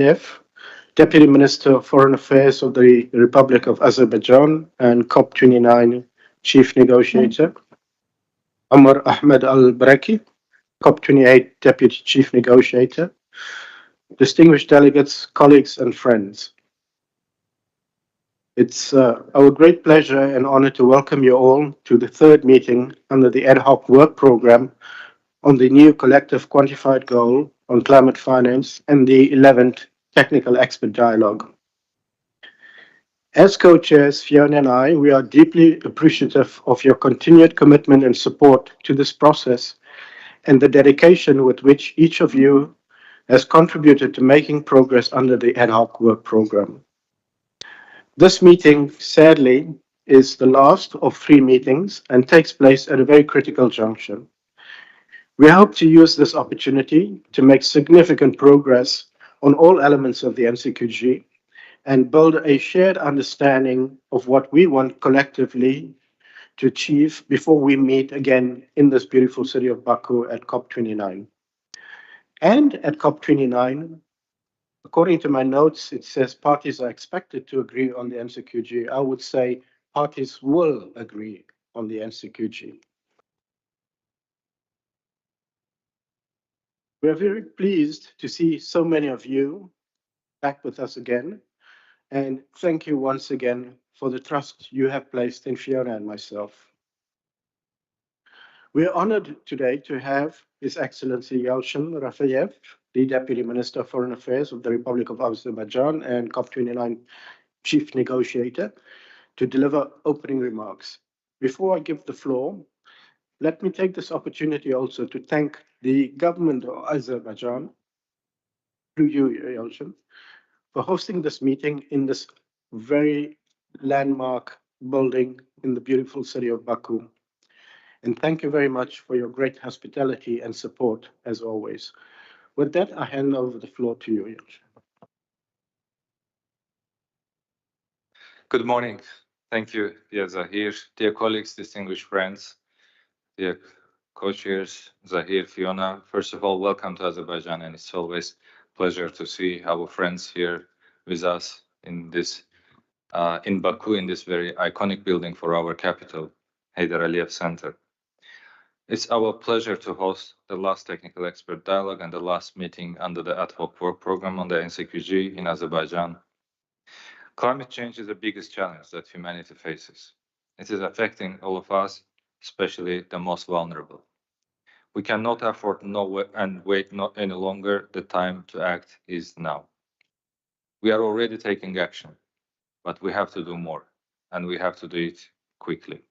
F, Deputy Minister of Foreign Affairs of the Republic of Azerbaijan and COP29 Chief Negotiator, Omar Ahmed Al-Baraki, COP28 Deputy Chief Negotiator, distinguished delegates, colleagues, and friends. It's our great pleasure and honor to welcome you all to the third meeting under the ad hoc work program on the new collective quantified goal on climate finance and the 11th Technical Expert Dialogue. As co-chairs, Fiona and I, we are deeply appreciative of your continued commitment and support to this process and the dedication with which each of you has contributed to making progress under the ad hoc work program. This meeting, sadly, is the last of 3 meetings and takes place at a very critical juncture. We hope to use this opportunity to make significant progress on all elements of the NCQG and build a shared understanding of what we want collectively to achieve before we meet again in this beautiful city of Baku at COP29. And at COP29, according to my notes, it says parties are expected to agree on the NCQG. I would say parties will agree on the NCQG. We are very pleased to see so many of you back with us again. And thank you once again for the trust you have placed in Fiona and myself. We are honored today to have His Excellency Yalchin Rafayev, the Deputy Minister of Foreign Affairs of the Republic of Azerbaijan and COP29 Chief Negotiator, to deliver opening remarks. Before I give the floor, let me take this opportunity also to thank the government of Azerbaijan, through you, Yalchin, for hosting this meeting in this very landmark building in the beautiful city of Baku. And thank you very much for your great hospitality and support, as always. With that, I hand over the floor to you, Yalchin. Good morning. Thank you, dear Zahir, dear colleagues, distinguished friends, dear co-chairs, Zahir, Fiona. First of all, welcome to Azerbaijan, and it's always a pleasure to see our friends here with us in this in Baku, in this very iconic building for our capital, Heydar Aliyev Center. It's our pleasure to host the last technical expert dialogue and the last meeting under the ad hoc work program on the NCQG in Azerbaijan. Climate change is the biggest challenge that humanity faces. It is affecting all of us, especially the most vulnerable. We cannot afford and wait not any longer. The time to act is now. We are already taking action, but we have to do more, and we have to do it quickly.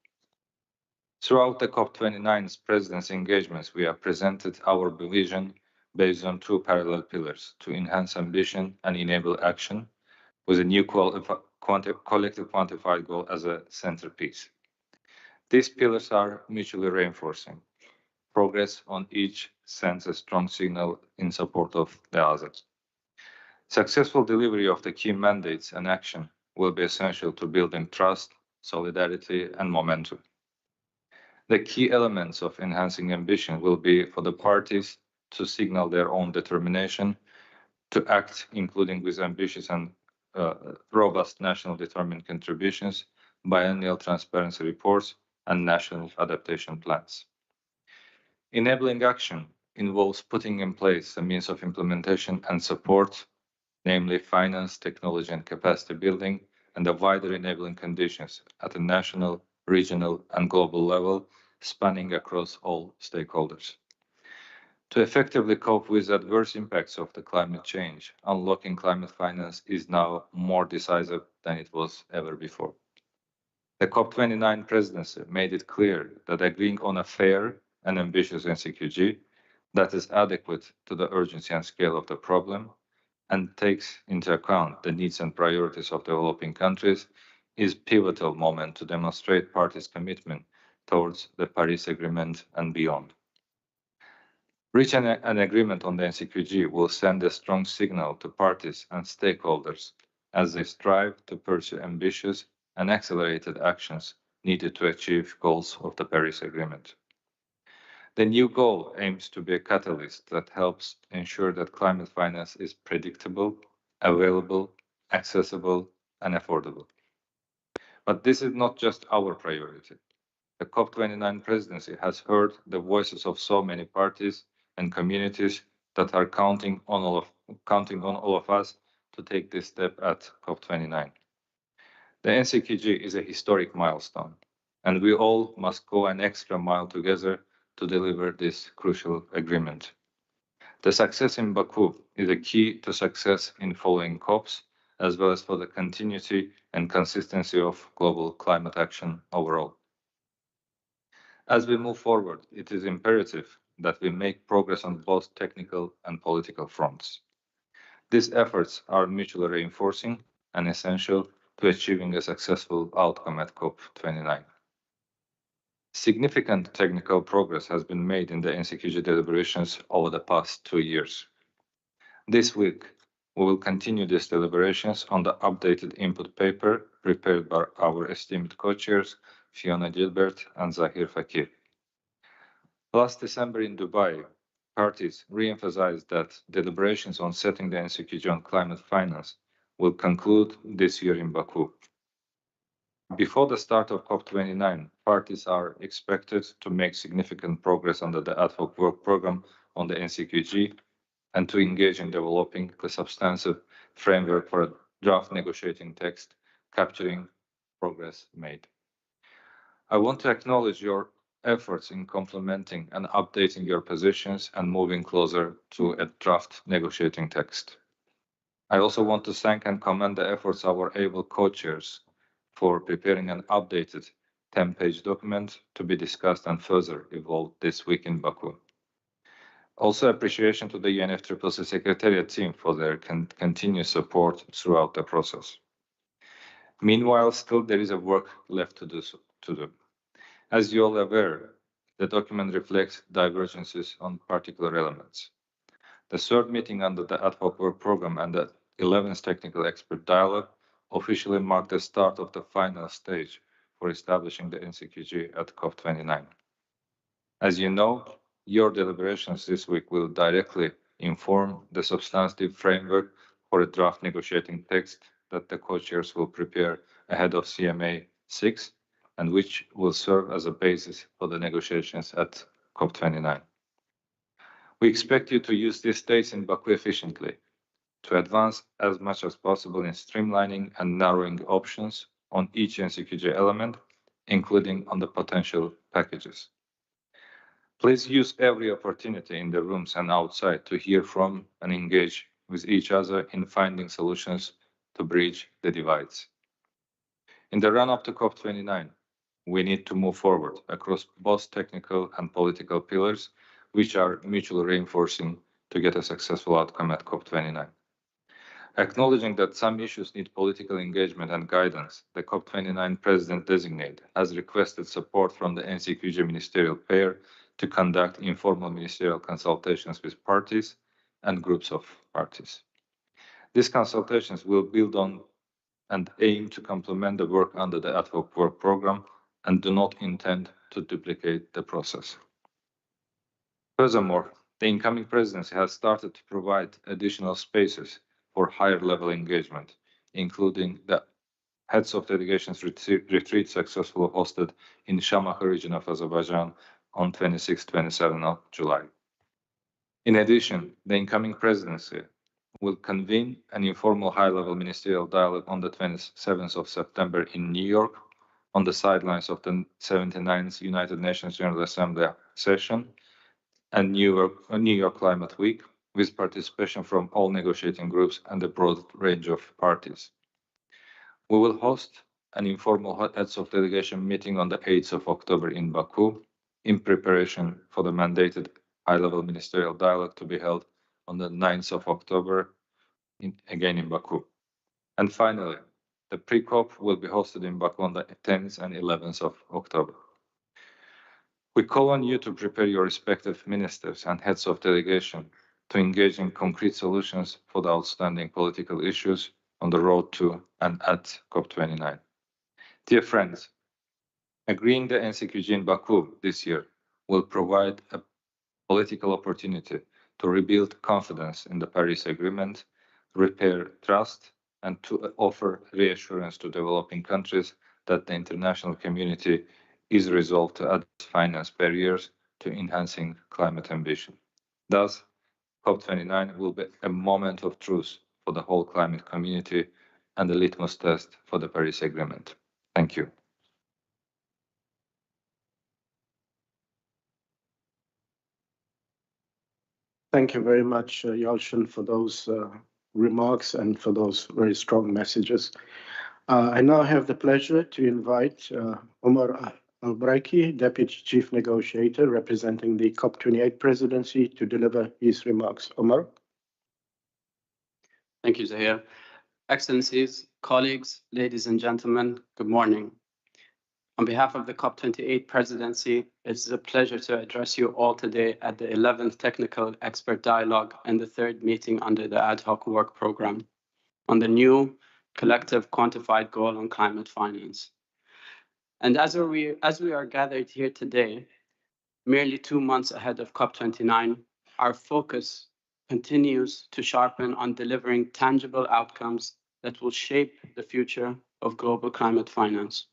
Throughout the COP29's presidency engagements, we have presented our vision based on 2 parallel pillars: to enhance ambition and enable action, with a new collective quantified goal as a centerpiece. These pillars are mutually reinforcing. Progress on each sends a strong signal in support of the others. Successful delivery of the key mandates and action will be essential to building trust, solidarity, and momentum. The key elements of enhancing ambition will be for the parties to signal their own determination to act, including with ambitious and robust national determined contributions, biennial transparency reports, and national adaptation plans. Enabling action involves putting in place a means of implementation and support, namely finance, technology, and capacity building, and the wider enabling conditions at a national, regional, and global level, spanning across all stakeholders. To effectively cope with adverse impacts of the climate change, unlocking climate finance is now more decisive than it was ever before. The COP29 presidency made it clear that agreeing on a fair and ambitious NCQG that is adequate to the urgency and scale of the problem and takes into account the needs and priorities of developing countries is a pivotal moment to demonstrate parties' commitment towards the Paris Agreement and beyond. Reaching an agreement on the NCQG will send a strong signal to parties and stakeholders as they strive to pursue ambitious and accelerated actions needed to achieve goals of the Paris Agreement. The new goal aims to be a catalyst that helps ensure that climate finance is predictable, available, accessible, and affordable. But this is not just our priority. The COP29 presidency has heard the voices of so many parties and communities that are counting on all of us to take this step at COP29. The NCQG is a historic milestone, and we all must go an extra mile together to deliver this crucial agreement. The success in Baku is a key to success in following COPs, as well as for the continuity and consistency of global climate action overall. As we move forward, it is imperative that we make progress on both technical and political fronts. These efforts are mutually reinforcing and essential to achieving a successful outcome at COP29. Significant technical progress has been made in the NCQG deliberations over the past 2 years. This week, we will continue these deliberations on the updated input paper prepared by our esteemed co-chairs, Fiona Gilbert and Zahir Fakir. Last December in Dubai, parties re-emphasized that deliberations on setting the NCQG on climate finance will conclude this year in Baku. Before the start of COP29, parties are expected to make significant progress under the ad hoc work program on the NCQG and to engage in developing the substantive framework for a draft negotiating text capturing progress made. I want to acknowledge your efforts in complementing and updating your positions and moving closer to a draft negotiating text. I also want to thank and commend the efforts of our able co-chairs for preparing an updated 10-page document to be discussed and further evolved this week in Baku. Also, appreciation to the UNFCCC Secretariat team for their continued support throughout the process. Meanwhile, still there is a work left to do. As you all are aware, the document reflects divergences on particular elements. The third meeting under the ad hoc work program and the 11th technical expert dialogue officially marked the start of the final stage for establishing the NCQG at COP29. As you know, your deliberations this week will directly inform the substantive framework for a draft negotiating text that the co-chairs will prepare ahead of CMA 6 and which will serve as a basis for the negotiations at COP29. We expect you to use these days in Baku efficiently to advance as much as possible in streamlining and narrowing options on each NCQG element, including on the potential packages. Please use every opportunity in the rooms and outside to hear from and engage with each other in finding solutions to bridge the divides. In the run-up to COP29, we need to move forward across both technical and political pillars, which are mutually reinforcing to get a successful outcome at COP29. Acknowledging that some issues need political engagement and guidance, the COP29 president-designate has requested support from the NCQG ministerial pair to conduct informal ministerial consultations with parties and groups of parties. These consultations will build on and aim to complement the work under the ad hoc work program and do not intend to duplicate the process. Furthermore, the incoming presidency has started to provide additional spaces for higher level engagement, including the heads of delegations retreat successfully hosted in Shamah region of Azerbaijan on 26-27 of July. In addition, the incoming presidency will convene an informal high-level ministerial dialogue on the 27th of September in New York on the sidelines of the 79th United Nations General Assembly session and New York Climate Week, with participation from all negotiating groups and a broad range of parties. We will host an informal heads of delegation meeting on the 8th of October in Baku in preparation for the mandated high-level ministerial dialogue to be held on the 9th of October, again in Baku. And finally, the pre-COP will be hosted in Baku on the 10th and 11th of October. We call on you to prepare your respective ministers and heads of delegation to engage in concrete solutions for the outstanding political issues on the road to and at COP29. Dear friends, agreeing the NCQG in Baku this year will provide a political opportunity to rebuild confidence in the Paris Agreement, repair trust, and to offer reassurance to developing countries that the international community is resolved to address finance barriers to enhancing climate ambition. Thus, COP29 will be a moment of truth for the whole climate community and the litmus test for the Paris Agreement. Thank you. Thank you very much, Yalcin, for those remarks and for those very strong messages. I now have the pleasure to invite Omar Al-Braiki, Deputy Chief Negotiator representing the COP28 presidency, to deliver his remarks. Omar? Thank you, Zahir. Excellencies, colleagues, ladies and gentlemen, good morning. On behalf of the COP28 presidency, it's a pleasure to address you all today at the 11th Technical Expert Dialogue and the third meeting under the Ad Hoc Work Program on the new collective quantified goal on climate finance. And as we are gathered here today, merely 2 months ahead of COP29, our focus continues to sharpen on delivering tangible outcomes that will shape the future of global climate finance.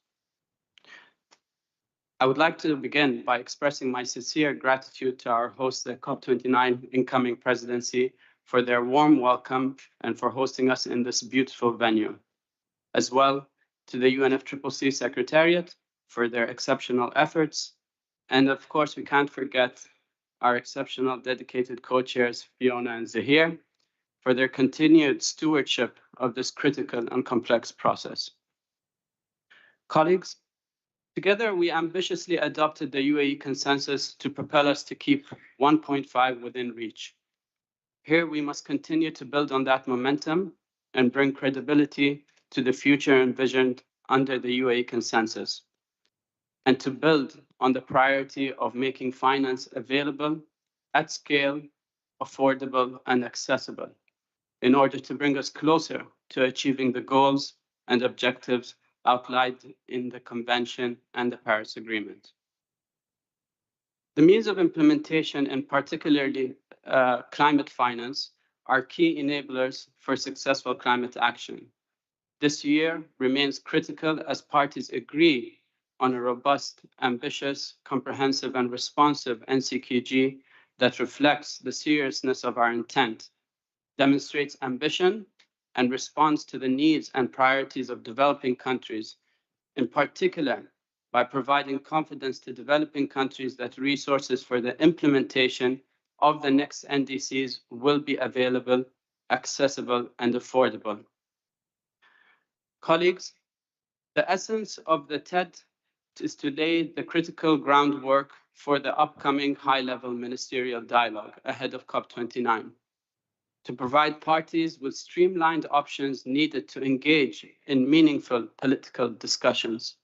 I would like to begin by expressing my sincere gratitude to our host, the COP29 incoming presidency, for their warm welcome and for hosting us in this beautiful venue, as well to the UNFCCC Secretariat for their exceptional efforts. And of course, we can't forget our exceptional dedicated co-chairs, Fiona and Zahir, for their continued stewardship of this critical and complex process. Colleagues, together, we ambitiously adopted the UAE consensus to propel us to keep 1.5 within reach. Here, we must continue to build on that momentum and bring credibility to the future envisioned under the UAE consensus, and to build on the priority of making finance available, at scale, affordable, and accessible, in order to bring us closer to achieving the goals and objectives outlined in the Convention and the Paris Agreement. The means of implementation, and particularly climate finance, are key enablers for successful climate action. This year remains critical as parties agree on a robust, ambitious, comprehensive, and responsive NCQG that reflects the seriousness of our intent, demonstrates ambition, and responds to the needs and priorities of developing countries, in particular by providing confidence to developing countries that resources for the implementation of the next NDCs will be available, accessible, and affordable. Colleagues, the essence of the TED is to lay the critical groundwork for the upcoming high-level ministerial dialogue ahead of COP29, to provide parties with streamlined options needed to engage in meaningful political discussions.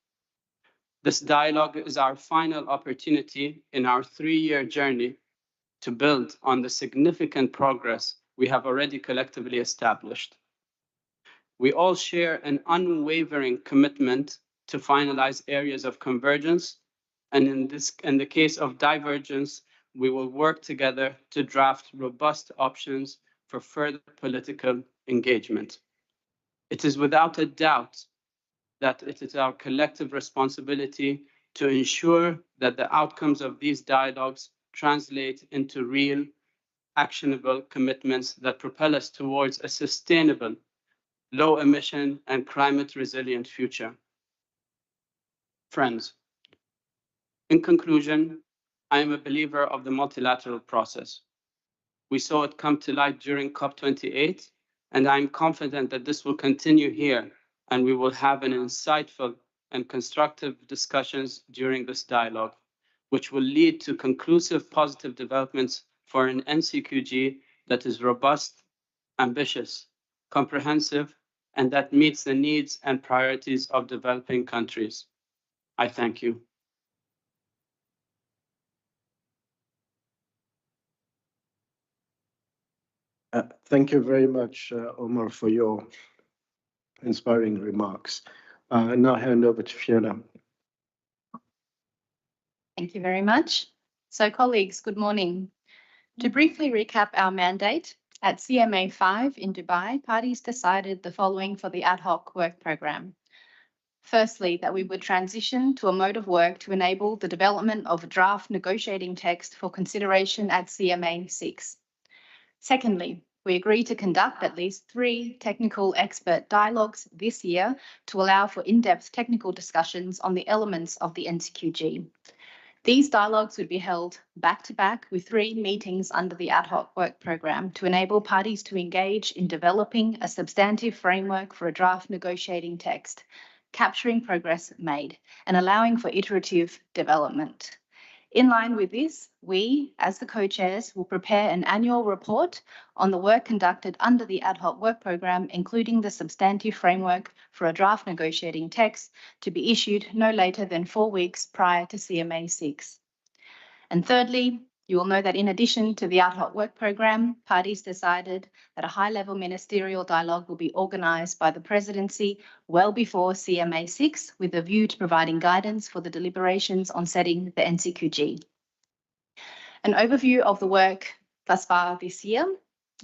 This dialogue is our final opportunity in our 3-year journey to build on the significant progress we have already collectively established. We all share an unwavering commitment to finalize areas of convergence, and in the case of divergence, we will work together to draft robust options for further political engagement. It is without a doubt that it is our collective responsibility to ensure that the outcomes of these dialogues translate into real, actionable commitments that propel us towards a sustainable, low-emission, and climate-resilient future. Friends, in conclusion, I am a believer of the multilateral process. We saw it come to light during COP28, and I am confident that this will continue here, and we will have an insightful and constructive discussions during this dialogue, which will lead to conclusive positive developments for an NCQG that is robust, ambitious, comprehensive, and that meets the needs and priorities of developing countries. I thank you. Thank you very much, Omar, for your inspiring remarks. I now hand over to Fiona. Thank you very much. So colleagues, good morning. To briefly recap our mandate, At CMA 5 in Dubai, parties decided the following for the ad hoc work program. Firstly, that we would transition to a mode of work to enable the development of a draft negotiating text for consideration at CMA 6. Secondly, we agreed to conduct at least 3 technical expert dialogues this year to allow for in-depth technical discussions on the elements of the NCQG. These dialogues would be held back-to-back with 3 meetings under the ad hoc work program to enable parties to engage in developing a substantive framework for a draft negotiating text, capturing progress made, and allowing for iterative development. In line with this, we, as the co-chairs, will prepare an annual report on the work conducted under the ad hoc work program, including the substantive framework for a draft negotiating text to be issued no later than 4 weeks prior to CMA 6. And thirdly, you will know that in addition to the ad hoc work program, parties decided that a high-level ministerial dialogue will be organised by the presidency well before CMA 6 with a view to providing guidance for the deliberations on setting the NCQG. An overview of the work thus far this year.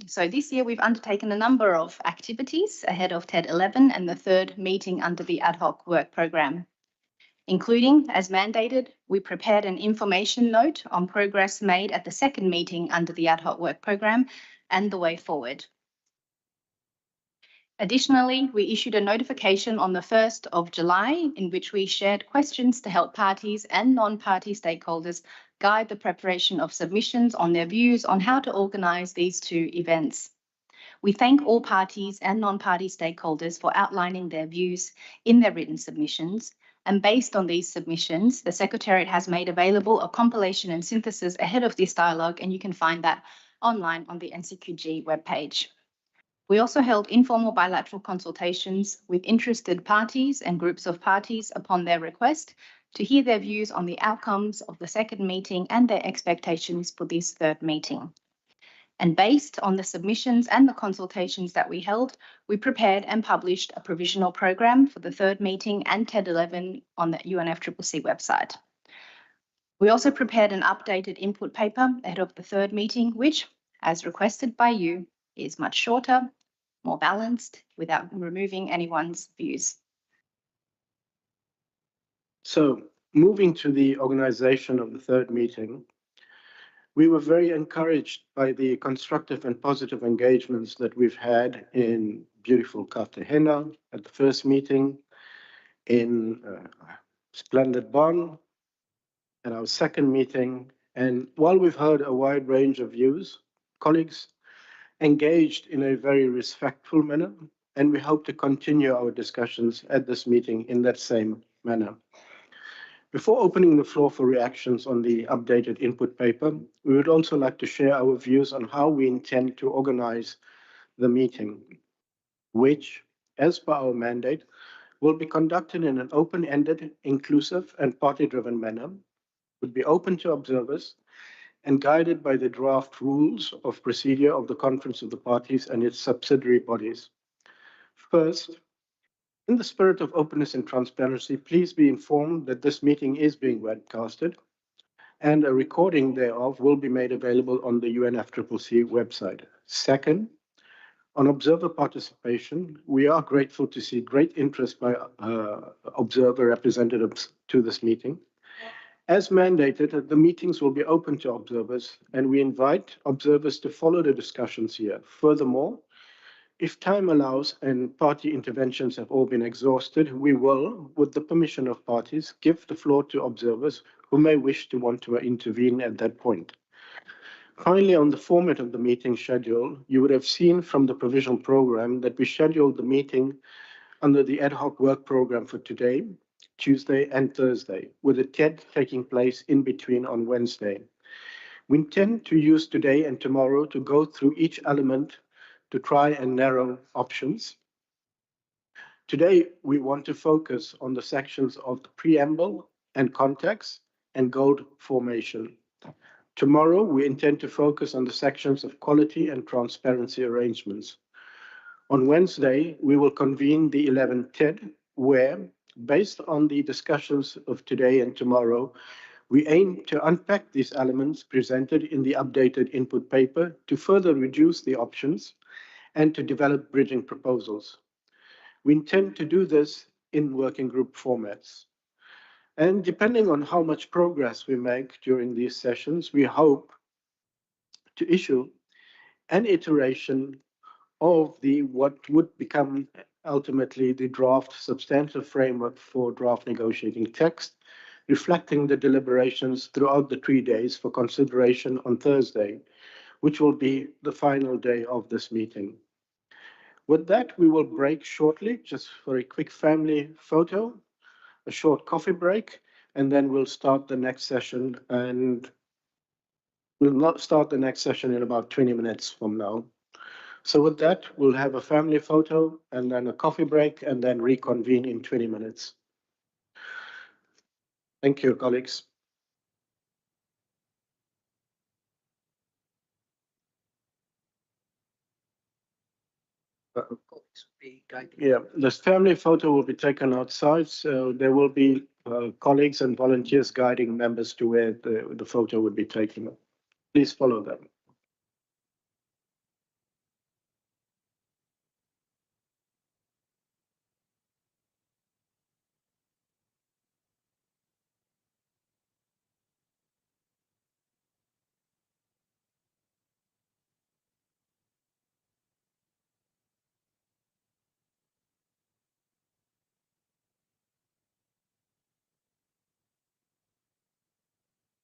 So this year we've undertaken a number of activities ahead of TED 11 and the 3rd meeting under the ad hoc work program. Including, as mandated, we prepared an information note on progress made at the 2nd meeting under the ad hoc work program and the way forward. Additionally, we issued a notification on the 1st of July in which we shared questions to help parties and non-party stakeholders guide the preparation of submissions on their views on how to organise these 2 events. We thank all parties and non-party stakeholders for outlining their views in their written submissions. And based on these submissions, the Secretariat has made available a compilation and synthesis ahead of this dialogue, and you can find that online on the NCQG webpage. We also held informal bilateral consultations with interested parties and groups of parties upon their request to hear their views on the outcomes of the 2nd meeting and their expectations for this 3rd meeting. And based on the submissions and the consultations that we held, we prepared and published a provisional program for the 3rd meeting and TED 11 on the UNFCCC website. We also prepared an updated input paper ahead of the 3rd meeting, which, as requested by you, is much shorter, more balanced, without removing anyone's views. So, moving to the organization of the 3rd meeting, we were very encouraged by the constructive and positive engagements that we've had in beautiful Cartagena at the 1st meeting, in splendid Bonn at our 2nd meeting. And while we've heard a wide range of views, colleagues engaged in a very respectful manner, and we hope to continue our discussions at this meeting in that same manner. Before opening the floor for reactions on the updated input paper, we would also like to share our views on how we intend to organize the meeting, which, as per our mandate, will be conducted in an open-ended, inclusive, and party-driven manner, would be open to observers, and guided by the draft rules of procedure of the Conference of the Parties and its subsidiary bodies. First, in the spirit of openness and transparency, please be informed that this meeting is being webcasted, and a recording thereof will be made available on the UNFCCC website. Second, on observer participation, we are grateful to see great interest by observer representatives to this meeting. As mandated, the meetings will be open to observers, and we invite observers to follow the discussions here. Furthermore, if time allows and party interventions have all been exhausted, we will, with the permission of parties, give the floor to observers who may wish to want to intervene at that point. Finally, on the format of the meeting schedule, you would have seen from the provisional program that we scheduled the meeting under the ad hoc work program for today, Tuesday and Thursday, with a TED taking place in between on Wednesday. We intend to use today and tomorrow to go through each element to try and narrow options. Today, we want to focus on the sections of the preamble and context and goal formation. Tomorrow, we intend to focus on the sections of quality and transparency arrangements. On Wednesday, we will convene the 11th TED, where, based on the discussions of today and tomorrow, We aim to unpack these elements presented in the updated input paper to further reduce the options and to develop bridging proposals. We intend to do this in working group formats. And depending on how much progress we make during these sessions, we hope to issue an iteration of the what would become ultimately the draft substantive framework for draft negotiating text, reflecting the deliberations throughout the 3 days for consideration on Thursday, which will be the final day of this meeting. With that, we will break shortly, just for a quick family photo, a short coffee break, and then we'll start the next session. And we'll not start the next session in about 20 minutes from now. So with that, we'll have a family photo and then a coffee break and then reconvene in 20 minutes. Thank you, colleagues. Yeah, this family photo will be taken outside, so there will be colleagues and volunteers guiding members to where the photo would be taken. Please follow them.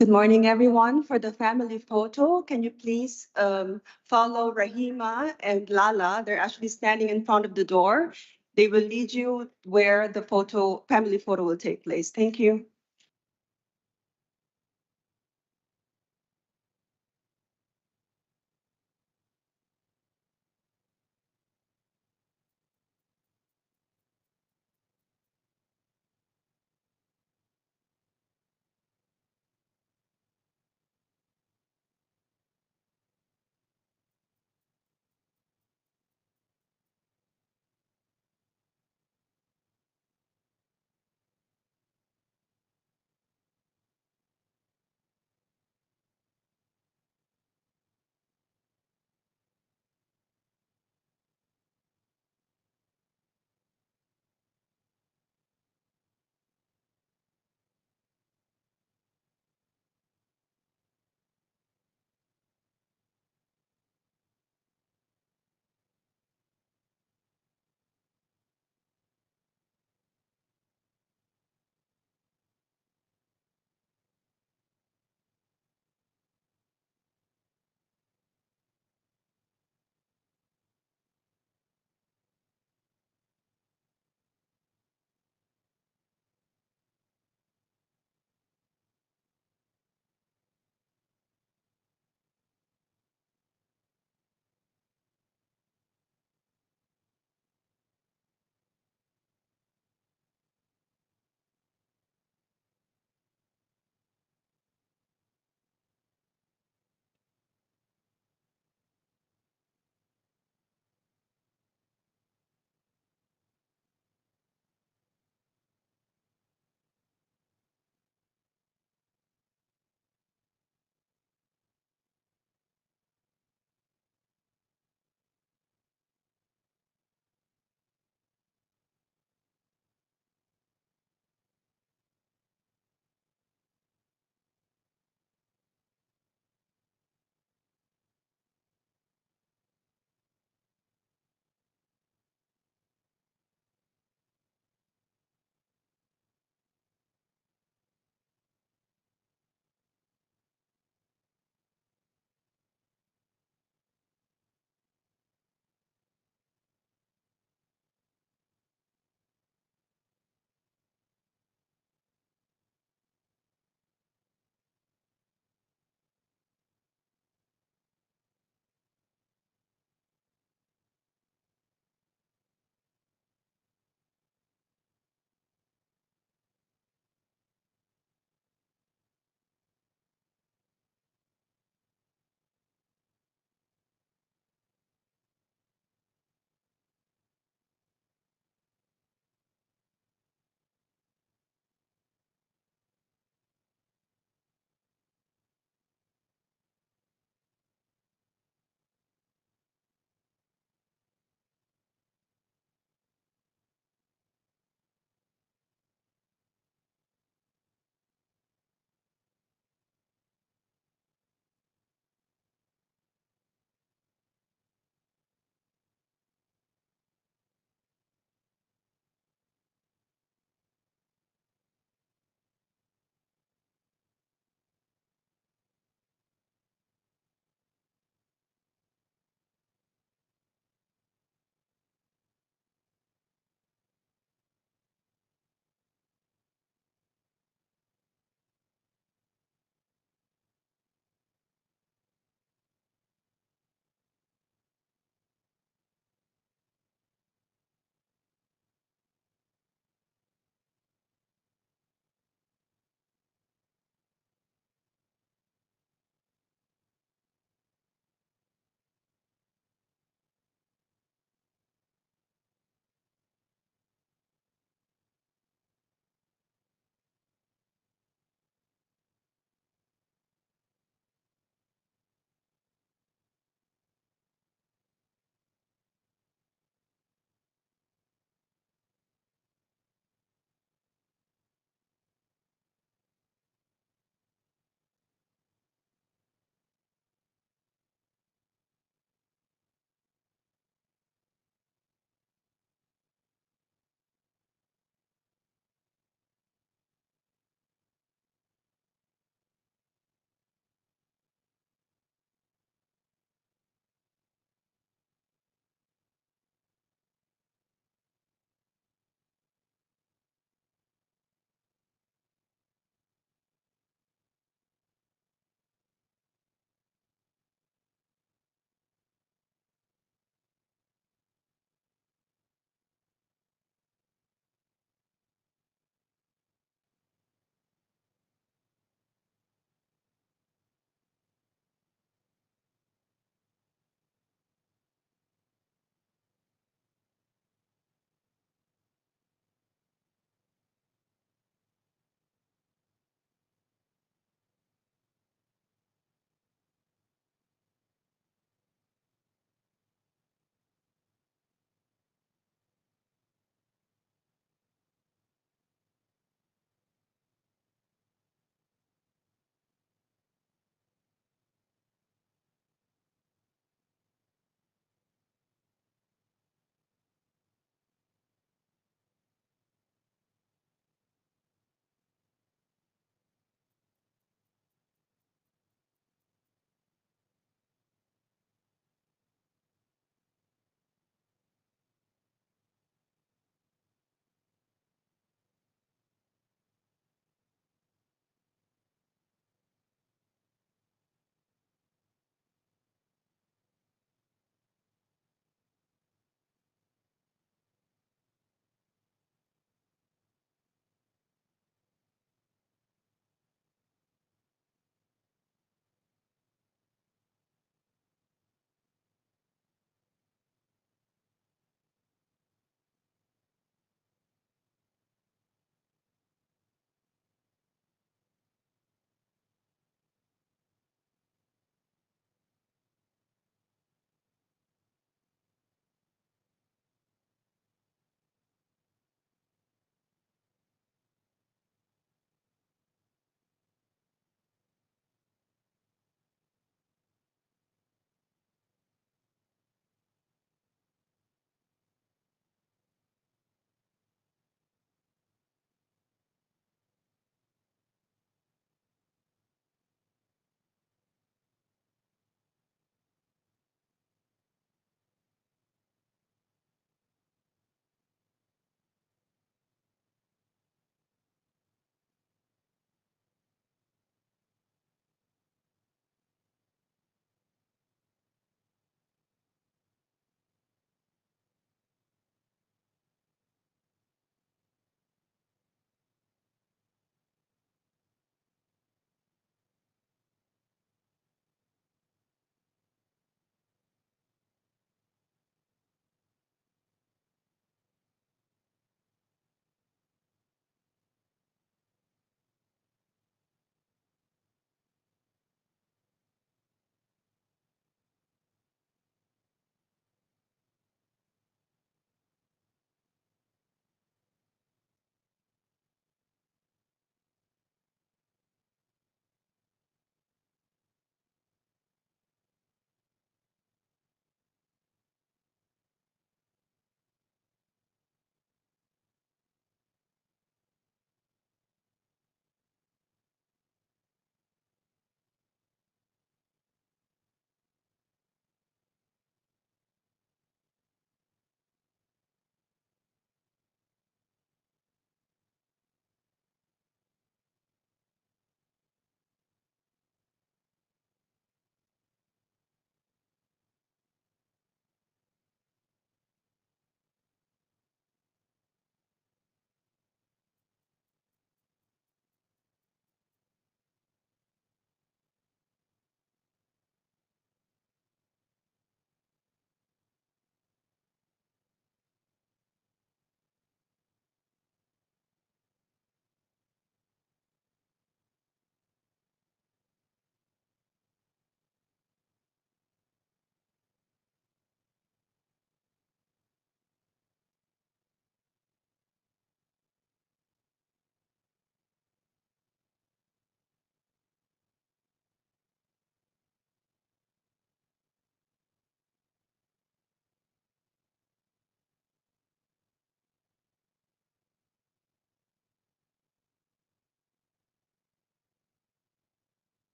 Good morning, everyone. For the family photo, can you please follow Rahima and Lala? They're actually standing in front of the door. They will lead you where the family photo will take place. Thank you.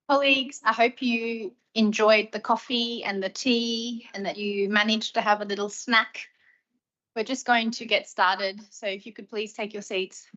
Colleagues, I hope you enjoyed the coffee and the tea and that you managed to have a little snack. We're just going to get started. So if you could please take your seats.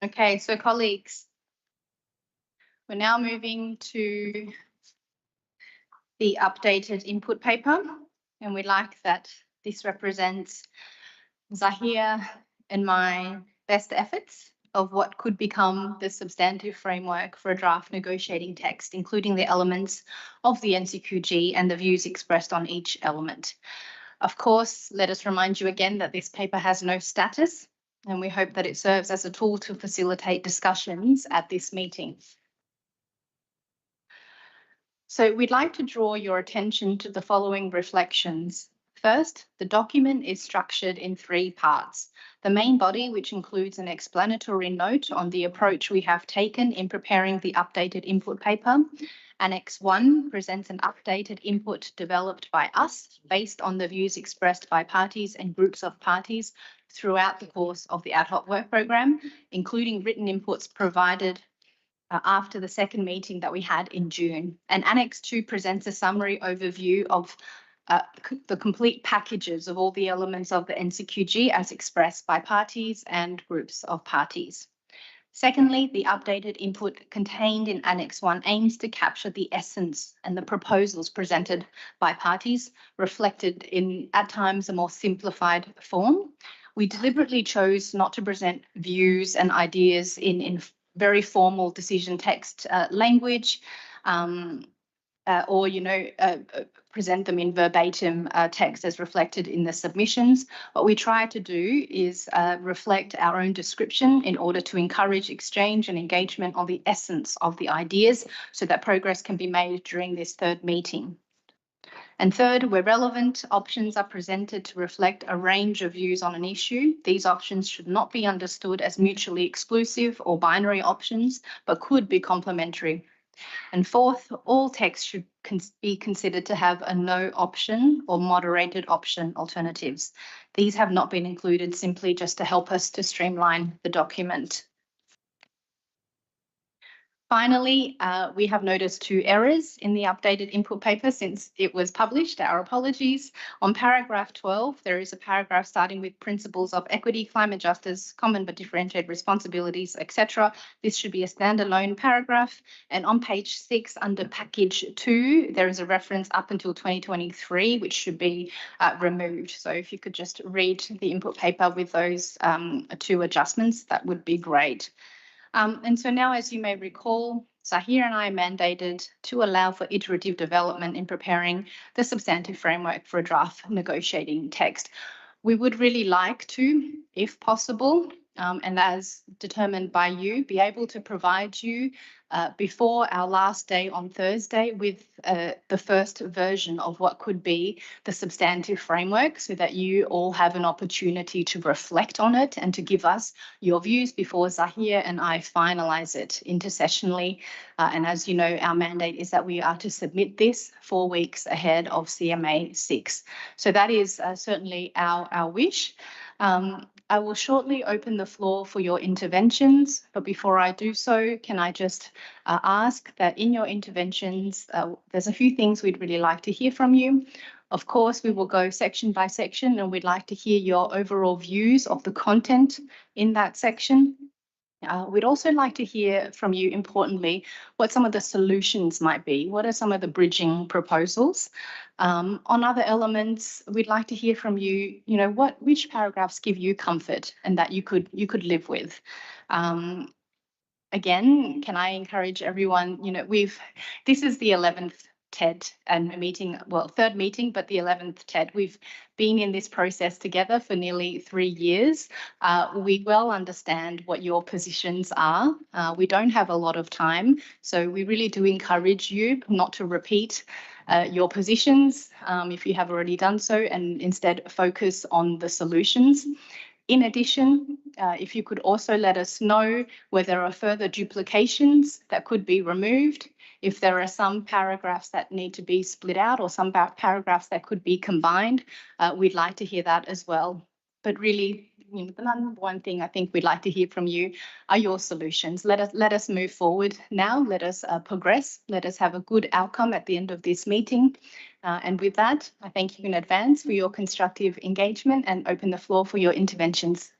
Okay, so colleagues, we're now moving to the updated input paper, and we like that this represents Zahir and my best efforts of what could become the substantive framework for a draft negotiating text, including the elements of the NCQG and the views expressed on each element. Of course, let us remind you again that this paper has no status, and we hope that it serves as a tool to facilitate discussions at this meeting. So we'd like to draw your attention to the following reflections. First, the document is structured in 3 parts. The main body, which includes an explanatory note on the approach we have taken in preparing the updated input paper. Annex 1 presents an updated input developed by us based on the views expressed by parties and groups of parties throughout the course of the ad hoc work program, including written inputs provided after the second meeting that we had in June. And Annex 2 presents a summary overview of the complete packages of all the elements of the NCQG as expressed by parties and groups of parties. Secondly, the updated input contained in Annex 1 aims to capture the essence and the proposals presented by parties, reflected in, at times, a more simplified form. We deliberately chose not to present views and ideas in very formal decision text language, or present them in verbatim text as reflected in the submissions. What we try to do is reflect our own description in order to encourage exchange and engagement on the essence of the ideas so that progress can be made during this third meeting. And third, where relevant, options are presented to reflect a range of views on an issue. These options should not be understood as mutually exclusive or binary options, but could be complementary. And fourth, all text should be considered to have a no option or moderated option alternatives. These have not been included simply just to help us to streamline the document. Finally, we have noticed 2 errors in the updated input paper since it was published. Our apologies. On paragraph 12, there is a paragraph starting with principles of equity, climate justice, common but differentiated responsibilities, etc. This should be a standalone paragraph. And on page 6, under package 2, there is a reference up until 2023, which should be removed. So if you could just read the input paper with those 2 adjustments, that would be great. And so now, as you may recall, Zahir and I mandated to allow for iterative development in preparing the substantive framework for a draft negotiating text. We would really like to, if possible, and as determined by you, be able to provide you before our last day on Thursday with the first version of what could be the substantive framework so that you all have an opportunity to reflect on it and to give us your views before Zahir and I finalize it intersessionally. And as you know, our mandate is that we are to submit this 4 weeks ahead of CMA 6. So that is certainly our wish. I will shortly open the floor for your interventions, but before I do so, can I just ask that in your interventions, there's a few things we'd really like to hear from you. Of course, we will go section by section, and we'd like to hear your overall views of the content in that section. We'd also like to hear from you, importantly, what some of the solutions might be. What are some of the bridging proposals? On other elements, we'd like to hear from you, which paragraphs give you comfort and that you could live with. Again, can I encourage everyone, this is the 11th TED and meeting, well, third meeting, but the 11th TED. We've been in this process together for nearly 3 years. We well understand what your positions are. We don't have a lot of time, so we really do encourage you not to repeat your positions if you have already done so, and instead focus on the solutions. In addition, if you could also let us know where there are further duplications that could be removed, if there are some paragraphs that need to be split out or some paragraphs that could be combined, we'd like to hear that as well. But really, the number one thing I think we'd like to hear from you are your solutions. Let us move forward now. Let us progress. Let us have a good outcome at the end of this meeting. And with that, I thank you in advance for your constructive engagement and open the floor for your interventions.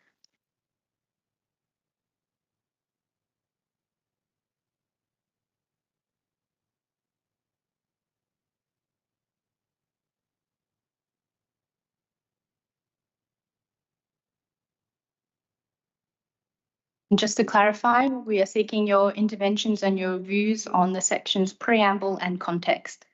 And just to clarify, we are seeking your interventions and your views on the section's preamble and context.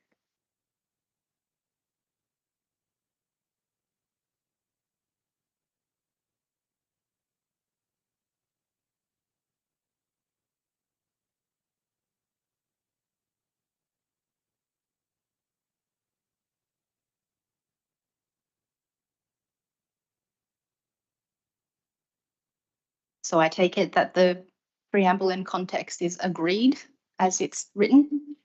So I take it that the preamble and context is agreed as it's written.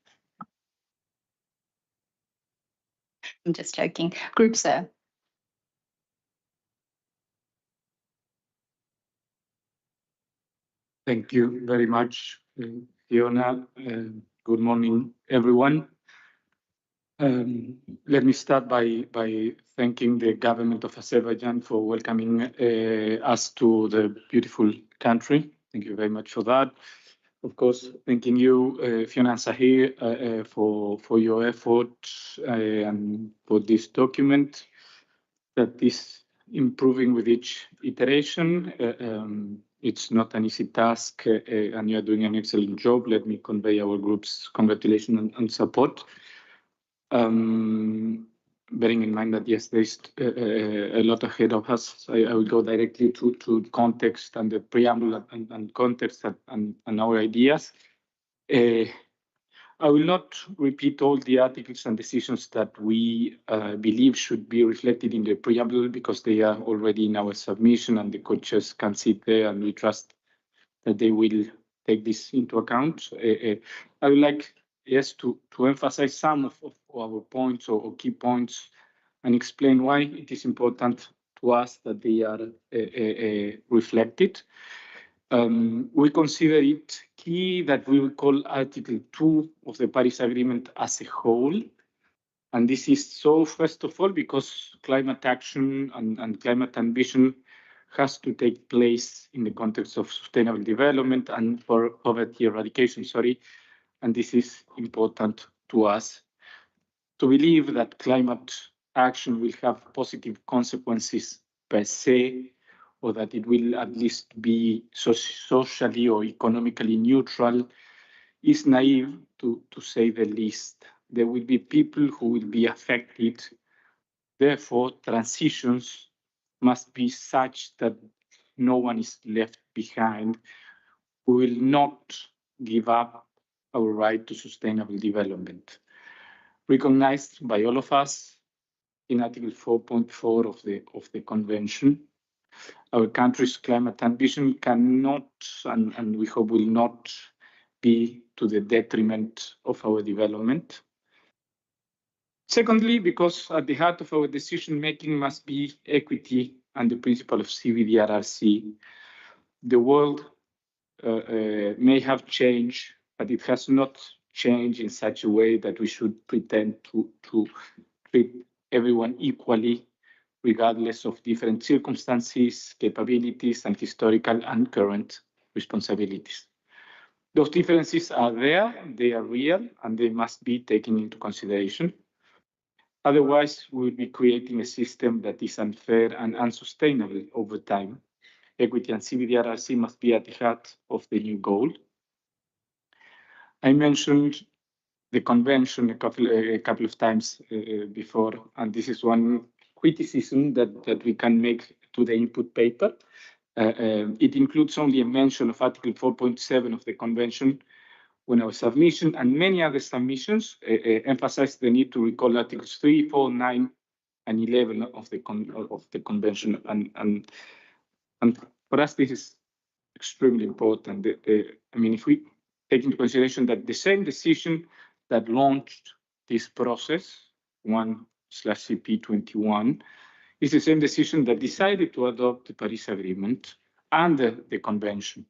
I'm just joking. Group Sir. Thank you very much, Fiona. Good morning, everyone. Let me start by thanking the government of Azerbaijan for welcoming us to the beautiful country. Thank you very much for that. Of course, thanking you, Fiona and Zahir, for your effort and for this document that is improving with each iteration. It's not an easy task, and you're doing an excellent job. Let me convey our group's congratulations and support. Bearing in mind that, yes, there's a lot ahead of us, I will go directly to context and the preamble and context and our ideas. I will not repeat all the articles and decisions that we believe should be reflected in the preamble because they are already in our submission and the co-chairs can sit there, and we trust that they will take this into account. I would like, yes, to emphasize some of our points or key points and explain why it is important to us that they are reflected. We consider it key that we will call Article 2 of the Paris Agreement as a whole. And this is so, first of all, because climate action and climate ambition has to take place in the context of sustainable development and for poverty eradication, and this is important to us. To believe that climate action will have positive consequences per se, or that it will at least be socially or economically neutral, is naive to say the least. There will be people who will be affected. Therefore, transitions must be such that no one is left behind. We will not give up our right to sustainable development, recognized by all of us in Article 4.4 of the Convention. Our country's climate ambition cannot, and we hope will not, be to the detriment of our development. Secondly, because at the heart of our decision-making must be equity and the principle of CVDRRC. The world may have changed, but it has not changed in such a way that we should pretend to treat everyone equally, regardless of different circumstances, capabilities, and historical and current responsibilities. Those differences are there, they are real, and they must be taken into consideration. Otherwise, we will be creating a system that is unfair and unsustainable over time. Equity and CVDRRC must be at the heart of the new goal. I mentioned the convention a couple of times before, and this is one criticism that we can make to the input paper. It includes only a mention of Article 4.7 of the convention when our submission, and many other submissions emphasize the need to recall Articles 3, 4, 9, and 11 of the convention. And for us, this is extremely important. I mean, if we take into consideration that the same decision that launched this process, 1/CP21, is the same decision that decided to adopt the Paris Agreement under the convention.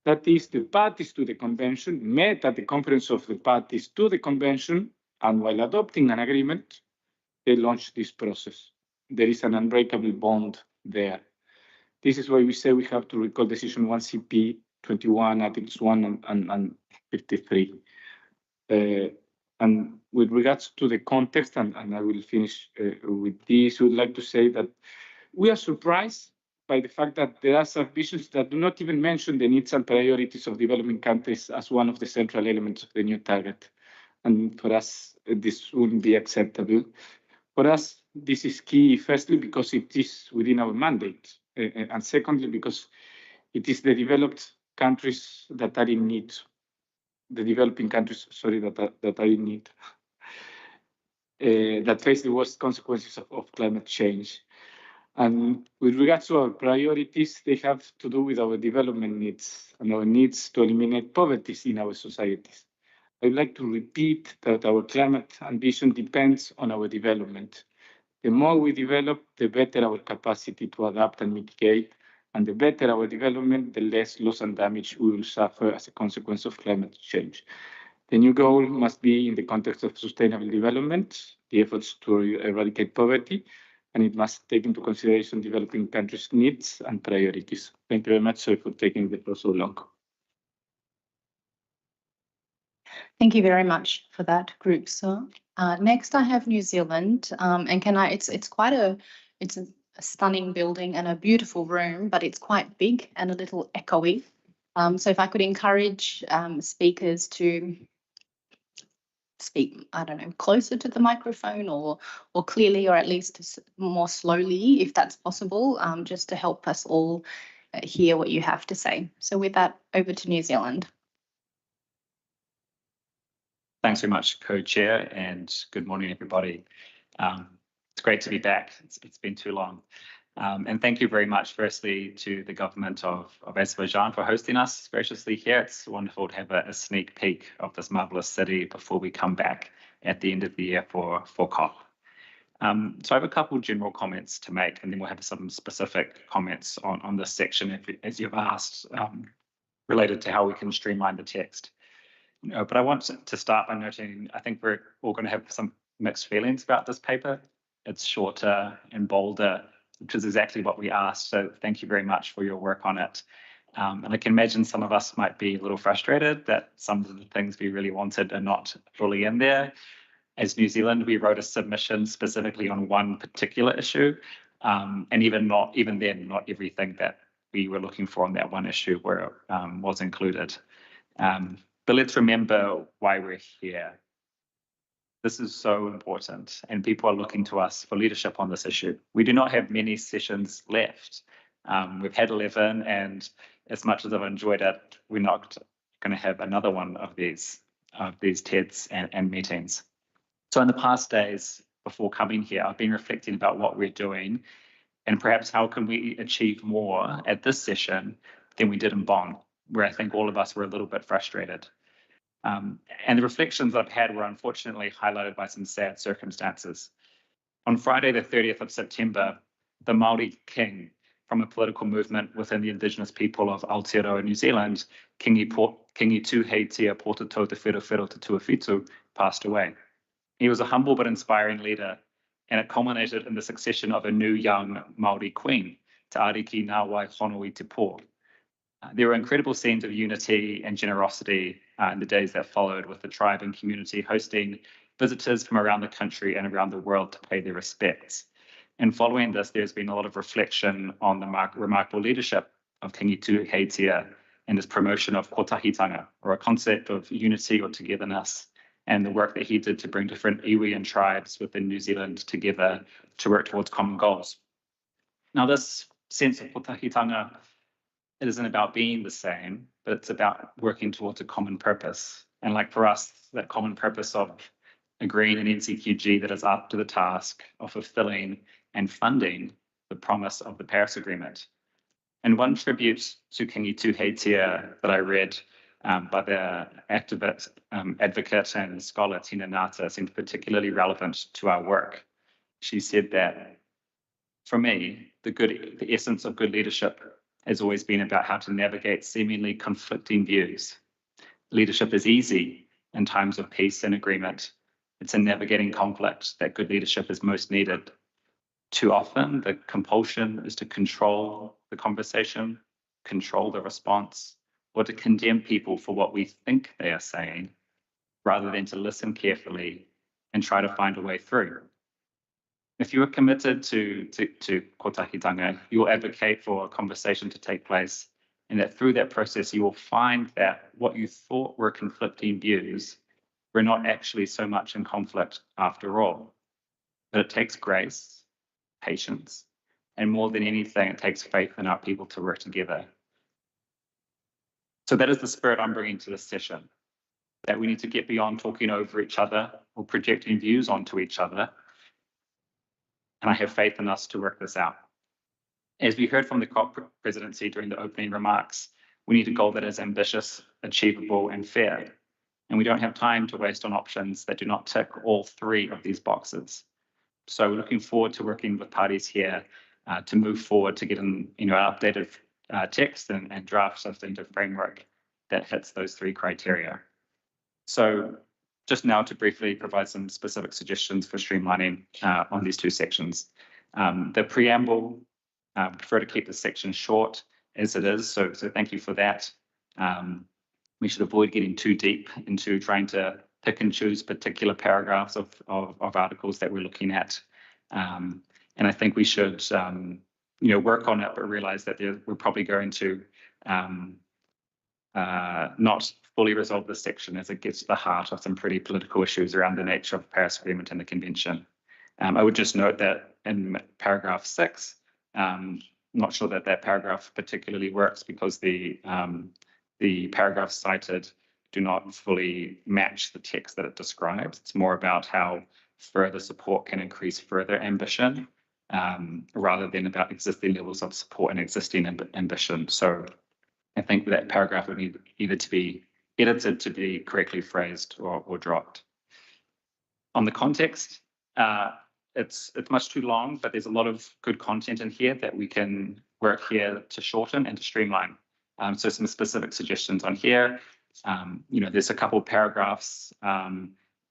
That is, the parties to the convention met at the conference of the parties to the convention, and while adopting an agreement, they launched this process. There is an unbreakable bond there. This is why we say we have to recall decision 1/CP21, Articles 1 and 53. And with regards to the context, and I will finish with this, we would like to say that we are surprised by the fact that there are submissions that do not even mention the needs and priorities of developing countries as one of the central elements of the new target. And for us, this wouldn't be acceptable. For us, this is key, firstly, because it is within our mandate, and secondly, because it is the developed countries that are in need, the developing countries, sorry, that are in need, that face the worst consequences of climate change. And with regards to our priorities, they have to do with our development needs and our needs to eliminate poverty in our societies. I'd like to repeat that our climate ambition depends on our development. The more we develop, the better our capacity to adapt and mitigate, and the better our development, the less loss and damage we will suffer as a consequence of climate change. The new goal must be in the context of sustainable development, the efforts to eradicate poverty, and it must take into consideration developing countries' needs and priorities. Thank you very much. Sorry for taking the floor so long. Thank you very much for that, group sir. Next, I have New Zealand, and it's quite a stunning building and a beautiful room, but it's quite big and a little echoey. So if I could encourage speakers to speak, I don't know, closer to the microphone or clearly, or at least more slowly, if that's possible, just to help us all hear what you have to say. So with that, over to New Zealand. Thanks very much, co-chair, and good morning, everybody. It's great to be back. It's been too long. And thank you very much, firstly, to the government of Azerbaijan for hosting us graciously here. It's wonderful to have a sneak peek of this marvelous city before we come back at the end of the year for COP. So I have a couple of general comments to make, and then we'll have some specific comments on this section, as you've asked, related to how we can streamline the text. But I want to start by noting, I think we're all going to have some mixed feelings about this paper. It's shorter and bolder, which is exactly what we asked. So thank you very much for your work on it. And I can imagine some of us might be a little frustrated that some of the things we really wanted are not fully in there. As New Zealand, we wrote a submission specifically on one particular issue. And even then, not everything that we were looking for on that one issue was included. But let's remember why we're here. This is so important, and people are looking to us for leadership on this issue. We do not have many sessions left. We've had 11, and as much as I've enjoyed it, we're not going to have another one of these TEDs and meetings. So in the past days before coming here, I've been reflecting about what we're doing, and perhaps how can we achieve more at this session than we did in Bonn, where I think all of us were a little bit frustrated. And the reflections I've had were unfortunately highlighted by some sad circumstances. On Friday, the 30th of September, the Māori king from a political movement within the Indigenous people of Aotearoa, New Zealand, Kingi Tuheitia Porta Tau Te Whero Te Tuawhitu, passed away. He was a humble but inspiring leader, and it culminated in the succession of a new young Māori queen, Te Ariki Ngāwai Honui Te Pō. There were incredible scenes of unity and generosity in the days that followed, with the tribe and community hosting visitors from around the country and around the world to pay their respects. And following this, there's been a lot of reflection on the remarkable leadership of Kingi Tuheitia and his promotion of kotahitanga, or a concept of unity or togetherness, and the work that he did to bring different iwi and tribes within New Zealand together to work towards common goals. Now, this sense of kotahitanga, it isn't about being the same, but it's about working towards a common purpose. And like for us, that common purpose of agreeing an NCQG that is up to the task of fulfilling and funding the promise of the Paris Agreement. And one tribute to Kingi Tuheitia that I read by the activist, advocate and scholar Tina Nata seemed particularly relevant to our work. She said that, for me, the essence of good leadership has always been about how to navigate seemingly conflicting views. Leadership is easy in times of peace and agreement. It's in navigating conflict that good leadership is most needed. Too often, the compulsion is to control the conversation, control the response, or to condemn people for what we think they are saying, rather than to listen carefully and try to find a way through. If you are committed to kotahitanga, you will advocate for a conversation to take place, and that through that process, you will find that what you thought were conflicting views were not actually so much in conflict after all. But it takes grace, patience, and more than anything, it takes faith in our people to work together. So that is the spirit I'm bringing to this session, that we need to get beyond talking over each other or projecting views onto each other. And I have faith in us to work this out. As we heard from the COP presidency during the opening remarks, we need a goal that is ambitious, achievable, and fair. And we don't have time to waste on options that do not tick all three of these boxes. So we're looking forward to working with parties here to move forward to get an updated text and draft substantive framework that hits those three criteria. So just now to briefly provide some specific suggestions for streamlining on these two sections. The preamble, we prefer to keep the section short as it is, so thank you for that. We should avoid getting too deep into trying to pick and choose particular paragraphs of articles that we're looking at. And I think we should work on it, but realize that we're probably going to not fully resolve this section as it gets to the heart of some pretty political issues around the nature of the Paris Agreement and the Convention. I would just note that in paragraph 6, not sure that paragraph particularly works because the paragraphs cited do not fully match the text that it describes. It's more about how further support can increase further ambition, rather than about existing levels of support and existing ambition. So I think that paragraph would need either to be edited to be correctly phrased or dropped. On the context, it's much too long, but there's a lot of good content in here that we can work here to shorten and to streamline. So some specific suggestions on here. There's a couple paragraphs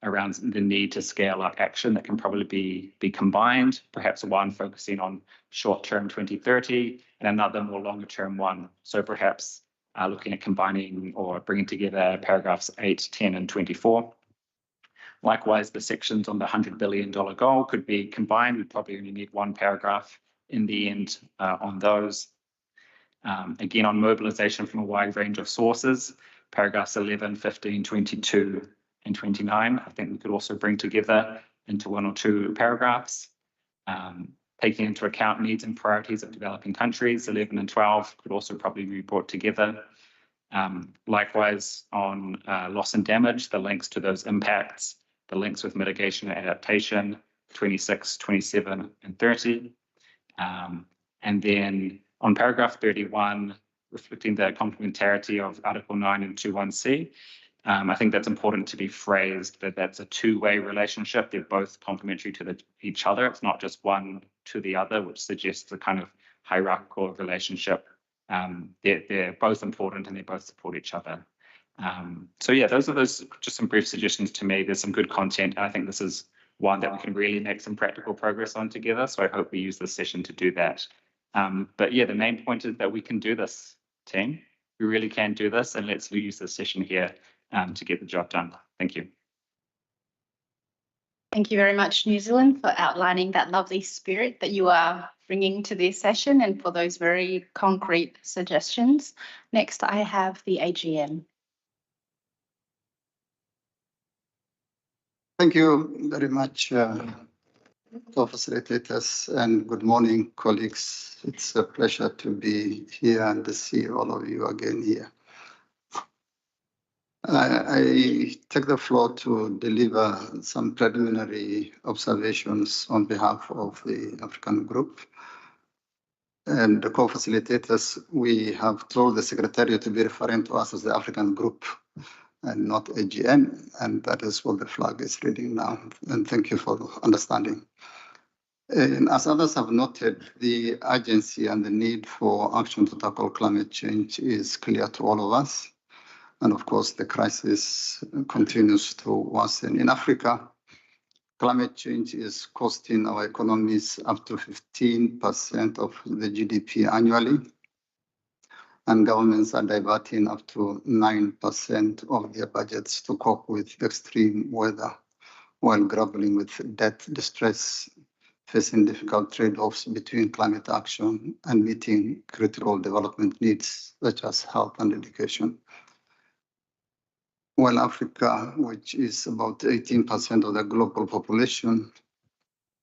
around the need to scale up action that can probably be combined, perhaps one focusing on short-term 2030 and another more longer-term one. So perhaps looking at combining or bringing together paragraphs 8, 10, and 24. Likewise, the sections on the $100 billion goal could be combined. We'd probably only need one paragraph in the end on those. Again, on mobilization from a wide range of sources, paragraphs 11, 15, 22, and 29, I think we could also bring together into one or two paragraphs. Taking into account needs and priorities of developing countries, 11 and 12 could also probably be brought together. Likewise, on loss and damage, the links to those impacts, the links with mitigation and adaptation, 26, 27, and 30. And then on paragraph 31, reflecting the complementarity of Article 9 and 21C, I think that's important to be phrased that that's a two-way relationship. They're both complementary to each other. It's not just one to the other, which suggests a kind of hierarchical relationship. They're both important and they both support each other. So yeah, those are just some brief suggestions to me. There's some good content, and I think this is one that we can really make some practical progress on together. So I hope we use this session to do that. But yeah, the main point is that we can do this, team. We really can do this, and let's use this session here to get the job done. Thank you. Thank you very much, New Zealand, for outlining that lovely spirit that you are bringing to this session and for those very concrete suggestions. Next, I have the AGM. Thank you very much, co-facilitators, and good morning, colleagues. It's a pleasure to be here and to see all of you again here. I take the floor to deliver some preliminary observations on behalf of the African group. And the co-facilitators, we have told the Secretariat to be referring to us as the African group and not AGM, and that is what the flag is reading now. And thank you for understanding. And as others have noted, the urgency and the need for action to tackle climate change is clear to all of us. And of course, the crisis continues to worsen. In Africa, climate change is costing our economies up to 15% of the GDP annually. And governments are diverting up to 9% of their budgets to cope with extreme weather while grappling with debt distress, facing difficult trade-offs between climate action and meeting critical development needs such as health and education. While Africa, which is about 18% of the global population,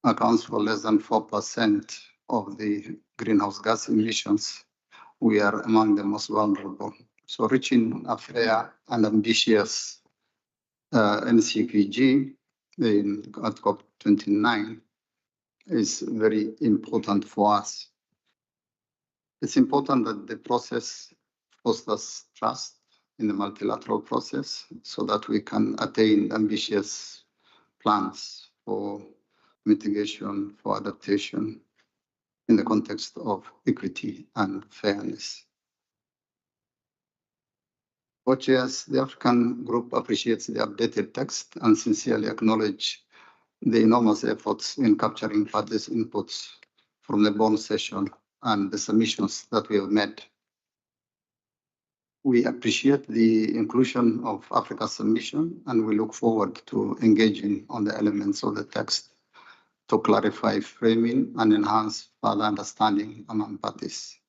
accounts for less than 4% of the greenhouse gas emissions, we are among the most vulnerable. So reaching a fair and ambitious NCQG at COP29 is very important for us. It's important that the process fosters trust in the multilateral process so that we can attain ambitious plans for mitigation, for adaptation in the context of equity and fairness. Co-chairs, the African group appreciates the updated text and sincerely acknowledge the enormous efforts in capturing parties' inputs from the Bonn session and the submissions that we have made. We appreciate the inclusion of Africa's submission, and we look forward to engaging on the elements of the text to clarify framing and enhance further understanding among parties.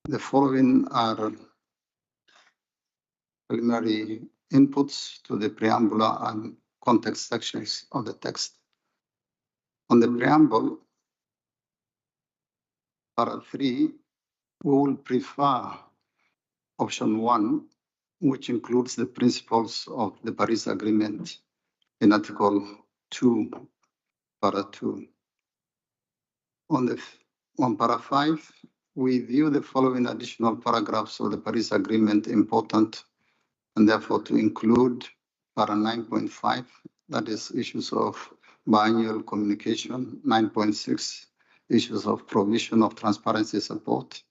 The following are preliminary inputs to the preamble and context sections of the text. On the preamble, para 3, we will prefer option 1, which includes the principles of the Paris Agreement in Article 2, para 2. On para 5, we view the following additional paragraphs of the Paris Agreement important, and therefore to include para 9.5, that is issues of biannual communication, 9.6, issues of provision of transparency support,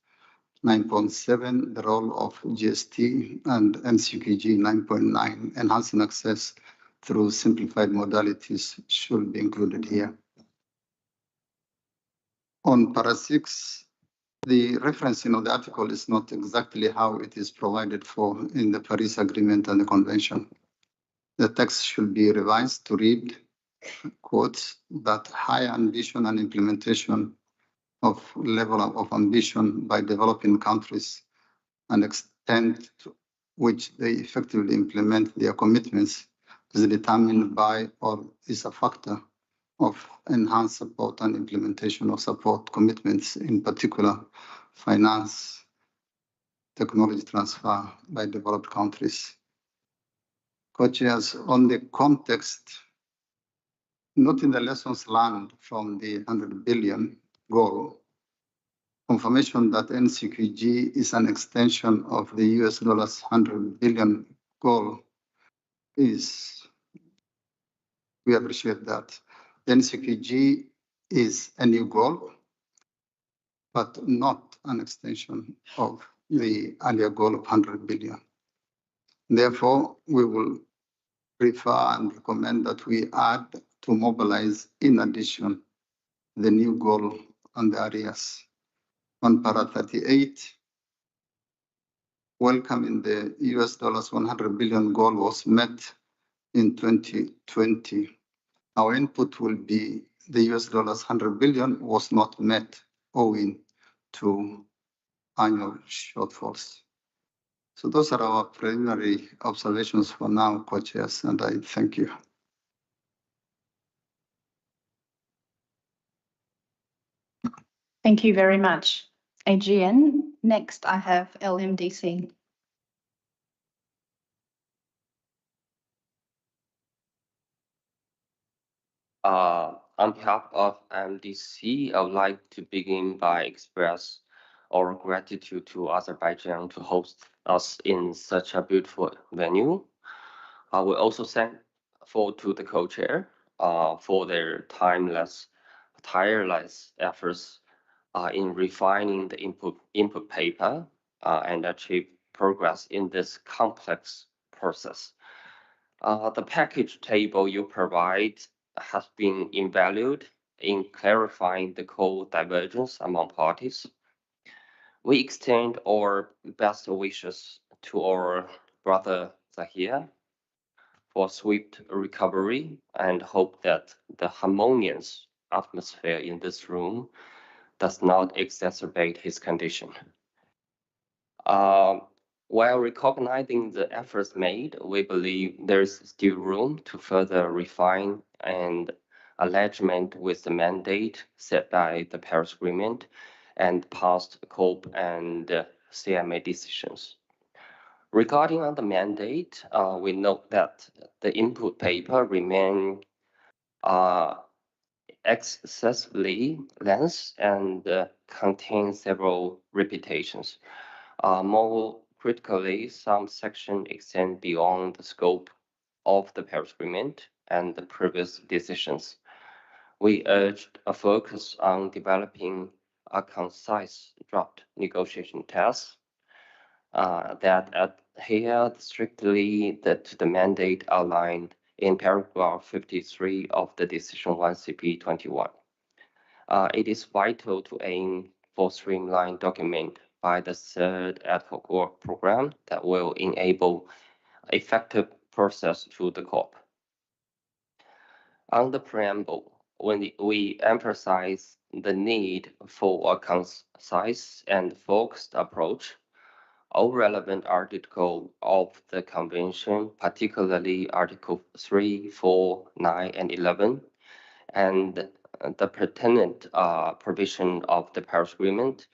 9.7, the role of GST, and NCQG 9.9, enhancing access through simplified modalities should be included here. On para 6, the referencing of the article is not exactly how it is provided for in the Paris Agreement and the Convention. The text should be revised to read, quote, that high ambition and implementation of level of ambition by developing countries and extent to which they effectively implement their commitments is determined by or is a factor of enhanced support and implementation of support commitments, in particular finance, technology transfer by developed countries. Co-chairs, on the context, noting the lessons learned from the 100 billion goal, confirmation that NCQG is an extension of the US $100 billion goal is, we appreciate that. The NCQG is a new goal, but not an extension of the earlier goal of 100 billion. Therefore, we will prefer and recommend that we add to mobilize in addition the new goal on the areas. On para 38, welcoming the US dollars 100 billion goal was met in 2020. Our input will be the US dollars 100 billion was not met owing to annual shortfalls. So those are our preliminary observations for now, co-chairs, and I thank you. Thank you very much, AGN. Next, I have LMDC. On behalf of MDC, I would like to begin by express our gratitude to Azerbaijan to host us in such a beautiful venue. I will also thankful to the co-chair for their tireless efforts in refining the input paper and achieve progress in this complex process. The package table you provide has been invaluable in clarifying the core divergence among parties. We extend our best wishes to our brother Zahir for swift recovery and hope that the harmonious atmosphere in this room does not exacerbate his condition. While recognizing the efforts made, we believe there is still room to further refine and alignment with the mandate set by the Paris Agreement and past COP and CMA decisions. Regarding on the mandate, we note that the input paper remain excessively dense and contains several repetitions. More critically, some sections extend beyond the scope of the Paris Agreement and the previous decisions. We urged a focus on developing a concise draft negotiation text that adhered strictly to the mandate outlined in paragraph 53 of the Decision 1 CP21. It is vital to aim for streamlined document by the third ad hoc work program that will enable effective process to the COP. On the preamble, when we emphasize the need for a concise and focused approach, all relevant articles of the Convention, particularly Article 3, 4, 9, and 11, and the pertinent provision of the Paris Agreement,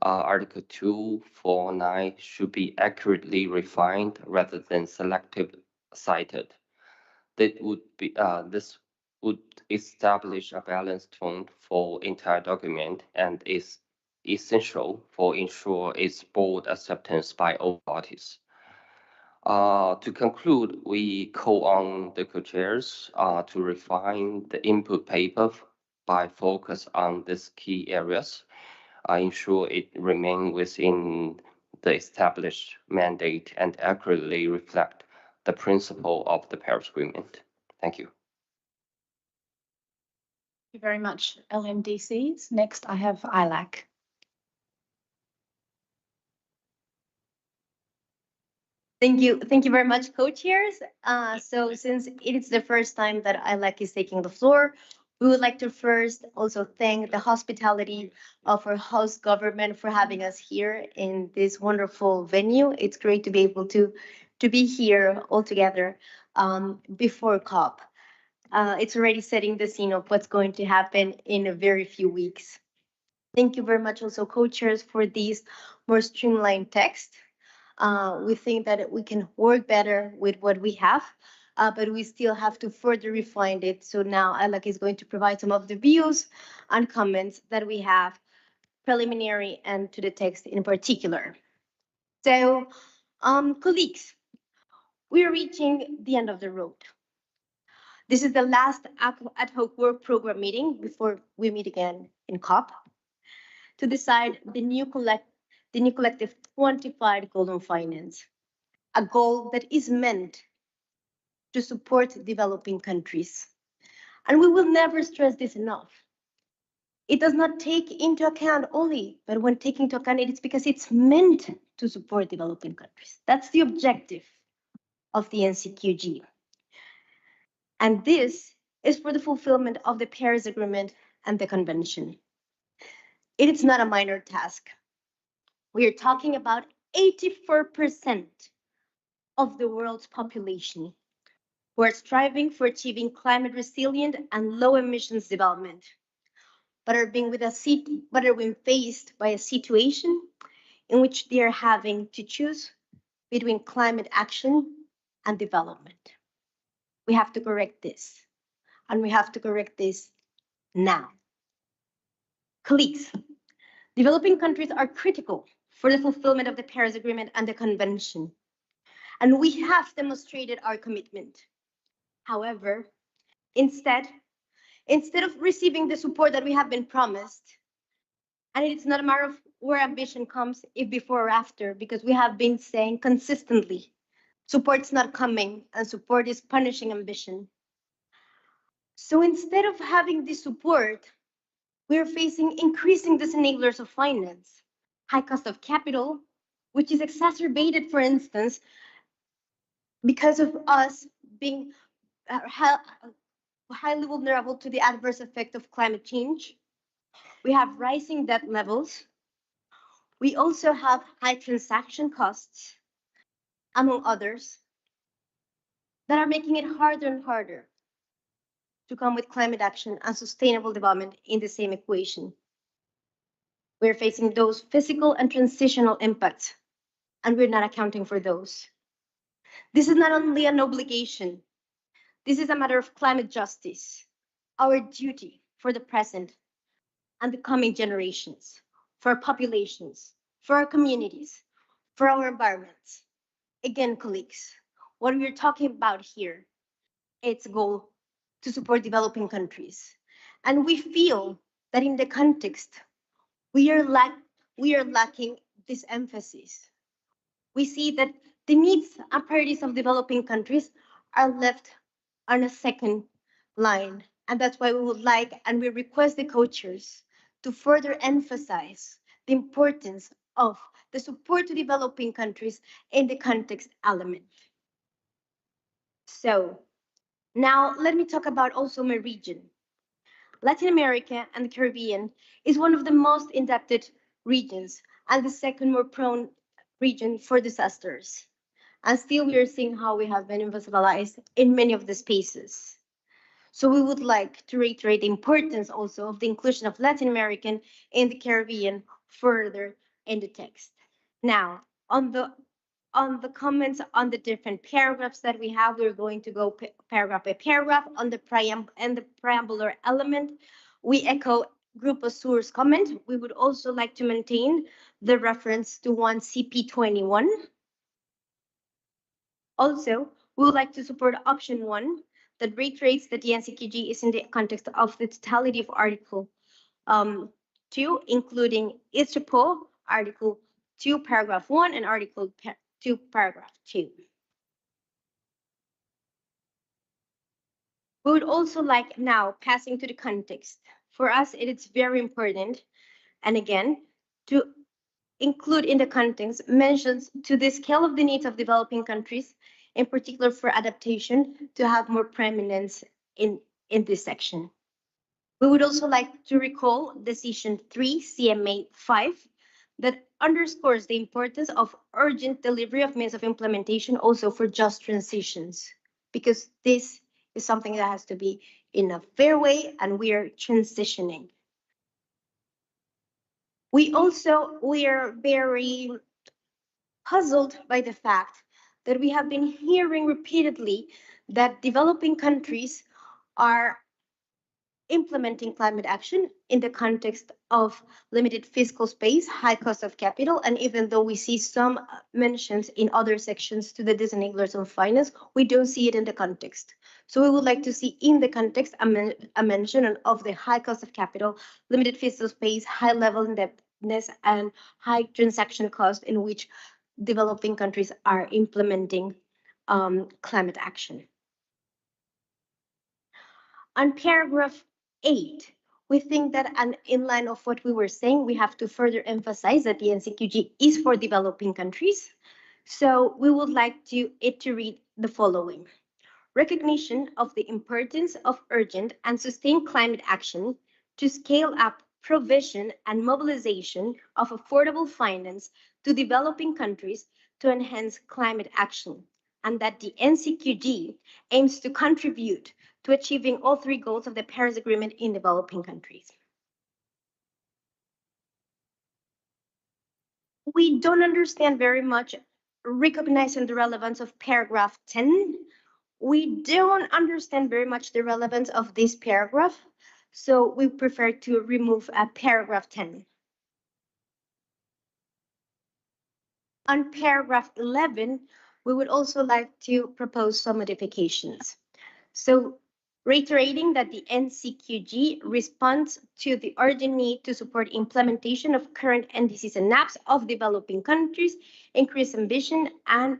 Article 2, 4, 9 should be accurately refined rather than selective cited. This would establish a balanced tone for entire document and is essential for ensure its broad acceptance by all parties. To conclude, we call on the co-chairs to refine the input paper by focus on these key areas. Ensure it remain within the established mandate and accurately reflect the principle of the Paris Agreement. Thank you. Thank you very much, LMDCs. Next, I have ILAC. Thank you. Thank you very much, co-chairs. So since it is the first time that ILAC is taking the floor, we would like to first also thank the hospitality of our host government for having us here in this wonderful venue. It's great to be able to be here all together before COP. It's already setting the scene of what's going to happen in a very few weeks. Thank you very much also, co-chairs, for these more streamlined text. We think that we can work better with what we have, but we still have to further refine it. So now ILAC is going to provide some of the views and comments that we have preliminary and to the text in particular. So, colleagues, we're reaching the end of the road. This is the last ad hoc work program meeting before we meet again in COP to decide the new collective quantified goal on finance, a goal that is meant to support developing countries. And we will never stress this enough. It does not take into account only, but when taking into account it's because it's meant to support developing countries. That's the objective of the NCQG. And this is for the fulfillment of the Paris Agreement and the Convention. It is not a minor task. We are talking about 84% of the world's population who are striving for achieving climate resilient and low emissions development, but are being faced by a situation in which they are having to choose between climate action and development. We have to correct this, and we have to correct this now. Colleagues, developing countries are critical for the fulfillment of the Paris Agreement and the Convention, and we have demonstrated our commitment. However, instead of receiving the support that we have been promised, and it's not a matter of where ambition comes, if before or after, because we have been saying consistently, support's not coming and support is punishing ambition. So instead of having this support, we're facing increasing disenablers of finance, high cost of capital, which is exacerbated, for instance, because of us being highly vulnerable to the adverse effect of climate change. We have rising debt levels. We also have high transaction costs, among others, that are making it harder and harder to come with climate action and sustainable development in the same equation. We're facing those physical and transitional impacts, and we're not accounting for those. This is not only an obligation, this is a matter of climate justice, our duty for the present and the coming generations, for our populations, for our communities, for our environments. Again, colleagues, what we're talking about here, it's a goal to support developing countries. And we feel that in the context, we are lacking this emphasis. We see that the needs and priorities of developing countries are left on a second line. And that's why we would like and we request the co-chairs to further emphasize the importance of the support to developing countries in the context element. So now let me talk about also my region. Latin America and the Caribbean is one of the most indebted regions and the second more prone region for disasters. And still we are seeing how we have been invisibilized in many of the spaces. So we would like to reiterate the importance also of the inclusion of Latin American and the Caribbean further in the text. Now, on the comments on the different paragraphs that we have, we're going to go paragraph by paragraph. On the preambular element, we echo Grupo Sur's comment. We would also like to maintain the reference to 1 CP21. Also, we would like to support option 1 that reiterates that the NCQG is in the context of the totality of Article 2, including ISRPO, Article 2, Paragraph 1, and Article 2, Paragraph 2. We would also like now, passing to the context. For us, it is very important, and again, to include in the context mentions to the scale of the needs of developing countries, in particular for adaptation, to have more preeminence in this section. We would also like to recall Decision 3, CMA 5, that underscores the importance of urgent delivery of means of implementation also for just transitions, because this is something that has to be in a fair way, and we are transitioning. We are very puzzled by the fact that we have been hearing repeatedly that developing countries are implementing climate action in the context of limited fiscal space, high cost of capital, and even though we see some mentions in other sections to the disenablers of finance, we don't see it in the context. So we would like to see in the context a mention of the high cost of capital, limited fiscal space, high level indebtedness, and high transaction cost in which developing countries are implementing climate action. On paragraph 8, we think that, and in line of what we were saying, we have to further emphasize that the NCQG is for developing countries. So we would like it to read the following. Recognition of the importance of urgent and sustained climate action to scale up provision and mobilization of affordable finance to developing countries to enhance climate action, and that the NCQG aims to contribute to achieving all three goals of the Paris Agreement in developing countries. We don't understand very much recognizing the relevance of paragraph 10. We don't understand very much the relevance of this paragraph, so we prefer to remove paragraph 10. On paragraph 11, we would also like to propose some modifications. So reiterating that the NCQG responds to the urgent need to support implementation of current NDCs and NAPs of developing countries, increase ambition, and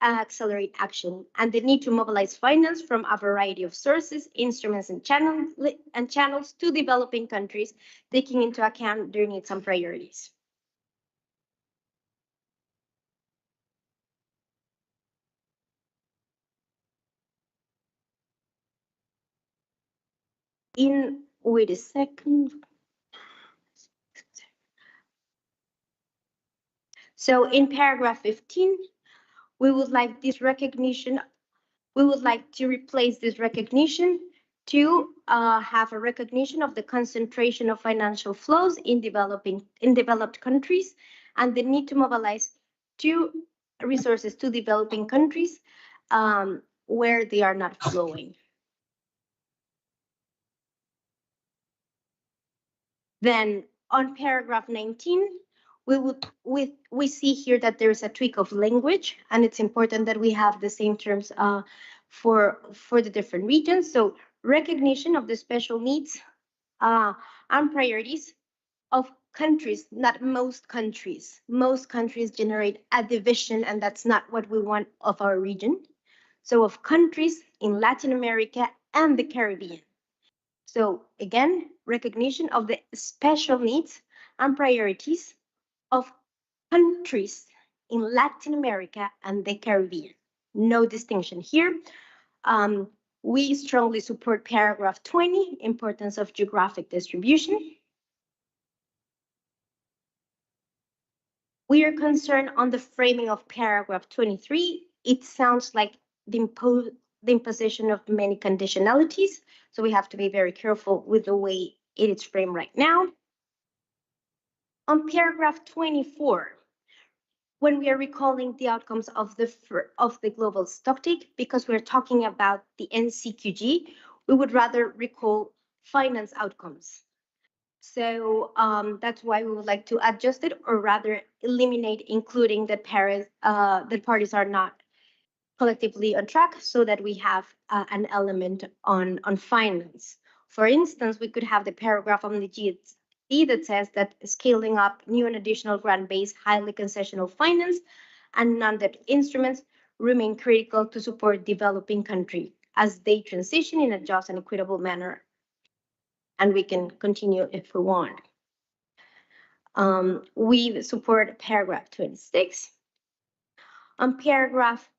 accelerate action, and the need to mobilize finance from a variety of sources, instruments, and channels to developing countries, taking into account their needs and priorities. Wait a second. So in paragraph 15, we would like this recognition. We would like to replace this recognition to have a recognition of the concentration of financial flows in developed countries and the need to mobilize resources to developing countries where they are not flowing. Then on paragraph 19, we see here that there is a tweak of language, and it's important that we have the same terms for the different regions. So recognition of the special needs and priorities of countries, not most countries. Most countries generate a division, and that's not what we want of our region. So of countries in Latin America and the Caribbean. So again, recognition of the special needs and priorities of countries in Latin America and the Caribbean. No distinction here. We strongly support paragraph 20, importance of geographic distribution. We are concerned on the framing of paragraph 23. It sounds like the imposition of many conditionalities, so we have to be very careful with the way it is framed right now. On paragraph 24, when we are recalling the outcomes of the global stocktake, because we're talking about the NCQG, we would rather recall finance outcomes. So that's why we would like to adjust it, or rather eliminate including that parties are not collectively on track, so that we have an element on finance. For instance, we could have the paragraph on the GSC that says that scaling up new and additional grant-based, highly concessional finance and non-debt instruments remain critical to support developing countries as they transition in a just and equitable manner. And we can continue if we want. We support paragraph 26. On paragraph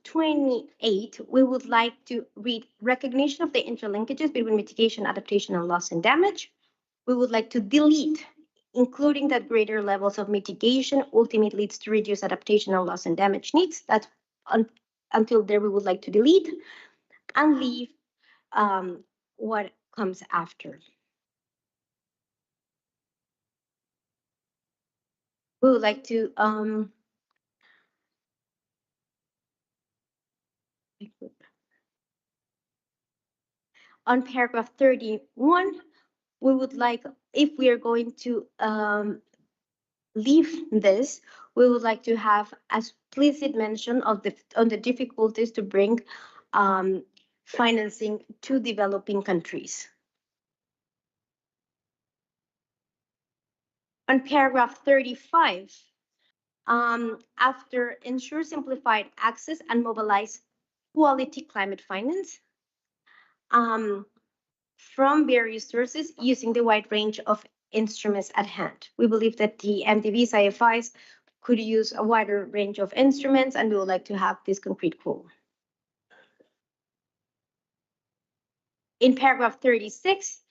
28, we would like to read recognition of the interlinkages between mitigation, adaptation, and loss and damage. We would like to delete, including that greater levels of mitigation ultimately leads to reduced adaptation and loss and damage needs. That's until there we would like to delete and leave what comes after. We would like to On paragraph 31, we would like, if we are going to leave this, we would like to have explicit mention of on the difficulties to bring financing to developing countries. On paragraph 35, after ensure simplified access and mobilize quality climate finance from various sources using the wide range of instruments at hand. We believe that the MDBs, IFIs could use a wider range of instruments, and we would like to have this concrete goal. In paragraph 36,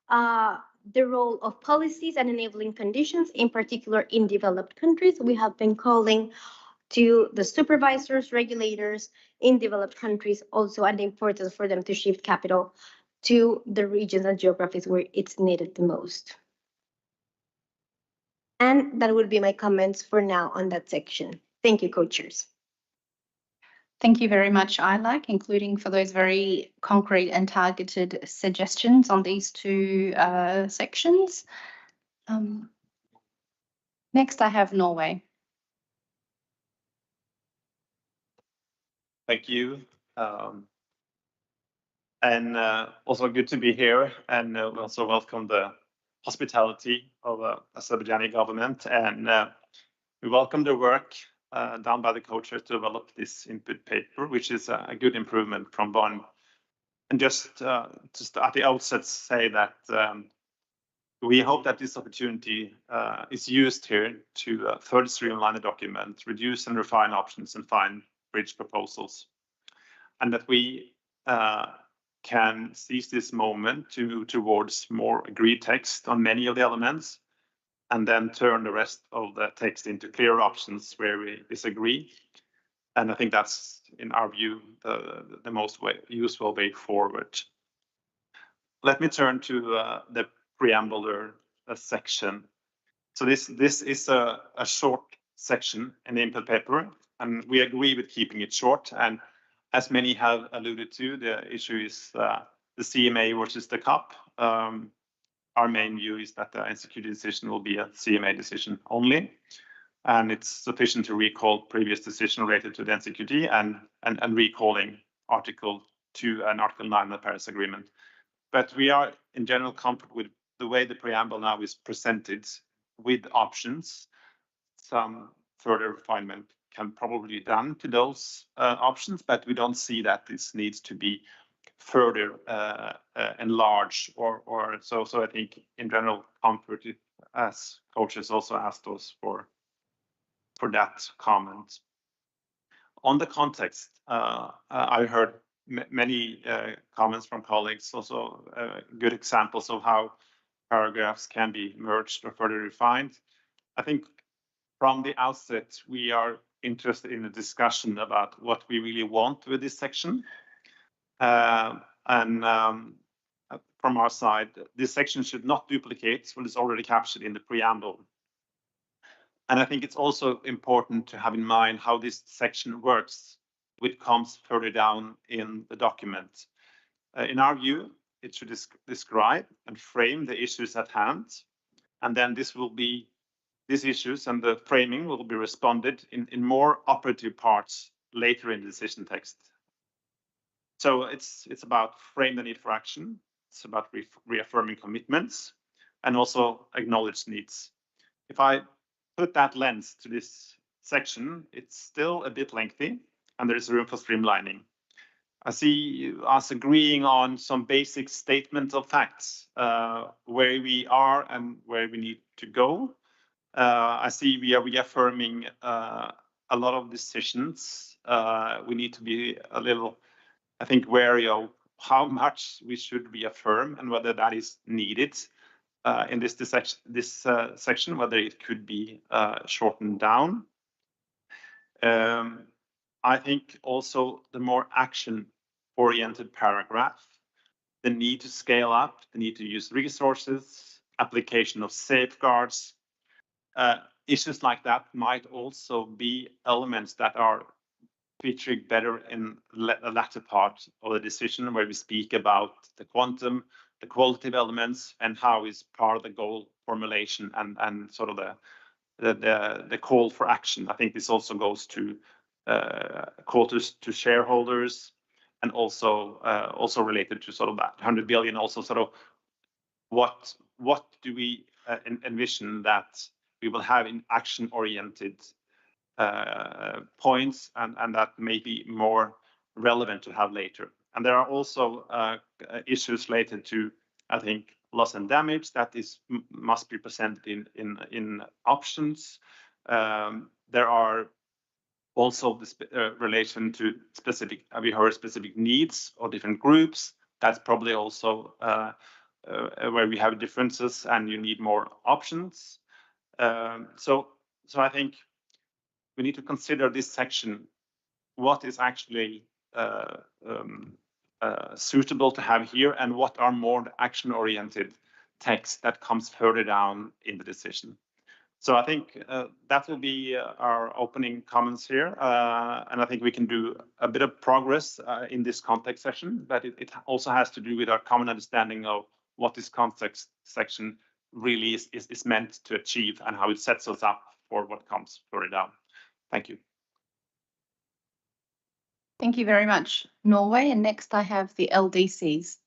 the role of policies and enabling conditions, in particular in developed countries, we have been calling to the supervisors, regulators in developed countries also, and the importance for them to shift capital to the regions and geographies where it's needed the most. And that would be my comments for now on that section. Thank you, co-chairs. Thank you very much, Ilak, including for those very concrete and targeted suggestions on these two sections. Next, I have Norway. Thank you. And also good to be here, and we also welcome the hospitality of Azerbaijani government, and we welcome the work done by the co-chairs to develop this input paper, which is a good improvement from one. And just at the outset say that we hope that this opportunity is used here to further streamline the document, reduce and refine options, and find bridge proposals, and that we can seize this moment towards more agreed text on many of the elements, and then turn the rest of the text into clear options where we disagree. And I think that's, in our view, the most useful way forward. Let me turn to the preambular section. So this is a short section in the input paper, and we agree with keeping it short. And as many have alluded to, the issue is the CMA versus the CAP. Our main view is that the NCQG decision will be a CMA decision only, and it's sufficient to recall previous decision related to the NCQG and recalling Article 2 and Article 9 of the Paris Agreement. But we are in general comfortable with the way the preamble now is presented with options. Some further refinement can probably be done to those options, but we don't see that this needs to be further enlarged or so. So I think in general comfort, as coaches also asked us for that comment. On the context, I heard many comments from colleagues, also good examples of how paragraphs can be merged or further refined. I think from the outset, we are interested in a discussion about what we really want with this section. From our side, this section should not duplicate what is already captured in the preamble. And I think it's also important to have in mind how this section works, which comes further down in the document. In our view, it should describe and frame the issues at hand, and then these issues and the framing will be responded in more operative parts later in the decision text. So it's about frame the need for action. It's about reaffirming commitments and also acknowledge needs. If I put that lens to this section, it's still a bit lengthy and there is room for streamlining. I see us agreeing on some basic statement of facts, where we are and where we need to go. I see we are reaffirming a lot of decisions. We need to be a little, I think, wary of how much we should reaffirm and whether that is needed in this section, whether it could be shortened down. I think also the more action-oriented paragraph, the need to scale up, the need to use resources, application of safeguards, issues like that might also be elements that are featuring better in the latter part of the decision, where we speak about the quantum, the qualitative elements, and how is part of the goal formulation and sort of the call for action. I think this also goes to call to shareholders, and also related to sort of that 100 billion. Also, sort of what do we envision that we will have in action-oriented points, and that may be more relevant to have later. And there are also issues related to, I think, loss and damage that must be presented in options. There are also the relation to specific, we heard specific needs or different groups. That's probably also where we have differences and you need more options. So I think we need to consider this section, what is actually suitable to have here, and what are more action-oriented texts that comes further down in the decision. So I think that will be our opening comments here, and I think we can do a bit of progress in this context session, but it also has to do with our common understanding of what this context section really is meant to achieve and how it sets us up for what comes further down. Thank you. Thank you very much, Norway. And next I have the LDCs.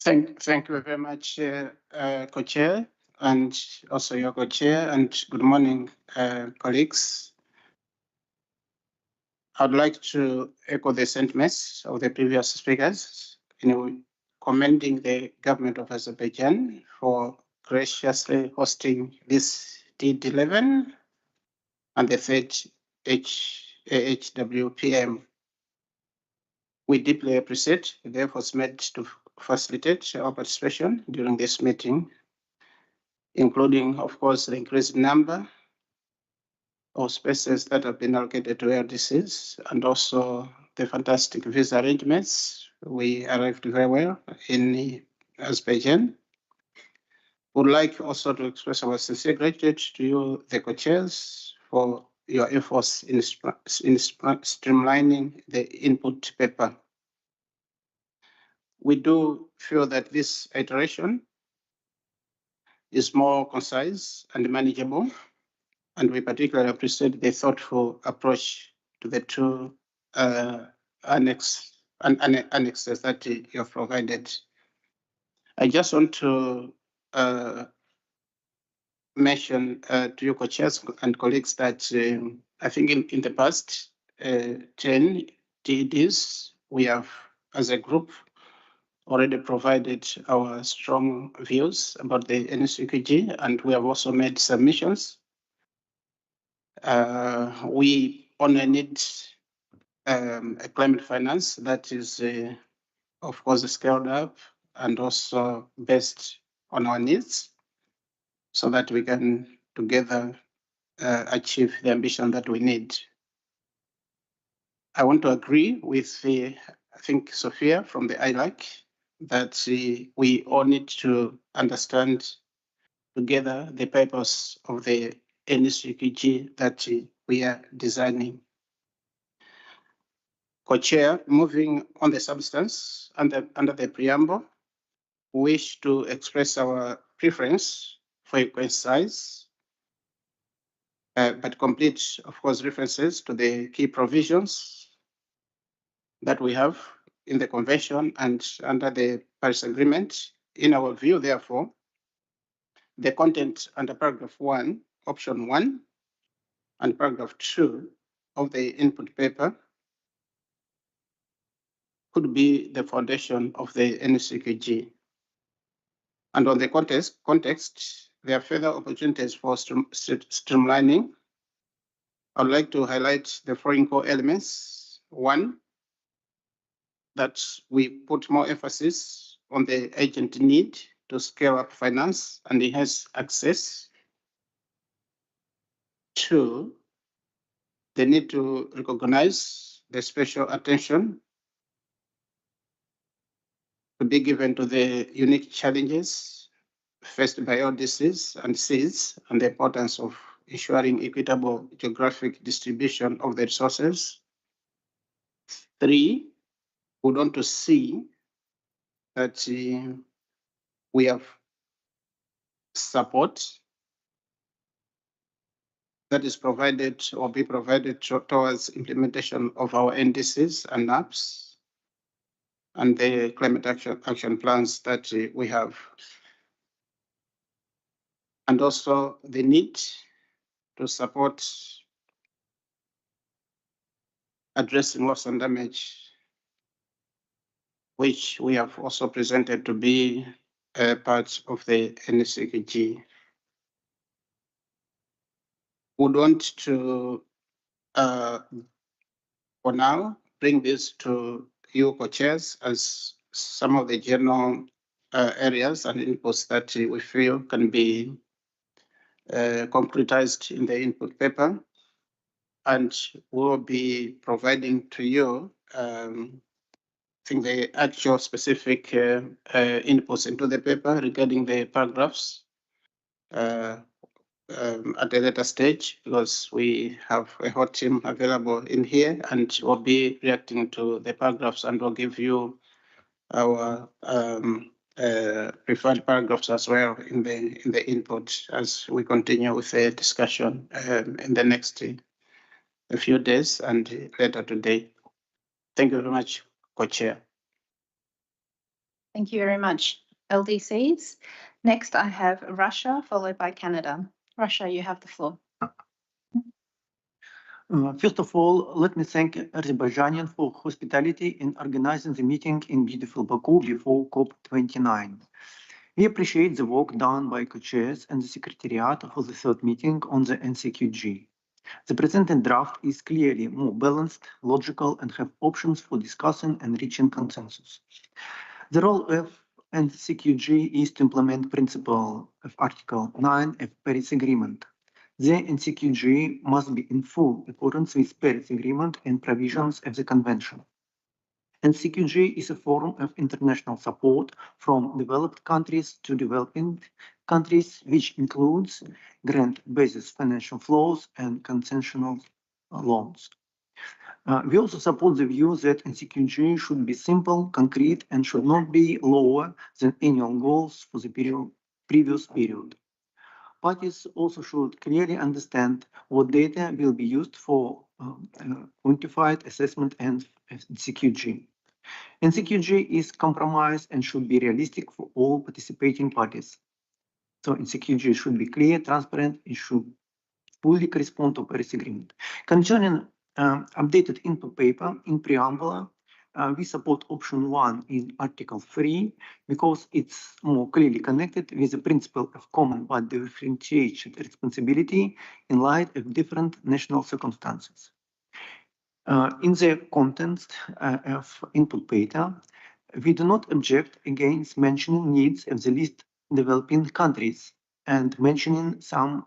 Thank you very much, co-chair, and also your co-chair, and good morning, colleagues. I'd like to echo the sentiments of the previous speakers in commending the government of Azerbaijan for graciously hosting this DD11 and the third AHWPM. We deeply appreciate the efforts made to facilitate our participation during this meeting, including, of course, the increased number of spaces that have been allocated to LDCs, and also the fantastic visa arrangements. We arrived very well in Azerbaijan. Would like also to express our sincere gratitude to you, the co-chairs, for your efforts in streamlining the input paper. We do feel that this iteration is more concise and manageable, and we particularly appreciate the thoughtful approach to the two annexes that you have provided. I just want to mention to your co-chairs and colleagues that I think in the past 10 DDs, we have, as a group, already provided our strong views about the NCQG, and we have also made submissions. We only need a climate finance that is, of course, scaled up and also based on our needs, so that we can together achieve the ambition that we need. I want to agree with I think Sophia from the ILAC, that we all need to understand together the purpose of the NCQG that we are designing. Co-chair, moving on the substance under the preamble, wish to express our preference for a concise but complete, of course, references to the key provisions that we have in the convention and under the Paris Agreement. In our view, therefore, the content under paragraph 1, option 1, and paragraph 2 of the input paper could be the foundation of the NCQG. And on the context, there are further opportunities for streamlining. I would like to highlight the following core elements. One, that we put more emphasis on the urgent need to scale up finance and enhance access. Two, the need to recognize the special attention to be given to the unique challenges first by all Cs and Cs and the importance of ensuring equitable geographic distribution of the resources. 3, we want to see that we have support that is provided or be provided towards implementation of our NDCs and NAPs and the climate action plans that we have. And also the need to support addressing loss and damage, which we have also presented to be a part of the NCQG. We want to, for now, bring this to you, co-chairs, as some of the general areas and inputs that we feel can be concretized in the input paper. And we'll be providing to you, I think, the actual specific inputs into the paper regarding the paragraphs at a later stage, because we have a whole team available in here, and we'll be reacting to the paragraphs, and we'll give you our preferred paragraphs as well in the input as we continue with the discussion in the next a few days and later today. Thank you very much, Co-Chair. Thank you very much, LDCs. Next, I have Russia, followed by Canada. Russia, you have the floor. First of all, let me thank Azerbaijanian for hospitality in organizing the meeting in beautiful Baku before COP29. We appreciate the work done by co-chairs and the Secretariat for the third meeting on the NCQG. The presented draft is clearly more balanced, logical, and have options for discussing and reaching consensus. The role of NCQG is to implement principle of Article 9 of Paris Agreement. The NCQG must be in full accordance with Paris Agreement and provisions of the Convention. NCQG is a forum of international support from developed countries to developing countries, which includes grant-based financial flows and concessional loans. We also support the view that NCQG should be simple, concrete, and should not be lower than annual goals for the previous period. Parties also should clearly understand what data will be used for quantified assessment and NCQG. NCQG is compromised and should be realistic for all participating parties. So NCQG should be clear, transparent, it should fully correspond to Paris Agreement. Concerning updated input paper in preamble, we support option 1 in Article 3 because it's more clearly connected with the principle of common but differentiated responsibility in light of different national circumstances. In the context of input paper, we do not object against mentioning needs of the least developing countries and mentioning some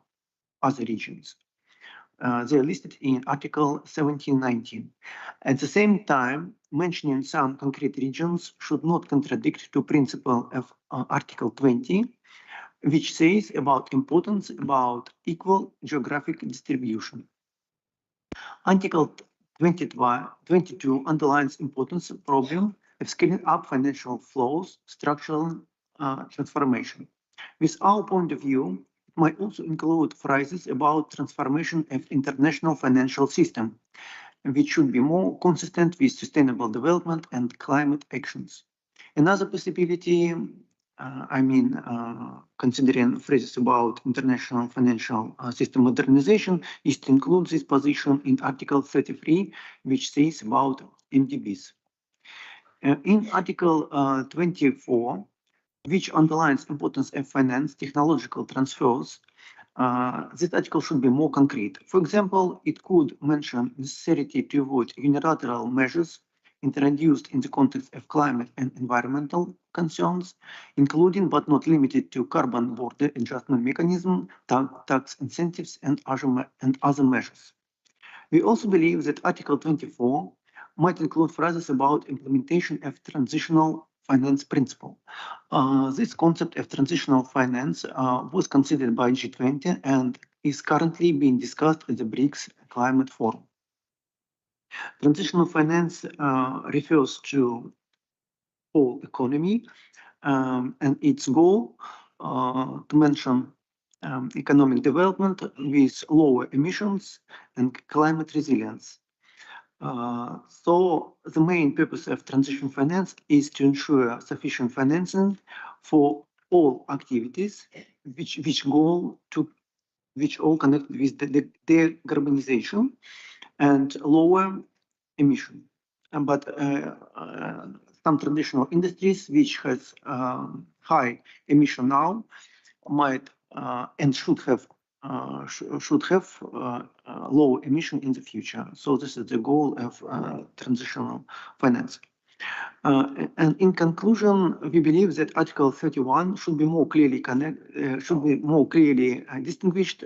other regions. They are listed in Article 1719. At the same time, mentioning some concrete regions should not contradict to principle of Article 20, which says about importance about equal geographic distribution. Article 22 underlines importance of problem of scaling up financial flows, structural transformation. With our point of view, might also include phrases about transformation of international financial system, which should be more consistent with sustainable development and climate actions. Another possibility, considering phrases about international financial system modernization, is to include this position in Article 33, which says about MDBs. In Article 24, which underlines importance of finance technological transfers, this article should be more concrete. For example, it could mention necessity to avoid unilateral measures introduced in the context of climate and environmental concerns, including but not limited to carbon border adjustment mechanism, tax incentives, and other measures. We also believe that Article 24 might include phrases about implementation of transitional finance principle. This concept of transitional finance was considered by G20 and is currently being discussed at the BRICS Climate Forum. Transitional finance refers to whole economy and its goal to mention economic development with lower emissions and climate resilience. So the main purpose of transition finance is to ensure sufficient financing for all activities which all connected with the decarbonization and lower emission. But some traditional industries which has high emission now might and should have low emission in the future. So this is the goal of transitional finance. And in conclusion, we believe that Article 31 should be more clearly distinguished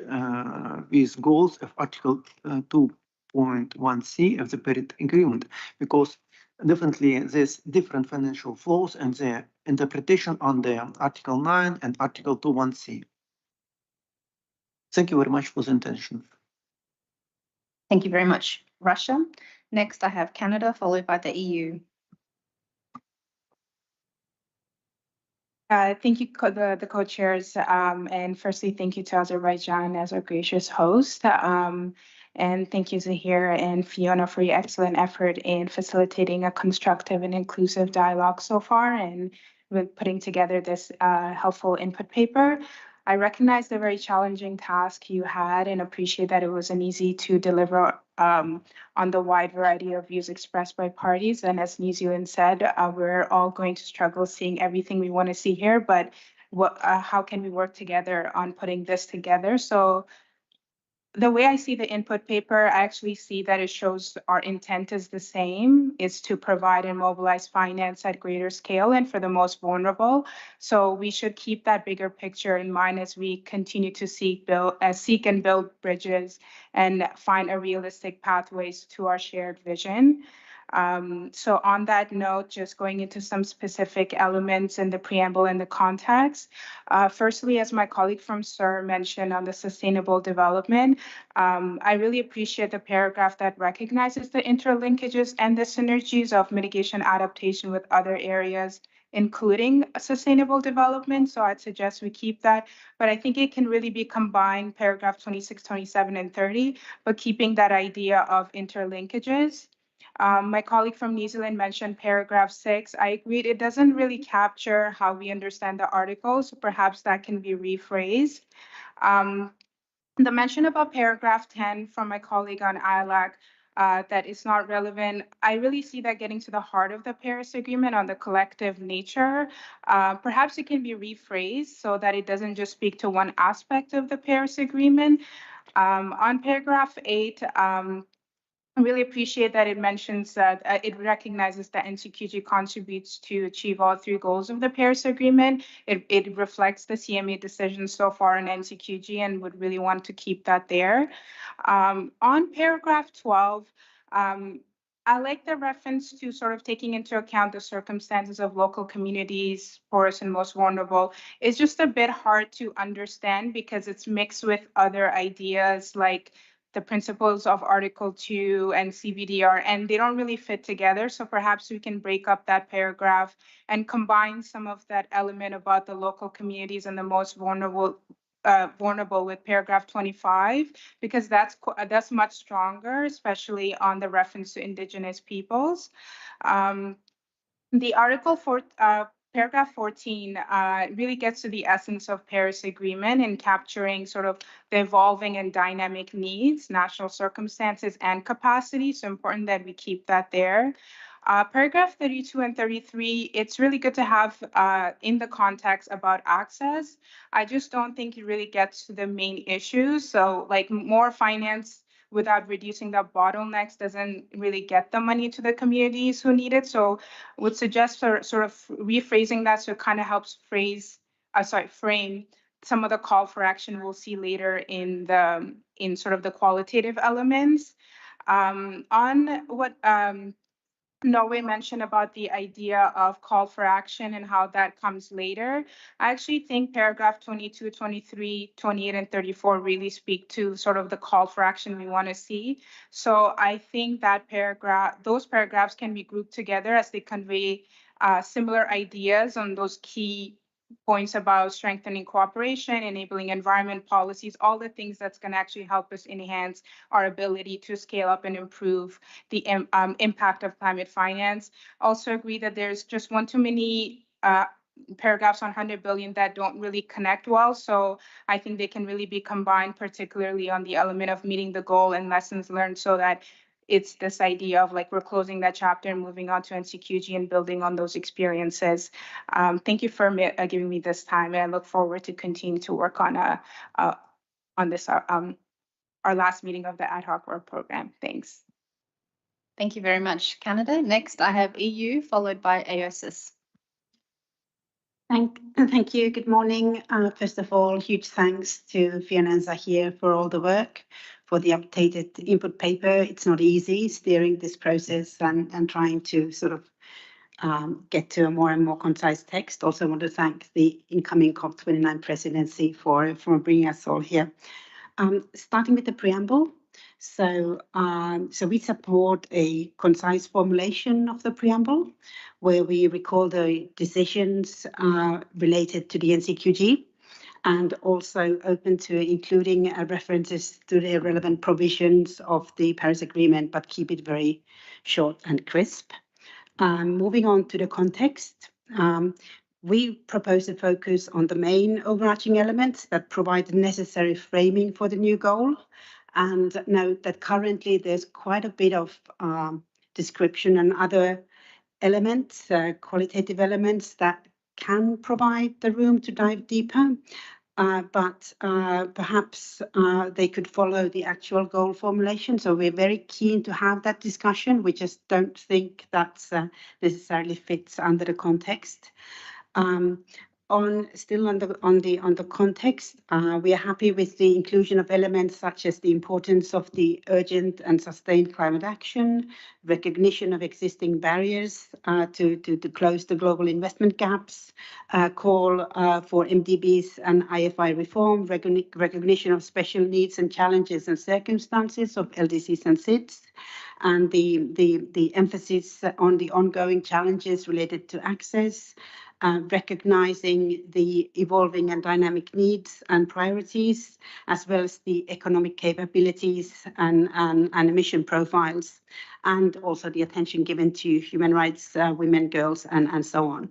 with goals of Article 2.1c of the Paris Agreement, because definitely there's different financial flows and their interpretation on the Article 9 and Article 2.1c. Thank you very much for the attention. Thank you very much, Russia. Next, I have Canada, followed by the EU. Thank you, the co-chairs, and firstly, thank you to Azerbaijan as our gracious host. And thank you, Zahir and Fiona, for your excellent effort in facilitating a constructive and inclusive dialogue so far and with putting together this helpful input paper. I recognize the very challenging task you had and appreciate that it wasn't easy to deliver on the wide variety of views expressed by parties. And as New Zealand said, we're all going to struggle seeing everything we want to see here, but how can we work together on putting this together? So the way I see the input paper, I actually see that it shows our intent is the same, is to provide and mobilize finance at greater scale and for the most vulnerable. So we should keep that bigger picture in mind as we continue to seek and build bridges and find a realistic pathways to our shared vision. So on that note, just going into some specific elements in the preamble and the context. Firstly, as my colleague from SIR mentioned on the sustainable development, I really appreciate the paragraph that recognizes the interlinkages and the synergies of mitigation adaptation with other areas, including sustainable development. So I'd suggest we keep that, but I think it can really be combined, paragraph 26, 27, and 30, but keeping that idea of interlinkages. My colleague from New Zealand mentioned paragraph 6. I agreed it doesn't really capture how we understand the article, so perhaps that can be rephrased. The mention about paragraph 10 from my colleague on ILAC that is not relevant, I really see that getting to the heart of the Paris Agreement on the collective nature. Perhaps it can be rephrased so that it doesn't just speak to one aspect of the Paris Agreement. On paragraph 8, I really appreciate that it mentions that it recognizes that NCQG contributes to achieve all three goals of the Paris Agreement. It reflects the CMA decision so far in NCQG and would really want to keep that there. On paragraph 12, I like the reference to sort of taking into account the circumstances of local communities, poorest and most vulnerable. It's just a bit hard to understand because it's mixed with other ideas like the principles of Article 2 and CBDR, and they don't really fit together. So perhaps we can break up that paragraph and combine some of that element about the local communities and the most vulnerable with paragraph 25, because that's much stronger, especially on the reference to Indigenous peoples. The article for paragraph 14 really gets to the essence of Paris Agreement in capturing sort of the evolving and dynamic needs, national circumstances, and capacity. So important that we keep that there. Paragraph 32 and 33, it's really good to have in the context about access. I just don't think it really gets to the main issues. So like more finance without reducing the bottlenecks doesn't really get the money to the communities who need it. So I would suggest sort of rephrasing that so it kind of helps frame some of the call for action we'll see later in sort of the qualitative elements. On what Norway mentioned about the idea of call for action and how that comes later. I actually think paragraph 22, 23, 28, and 34 really speak to sort of the call for action we want to see. So I think that those paragraphs can be grouped together as they convey similar ideas on those key points about strengthening cooperation, enabling environment policies, all the things that's going to actually help us enhance our ability to scale up and improve the impact of climate finance. Also agree that there's just one too many paragraphs on 100 billion that don't really connect well. So I think they can really be combined, particularly on the element of meeting the goal and lessons learned, so that it's this idea of like we're closing that chapter and moving on to NCQG and building on those experiences. Thank you for giving me this time, and I look forward to continue to work on this our last meeting of the ad hoc work program. Thanks. Thank you very much, Canada. Next, I have EU, followed by AOSIS. Thank you. Good morning. First of all, huge thanks to Fiona and Zahir for all the work, for the updated input paper. It's not easy steering this process and trying to sort of get to a more and more concise text. Also want to thank the incoming COP29 presidency for bringing us all here. Starting with the preamble. So we support a concise formulation of the preamble, where we recall the decisions related to the NCQG, and also open to including references to the relevant provisions of the Paris Agreement, but keep it very short and crisp. Moving on to the context. We propose to focus on the main overarching elements that provide the necessary framing for the new goal, and note that currently there's quite a bit of description and other elements, qualitative elements that can provide the room to dive deeper, but perhaps they could follow the actual goal formulation. So we're very keen to have that discussion. We just don't think that's necessarily fits under the context. On the context, we are happy with the inclusion of elements such as the importance of the urgent and sustained climate action, recognition of existing barriers to close the global investment gaps, call for MDBs and IFI reform, recognition of special needs and challenges and circumstances of LDCs and SIDS, and the emphasis on the ongoing challenges related to access, recognizing the evolving and dynamic needs and priorities, as well as the economic capabilities and emission profiles, and also the attention given to human rights, women, girls, and so on.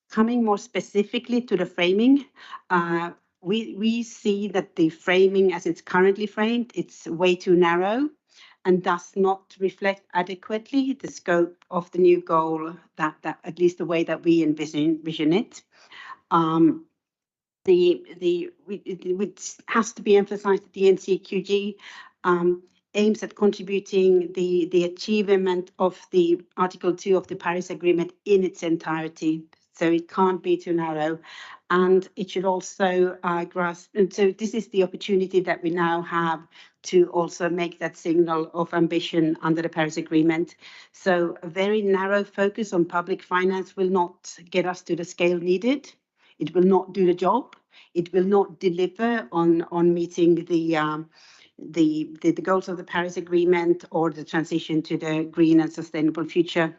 Coming more specifically to the framing, we see that the framing as it's currently framed, it's way too narrow and does not reflect adequately the scope of the new goal, that at least the way that we envision it. Which has to be emphasized that the NCQG aims at contributing the achievement of the Article 2 of the Paris Agreement in its entirety. So it can't be too narrow, and it should also grasp. And so this is the opportunity that we now have to also make that signal of ambition under the Paris Agreement. So a very narrow focus on public finance will not get us to the scale needed. It will not do the job. It will not deliver on meeting the goals of the Paris Agreement or the transition to the green and sustainable future.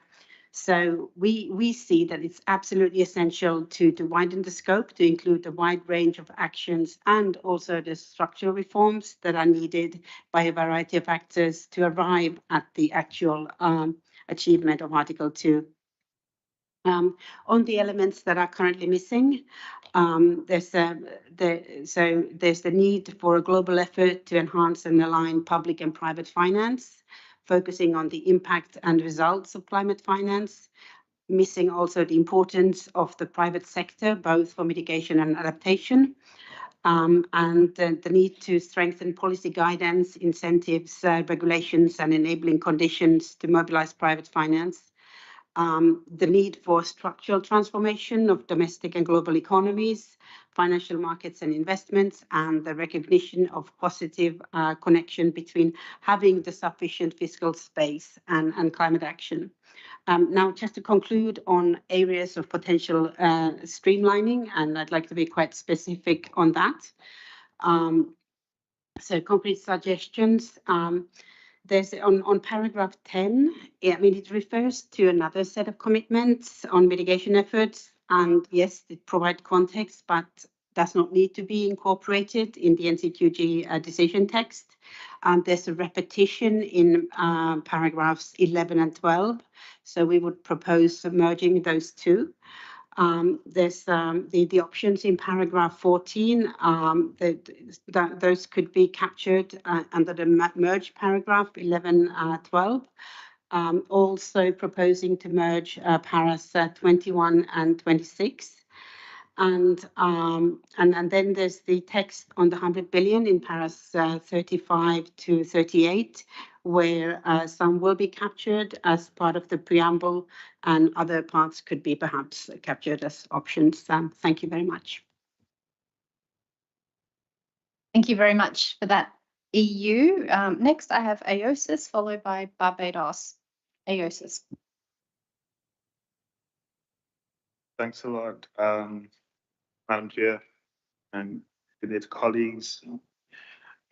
So we see that it's absolutely essential to widen the scope, to include a wide range of actions and also the structural reforms that are needed by a variety of actors to arrive at the actual achievement of Article 2. On the elements that are currently missing, there's the need for a global effort to enhance and align public and private finance, focusing on the impact and results of climate finance, missing also the importance of the private sector, both for mitigation and adaptation, and the need to strengthen policy guidance, incentives, regulations, and enabling conditions to mobilize private finance. the need for structural transformation of domestic and global economies, financial markets and investments, and the recognition of positive connection between having the sufficient fiscal space and climate action. Now, just to conclude on areas of potential streamlining, and I'd like to be quite specific on that. So concrete suggestions. There's on paragraph 10, I mean, it refers to another set of commitments on mitigation efforts. And yes, it provides context, but does not need to be incorporated in the NCQG decision text. There's a repetition in paragraphs 11 and 12. So we would propose merging those two. There's the options in paragraph 14, those could be captured under the merge paragraph 11, 12. Also proposing to merge paras 21 and 26. And then there's the text on the 100 billion in paras 35 to 38, where some will be captured as part of the preamble and other parts could be perhaps captured as options. Thank you very much. Thank you very much for that, EU. Next, I have AOSIS, followed by Barbados. AOSIS. Thanks a lot, Madam Chair and good colleagues.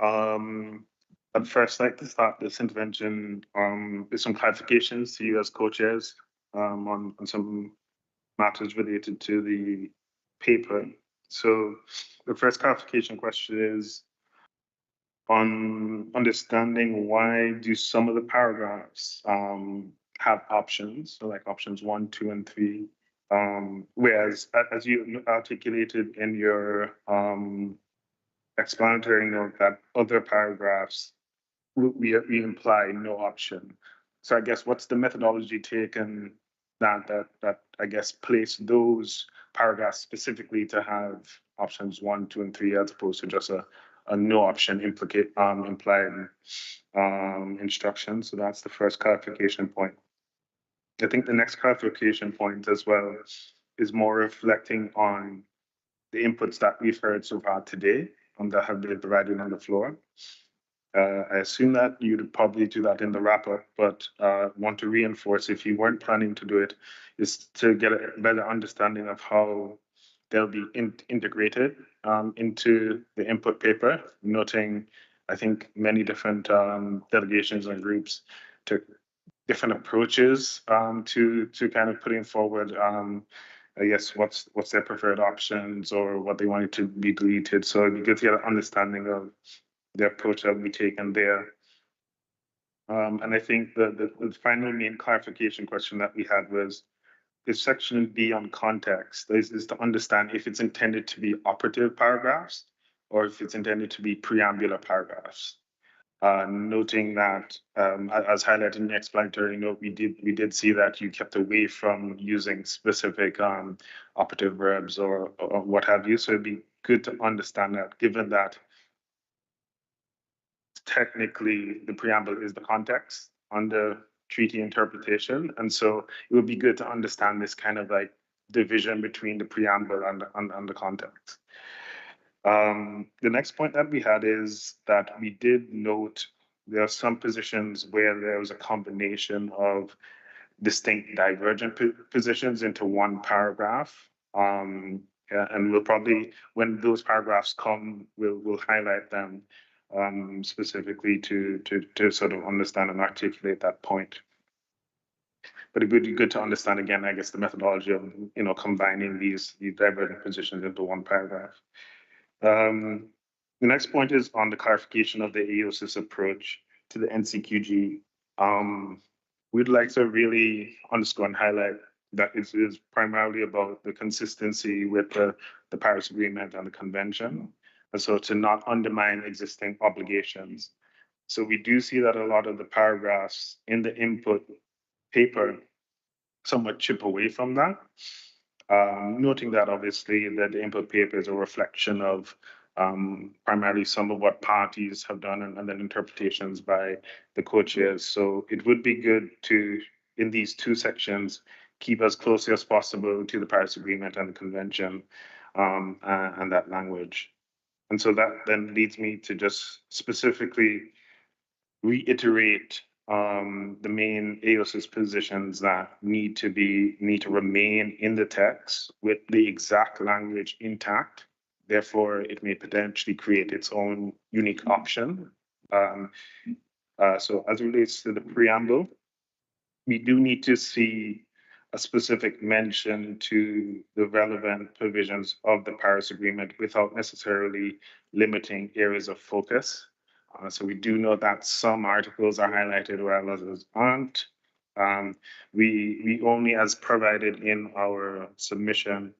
I'd first like to start this intervention with some clarifications to you as co-chairs on some matters related to the paper. So the first clarification question is on understanding why do some of the paragraphs have options, so like options 1, 2, and 3, whereas as you articulated in your explanatory note that other paragraphs we imply no option. So I guess what's the methodology taken that I guess place those paragraphs specifically to have options 1, 2, and 3 as opposed to just a no option implied instruction. So that's the first clarification point. I think the next clarification point as well is more reflecting on the inputs that we've heard so far today and that have been provided on the floor. I assume that you'd probably do that in the wrap-up, but want to reinforce, if you weren't planning to do it, is to get a better understanding of how they'll be integrated into the input paper, noting, I think, many different delegations and groups took different approaches to kind of putting forward, I guess, what's their preferred options or what they wanted to be deleted. So it'd be good to get an understanding of the approach that we taken there. And I think the final main clarification question that we had was, is section B on context is to understand if it's intended to be operative paragraphs or if it's intended to be preambular paragraphs. Noting that, as highlighted in the explanatory note, we did see that you kept away from using specific operative verbs or what have you. So it'd be good to understand that, given that technically the preamble is the context under treaty interpretation. And so it would be good to understand this kind of like division between the preamble and the context. The next point that we had is that we did note there are some positions where there was a combination of distinct divergent positions into one paragraph. And we'll probably, when those paragraphs come, we'll highlight them specifically to sort of understand and articulate that point. But it would be good to understand again, I guess, the methodology of combining these divergent positions into one paragraph. The next point is on the clarification of the AOSIS approach to the NCQG. We'd like to really underscore and highlight that it is primarily about the consistency with the Paris Agreement and the Convention, and so to not undermine existing obligations. So we do see that a lot of the paragraphs in the input paper somewhat chip away from that. Noting that obviously that the input paper is a reflection of primarily some of what parties have done and then interpretations by the co-chairs. So it would be good to, in these two sections keep as closely as possible to the Paris Agreement and the Convention and that language. And so that then leads me to just specifically reiterate the main AOSIS positions that need to remain in the text with the exact language intact. Therefore, it may potentially create its own unique option. So as it relates to the preamble, we do need to see a specific mention to the relevant provisions of the Paris Agreement without necessarily limiting areas of focus. So we do know that some articles are highlighted while others aren't. We only, as provided in our submission,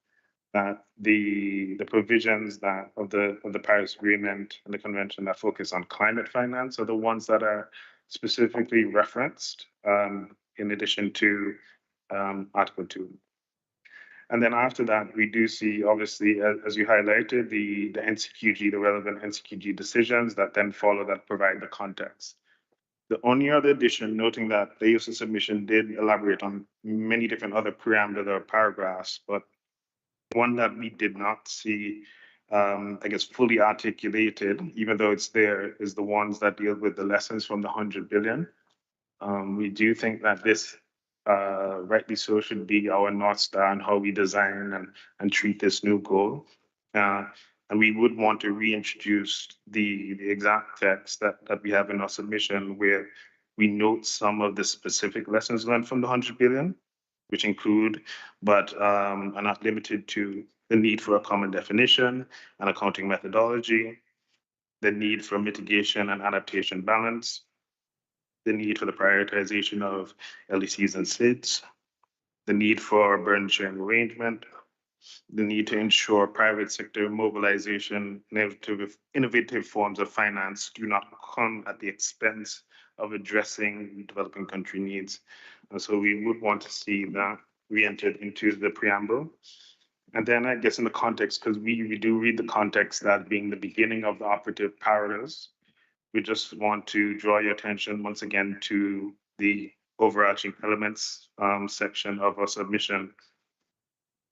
that the provisions that of the Paris Agreement and the Convention that focus on climate finance are the ones that are specifically referenced, in addition to Article 2. And then after that, we do see, obviously, as you highlighted, the NCQG, the relevant NCQG decisions that then follow that provide the context. The only other addition, noting that the AOSIS submission did elaborate on many different other preambular paragraphs, but one that we did not see, I guess, fully articulated, even though it's there, is the ones that deal with the lessons from the 100 billion. We do think that this, rightly so, should be our North Star on how we design and treat this new goal. And we would want to reintroduce the exact text that we have in our submission, where we note some of the specific lessons learned from the 100 billion, which include, but are not limited to, the need for a common definition and accounting methodology, the need for mitigation and adaptation balance, the need for the prioritization of LDCs and SIDS, the need for burden sharing arrangement, the need to ensure private sector mobilization, innovative forms of finance do not come at the expense of addressing developing country needs. And so we would want to see that re-entered into the preamble. And then I guess in the context, because we do read the context that being the beginning of the operative parallels, we just want to draw your attention once again to the overarching elements section of our submission,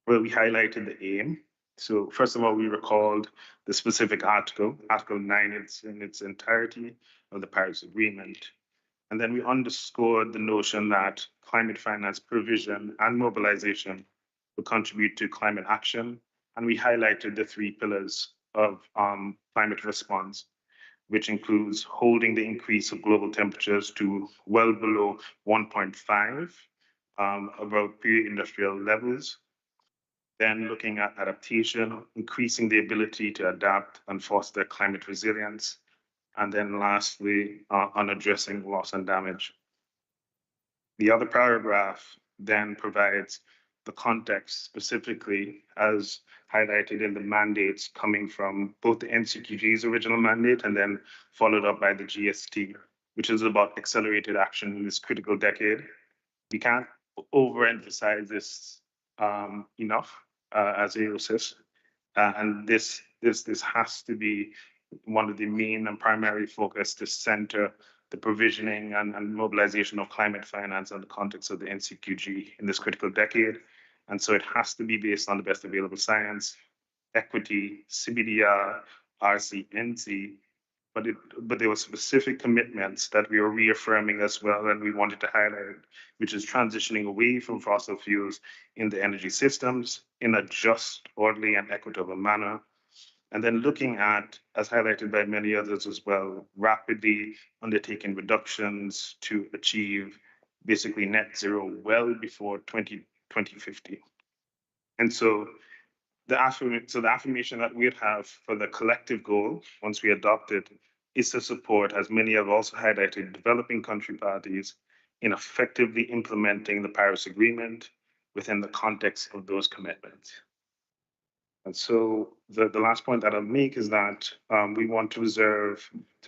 where we highlighted the aim. So first of all, we recalled the specific article, Article 9 in its entirety of the Paris Agreement. And then we underscored the notion that climate finance provision and mobilization will contribute to climate action. And we highlighted the 3 pillars of climate response, which includes holding the increase of global temperatures to well below 1.5 above pre-industrial levels. Then looking at adaptation, increasing the ability to adapt and foster climate resilience. And then lastly, on addressing loss and damage. The other paragraph then provides the context specifically as highlighted in the mandates coming from both the NCQG's original mandate and then followed up by the GST, which is about accelerated action in this critical decade. We can't overemphasize this enough as AOSIS, and this has to be one of the main and primary focus to center the provisioning and mobilization of climate finance in the context of the NCQG in this critical decade. And so it has to be based on the best available science, equity, CBDR, RCNC, but there were specific commitments that we were reaffirming as well, and we wanted to highlight, which is transitioning away from fossil fuels in the energy systems in a just, orderly, and equitable manner. And then looking at, as highlighted by many others as well, rapidly undertaking reductions to achieve basically net zero well before 2050. And so the affirmation that we'd have for the collective goal, once we adopt it, is to support, as many have also highlighted, developing country parties in effectively implementing the Paris Agreement within the context of those commitments. And so the last point that I'll make is that we want to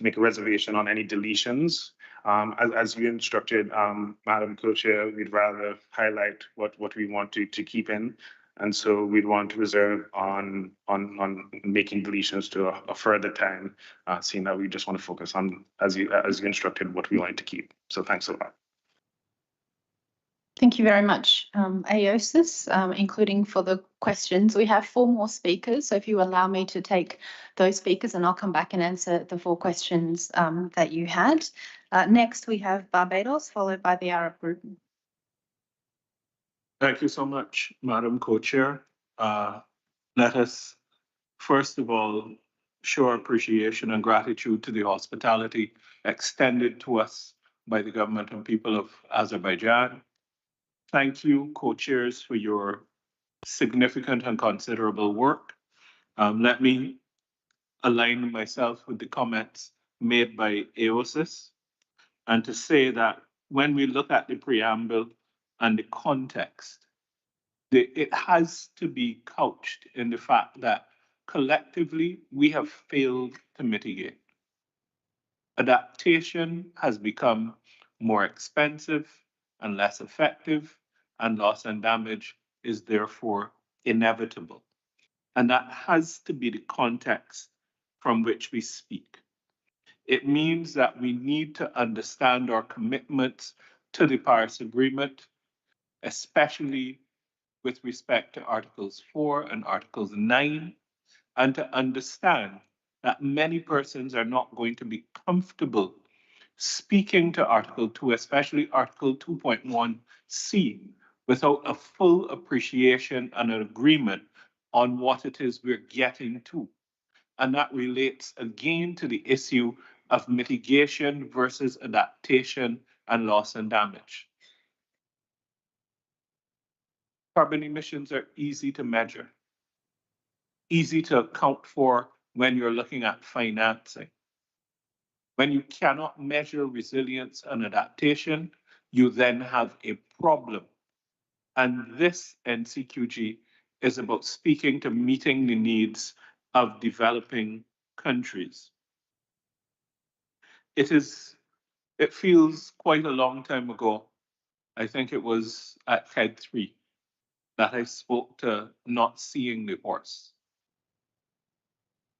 make a reservation on any deletions. As you instructed, Madam Co-Chair, we'd rather highlight what we want to keep in. And so we'd want to reserve on making deletions to a further time, seeing that we just want to focus on, as you instructed, what we wanted to keep. So thanks a lot. Thank you very much, Aosis, including for the questions. We have 4 more speakers, so if you allow me to take those speakers and I'll come back and answer the 4 questions that you had. Next, we have Barbados, followed by the Arab group. Thank you so much, Madam Co-Chair. Let us, first of all, show our appreciation and gratitude to the hospitality extended to us by the government and people of Azerbaijan. Thank you, co-chairs, for your significant and considerable work. Let me align myself with the comments made by Aosis, and to say that when we look at the preamble and the context, it has to be couched in the fact that collectively we have failed to mitigate. Adaptation has become more expensive and less effective, and loss and damage is therefore inevitable. And that has to be the context from which we speak. It means that we need to understand our commitments to the Paris Agreement, especially with respect to Articles 4 and Articles 9, and to understand that many persons are not going to be comfortable speaking to Article 2, especially Article 2.1c, without a full appreciation and an agreement on what it is we're getting to. And that relates again to the issue of mitigation versus adaptation and loss and damage. Carbon emissions are easy to measure, easy to account for when you're looking at financing. When you cannot measure resilience and adaptation, you then have a problem. And this NCQG is about speaking to meeting the needs of developing countries. It feels quite a long time ago. I think it was at TED 3 that I spoke to not seeing the horse.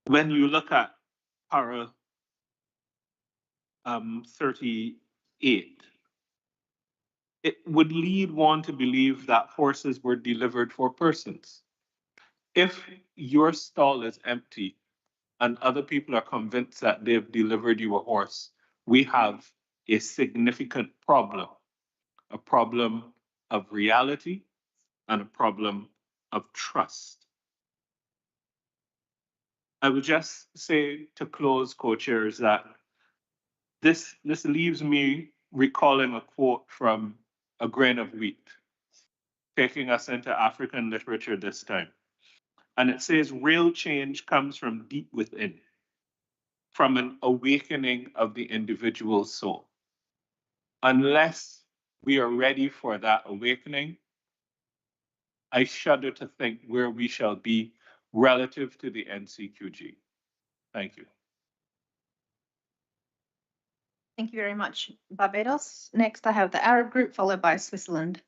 When you look at para 38, it would lead one to believe that horses were delivered for persons. If your stall is empty and other people are convinced that they've delivered you a horse, we have a significant problem, a problem of reality and a problem of trust. I would just say to close, co-chairs, that this leaves me recalling a quote from A Grain of Wheat, taking us into African literature this time. And it says, real change comes from deep within, from an awakening of the individual soul. Unless we are ready for that awakening, I shudder to think where we shall be relative to the NCQG. Thank you. Thank you very much, Barbados. Next, I have the Arab group, followed by Switzerland.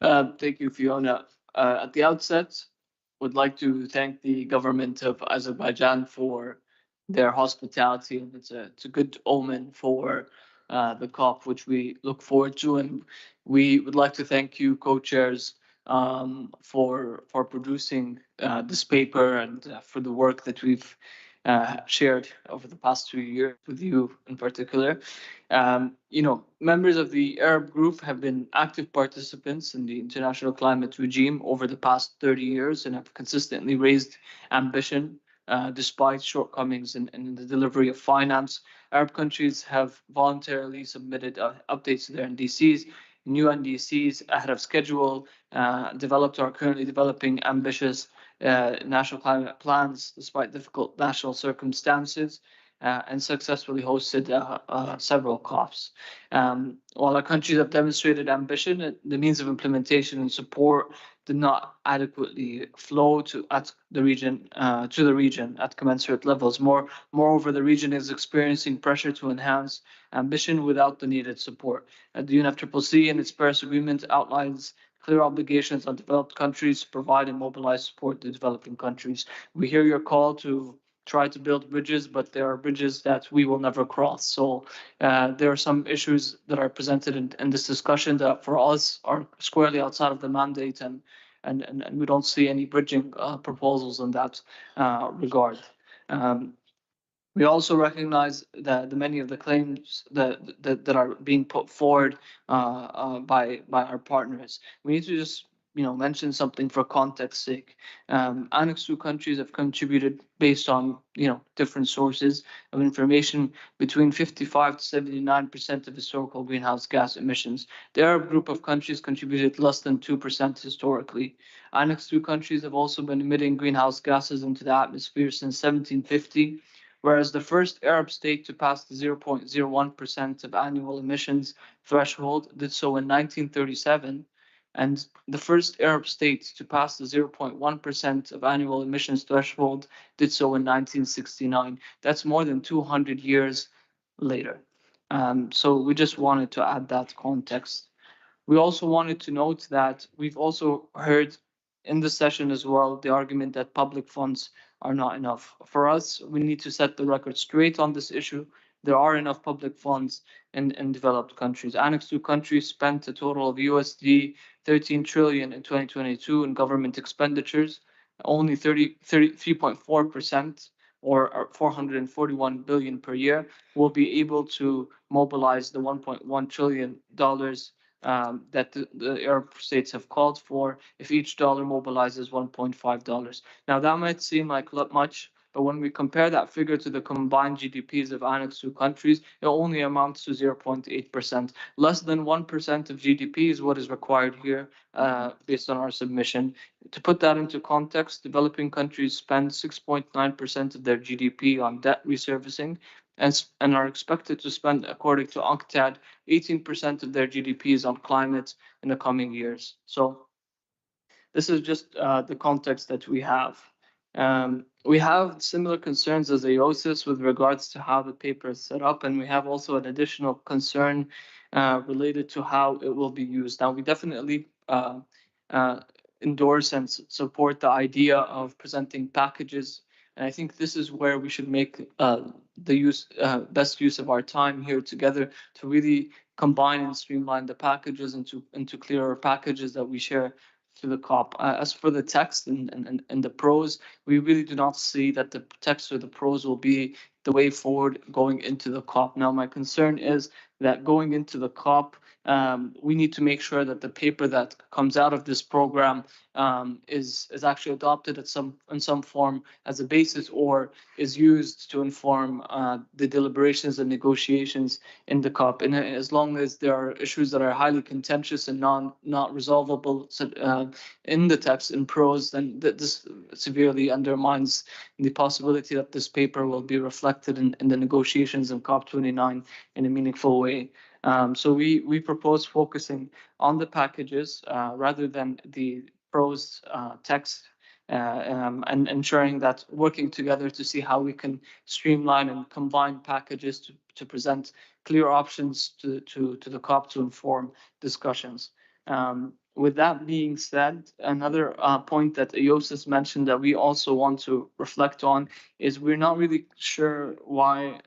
Thank you, Fiona. At the outset, would like to thank the government of Azerbaijan for their hospitality, and it's a good omen for the COP, which we look forward to. And we would like to thank you, co-chairs, for producing this paper and for the work that we've shared over the past 2 years with you in particular. Members of the Arab group have been active participants in the international climate regime over the past 30 years and have consistently raised ambition despite shortcomings in the delivery of finance. Arab countries have voluntarily submitted updates to their NDCs, new NDCs ahead of schedule, developed or are currently developing ambitious national climate plans despite difficult national circumstances, and successfully hosted several COPs. While our countries have demonstrated ambition, the means of implementation and support did not adequately flow to the region at commensurate levels. Moreover, the region is experiencing pressure to enhance ambition without the needed support. The UNFCCC in its Paris Agreement outlines clear obligations on developed countries to provide and mobilize support to developing countries. We hear your call to try to build bridges, but there are bridges that we will never cross. So there are some issues that are presented in this discussion that for us are squarely outside of the mandate, and we don't see any bridging proposals in that regard. We also recognize that many of the claims that are being put forward by our partners. We need to just mention something for context sake. Annex 2 countries have contributed based on different sources of information between 55 to 79% of historical greenhouse gas emissions. The Arab group of countries contributed less than 2% historically. Annex 2 countries have also been emitting greenhouse gases into the atmosphere since 1750. Whereas the first Arab state to pass the 0.01% of annual emissions threshold did so in 1937, and the first Arab state to pass the 0.1% of annual emissions threshold did so in 1969. That's more than 200 years later. So we just wanted to add that context. We also wanted to note that we've also heard in the session as well the argument that public funds are not enough. For us, we need to set the record straight on this issue. There are enough public funds in developed countries. Annex 2 countries spent a total of USD 13 trillion in 2022 in government expenditures. Only 33.4% or 441 billion per year will be able to mobilize the $1.1 trillion that the Arab states have called for if each dollar mobilizes $1.5. Now that might seem like much, but when we compare that figure to the combined GDPs of Annex 2 countries, it only amounts to 0.8%. Less than 1% of GDP is what is required here based on our submission. To put that into context, developing countries spend 6.9% of their GDP on debt reservicing, and are expected to spend, according to UNCTAD, 18% of their GDPs on climate in the coming years. So this is just the context that we have. We have similar concerns as AOSIS with regards to how the paper is set up, and we have also an additional concern related to how it will be used. Now, we definitely endorse and support the idea of presenting packages. And I think this is where we should make the best use of our time here together to really combine and streamline the packages into clearer packages that we share to the COP. As for the text and the prose, we really do not see that the text or the prose will be the way forward going into the COP. Now, my concern is that going into the COP, we need to make sure that the paper that comes out of this program is actually adopted in some form as a basis or is used to inform the deliberations and negotiations in the COP. And as long as there are issues that are highly contentious and not resolvable in the text in prose, then this severely undermines the possibility that this paper will be reflected in the negotiations in COP29 in a meaningful way. So we propose focusing on the packages rather than the prose text, and ensuring that working together to see how we can streamline and combine packages to present clear options to the COP to inform discussions. With that being said, another point that AOSIS mentioned that we also want to reflect on is we're not really sure why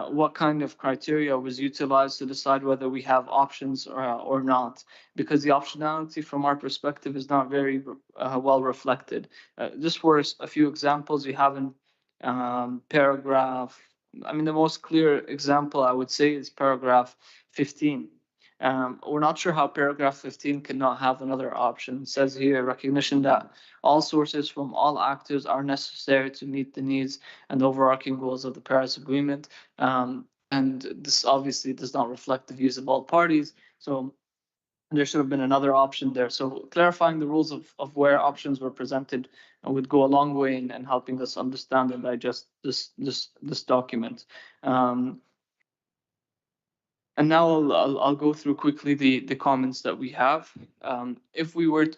what kind of criteria was utilized to decide whether we have options or not, because the optionality from our perspective is not very well reflected. Just for a few examples, we have in paragraph, the most clear example I would say is paragraph 15. We're not sure how paragraph 15 cannot have another option. It says here, recognition that all sources from all actors are necessary to meet the needs and overarching goals of the Paris Agreement. And this obviously does not reflect the views of all parties. So there should have been another option there. So clarifying the rules of where options were presented would go a long way in helping us understand and digest this document. And now I'll go through quickly the comments that we have. If we were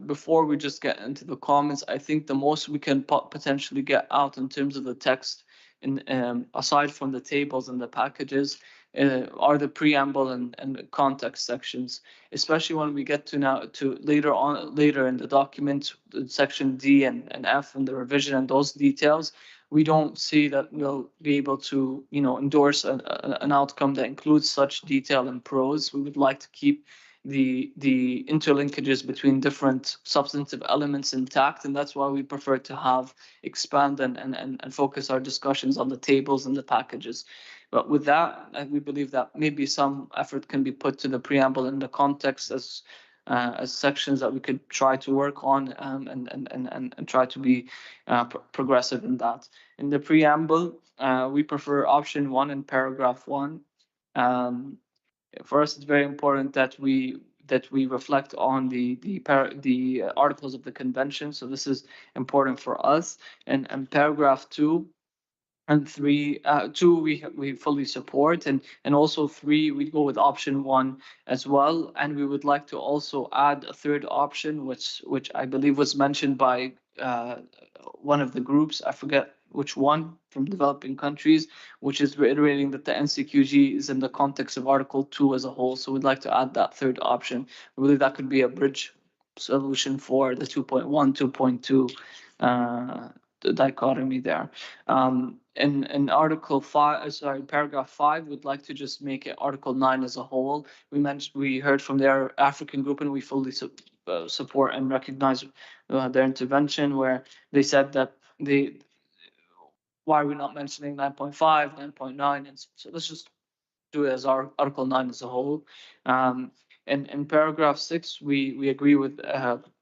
before we just get into the comments, I think the most we can potentially get out in terms of the text, aside from the tables and the packages, are the preamble and the context sections, especially when we get to later in the document, section D and F and the revision and those details. We don't see that we'll be able to, endorse an outcome that includes such detail and prose. We would like to keep the interlinkages between different substantive elements intact, and that's why we prefer to expand and focus our discussions on the tables and the packages. But with that, we believe that maybe some effort can be put to the preamble and the context as sections that we could try to work on, and try to be progressive in that. In the preamble, we prefer option 1 in paragraph 1. For us, it's very important that we reflect on the articles of the convention. So this is important for us. And paragraph 2 and 3, 2 we fully support, and also 3 we go with option 1 as well. And we would like to also add a third option, which I believe was mentioned by one of the groups, I forget which one, from developing countries, which is reiterating that the NCQG is in the context of Article 2 as a whole. So we'd like to add that third option. We believe that could be a bridge solution for the 2.1, 2.2 the dichotomy there. In Article 5, paragraph 5, we'd like to just make it Article 9 as a whole. We heard from their African group, and we fully support and recognize their intervention, where they said that why are we not mentioning 9.5, 9.9, and so let's just do it as our Article 9 as a whole. In paragraph 6, we agree with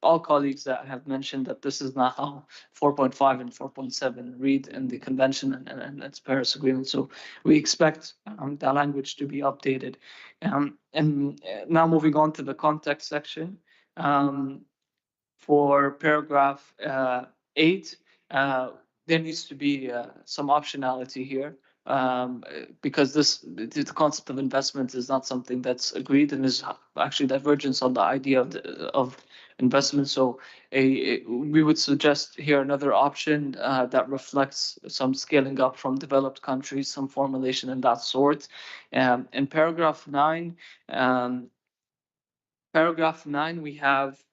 all colleagues that have mentioned that this is not how 4.5 and 4.7 read in the convention and its Paris Agreement. So we expect the language to be updated. And now moving on to the context section. For paragraph 8, there needs to be some optionality here, because the concept of investment is not something that's agreed, and is actually divergence on the idea of investment. So we would suggest here another option that reflects some scaling up from developed countries, some formulation in that sort. In paragraph 9, we have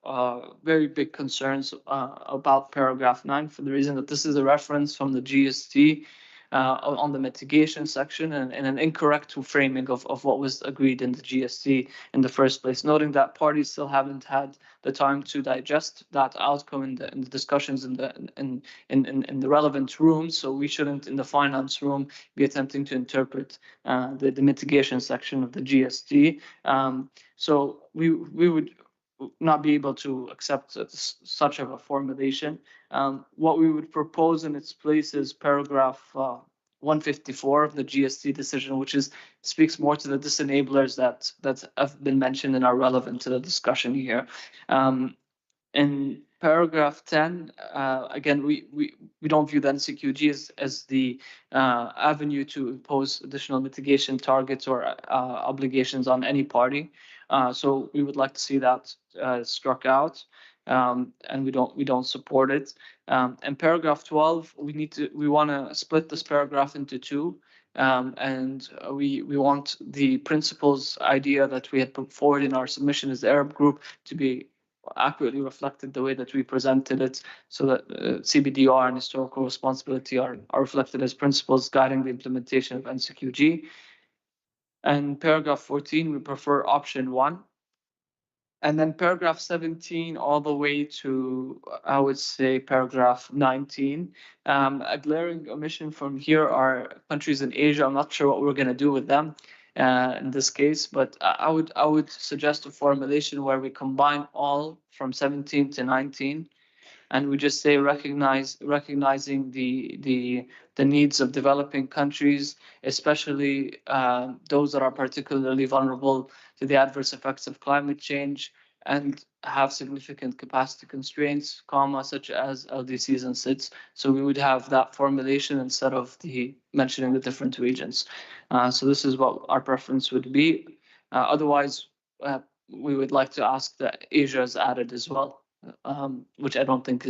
very big concerns about paragraph 9, for the reason that this is a reference from the GST on the mitigation section, and an incorrect framing of what was agreed in the GST in the first place, noting that parties still haven't had the time to digest that outcome in the discussions in the relevant rooms. So we shouldn't, in the finance room, be attempting to interpret the mitigation section of the GST. So we would not be able to accept such of a formulation. What we would propose in its place is paragraph 154 of the GST decision, which speaks more to the disenablers that have been mentioned and are relevant to the discussion here. In paragraph 10, again, we don't view the NCQG as the avenue to impose additional mitigation targets or obligations on any party. So we would like to see that struck out, and we don't support it. And paragraph 12, we want to split this paragraph into two, and we want the principles idea that we had put forward in our submission as the Arab group to be accurately reflected the way that we presented it, so that CBDR and historical responsibility are reflected as principles guiding the implementation of NCQG. And paragraph 14, we prefer option 1. And then paragraph 17 all the way to, I would say, paragraph 19. A glaring omission from here are countries in Asia. I'm not sure what we're going to do with them in this case, but I would suggest a formulation where we combine all from 17 to 19, and we just say recognizing the needs of developing countries, especially those that are particularly vulnerable to the adverse effects of climate change and have significant capacity constraints, such as LDCs and SIDS. So we would have that formulation instead of mentioning the different regions. So this is what our preference would be. Otherwise, we would like to ask that Asia is added as well, which I don't think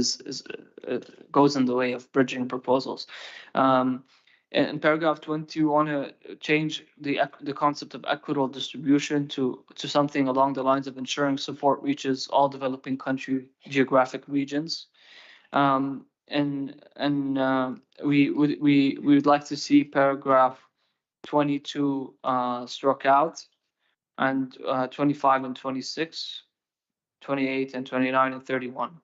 goes in the way of bridging proposals. In paragraph 20, we want to change the concept of equitable distribution to something along the lines of ensuring support reaches all developing country geographic regions. We would like to see paragraph 22 struck out, and 25 and 26, 28 and 29 and 31.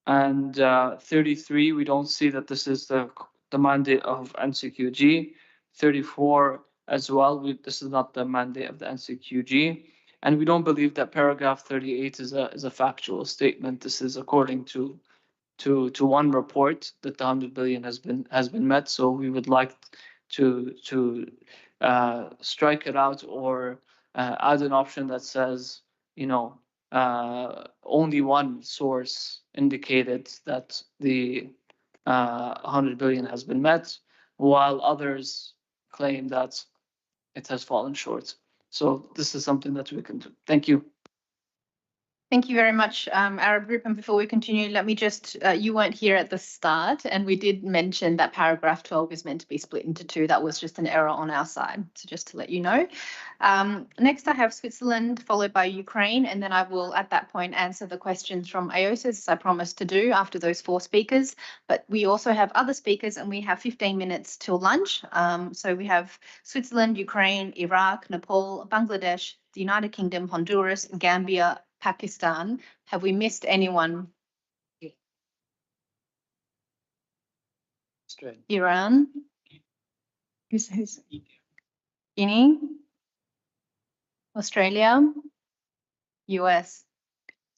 And 33, we don't see that this is the mandate of NCQG. 34 as well, this is not the mandate of the NCQG. And we don't believe that paragraph 38 is a factual statement. This is according to one report that the 100 billion has been met. So we would like to strike it out, or add an option that says, only one source indicated that the 100 billion has been met, while others claim that it has fallen short. So this is something that we can do. Thank you. Thank you very much, Arab Group. And before we continue, let me just, you weren't here at the start, and we did mention that paragraph 12 is meant to be split into two. That was just an error on our side. So just to let you know. Next, I have Switzerland, followed by Ukraine, and then I will, at that point, answer the questions from AOSIS, as I promised to do after those 4 speakers. But we also have other speakers, and we have 15 minutes till lunch. So we have Switzerland, Ukraine, Iraq, Nepal, Bangladesh, the United Kingdom, Honduras, Gambia, Pakistan. Have we missed anyone? Iran? Who's Guinea? Australia? US?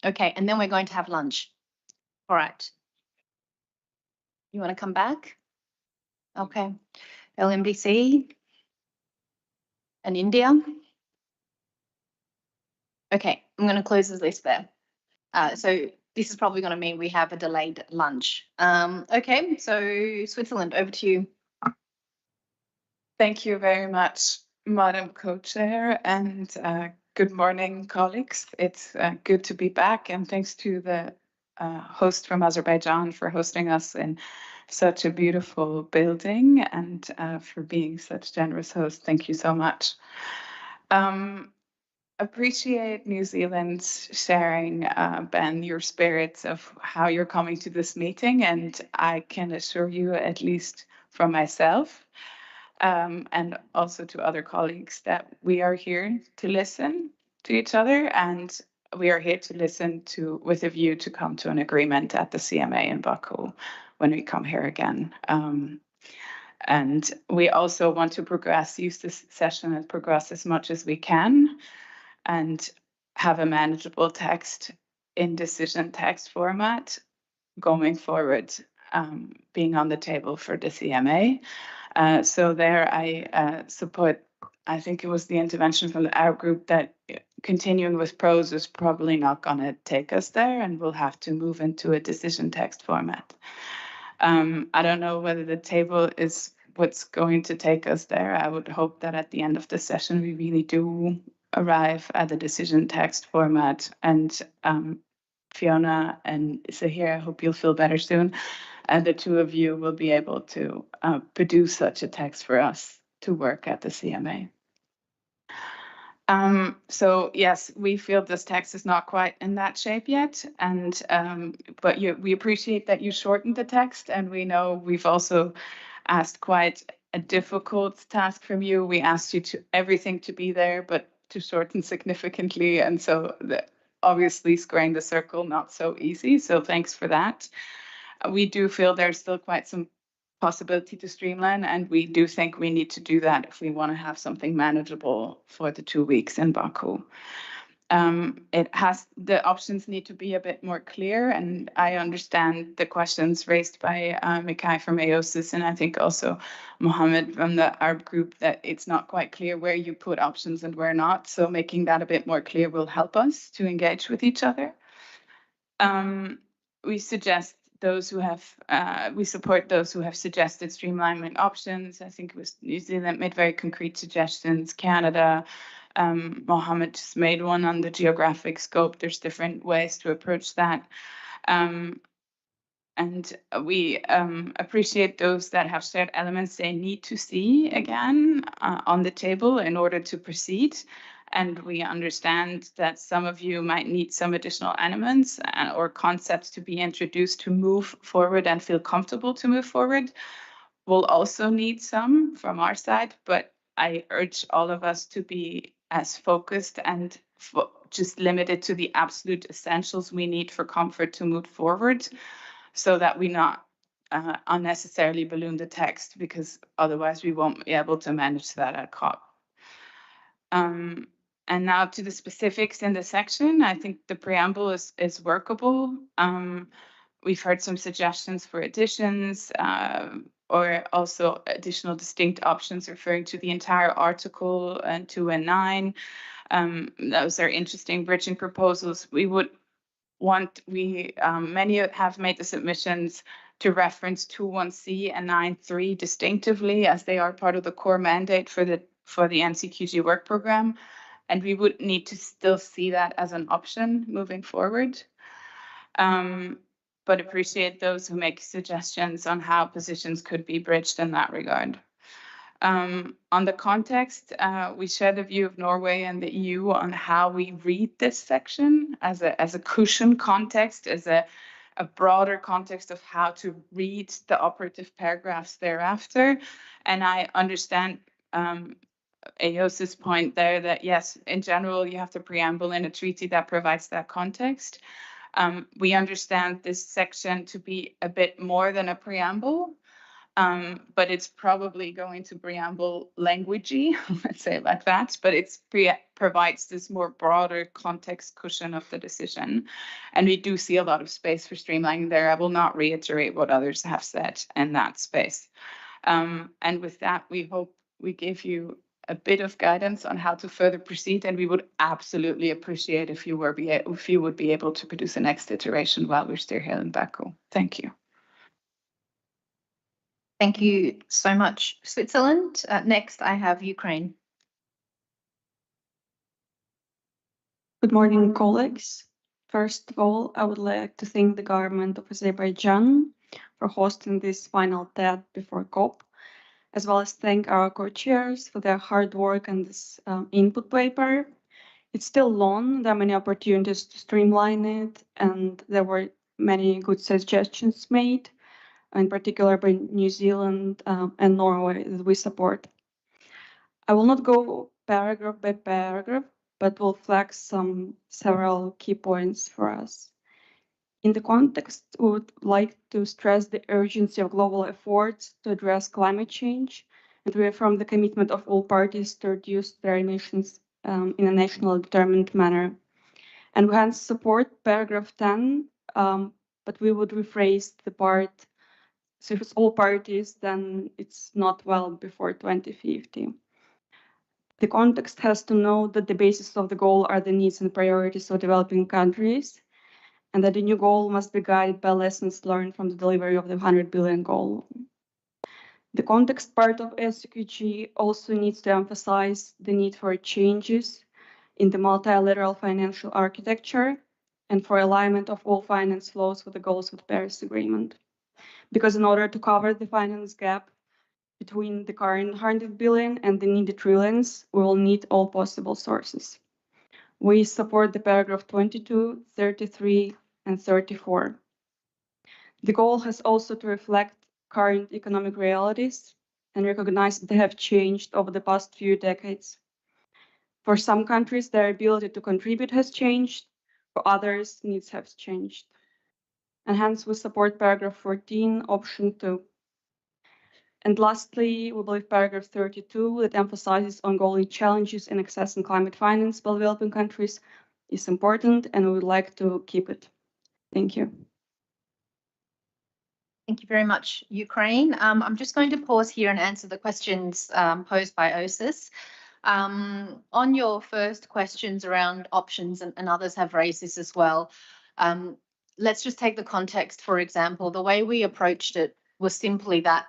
Okay, and then we're going to have lunch. All right. You want to come back? Okay. LMDC? And India? Okay, I'm going to close this list there. So this is probably going to mean we have a delayed lunch. Okay, so Switzerland, over to you. Thank you very much, Madam Co-Chair, and good morning, colleagues. It's good to be back, and thanks to the host from Azerbaijan for hosting us in such a beautiful building, and for being such generous host. Thank you so much. Appreciate New Zealand's sharing, Ben, your spirits of how you're coming to this meeting, and I can assure you, at least from myself, and also to other colleagues, that we are here to listen to each other, and we are here to listen to, with a view to come to an agreement at the CMA in Baku when we come here again. And we also want to use this session and progress as much as we can, and have a manageable text in decision text format going forward, being on the table for the CMA. So there I support, I think it was the intervention from the Arab Group, that continuing with prose is probably not going to take us there, and we'll have to move into a decision text format. I don't know whether the table is what's going to take us there. I would hope that at the end of the session, we really do arrive at the decision text format. And Fiona and Zahir, I hope you'll feel better soon. And the two of you will be able to produce such a text for us to work at the CMA. So yes, we feel this text is not quite in that shape yet, and but we appreciate that you shortened the text, and we know we've also asked quite a difficult task from you. We asked you to everything to be there, but to shorten significantly, and so obviously squaring the circle not so easy. So thanks for that. We do feel there's still quite some possibility to streamline, and we do think we need to do that if we want to have something manageable for the 2 weeks in Baku. The options need to be a bit more clear, and I understand the questions raised by Mikhail from AOSIS, and I think also Mohammed from the Arab Group, that it's not quite clear where you put options and where not. So making that a bit more clear will help us to engage with each other. We suggest those who have, we support those who have suggested streamlining options. I think it was New Zealand made very concrete suggestions. Canada, Mohammed just made one on the geographic scope. There's different ways to approach that. And we appreciate those that have shared elements they need to see again on the table in order to proceed. And we understand that some of you might need some additional elements or concepts to be introduced to move forward and feel comfortable to move forward. We'll also need some from our side, but I urge all of us to be as focused and just limited to the absolute essentials we need for comfort to move forward, so that we not unnecessarily balloon the text, because otherwise we won't be able to manage that at COP. And now to the specifics in the section. I think the preamble is workable. We've heard some suggestions for additions or also additional distinct options referring to the entire article and 2 and 9. Those are interesting bridging proposals. We would want, many have made the submissions to reference 2.1c and 9.3 distinctively, as they are part of the core mandate for the NCQG work program. And we would need to still see that as an option moving forward. But appreciate those who make suggestions on how positions could be bridged in that regard. On the context, we share the view of Norway and the EU on how we read this section as a cushion context, as a broader context of how to read the operative paragraphs thereafter. And I understand Eos's point there that, yes, in general, you have the preamble in a treaty that provides that context. We understand this section to be a bit more than a preamble, but it's probably going to preamble languagey, let's say it like that, but it provides this more broader context cushion of the decision. And we do see a lot of space for streamlining there. I will not reiterate what others have said in that space. And with that, we hope we gave you a bit of guidance on how to further proceed, and we would absolutely appreciate if you would be able to produce a next iteration while we're still here in Baku. Thank you. Thank you so much, Switzerland. Next, I have Ukraine. Good morning, colleagues. First of all, I would like to thank the government of Azerbaijan for hosting this final TED before COP, as well as thank our co-chairs for their hard work on this input paper. It's still long, there are many opportunities to streamline it, and there were many good suggestions made, in particular by New Zealand and Norway that we support. I will not go paragraph by paragraph, but will flag several key points for us. In the context, we would like to stress the urgency of global efforts to address climate change and reaffirm the commitment of all parties to reduce their emissions in a nationally determined manner. And we hence support paragraph 10, but we would rephrase the part, so if it's all parties, then it's not well before 2050. The context has to know that the basis of the goal are the needs and priorities of developing countries, and that the new goal must be guided by lessons learned from the delivery of the 100 billion goal. The context part of NCQG also needs to emphasize the need for changes in the multilateral financial architecture and for alignment of all finance flows with the goals of the Paris Agreement. Because in order to cover the finance gap between the current 100 billion and the needed trillions, we will need all possible sources. We support the paragraph 22, 33, and 34. The goal has also to reflect current economic realities and recognize that they have changed over the past few decades. For some countries, their ability to contribute has changed. For others, needs have changed. And hence, we support paragraph 14, option 2. And lastly, we believe paragraph 32 that emphasizes ongoing challenges in accessing climate finance by developing countries is important, and we would like to keep it. Thank you. Thank you very much, Ukraine. I'm just going to pause here and answer the questions posed by OSIS. On your first questions around options, and others have raised this as well, let's just take the context, for example. The way we approached it was simply that,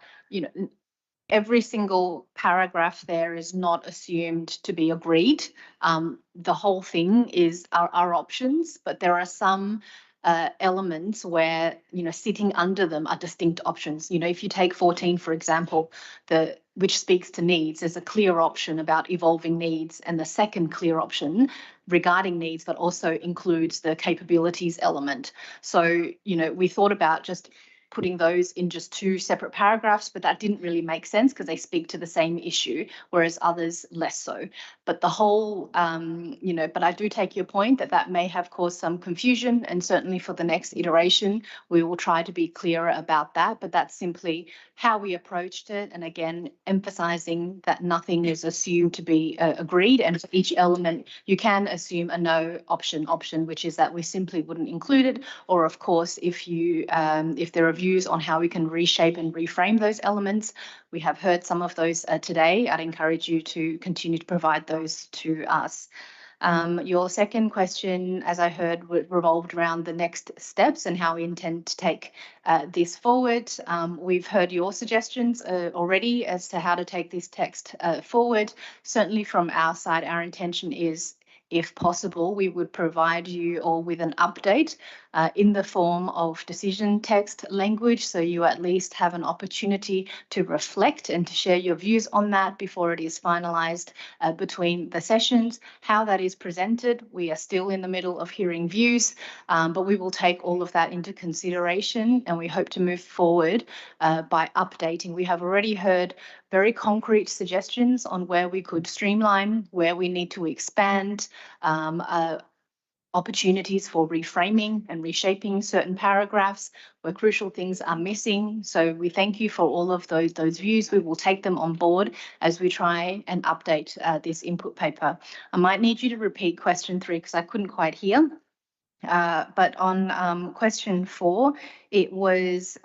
every single paragraph there is not assumed to be agreed. The whole thing is our options, but there are some elements where, sitting under them are distinct options. If you take 14, for example, which speaks to needs, there's a clear option about evolving needs, and the second clear option regarding needs, but also includes the capabilities element. So, we thought about just putting those in just two separate paragraphs, but that didn't really make sense because they speak to the same issue, whereas others less so. But the whole, but I do take your point that may have caused some confusion, and certainly for the next iteration, we will try to be clearer about that, but that's simply how we approached it. And again, emphasizing that nothing is assumed to be agreed, and for each element, you can assume a no option, which is that we simply wouldn't include it, or of course, if there are views on how we can reshape and reframe those elements, we have heard some of those today. I'd encourage you to continue to provide those to us. Your second question, as I heard, revolved around the next steps and how we intend to take this forward. We've heard your suggestions already as to how to take this text forward. Certainly from our side, our intention is, if possible, we would provide you all with an update in the form of decision text language, so you at least have an opportunity to reflect and to share your views on that before it is finalised between the sessions. How that is presented, we are still in the middle of hearing views, but we will take all of that into consideration, and we hope to move forward by updating. We have already heard very concrete suggestions on where we could streamline, where we need to expand, opportunities for reframing and reshaping certain paragraphs where crucial things are missing. So we thank you for all of those views. We will take them on board as we try and update this input paper. I might need you to repeat question 3 because I couldn't quite hear. But on question 4, it was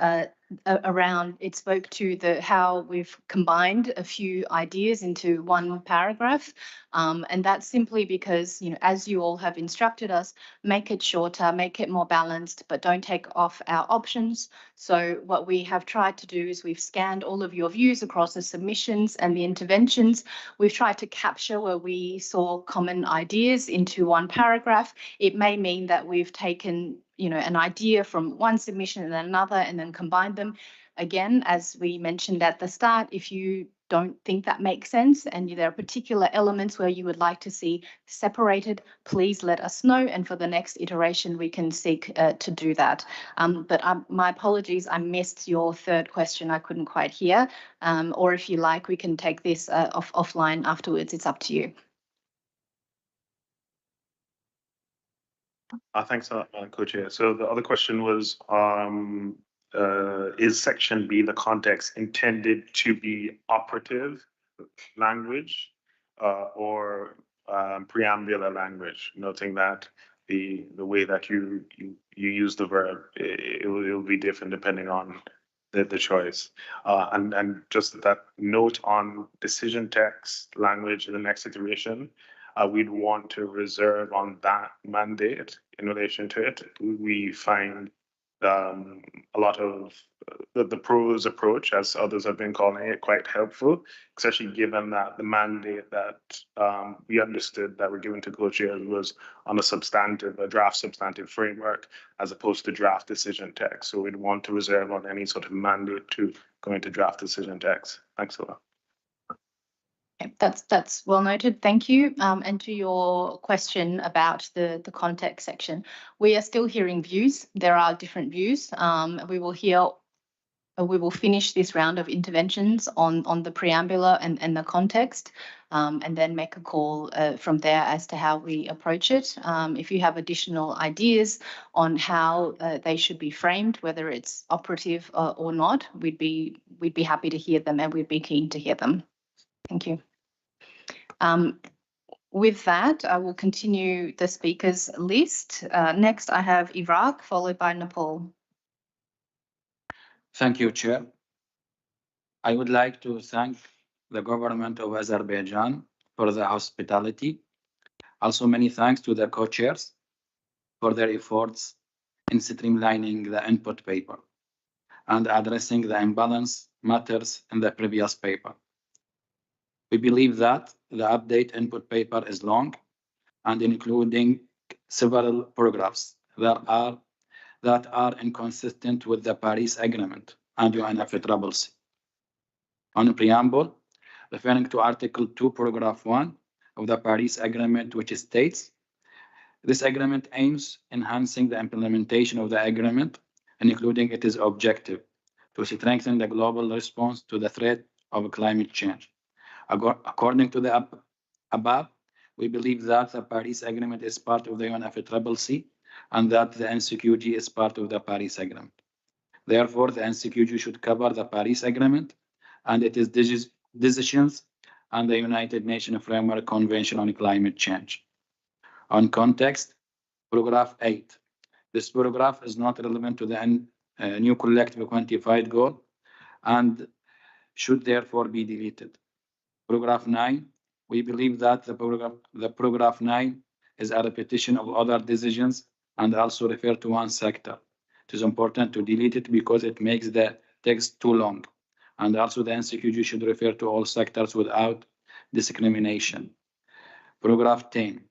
around, it spoke to how we've combined a few ideas into one paragraph. And that's simply because, as you all have instructed us, make it shorter, make it more balanced, but don't take off our options. So what we have tried to do is we've scanned all of your views across the submissions and the interventions. We've tried to capture where we saw common ideas into one paragraph. It may mean that we've taken an idea from one submission and then another and then combined them. Again, as we mentioned at the start, if you don't think that makes sense and there are particular elements where you would like to see separated, please let us know. And for the next iteration, we can seek to do that. But my apologies, I missed your third question. I couldn't quite hear. Or if you like, we can take this offline afterwards. It's up to you. Thanks, Co-Chair. So the other question was, is Section B, the context, intended to be operative language or preambular language? Noting that the way that you use the verb, it will be different depending on the choice. And just that note on decision text language in the next iteration, we'd want to reserve on that mandate in relation to it. We find a lot of the prose approach, as others have been calling it, quite helpful, especially given that the mandate that we understood that we're given to co-chairs was on a draft substantive framework, as opposed to draft decision text. So we'd want to reserve on any sort of mandate to go into draft decision text. Thanks a lot. Okay, that's well noted. Thank you. And to your question about the context section, we are still hearing views. There are different views. We will finish this round of interventions on the preambular and the context, and then make a call from there as to how we approach it. If you have additional ideas on how they should be framed, whether it's operative or not, we'd be happy to hear them, and we'd be keen to hear them. Thank you. With that, I will continue the speakers list. Next, I have Iraq, followed by Nepal. Thank you, Chair. I would like to thank the government of Azerbaijan for the hospitality. Also, many thanks to the co-chairs for their efforts in streamlining the input paper and addressing the imbalance matters in the previous paper. We believe that the update input paper is long and including several paragraphs. There are that are inconsistent with the Paris Agreement and UNFCCC. On the preamble, referring to Article 2, Paragraph 1 of the Paris Agreement, which states, this agreement aims enhancing the implementation of the agreement, including its objective to strengthen the global response to the threat of climate change. According to the above, we believe that the Paris Agreement is part of the UNFCCC and that the NCQG is part of the Paris Agreement. Therefore, the NCQG should cover the Paris Agreement and its decisions and the United Nations Framework Convention on Climate Change. On context, paragraph 8. This paragraph is not relevant to the new collective quantified goal and should therefore be deleted. Paragraph 9. We believe that the paragraph 9 is a repetition of other decisions and also refer to one sector. It is important to delete it because it makes the text too long. And also the NCQG should refer to all sectors without discrimination. Paragraph 10.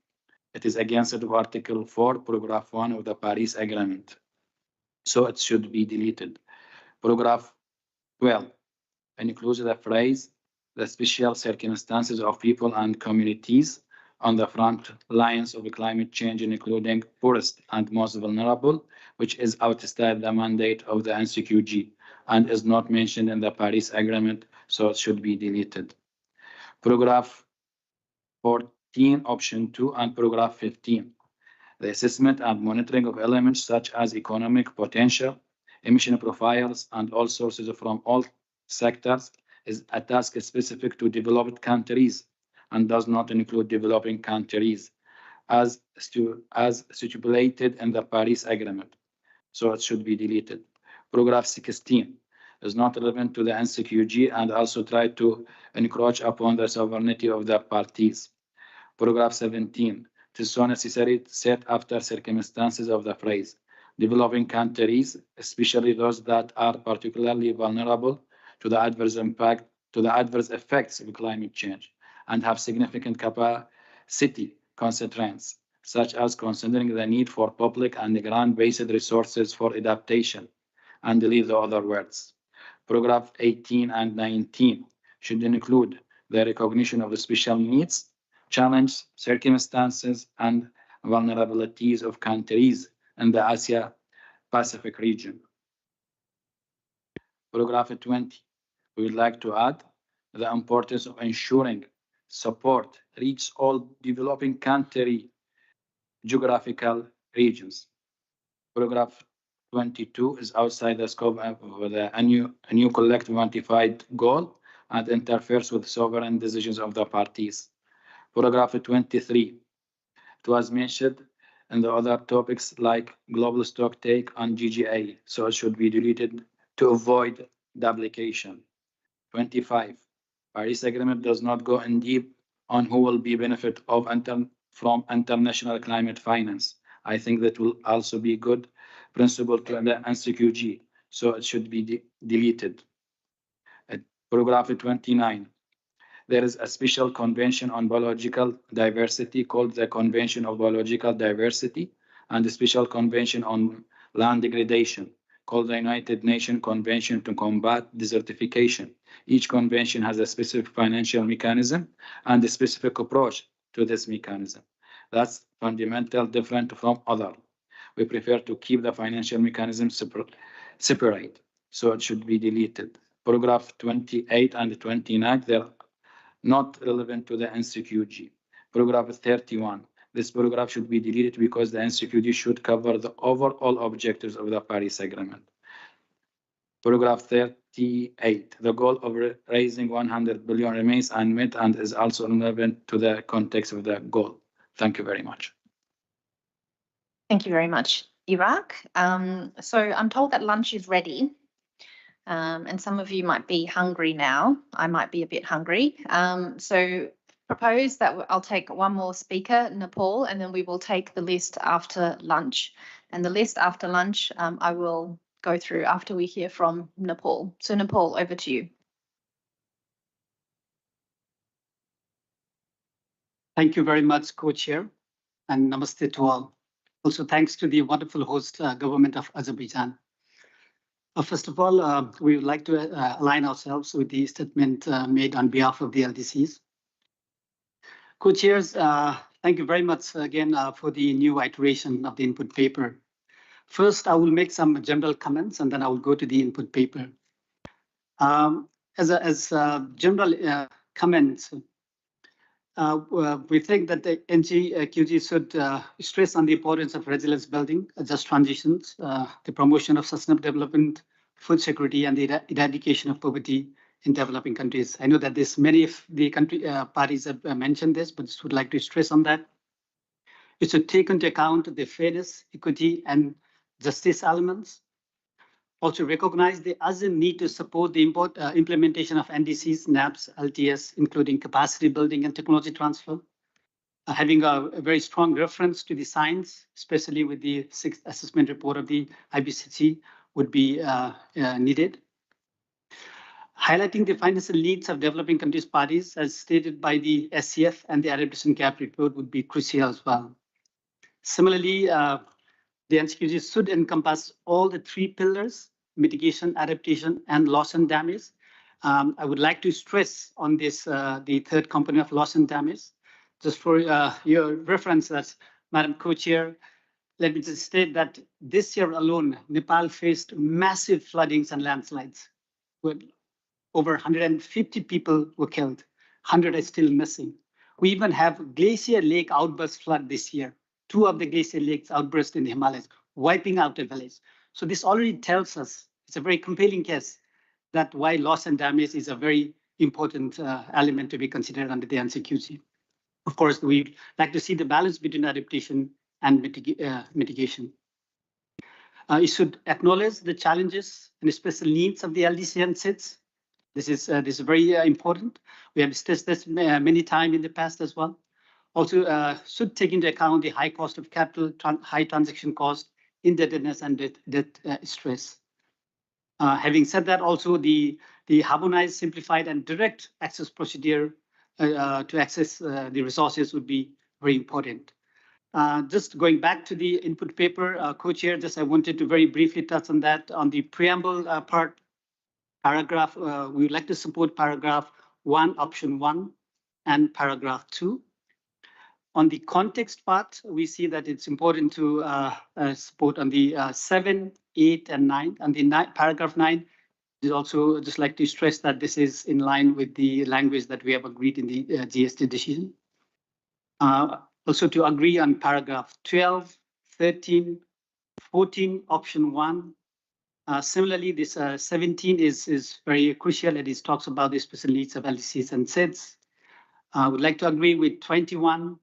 It is against Article 4, Paragraph 1 of the Paris Agreement. So it should be deleted. Paragraph 12 includes the phrase, the special circumstances of people and communities on the front lines of climate change, including poorest and most vulnerable, which is outside the mandate of the NCQG and is not mentioned in the Paris Agreement, so it should be deleted. Paragraph 14, option 2, and paragraph 15. The assessment and monitoring of elements such as economic potential, emission profiles, and all sources from all sectors is a task specific to developed countries and does not include developing countries as stipulated in the Paris Agreement. So it should be deleted. Paragraph 16 is not relevant to the NCQG and also try to encroach upon the sovereignty of the parties. Paragraph 17. It is so necessary to set after circumstances of the phrase. Developing countries, especially those that are particularly vulnerable to the adverse effects of climate change and have significant capacity constraints, such as considering the need for public and grant-based resources for adaptation, and delete the other words. Paragraph 18 and 19 should include the recognition of the special needs, challenge, circumstances, and vulnerabilities of countries in the Asia-Pacific region. Paragraph 20, we would like to add the importance of ensuring support reaches all developing country geographical regions. Paragraph 22 is outside the scope of a new collective quantified goal and interferes with sovereign decisions of the parties. Paragraph 23, it was mentioned in the other topics like global stock take and GGA, so it should be deleted to avoid duplication. 25, Paris Agreement does not go in deep on who will be benefit of from international climate finance. I think that will also be good principle to the NCQG, so it should be deleted. Paragraph 29. There is a special convention on biological diversity called the Convention of Biological Diversity and a special convention on land degradation called the United Nations Convention to Combat Desertification. Each convention has a specific financial mechanism and a specific approach to this mechanism. That's fundamental different from other. We prefer to keep the financial mechanism separate, so it should be deleted. Paragraph 28 and 29, they're not relevant to the NCQG. Paragraph 31. This paragraph should be deleted because the NCQG should cover the overall objectives of the Paris Agreement. Paragraph 38. The goal of raising 100 billion remains unmet and is also relevant to the context of the goal. Thank you very much. Thank you very much, Iraq. So I'm told that lunch is ready. And some of you might be hungry now. I might be a bit hungry. So propose that I'll take one more speaker, Nepal, and then we will take the list after lunch. And the list after lunch, I will go through after we hear from Nepal. So Nepal, over to you. Thank you very much, Co-Chair, and namaste to all. Also, thanks to the wonderful host government of Azerbaijan. First of all, we would like to align ourselves with the statement made on behalf of the LDCs. Co-chairs, thank you very much again for the new iteration of the input paper. First, I will make some general comments and then I will go to the input paper. As general comments, we think that the NCQG should stress on the importance of resilience building, just transitions, the promotion of sustainable development, food security, and the eradication of poverty in developing countries. I know that many of the country parties have mentioned this, but would like to stress on that. It should take into account the fairness, equity, and justice elements. Also recognize the urgent need to support the implementation of NDCs, NAPs, LTS, including capacity building and technology transfer. Having a very strong reference to the science, especially with the 6th assessment report of the IBCC, would be needed. Highlighting the financial needs of developing countries parties, as stated by the SCF and the Arab Basin Gap report, would be crucial as well. Similarly, the NCQG should encompass all the 3 pillars: mitigation, adaptation, and loss and damage. I would like to stress on this, the 3rd component of loss and damage. Just for your reference, as Madam Co-Chair, let me just state that this year alone, Nepal faced massive floodings and landslides. With over 150 people were killed, 100 are still missing. We even have glacier lake outburst flood this year. 2 of the glacier lakes outburst in the Himalayas, wiping out a village. So this already tells us, it's a very compelling case, that why loss and damage is a very important element to be considered under the NCQG. Of course, we'd like to see the balance between adaptation and mitigation. It should acknowledge the challenges and special needs of the LDC and SIDS. This is very important. We have stressed this many times in the past as well. Also, should take into account the high cost of capital, high transaction cost, indebtedness, and debt stress. Having said that, also the harmonized, simplified, and direct access procedure to access the resources would be very important. Just going back to the input paper, Co-Chair, just I wanted to very briefly touch on that. On the preamble part, paragraph, we would like to support paragraph 1, option 1, and paragraph 2. On the context part, we see that it's important to support on the 7, 8, and 9. And the paragraph 9, is also just like to stress that this is in line with the language that we have agreed in the GST decision. Also to agree on paragraph 12, 13, 14, option 1. Similarly, this 17 is very crucial. It talks about the special needs of LDCs and SIDS. I would like to agree with 21,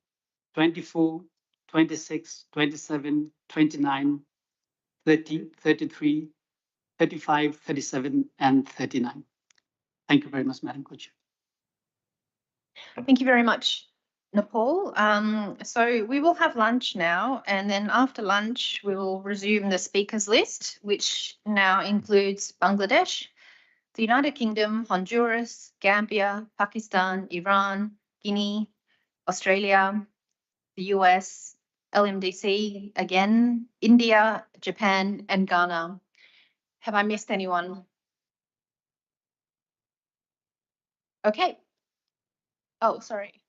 24, 26, 27, 29, 30, 33, 35, 37, and 39. Thank you very much, Madam Co-Chair. Thank you very much, Nepal. So we will have lunch now, and then after lunch, we will resume the speakers list, which now includes Bangladesh, the United Kingdom, Honduras, Gambia, Pakistan, Iran, Guinea, Australia, the US, LMDC again, India, Japan, and Ghana. Have I missed anyone? Okay. Oh, sorry.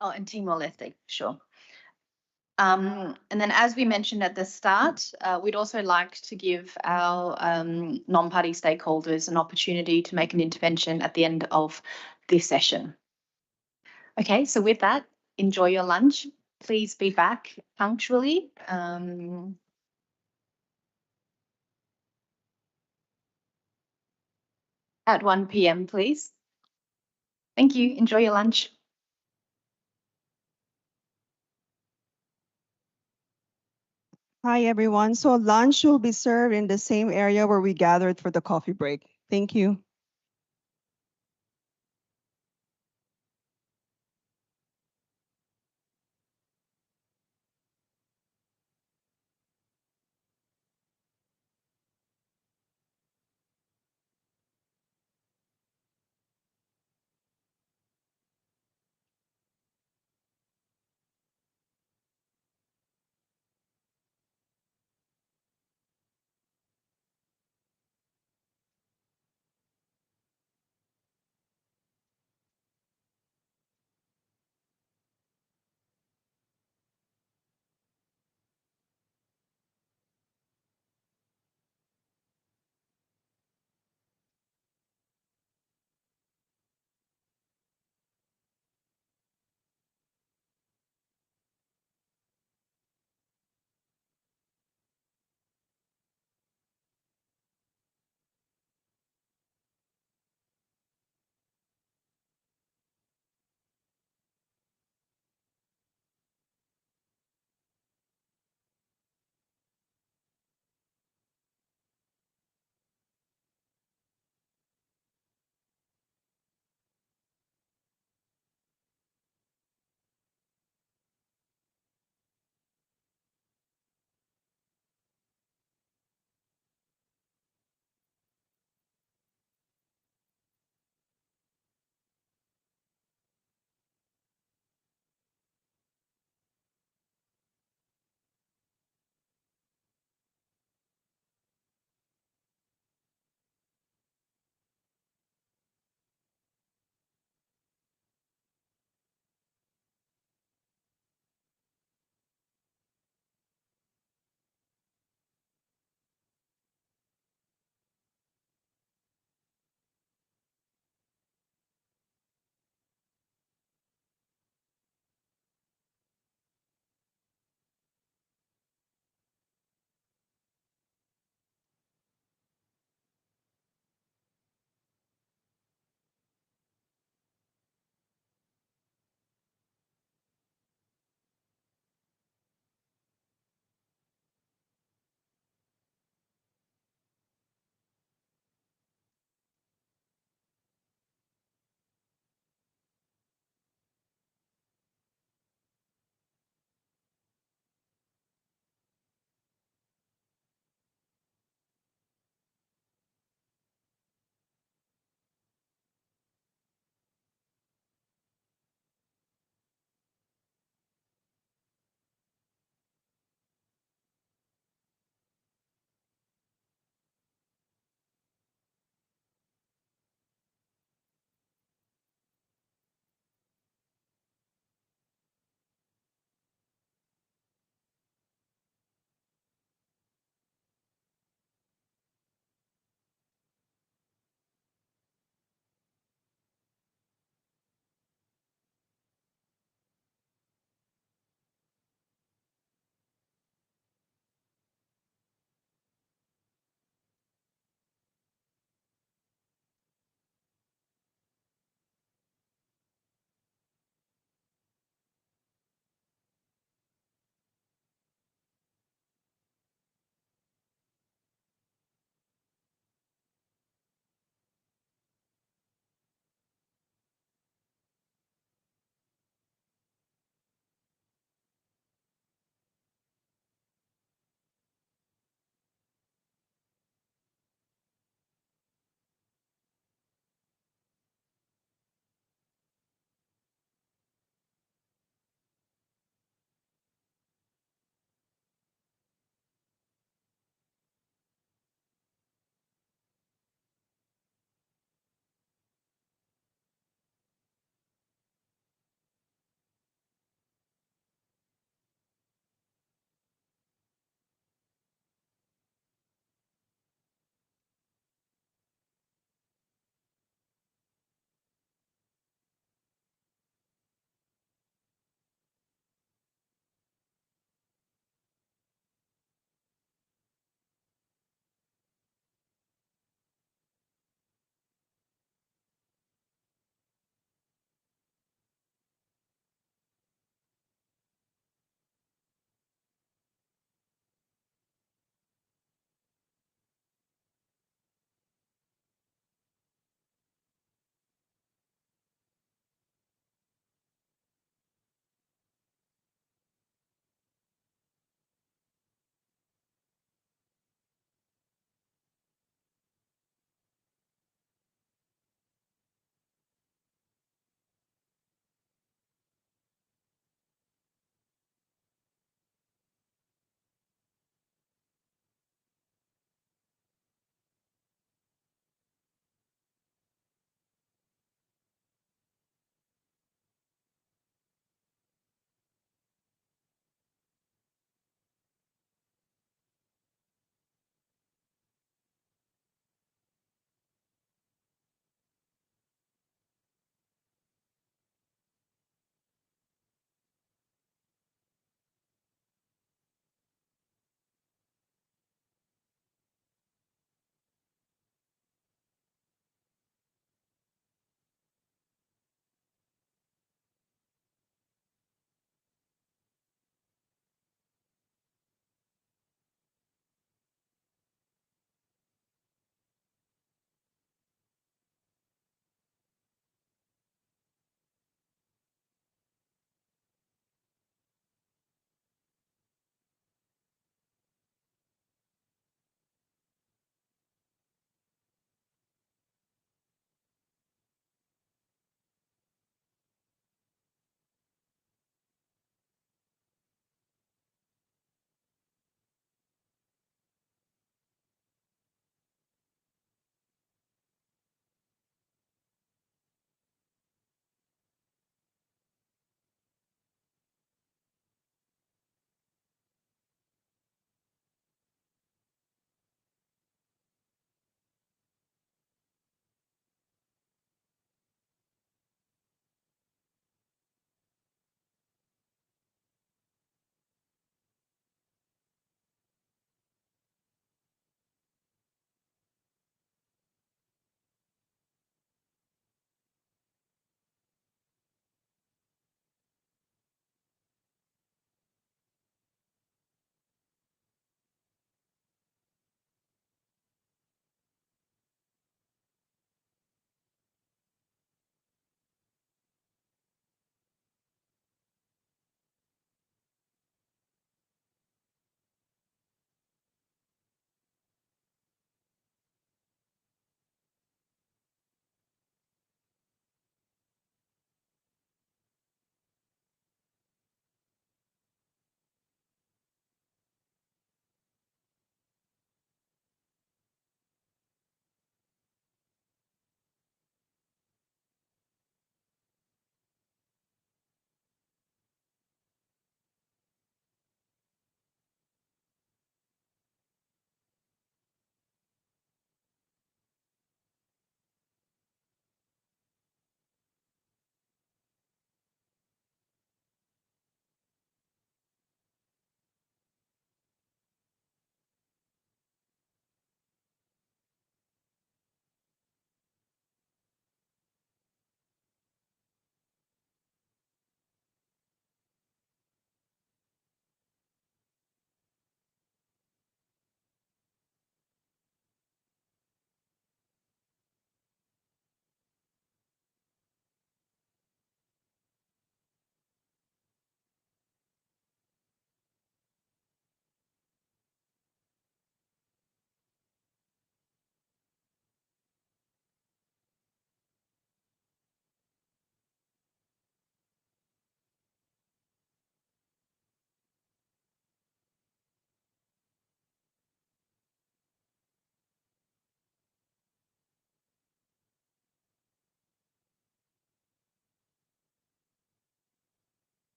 Oh, and Timor-Leste, sure. And then as we mentioned at the start, we'd also like to give our non-party stakeholders an opportunity to make an intervention at the end of this session. Okay, so with that, enjoy your lunch. Please be back punctually. At 1 p.m, please. Thank you. Enjoy your lunch. Hi, everyone. So lunch will be served in the same area where we gathered for the coffee break. Thank you.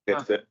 That's it.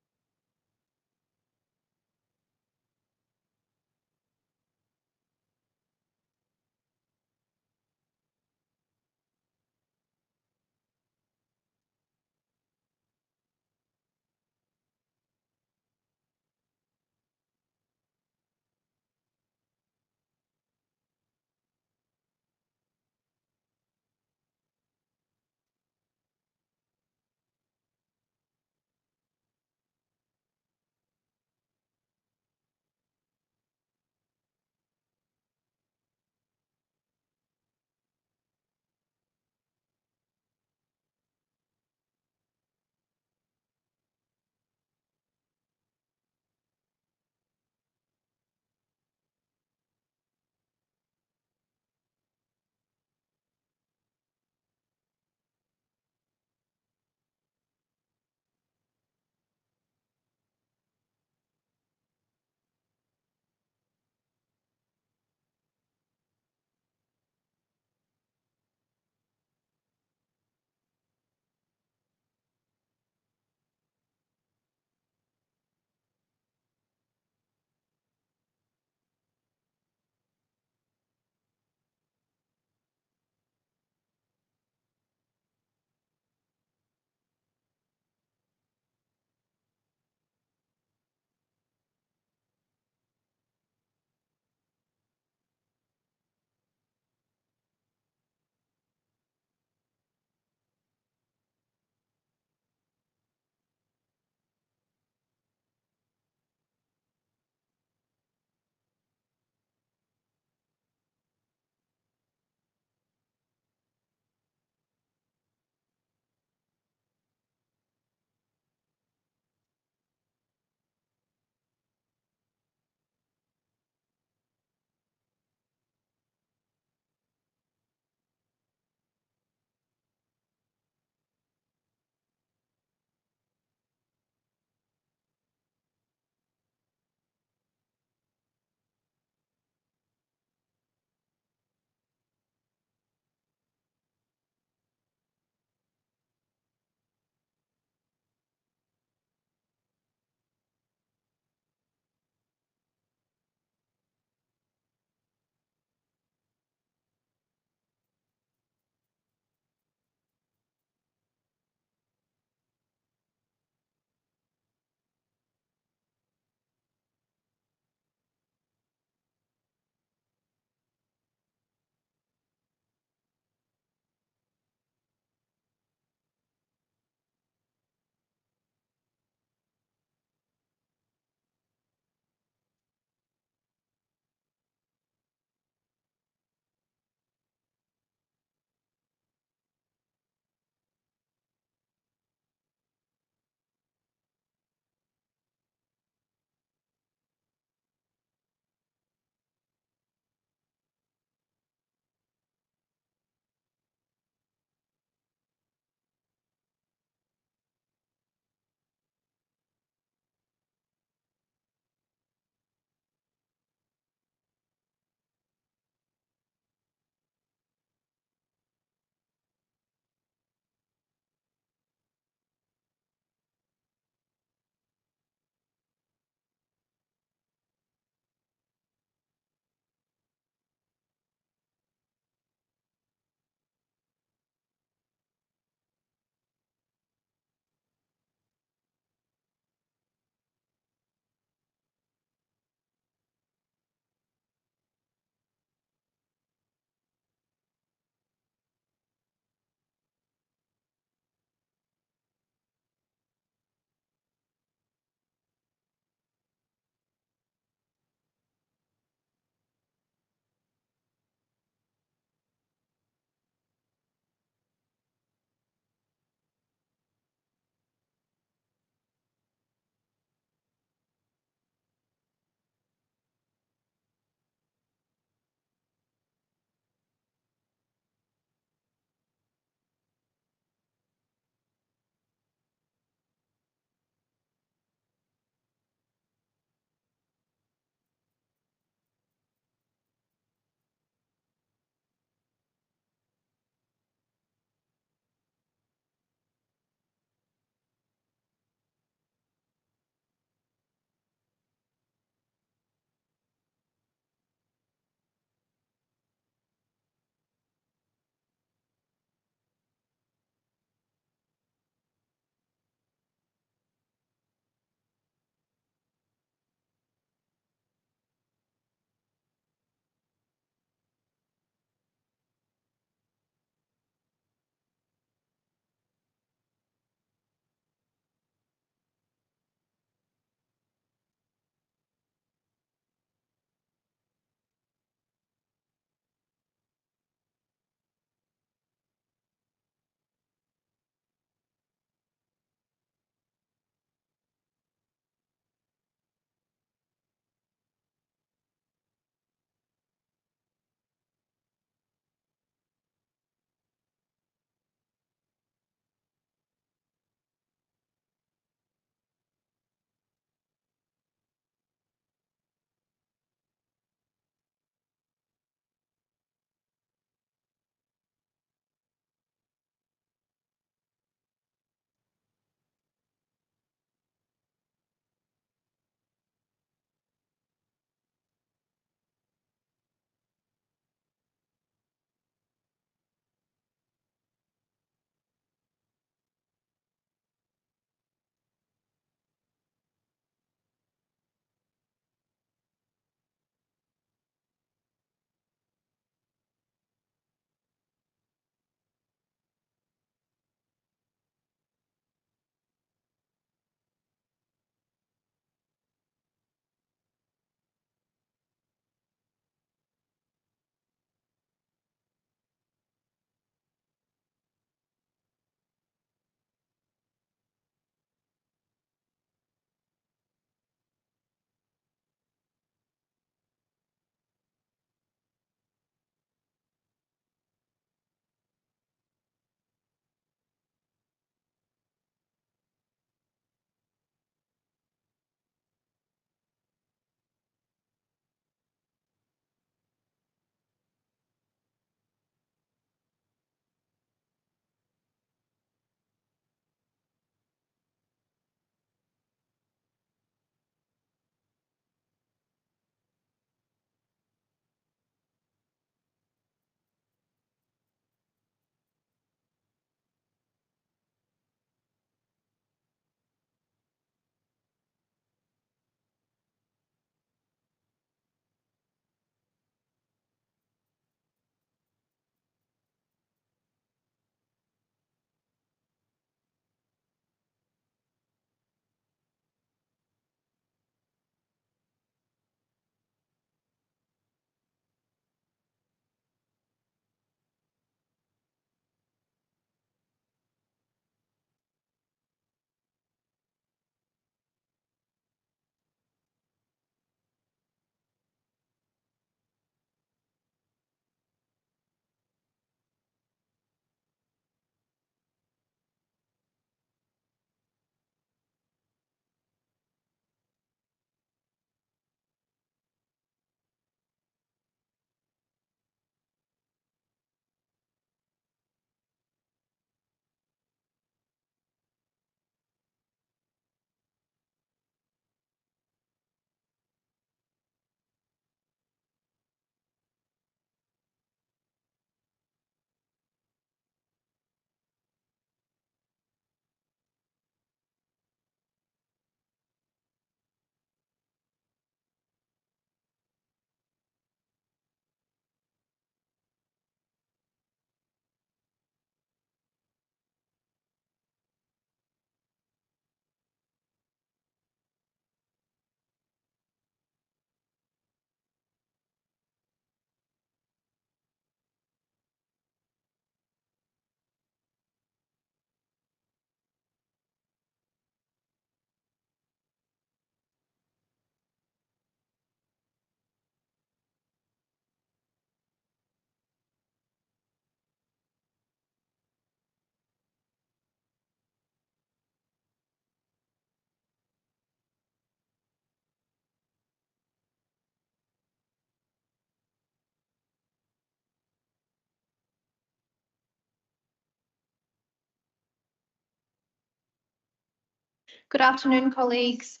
Good afternoon, colleagues.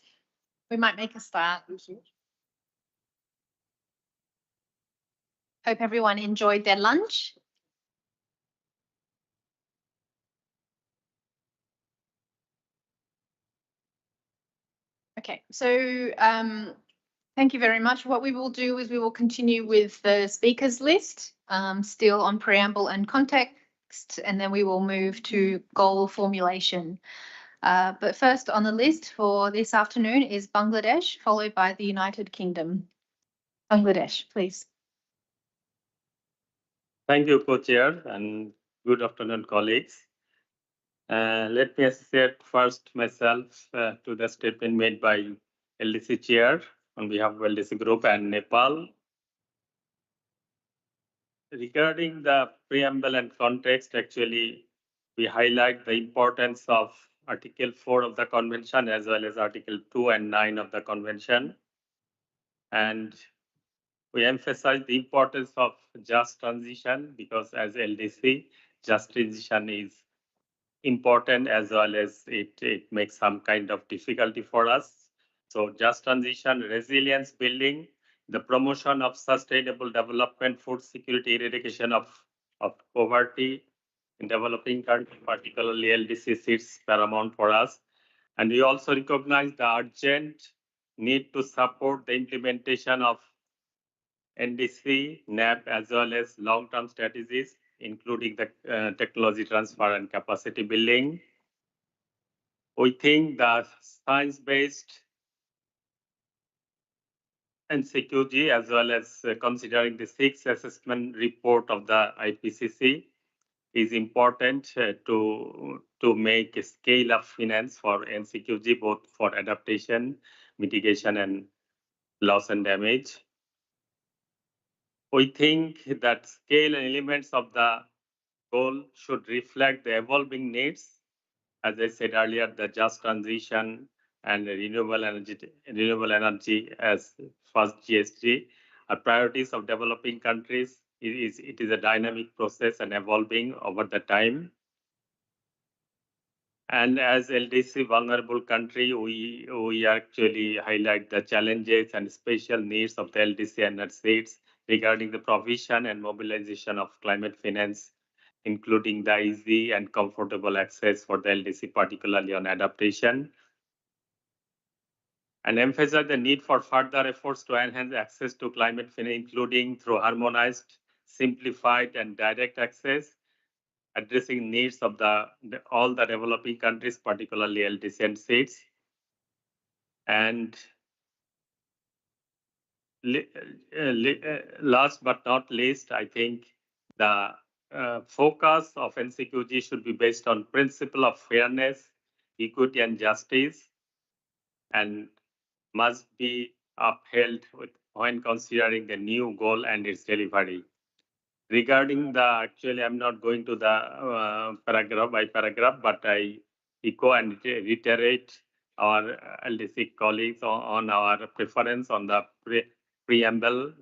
We might make a start. Hope everyone enjoyed their lunch. Okay, so thank you very much. What we will do is we will continue with the speakers list, still on preamble and context, and then we will move to goal formulation. But first on the list for this afternoon is Bangladesh, followed by the United Kingdom. Bangladesh, please. Thank you, Co-Chair, and good afternoon, colleagues. Let me associate first myself to the statement made by LDC Chair on behalf of LDC Group and Nepal. Regarding the preamble and context, actually, we highlight the importance of Article 4 of the Convention as well as Article 2 and 9 of the Convention. And we emphasize the importance of just transition because as LDC, just transition is important as well as it makes some kind of difficulty for us. So just transition, resilience building, the promotion of sustainable development, food security, eradication of poverty in developing countries, particularly LDC sits paramount for us. And we also recognize the urgent need to support the implementation of NDC, NAP, as well as long-term strategies, including the technology transfer and capacity building. We think that science-based NCQG, as well as considering the sixth assessment report of the IPCC, is important to make a scale of finance for NCQG, both for adaptation, mitigation, and loss and damage. We think that scale and elements of the goal should reflect the evolving needs. As I said earlier, the just transition and renewable energy as first GSG are priorities of developing countries. It is a dynamic process and evolving over the time. And as LDC vulnerable country, we actually highlight the challenges and special needs of the LDC and its states regarding the provision and mobilization of climate finance, including the easy and comfortable access for the LDC, particularly on adaptation. And emphasize the need for further efforts to enhance access to climate finance, including through harmonized, simplified, and direct access, addressing needs of all the developing countries, particularly LDC and states. And last but not least, I think the focus of NCQG should be based on principle of fairness, equity, and justice, and must be upheld when considering the new goal and its delivery. Regarding actually, I'm not going to the paragraph by paragraph, but I echo and reiterate our LDC colleagues on our preference on the preamble,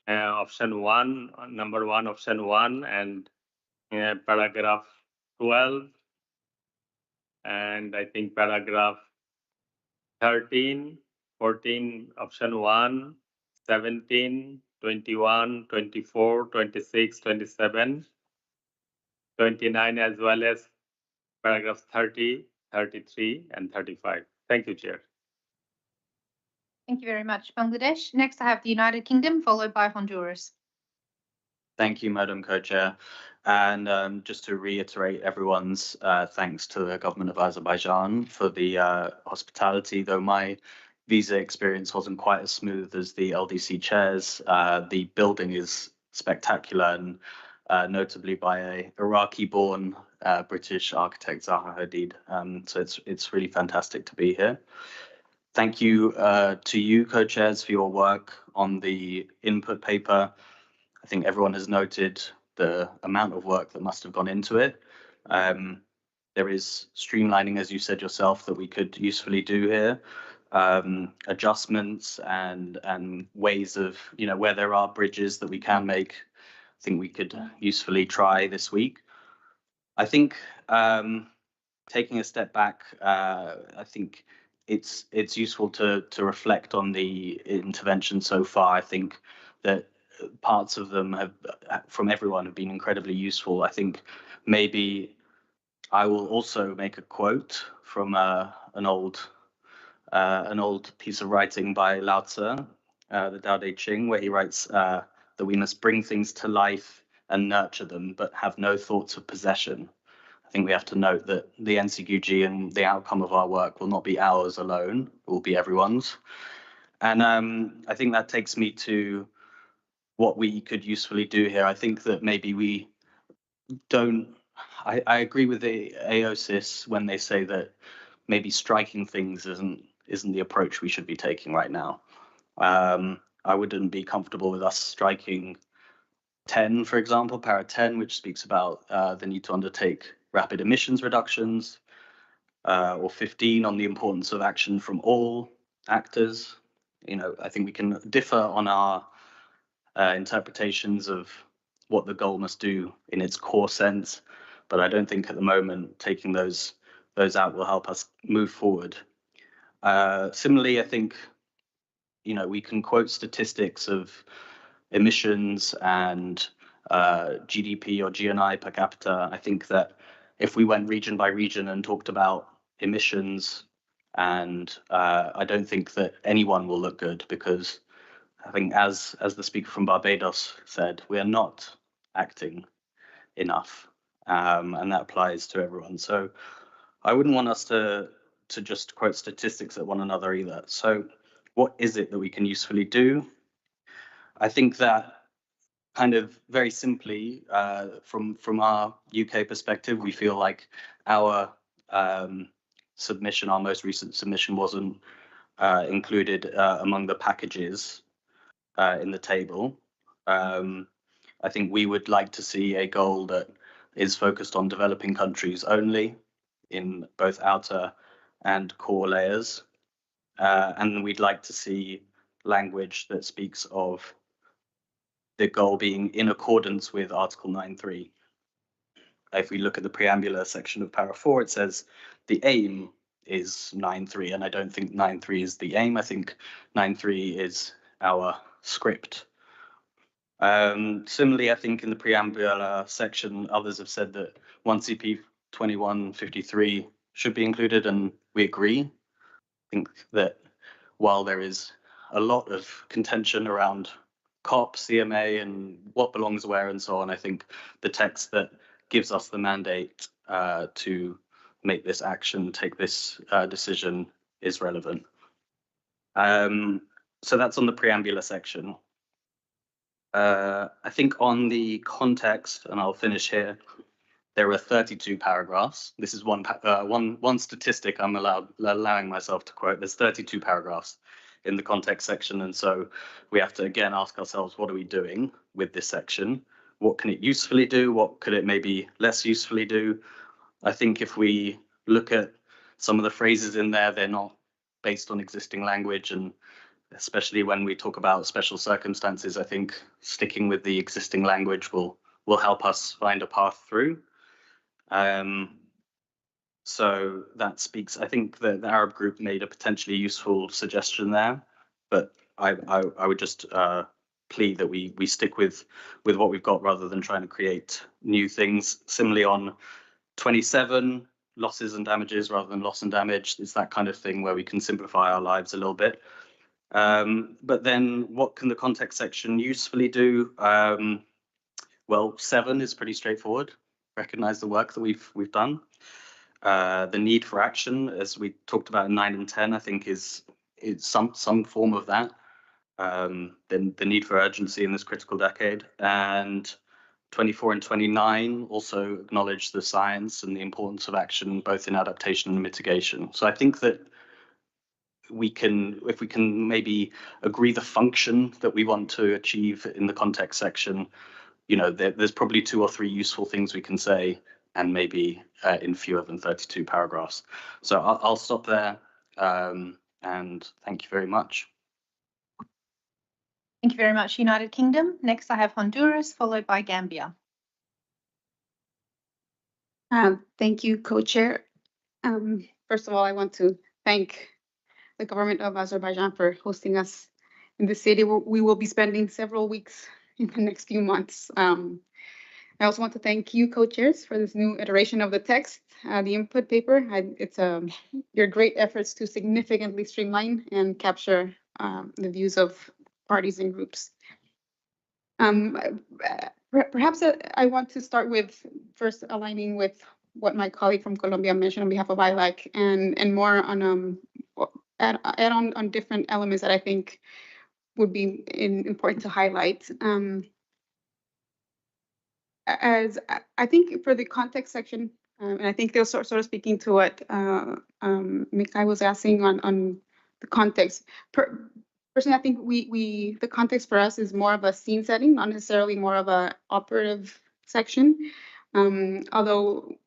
option 1, number 1, option 1, and paragraph 12, and I think paragraph 13, 14, option 1, 17, 21, 24, 26, 27, 29, as well as paragraphs 30, 33, and 35. Thank you, Chair. Thank you very much, Bangladesh. Next, I have the United Kingdom, followed by Honduras. Thank you, Madam Co-Chair. And just to reiterate everyone's thanks to the government of Azerbaijan for the hospitality, though my visa experience wasn't quite as smooth as the LDC chairs. The building is spectacular, and notably by a Iraqi-born British architect, Zaha Hadid. So it's really fantastic to be here. Thank you to you, co-chairs, for your work on the input paper. I think everyone has noted the amount of work that must have gone into it. There is streamlining, as you said yourself, that we could usefully do here. Adjustments and ways of, where there are bridges that we can make, I think we could usefully try this week. I think taking a step back, I think it's useful to reflect on the intervention so far. I think that parts of them have, from everyone, have been incredibly useful. I think maybe I will also make a quote from an old piece of writing by Lao Tzu, the Tao Te Ching, where he writes that we must bring things to life and nurture them, but have no thoughts of possession. I think we have to note that the NCQG and the outcome of our work will not be ours alone, it will be everyone's. And I think that takes me to what we could usefully do here. I think that maybe we don't, I agree with the AOSIS when they say that maybe striking things isn't the approach we should be taking right now. I wouldn't be comfortable with us striking 10, for example, para 10, which speaks about the need to undertake rapid emissions reductions, or 15 on the importance of action from all actors. You know, I think we can differ on our interpretations of what the goal must do in its core sense, but I don't think at the moment taking those out will help us move forward. Similarly, I think, you know, we can quote statistics of emissions and GDP or GNI per capita. I think that if we went region by region and talked about emissions, and I don't think that anyone will look good, because I think as the speaker from Barbados said, we are not acting enough, and that applies to everyone. So I wouldn't want us to just quote statistics at one another either. So what is it that we can usefully do? I think that kind of very simply, from our UK perspective, we feel like our submission, our most recent submission, wasn't included among the packages in the table. I think we would like to see a goal that is focused on developing countries only in both outer and core layers. And we'd like to see language that speaks of the goal being in accordance with Article 9.3. If we look at the preambular section of para 4, it says the aim is 9.3, and I don't think 9.3 is the aim. I think 9.3 is our script. Similarly, I think in the preambular section, others have said that 1CP 2153 should be included, and we agree. I think that while there is a lot of contention around COP, CMA, and what belongs where and so on, I think the text that gives us the mandate to make this action, take this decision, is relevant. So that's on the preambular section. I think on the context, and I'll finish here, there are 32 paragraphs. This is one statistic I'm allowing myself to quote. There's 32 paragraphs in the context section, and so we have to again ask ourselves, what are we doing with this section? What can it usefully do? What could it maybe less usefully do? I think if we look at some of the phrases in there, they're not based on existing language, and especially when we talk about special circumstances, I think sticking with the existing language will help us find a path through. So that speaks, I think the Arab group made a potentially useful suggestion there, but I would just plead that we stick with what we've got rather than trying to create new things. Similarly on 27, losses and damages rather than loss and damage, it's that kind of thing where we can simplify our lives a little bit. But then what can the context section usefully do? Well, 7 is pretty straightforward. Recognize the work that we've done. The need for action, as we talked about in 9 and 10, I think is some form of that. Then the need for urgency in this critical decade. And 24 and 29 also acknowledge the science and the importance of action, both in adaptation and mitigation. So I think that if we can maybe agree the function that we want to achieve in the context section, you know, there's probably 2 or 3 useful things we can say, and maybe in fewer than 32 paragraphs. So I'll stop there, and thank you very much. Thank you very much, United Kingdom. Next, I have Honduras, followed by Gambia. Thank you, co-chair. First of all, I want to thank the government of Azerbaijan for hosting us in the city. We will be spending several weeks in the next few months. I also want to thank you, co-chairs, for this new iteration of the text, the input paper. It's your great efforts to significantly streamline and capture the views of parties and groups. Perhaps I want to start with first aligning with what my colleague from Colombia mentioned on behalf of ILAC and more on add on different elements that I think would be important to highlight. As I think for the context section, and I think they're sort of speaking to what Mikhail was asking on the context. Personally, I think the context for us is more of a scene setting, not necessarily more of a operative section. Although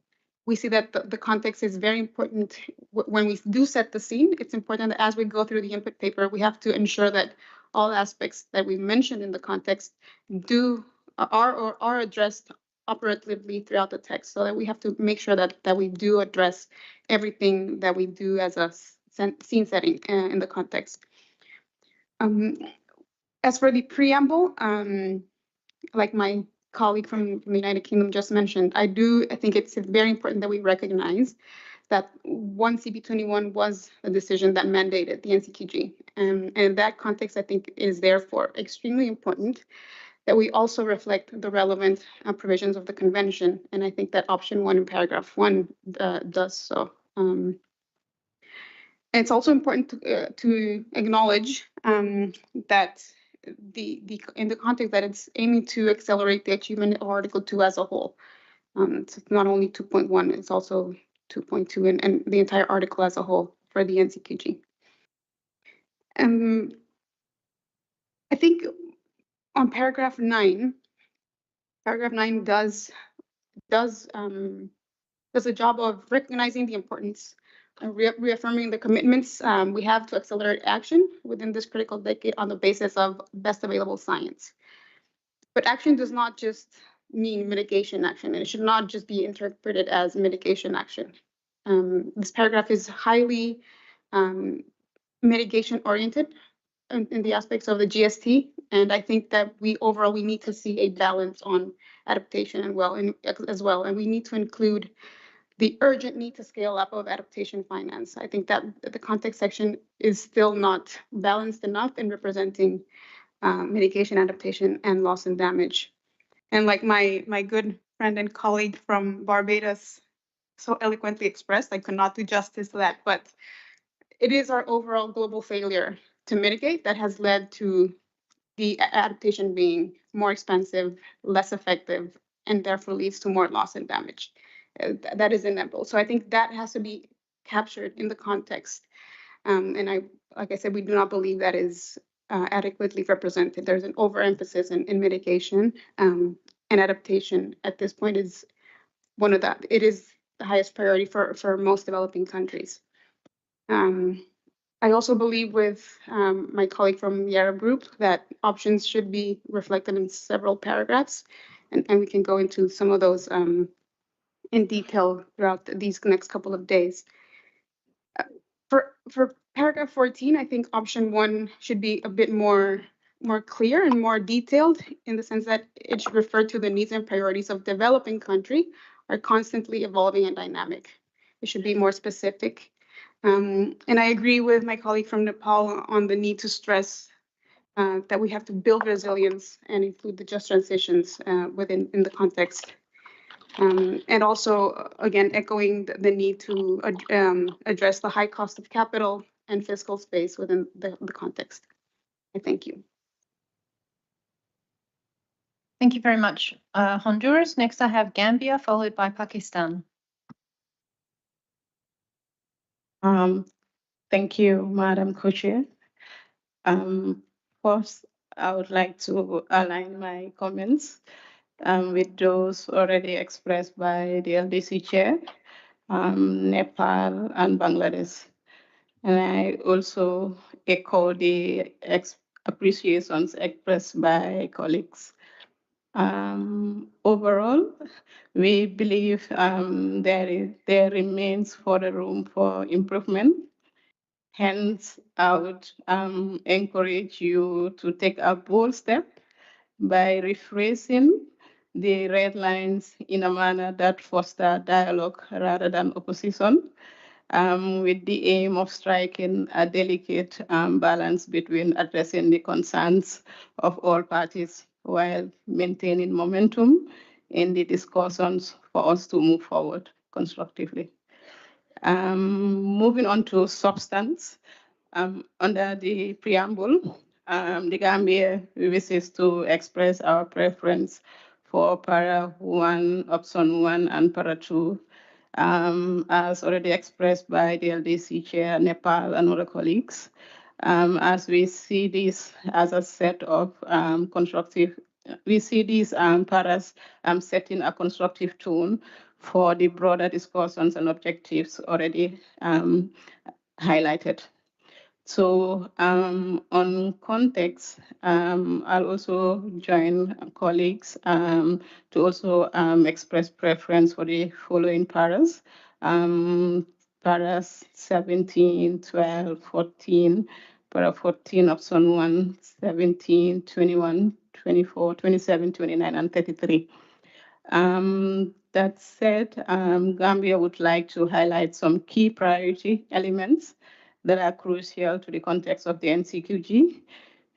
we see that the context is very important when we do set the scene. It's important that as we go through the input paper, we have to ensure that all aspects that we mentioned in the context are addressed operatively throughout the text, so that we have to make sure that we do address everything that we do as a scene setting in the context. As for the preamble, like my colleague from the United Kingdom just mentioned, I think it's very important that we recognize that 1 CB21 was a decision that mandated the NCQG. And in that context, I think it is therefore extremely important that we also reflect the relevant provisions of the convention. And I think that option 1 in paragraph 1 does so. It's also important to acknowledge that in the context that it's aiming to accelerate the achievement of Article 2 as a whole. So it's not only 2.1, it's also 2.2 and the entire article as a whole for the NCQG. I think on paragraph 9 does a job of recognizing the importance and reaffirming the commitments we have to accelerate action within this critical decade on the basis of best available science. But action does not just mean mitigation action, and it should not just be interpreted as mitigation action. This paragraph is highly mitigation oriented in the aspects of the GST, and I think that we need to see a balance on adaptation as well, and we need to include the urgent need to scale up of adaptation finance. I think that the context section is still not balanced enough in representing mitigation, adaptation, and loss and damage. And like my good friend and colleague from Barbados so eloquently expressed, I could not do justice to that, but it is our overall global failure to mitigate that has led to the adaptation being more expensive, less effective, and therefore leads to more loss and damage. That is inevitable. So I think that has to be captured in the context. And like I said, we do not believe that is adequately represented. There's an overemphasis in mitigation, and adaptation at this point is it is the highest priority for most developing countries. I also believe with my colleague from the Arab group that options should be reflected in several paragraphs, and we can go into some of those in detail throughout these next couple of days. For paragraph 14, I think option 1 should be a bit more clear and more detailed in the sense that it should refer to the needs and priorities of developing country are constantly evolving and dynamic. It should be more specific. And I agree with my colleague from Nepal on the need to stress that we have to build resilience and include the just transitions within the context. And also, again, echoing the need to address the high cost of capital and fiscal space within the context. I thank you. Thank you very much, Honduras. Next, I have Gambia, followed by Pakistan. Thank you, Madam Co-Chair. First, I would like to align my comments with those already expressed by the LDC Chair, Nepal and Bangladesh. And I also echo the appreciations expressed by colleagues. Overall, we believe there remains further room for improvement. Hence, I would encourage you to take a bold step by rephrasing the red lines in a manner that foster dialogue rather than opposition, with the aim of striking a delicate balance between addressing the concerns of all parties while maintaining momentum in the discussions for us to move forward constructively. Moving on to substance, under the preamble, the Gambia wishes to express our preference for para 1, option 1, and para 2, as already expressed by the LDC chair, Nepal, and other colleagues. As we see this as a set of constructive, we see these paras setting a constructive tone for the broader discussions and objectives already highlighted. So on context, I'll also join colleagues to also express preference for the following paras. Paras 17, 12, 14, para 14, option 1, 17, 21, 24, 27, 29, and 33. That said, Gambia would like to highlight some key priority elements that are crucial to the context of the NCQG,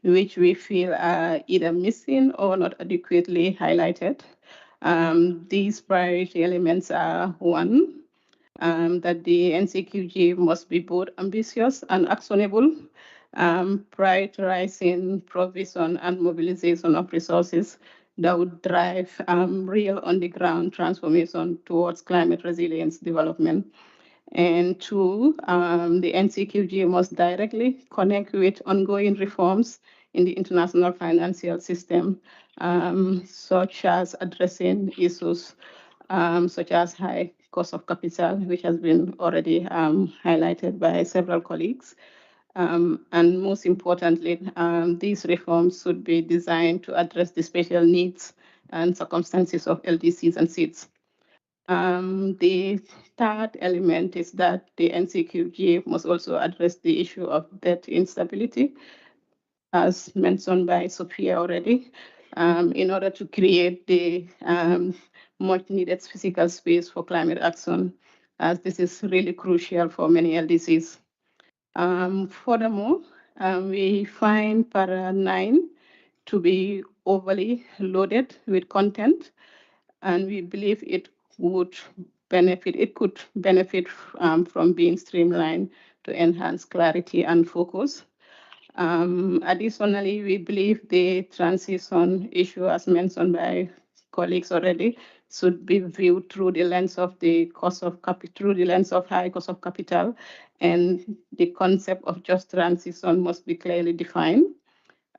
which we feel are either missing or not adequately highlighted. These priority elements are one, that the NCQG must be both ambitious and actionable, prioritizing provision and mobilization of resources that would drive real on-the-ground transformation towards climate resilience development. And two, the NCQG must directly connect with ongoing reforms in the international financial system, such as addressing issues such as high cost of capital, which has been already highlighted by several colleagues. And most importantly, these reforms should be designed to address the special needs and circumstances of LDCs and SIDS. The third element is that the NCQG must also address the issue of debt instability, as mentioned by Sophia already, in order to create the much needed physical space for climate action, as this is really crucial for many LDCs. Furthermore, we find para 9 to be overly loaded with content, and we believe it could benefit from being streamlined to enhance clarity and focus. Additionally, we believe the transition issue, as mentioned by colleagues already, should be viewed through the lens of high cost of capital, and the concept of just transition must be clearly defined.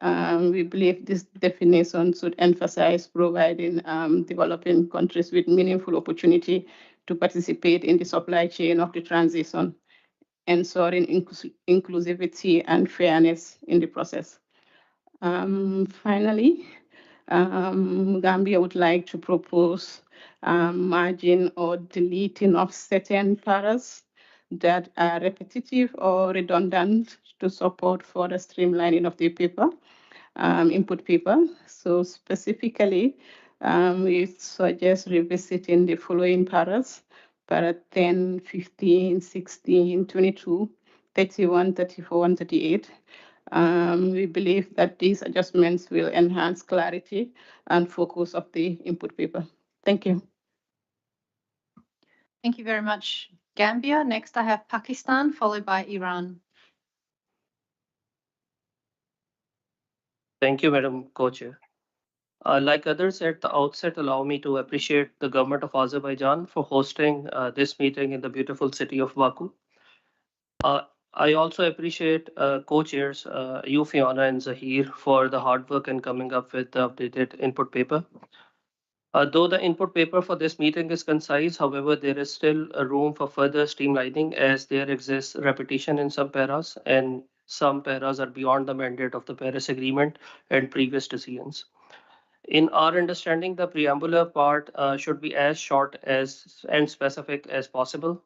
We believe this definition should emphasize providing developing countries with meaningful opportunity to participate in the supply chain of the transition, ensuring inclusivity and fairness in the process. Finally, Gambia would like to propose merging or deleting of certain paras that are repetitive or redundant to support further streamlining of the paper, input paper. So specifically, we suggest revisiting the following paras: para 10, 15, 16, 22, 31, 34, and 38. We believe that these adjustments will enhance clarity and focus of the input paper. Thank you. Thank you very much, Gambia. Next, I have Pakistan, followed by Iran. Thank you, Madam Co-Chair. Like others at the outset, allow me to appreciate the government of Azerbaijan for hosting this meeting in the beautiful city of Baku. I also appreciate co-chairs, you, Fiona, and Zahir, for the hard work in coming up with the updated input paper. Though the input paper for this meeting is concise, however, there is still a room for further streamlining as there exists repetition in some paras, and some paras are beyond the mandate of the Paris Agreement and previous decisions. In our understanding, the preambular part should be as short and specific as possible,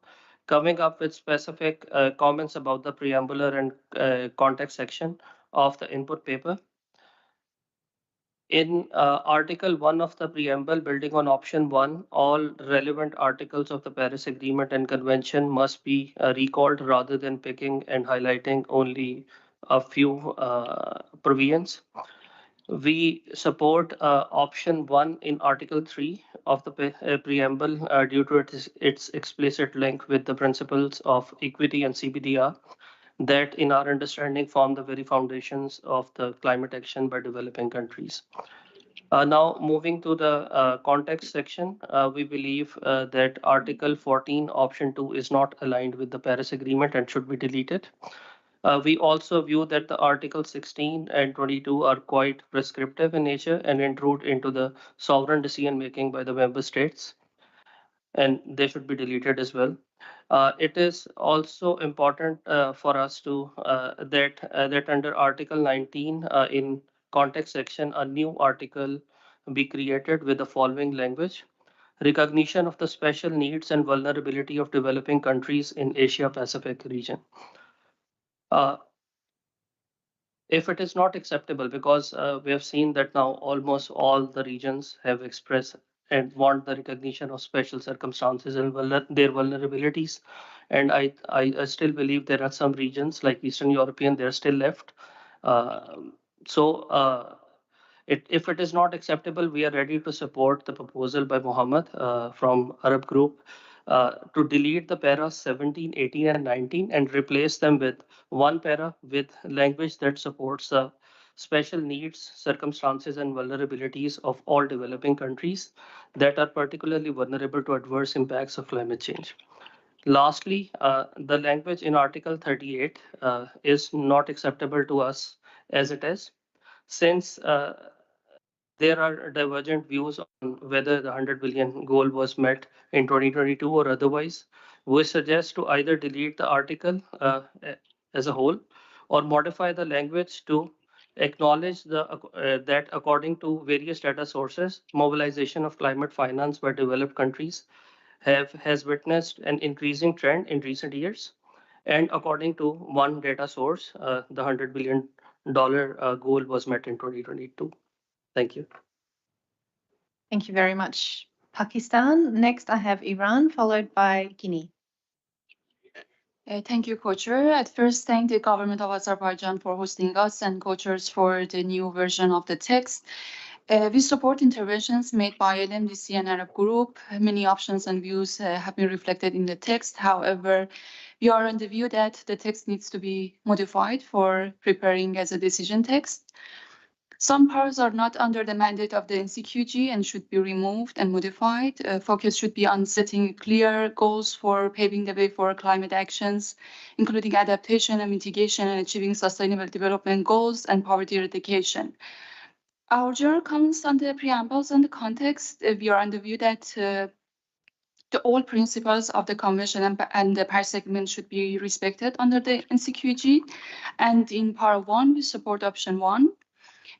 coming up with specific comments about the preambular and context section of the input paper. In Article 1 of the preamble, building on option 1, all relevant articles of the Paris Agreement and Convention must be recalled rather than picking and highlighting only a few provisions. We support option 1 in Article 3 of the preamble due to its explicit link with the principles of equity and CBDR that, in our understanding, form the very foundations of the climate action by developing countries. Now, moving to the context section, we believe that Article 14, Option 2 is not aligned with the Paris Agreement and should be deleted. We also view that the Article 16 and 22 are quite prescriptive in nature and intrude into the sovereign decision making by the member states, and they should be deleted as well. It is also important for us to that under Article 19 in context section, a new article be created with the following language: recognition of the special needs and vulnerability of developing countries in Asia Pacific region. If it is not acceptable, because we have seen that now almost all the regions have expressed and want the recognition of special circumstances and their vulnerabilities. And I still believe there are some regions like Eastern European, they're still left. If it is not acceptable, we are ready to support the proposal by Mohammed from Arab Group to delete the paras 17, 18, and 19 and replace them with one para with language that supports the special needs, circumstances, and vulnerabilities of all developing countries that are particularly vulnerable to adverse impacts of climate change. Lastly, the language in Article 38 is not acceptable to us as it is, since there are divergent views on whether the 100 billion goal was met in 2022 or otherwise. We suggest to either delete the article as a whole or modify the language to acknowledge that according to various data sources, mobilization of climate finance by developed countries has witnessed an increasing trend in recent years. And according to one data source, the $100 billion goal was met in 2022. Thank you. Thank you very much, Pakistan. Next, I have Iran, followed by Guinea. Thank you, Co-Chair. At first, thank the government of Azerbaijan for hosting us and Co-Chairs for the new version of the text. We support interventions made by LMDC and Arab Group. Many options and views have been reflected in the text. However, we are on the view that the text needs to be modified for preparing as a decision text. Some powers are not under the mandate of the NCQG and should be removed and modified. Focus should be on setting clear goals for paving the way for climate actions, including adaptation and mitigation and achieving sustainable development goals and poverty eradication. Our general comments on the preambles and the context, we are on the view that the all principles of the Convention and the Paris Agreement should be respected under the NCQG. And in Part 1, we support option 1.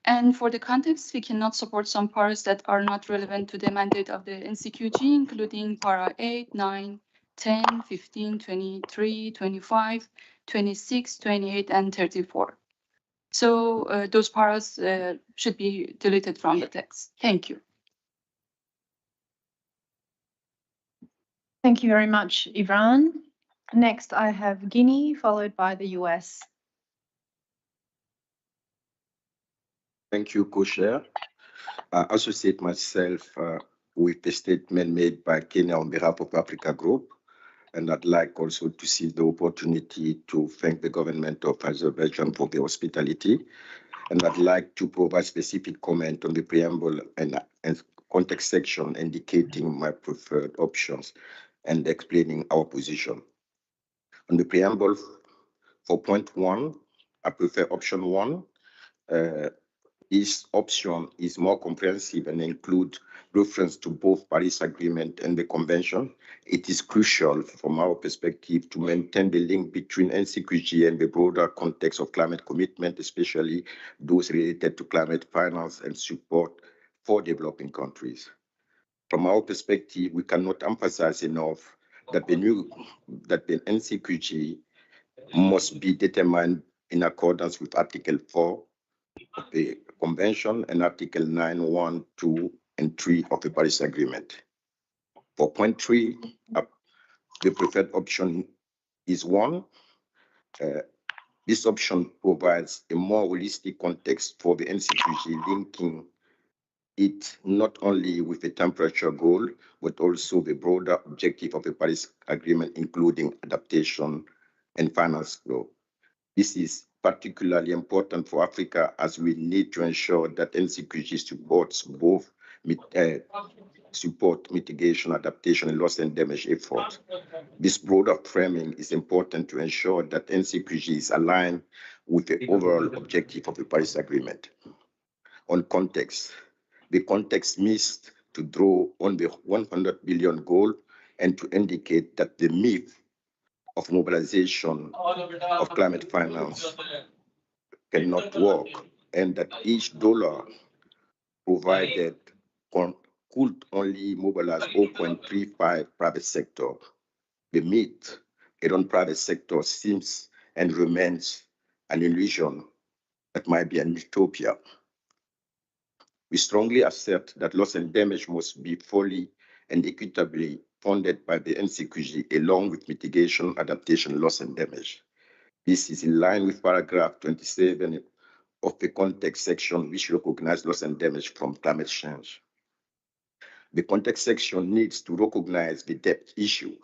And for the context, we cannot support some parts that are not relevant to the mandate of the NCQG, including para 8, 9, 10, 15, 23, 25, 26, 28, and 34. So those paras should be deleted from the text. Thank you. Thank you very much, Iran. Next, I have Guinea, followed by the US. Thank you, Co-Chair. I associate myself with the statement made by Kenya on behalf of Africa Group. And I'd like also to see the opportunity to thank the government of Azerbaijan for the hospitality. And I'd like to provide specific comment on the preamble and context section indicating my preferred options and explaining our position. On the preamble, for point 1, I prefer option 1. This option is more comprehensive and includes reference to both Paris Agreement and the Convention. It is crucial from our perspective to maintain the link between NCQG and the broader context of climate commitment, especially those related to climate finance and support for developing countries. From our perspective, we cannot emphasize enough that the NCQG must be determined in accordance with Article 4 of the Convention and Article 9, 1, 2, and 3 of the Paris Agreement. For point 3, the preferred option is 1. This option provides a more holistic context for the NCQG, linking it not only with the temperature goal, but also the broader objective of the Paris Agreement, including adaptation and finance flow. This is particularly important for Africa as we need to ensure that NCQG supports both support mitigation, adaptation, and loss and damage efforts. This broader framing is important to ensure that NCQG is aligned with the overall objective of the Paris Agreement. On context, the context missed to draw on the 100 billion goal and to indicate that the myth of mobilization of climate finance cannot work, and that each dollar provided could only mobilize 0.35 private sector. The myth around private sector seems and remains an illusion that might be an utopia. We strongly assert that loss and damage must be fully and equitably funded by the NCQG along with mitigation, adaptation, loss and damage. This is in line with paragraph 27 of the context section, which recognizes loss and damage from climate change. The context section needs to recognize the debt issue,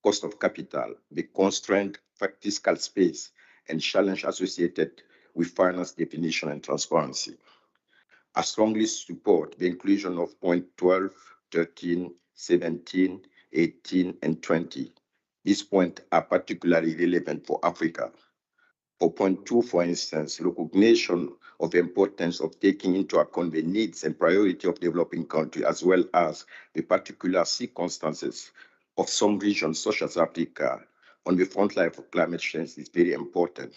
cost of capital, the constrained fiscal space, and challenge associated with finance definition and transparency. I strongly support the inclusion of point 12, 13, 17, 18, and 20. These points are particularly relevant for Africa. For point 2, for instance, recognition of the importance of taking into account the needs and priority of developing countries, as well as the particular circumstances of some regions, such as Africa, on the front line of climate change is very important.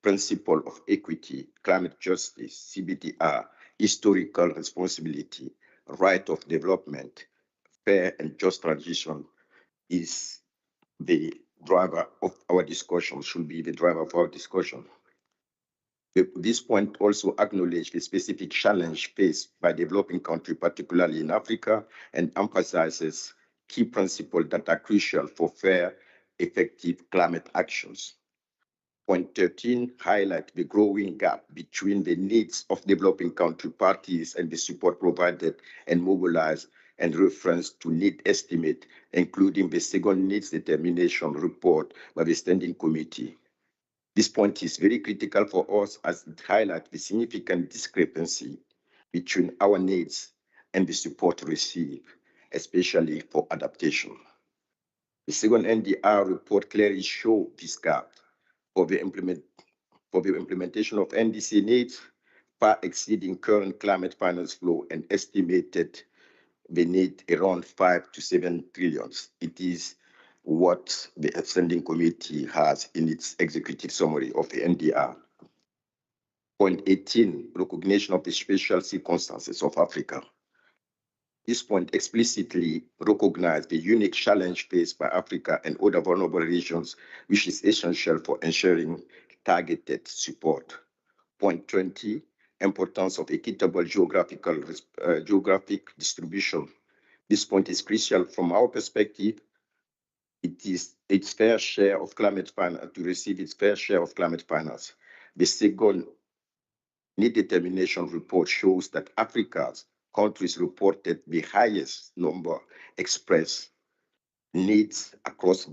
Principle of equity, climate justice, CBDR, historical responsibility, right of development, fair and just transition is the driver of our discussion, should be the driver of our discussion. This point also acknowledges the specific challenge faced by developing countries, particularly in Africa, and emphasizes key principles that are crucial for fair, effective climate actions. Point 13 highlights the growing gap between the needs of developing country parties and the support provided and mobilized, and reference to need estimate, including the second needs determination report by the Standing Committee. This point is very critical for us as it highlights the significant discrepancy between our needs and the support received, especially for adaptation. The second NDR report clearly shows this gap for the implementation of NDC needs, far exceeding current climate finance flow and estimated the need around 5 to 7 trillions. It is what the Standing Committee has in its executive summary of the NDR. Point 18, recognition of the special circumstances of Africa. This point explicitly recognizes the unique challenge faced by Africa and other vulnerable regions, which is essential for ensuring targeted support. Point 20, importance of equitable geographic distribution. This point is crucial from our perspective. It is its fair share of climate finance to receive its fair share of climate finance. The second need determination report shows that Africa's countries reported the highest number expressed needs across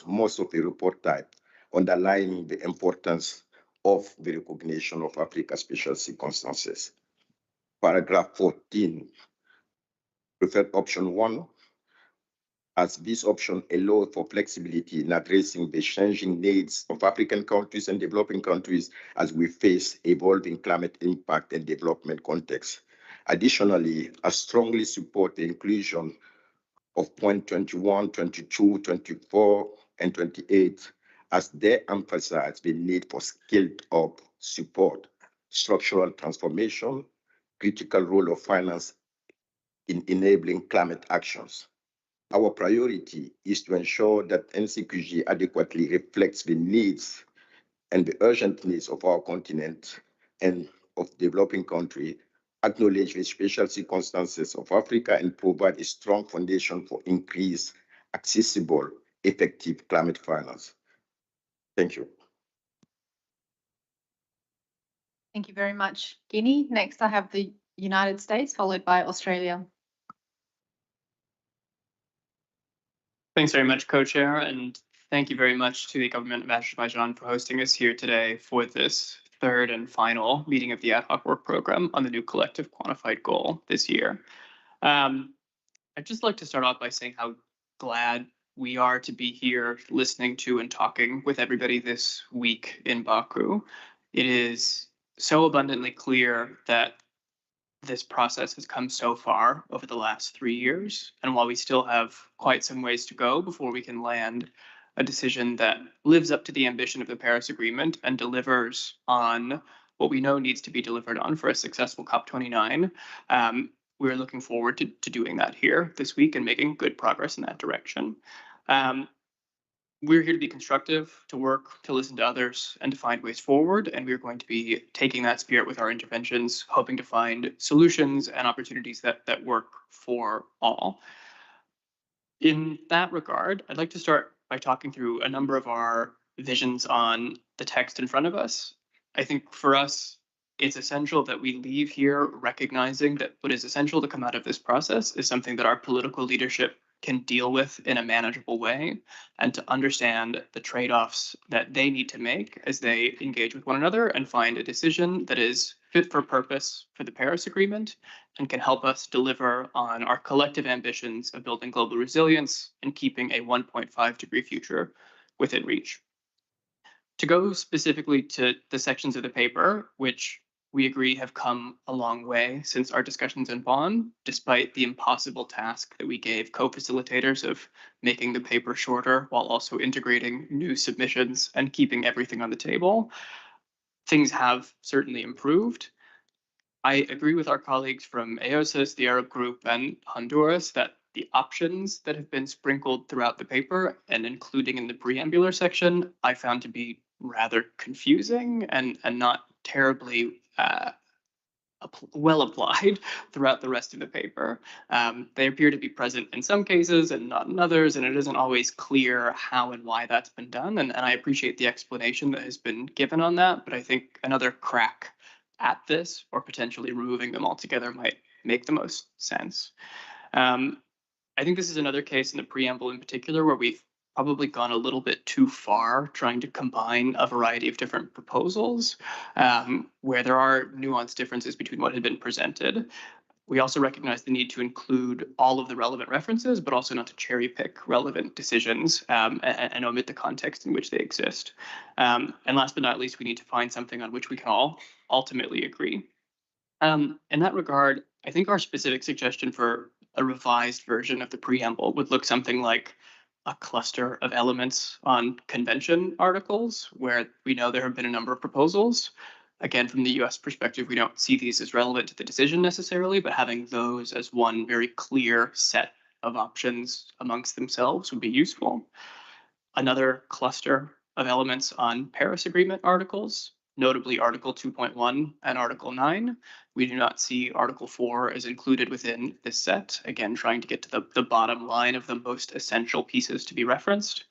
most of the report type, underlining the importance of the recognition of Africa's special circumstances. Paragraph 14, preferred option 1, as this option allows for flexibility in addressing the changing needs of African countries and developing countries as we face evolving climate impact and development context. Additionally, I strongly support the inclusion of point 21, 22, 24, and 28, as they emphasize the need for scaled up support, structural transformation, critical role of finance in enabling climate actions. Our priority is to ensure that NCQG adequately reflects the needs and the urgent needs of our continent and of developing countries, acknowledge the special circumstances of Africa, and provide a strong foundation for increased, accessible, effective climate finance. Thank you. Thank you very much, Guinea. Next, I have the United States, followed by Australia. Thanks very much, Co-Chair, and thank you very much to the government of Azerbaijan for hosting us here today for this third and final meeting of the ad hoc work program on the new collective quantified goal this year. I'd just like to start off by saying how glad we are to be here listening to and talking with everybody this week in Baku. It is so abundantly clear that this process has come so far over the last 3 years. And while we still have quite some ways to go before we can land a decision that lives up to the ambition of the Paris Agreement and delivers on what we know needs to be delivered on for a successful COP29, we're looking forward to doing that here this week and making good progress in that direction. We're here to be constructive, to work, to listen to others, and to find ways forward. And we're going to be taking that spirit with our interventions, hoping to find solutions and opportunities that work for all. In that regard, I'd like to start by talking through a number of our visions on the text in front of us. I think for us, it's essential that we leave here recognizing that what is essential to come out of this process is something that our political leadership can deal with in a manageable way, and to understand the trade-offs that they need to make as they engage with one another and find a decision that is fit for purpose for the Paris Agreement and can help us deliver on our collective ambitions of building global resilience and keeping a 1.5-degree future within reach. To go specifically to the sections of the paper, which we agree have come a long way since our discussions in Bonn, despite the impossible task that we gave co-facilitators of making the paper shorter while also integrating new submissions and keeping everything on the table. Things have certainly improved. I agree with our colleagues from AOSIS, the Arab Group, and Honduras that the options that have been sprinkled throughout the paper and including in the preambular section, I found to be rather confusing and not terribly well applied throughout the rest of the paper. They appear to be present in some cases and not in others, and it isn't always clear how and why that's been done. And I appreciate the explanation that has been given on that, but I think another crack at this or potentially removing them altogether might make the most sense. I think this is another case in the preamble in particular where we've probably gone a little bit too far trying to combine a variety of different proposals where there are nuanced differences between what had been presented. We also recognize the need to include all of the relevant references, but also not to cherry pick relevant decisions and omit the context in which they exist. And last but not least, we need to find something on which we can all ultimately agree. In that regard, I think our specific suggestion for a revised version of the preamble would look something like a cluster of elements on convention articles, where we know there have been a number of proposals. Again, from the US perspective, we don't see these as relevant to the decision necessarily, but having those as one very clear set of options amongst themselves would be useful. Another cluster of elements on Paris Agreement articles, notably Article 2.1 and Article 9. We do not see Article 4 as included within this set, again, trying to get to the bottom line of the most essential pieces to be referenced.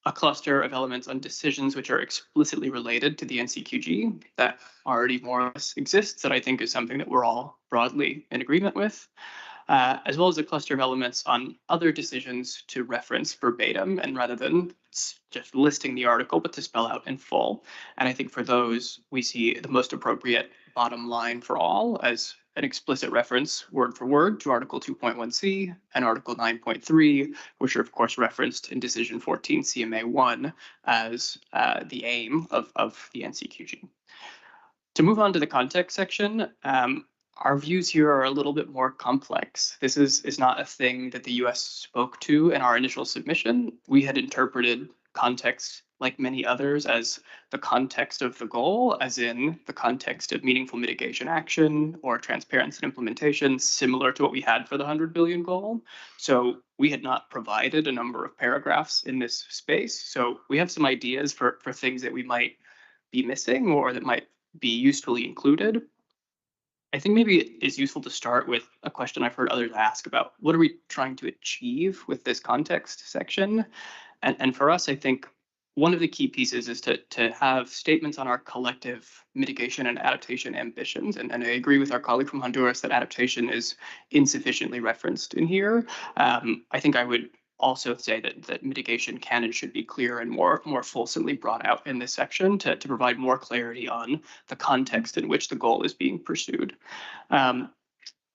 A cluster of elements on decisions which are explicitly related to the NCQG that already more or less exists, that I think is something that we're all broadly in agreement with. As well as a cluster of elements on other decisions to reference verbatim and rather than just listing the article, but to spell out in full. And I think for those, we see the most appropriate bottom line for all as an explicit reference word for word to Article 2.1c and Article 9.3, which are of course referenced in Decision 14 CMA 1 as the aim of the NCQG. To move on to the context section, our views here are a little bit more complex. This is not a thing that the US spoke to in our initial submission. We had interpreted context, like many others, as the context of the goal, as in the context of meaningful mitigation action or transparency and implementation, similar to what we had for the 100 billion goal. So we had not provided a number of paragraphs in this space. So we have some ideas for things that we might be missing or that might be usefully included. I think maybe it is useful to start with a question I've heard others ask about what are we trying to achieve with this context section? And for us, I think one of the key pieces is to have statements on our collective mitigation and adaptation ambitions. And I agree with our colleague from Honduras that adaptation is insufficiently referenced in here. I think I would also say that mitigation can and should be clear and more fulsomely brought out in this section to provide more clarity on the context in which the goal is being pursued. I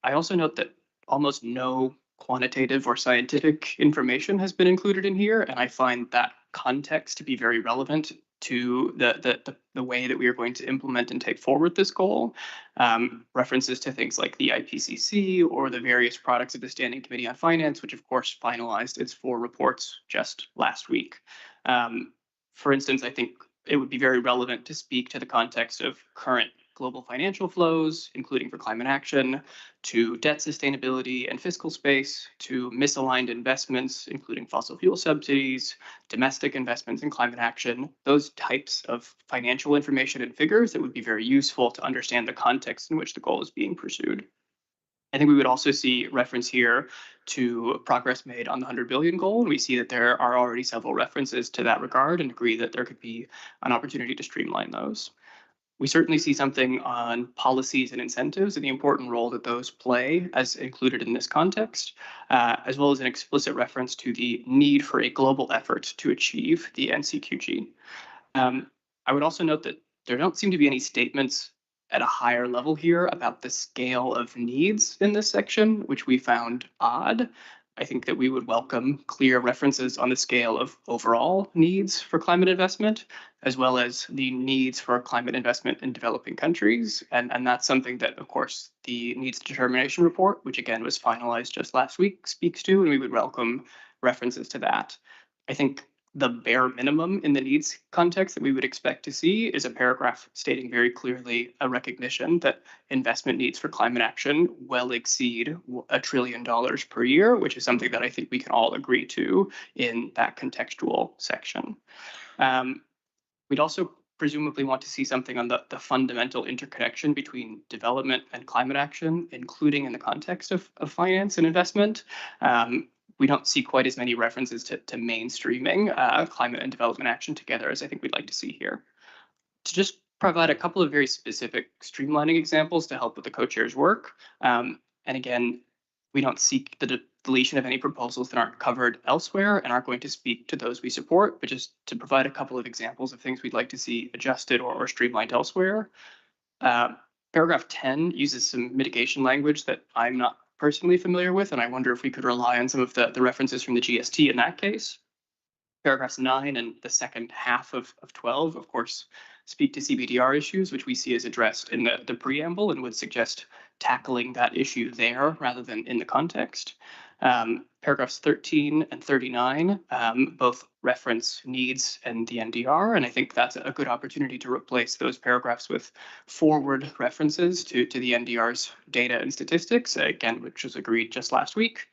also note that almost no quantitative or scientific information has been included in here, and I find that context to be very relevant to the way that we are going to implement and take forward this goal. References to things like the IPCC or the various products of the Standing Committee on Finance, which of course finalized its 4 reports just last week. For instance, I think it would be very relevant to speak to the context of current global financial flows, including for climate action, to debt sustainability and fiscal space, to misaligned investments, including fossil fuel subsidies, domestic investments in climate action, those types of financial information and figures that would be very useful to understand the context in which the goal is being pursued. I think we would also see reference here to progress made on the 100 billion goal, and we see that there are already several references to that regard and agree that there could be an opportunity to streamline those. We certainly see something on policies and incentives and the important role that those play as included in this context, as well as an explicit reference to the need for a global effort to achieve the NCQG. I would also note that there don't seem to be any statements at a higher level here about the scale of needs in this section, which we found odd. I think that we would welcome clear references on the scale of overall needs for climate investment, as well as the needs for climate investment in developing countries. And that's something that, of course, the needs determination report, which again was finalized just last week, speaks to, and we would welcome references to that. I think the bare minimum in the needs context that we would expect to see is a paragraph stating very clearly a recognition that investment needs for climate action well exceed $1 trillion per year, which is something that I think we can all agree to in that contextual section. We'd also presumably want to see something on the fundamental interconnection between development and climate action, including in the context of finance and investment. We don't see quite as many references to mainstreaming climate and development action together as I think we'd like to see here. To just provide a couple of very specific streamlining examples to help with the co-chair's work. And again, we don't seek the deletion of any proposals that aren't covered elsewhere and aren't going to speak to those we support, but just to provide a couple of examples of things we'd like to see adjusted or streamlined elsewhere. Paragraph 10 uses some mitigation language that I'm not personally familiar with, and I wonder if we could rely on some of the references from the GST in that case. Paragraphs 9 and the second half of 12, of course, speak to CBDR issues, which we see as addressed in the preamble and would suggest tackling that issue there rather than in the context. Paragraphs 13 and 39 both reference needs and the NDR, and I think that's a good opportunity to replace those paragraphs with forward references to the NDR's data and statistics, again, which was agreed just last week.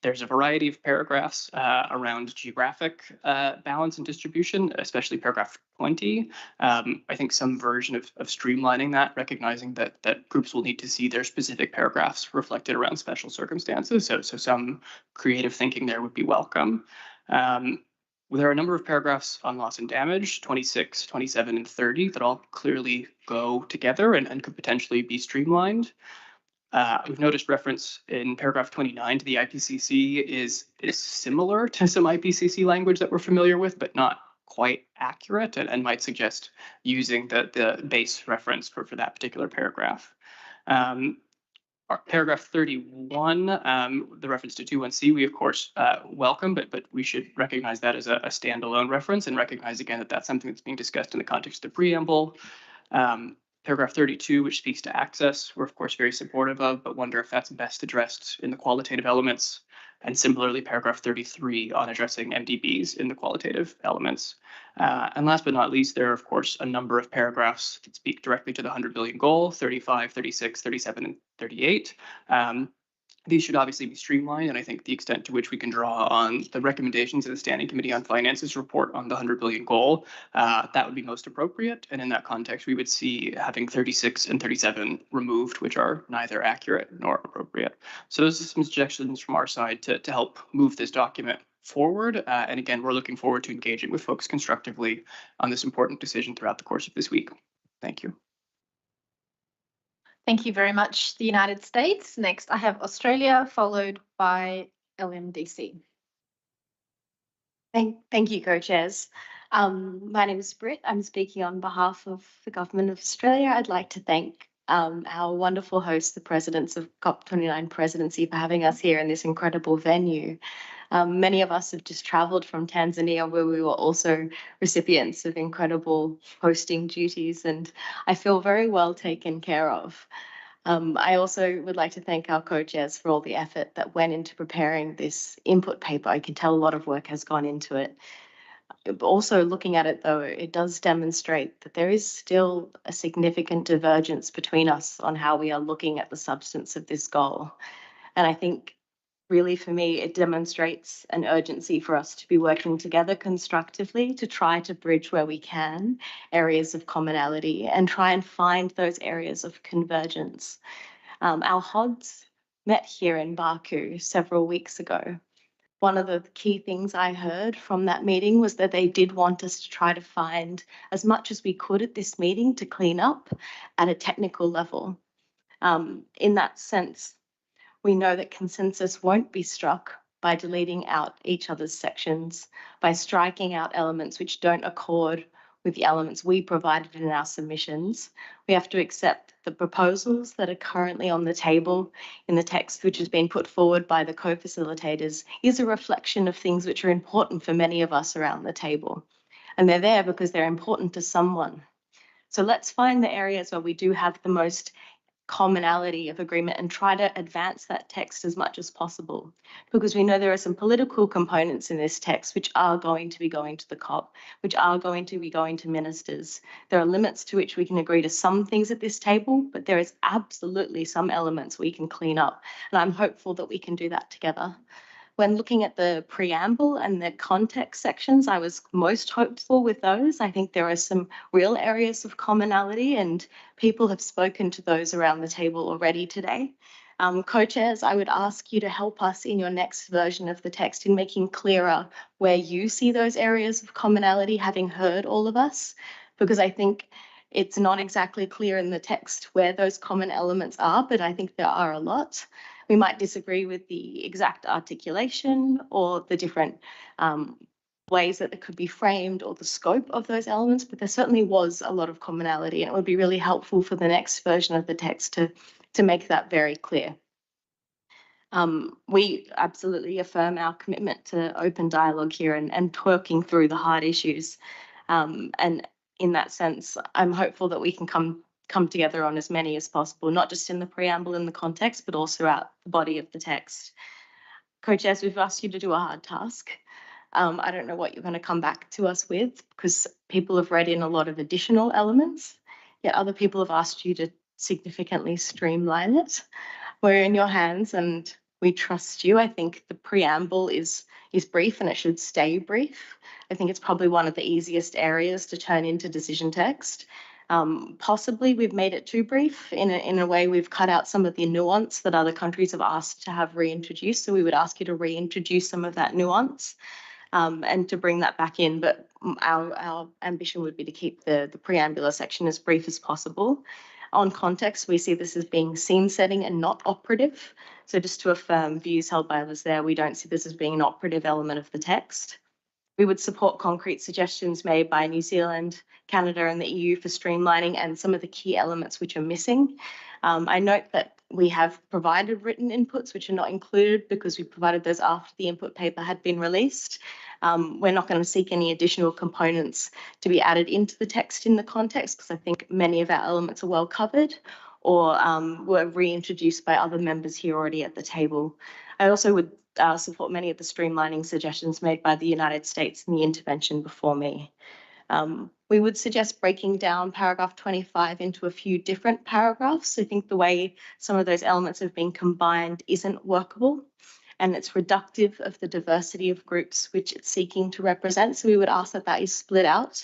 There's a variety of paragraphs around geographic balance and distribution, especially paragraph 20. I think some version of streamlining that, recognizing that groups will need to see their specific paragraphs reflected around special circumstances. So some creative thinking there would be welcome. There are a number of paragraphs on loss and damage, 26, 27, and 30, that all clearly go together and could potentially be streamlined. We've noticed reference in paragraph 29 to the IPCC is similar to some IPCC language that we're familiar with, but not quite accurate and might suggest using the base reference for that particular paragraph. Paragraph 31, the reference to 21C, we of course welcome, but we should recognize that as a standalone reference and recognize again that that's something that's being discussed in the context of the preamble. Paragraph 32, which speaks to access, we're of course very supportive of, but wonder if that's best addressed in the qualitative elements. and similarly paragraph 33 on addressing MDBs in the qualitative elements. And last but not least, there are, of course, a number of paragraphs that speak directly to the 100 billion goal, 35, 36, 37, and 38. These should obviously be streamlined, and I think the extent to which we can draw on the recommendations of the Standing Committee on Finance's report on the 100 billion goal, that would be most appropriate. And in that context, we would see having 36 and 37 removed, which are neither accurate nor appropriate. So those are some suggestions from our side to help move this document forward. And again, we're looking forward to engaging with folks constructively on this important decision throughout the course of this week. Thank you. Thank you very much, the United States. Next, I have Australia, followed by LMDC. Thank you, co-chairs. My name is Britt. I'm speaking on behalf of the Government of Australia. I'd like to thank our wonderful hosts, the presidents of COP29 presidency, for having us here in this incredible venue. Many of us have just travelled from Tanzania, where we were also recipients of incredible hosting duties, and I feel very well taken care of. I also would like to thank our co-chairs for all the effort that went into preparing this input paper. I can tell a lot of work has gone into it. Also looking at it, though, it does demonstrate that there is still a significant divergence between us on how we are looking at the substance of this goal. And I think really, for me, it demonstrates an urgency for us to be working together constructively to try to bridge where we can areas of commonality and try and find those areas of convergence. Our HODs met here in Baku several weeks ago. One of the key things I heard from that meeting was that they did want us to try to find as much as we could at this meeting to clean up at a technical level. In that sense, we know that consensus won't be struck by deleting out each other's sections, by striking out elements which don't accord with the elements we provided in our submissions. We have to accept the proposals that are currently on the table in the text which has been put forward by the co-facilitators is a reflection of things which are important for many of us around the table. And they're there because they're important to someone. So let's find the areas where we do have the most commonality of agreement and try to advance that text as much as possible, because we know there are some political components in this text which are going to be going to the COP, which are going to be going to ministers. There are limits to which we can agree to some things at this table, but there is absolutely some elements we can clean up, and I'm hopeful that we can do that together. When looking at the preamble and the context sections, I was most hopeful with those. I think there are some real areas of commonality, and people have spoken to those around the table already today. Co-chairs, I would ask you to help us in your next version of the text in making clearer where you see those areas of commonality, having heard all of us, because I think it's not exactly clear in the text where those common elements are, but I think there are a lot. We might disagree with the exact articulation or the different ways that it could be framed or the scope of those elements, but there certainly was a lot of commonality, and it would be really helpful for the next version of the text to make that very clear. We absolutely affirm our commitment to open dialogue here and working through the hard issues. And in that sense, I'm hopeful that we can come together on as many as possible, not just in the preamble and the context, but also out the body of the text. Co-chairs, we've asked you to do a hard task. I don't know what you're going to come back to us with, because people have read in a lot of additional elements, yet other people have asked you to significantly streamline it. We're in your hands and we trust you. I think the preamble is brief and it should stay brief. I think it's probably one of the easiest areas to turn into decision text. Possibly we've made it too brief. In a way, we've cut out some of the nuance that other countries have asked to have reintroduced. So we would ask you to reintroduce some of that nuance and to bring that back in. But our ambition would be to keep the preambular section as brief as possible. On context, we see this as being scene setting and not operative. So just to affirm views held by others there, we don't see this as being an operative element of the text. We would support concrete suggestions made by New Zealand, Canada and the EU for streamlining and some of the key elements which are missing. I note that we have provided written inputs which are not included because we provided those after the input paper had been released. We're not going to seek any additional components to be added into the text in the context, because I think many of our elements are well covered or were reintroduced by other members here already at the table. I also would support many of the streamlining suggestions made by the United States in the intervention before me. We would suggest breaking down paragraph 25 into a few different paragraphs. I think the way some of those elements have been combined isn't workable, and it's reductive of the diversity of groups which it's seeking to represent. So we would ask that that is split out.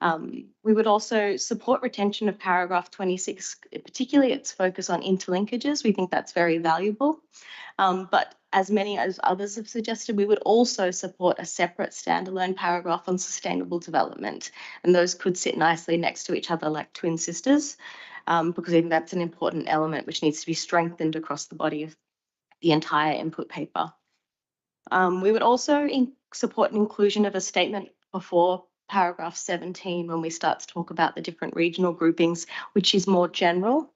We would also support retention of paragraph 26, particularly its focus on interlinkages. We think that's very valuable. But as many as others have suggested, we would also support a separate standalone paragraph on sustainable development. And those could sit nicely next to each other like twin sisters, because I think that's an important element which needs to be strengthened across the body of the entire input paper. We would also support an inclusion of a statement before paragraph 17 when we start to talk about the different regional groupings, which is more general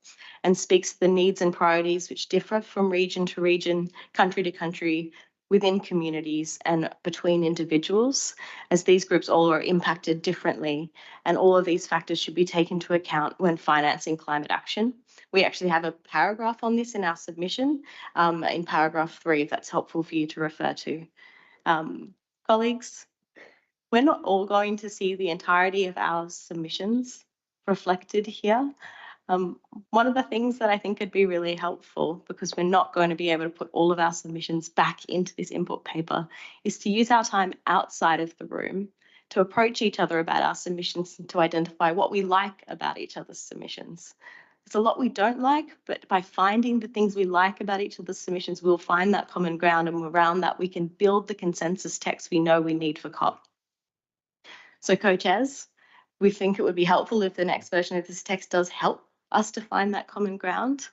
and speaks to the needs and priorities which differ from region to region, country to country, within communities and between individuals, as these groups all are impacted differently, and all of these factors should be taken into account when financing climate action. We actually have a paragraph on this in our submission, in paragraph 3, if that's helpful for you to refer to. Colleagues, we're not all going to see the entirety of our submissions reflected here. One of the things that I think would be really helpful, because we're not going to be able to put all of our submissions back into this input paper, is to use our time outside of the room to approach each other about our submissions and to identify what we like about each other's submissions. There's a lot we don't like, but by finding the things we like about each of the submissions, we'll find that common ground, and around that we can build the consensus text we know we need for COP. So co-chairs, we think it would be helpful if the next version of this text does help us to find that common ground.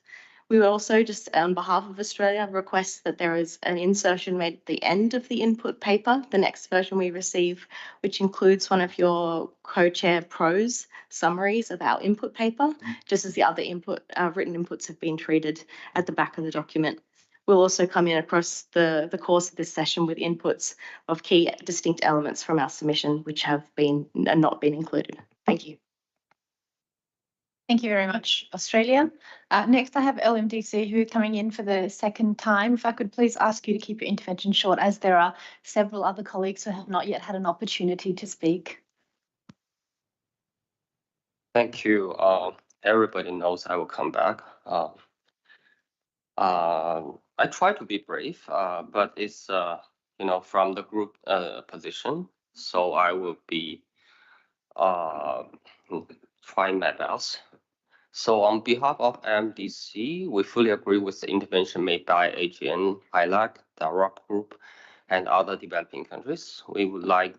We would also, just on behalf of Australia, request that there is an insertion made at the end of the input paper, the next version we receive, which includes one of your co-chair prose summaries of our input paper, just as the other written inputs have been treated at the back of the document. We'll also come in across the course of this session with inputs of key distinct elements from our submission, which have not been included. Thank you. Thank you very much, Australia. Next, I have LMDC who are coming in for the second time. If I could please ask you to keep your intervention short, as there are several other colleagues who have not yet had an opportunity to speak. Thank you. Everybody knows I will come back. I try to be brave, but it's from the group position, so I will be trying my best. So on behalf of MDC, we fully agree with the intervention made by AGN, ILAC, the Arab Group, and other developing countries. We would like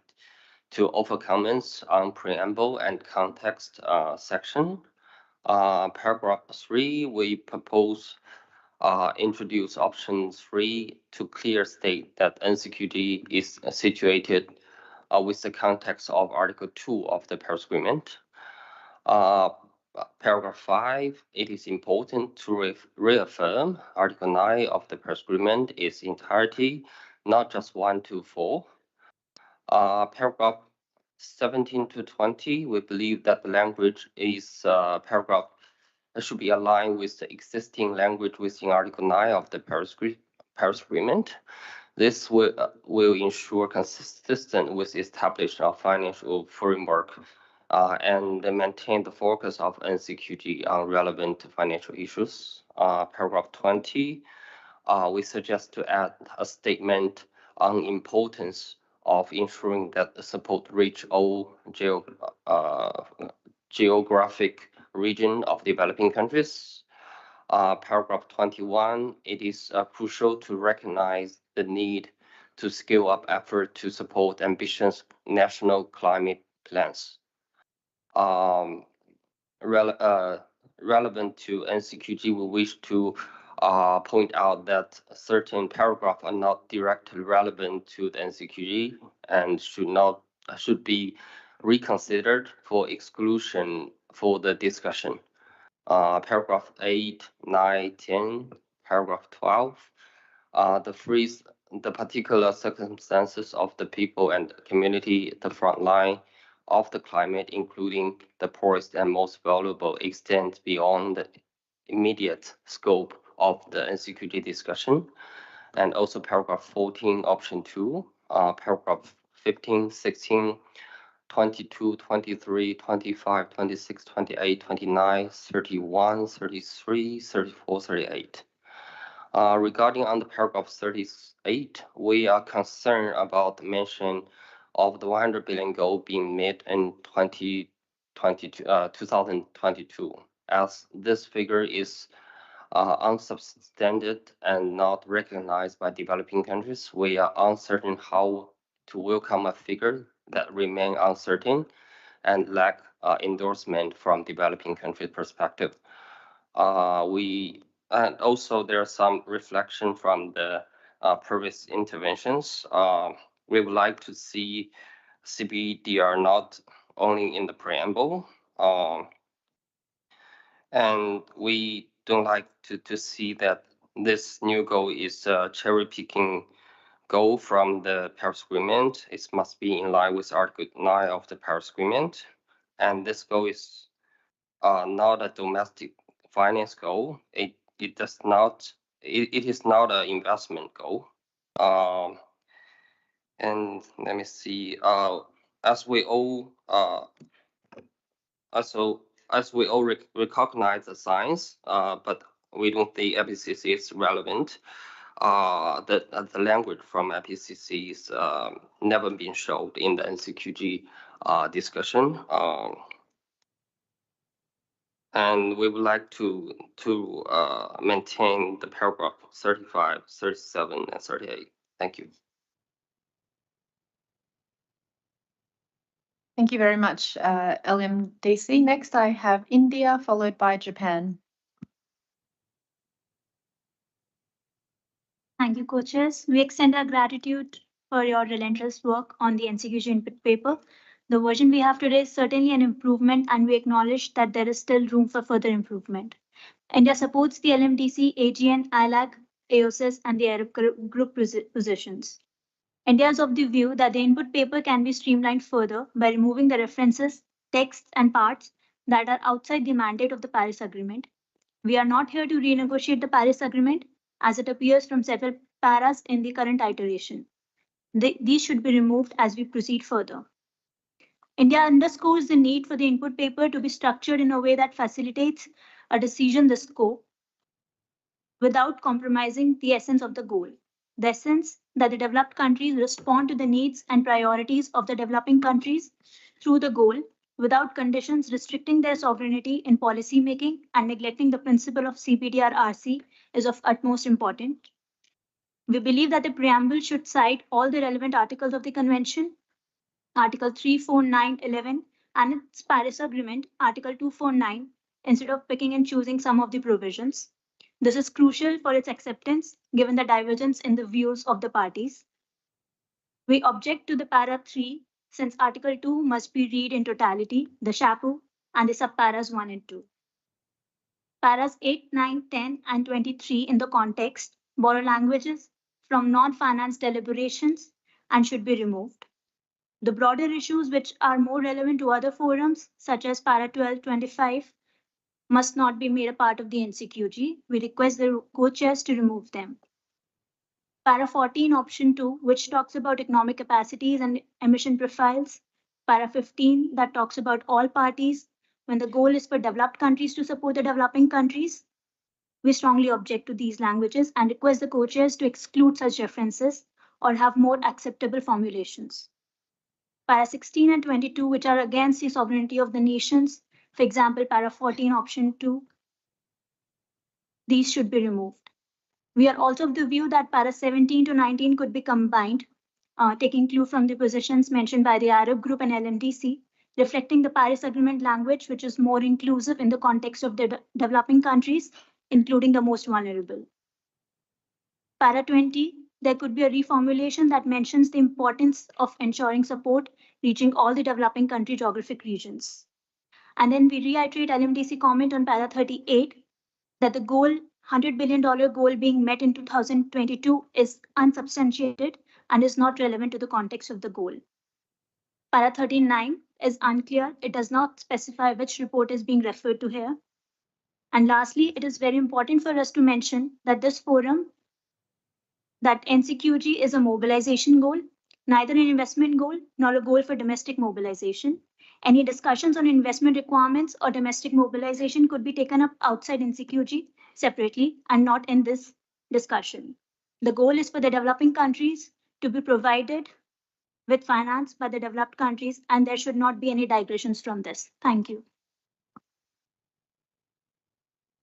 to offer comments on preamble and context section. Paragraph 3, we propose introduce option 3 to clear state that NCQG is situated with the context of Article 2 of the Paris Agreement. Paragraph 5, it is important to reaffirm Article 9 of the Paris Agreement in its entirety, not just 1 to 4. Paragraph 17 to 20, we believe that the language is paragraph should be aligned with the existing language within Article 9 of the Paris Agreement. This will ensure consistent with establishment of financial framework and maintain the focus of NCQG on relevant financial issues. Paragraph 20, we suggest to add a statement on importance of ensuring that the support reach all geographic region of developing countries. Paragraph 21, it is crucial to recognize the need to scale up effort to support ambitious national climate plans. Relevant to NCQG, we wish to point out that certain paragraphs are not directly relevant to the NCQG and should be reconsidered for exclusion for the discussion. Paragraph 8, 9, 10, paragraph 12, the phrase, the particular circumstances of the people and community at the front line of the climate, including the poorest and most vulnerable, extend beyond the immediate scope of the NCQG discussion. and also paragraph 14, option 2, paragraph 15, 16, 22, 23, 25, 26, 28, 29, 31, 33, 34, 38. Regarding on the paragraph 38, we are concerned about the mention of the 100 billion goal being met in 2022, as this figure is unsubstantiated and not recognized by developing countries. We are uncertain how to welcome a figure that remain uncertain and lack endorsement from developing country perspective. And also there are some reflection from the previous interventions. We would like to see CBDR not only in the preamble, and we don't like to see that this new goal is cherry picking goal from the Paris Agreement. It must be in line with Article 9 of the Paris Agreement, and this goal is not a domestic finance goal. It is not an investment goal. And let me see. As we all recognize the science, but we don't think IPCC is relevant. The language from IPCC is never been showed in the NCQG discussion. And we would like to maintain the paragraph 35, 37, and 38. Thank you. Thank you very much, LMDC. Next, I have India, followed by Japan. Thank you, co-chairs. We extend our gratitude for your relentless work on the NCQG input paper. The version we have today is certainly an improvement, and we acknowledge that there is still room for further improvement. India supports the LMDC, AGN, ILAC, AOSIS, and the Arab group positions. India is of the view that the input paper can be streamlined further by removing the references, texts, and parts that are outside the mandate of the Paris Agreement. We are not here to renegotiate the Paris Agreement, as it appears from several paras in the current iteration. These should be removed as we proceed further. India underscores the need for the input paper to be structured in a way that facilitates a decision the scope without compromising the essence of the goal. The essence that the developed countries respond to the needs and priorities of the developing countries through the goal without conditions restricting their sovereignty in policy making and neglecting the principle of CPDR-RC is of utmost importance. We believe that the preamble should cite all the relevant articles of the convention, Article 3, 4, 9, 11, and its Paris Agreement, Article 249, instead of picking and choosing some of the provisions. This is crucial for its acceptance, given the divergence in the views of the parties. We object to the para 3, since Article 2 must be read in totality, the chapeau, and the subparas 1 and 2. Paras 8, 9, 10, and 23 in the context borrow languages from non-finance deliberations and should be removed. The broader issues which are more relevant to other forums, such as para 12, 25, must not be made a part of the NCQG. We request the co-chairs to remove them. Para 14, option 2, which talks about economic capacities and emission profiles. Para 15, that talks about all parties, when the goal is for developed countries to support the developing countries. We strongly object to these languages and request the co-chairs to exclude such references or have more acceptable formulations. Para 16 and 22, which are against the sovereignty of the nations, for example, para 14, option 2, these should be removed. We are also of the view that para 17 to 19 could be combined, taking clue from the positions mentioned by the Arab group and LMDC, reflecting the Paris Agreement language, which is more inclusive in the context of the developing countries, including the most vulnerable. Para 20, there could be a reformulation that mentions the importance of ensuring support reaching all the developing country geographic regions. And then we reiterate LMDC comment on para 38 that the goal, $100 billion goal being met in 2022 is unsubstantiated and is not relevant to the context of the goal. Para 39 is unclear. It does not specify which report is being referred to here. And lastly, it is very important for us to mention that this forum that NCQG is a mobilization goal, neither an investment goal nor a goal for domestic mobilization. Any discussions on investment requirements or domestic mobilization could be taken up outside NCQG separately and not in this discussion. The goal is for the developing countries to be provided with finance by the developed countries, and there should not be any digressions from this. Thank you.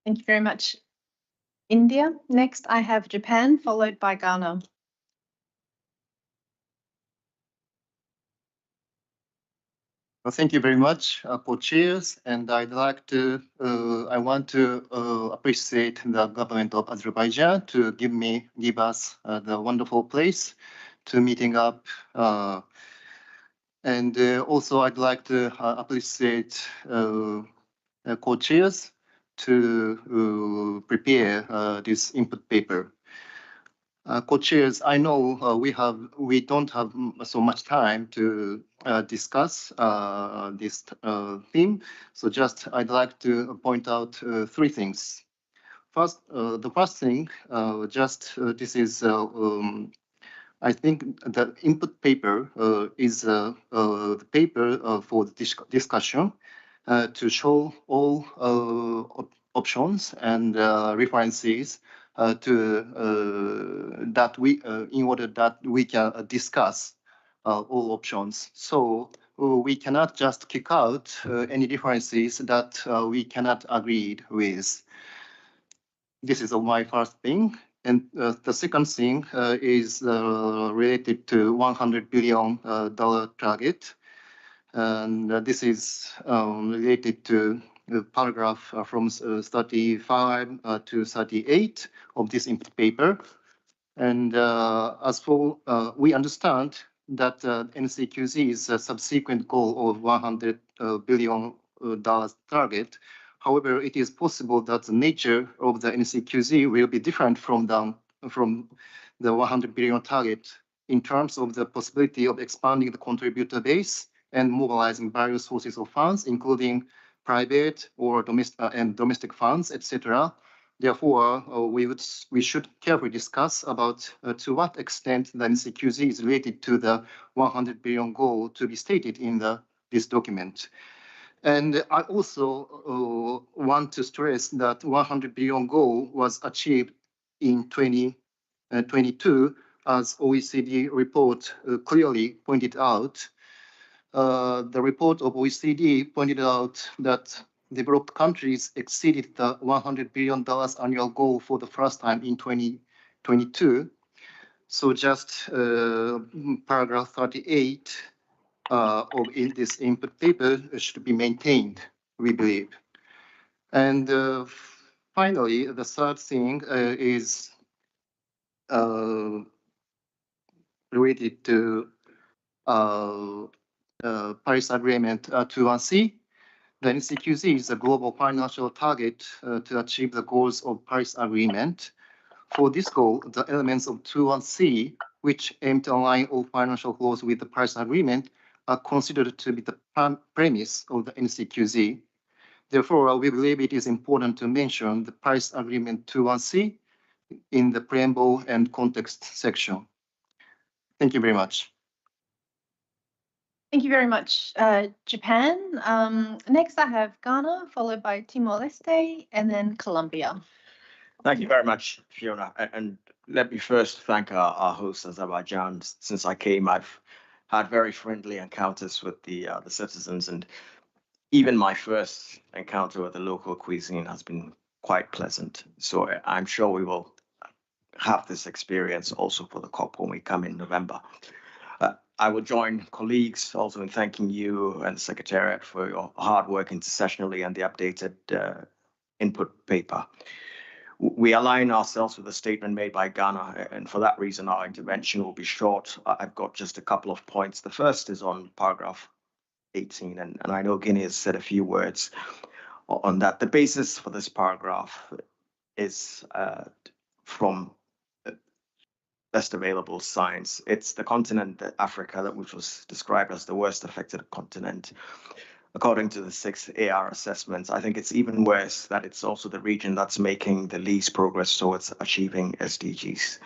Thank you very much, India. Next, I have Japan, followed by Ghana. Well, thank you very much, co-chairs, and I want to appreciate the government of Azerbaijan to give us the wonderful place to meeting up, and also I'd like to appreciate co-chairs to prepare this input paper. Co-chairs, I know we don't have so much time to discuss this theme, so just I'd like to point out three things. First, the first thing, this is I think the input paper is the paper for the discussion to show all options and references that we in order that we can discuss all options. So we cannot just kick out any differences that we cannot agree with. This is my first thing. And the second thing is related to $100 billion target. And this is related to the paragraph from 35 to 38 of this input paper. And as for, we understand that NCQG is a subsequent goal of $100 billion target. However, it is possible that the nature of the NCQG will be different from the 100 billion target in terms of the possibility of expanding the contributor base and mobilizing various sources of funds, including private or domestic funds, etc. Therefore, we should carefully discuss about to what extent the NCQG is related to the 100 billion goal to be stated in this document. And I also want to stress that 100 billion goal was achieved in 2022, as OECD report clearly pointed out. The report of OECD pointed out that developed countries exceeded the $100 billion annual goal for the first time in 2022. So just paragraph 38 of this input paper should be maintained, we believe. And finally, the third thing is related to Paris Agreement 21C. The NCQG is a global financial target to achieve the goals of Paris Agreement. For this goal, the elements of 21C, which aim to align all financial flows with the Paris Agreement, are considered to be the premise of the NCQG. Therefore, we believe it is important to mention the Paris Agreement 21C in the preamble and context section. Thank you very much. Thank you very much, Japan. Next, I have Ghana, followed by Timor-Leste, and then Colombia. Thank you very much, Fiona. And let me first thank our host, Azerbaijan. Since I came, I've had very friendly encounters with the citizens, and even my first encounter with the local cuisine has been quite pleasant. So I'm sure we will have this experience also for the COP when we come in November. I will join colleagues also in thanking you and the Secretariat for your hard work intersessionally and the updated input paper. We align ourselves with the statement made by Ghana, and for that reason, our intervention will be short. I've got just a couple of points. The first is on paragraph 18, and I know Guinea has said a few words on that. The basis for this paragraph is from best available science. It's the continent, Africa, which was described as the worst affected continent. according to the 6 AR assessments, I think it's even worse that it's also the region that's making the least progress towards achieving SDGs.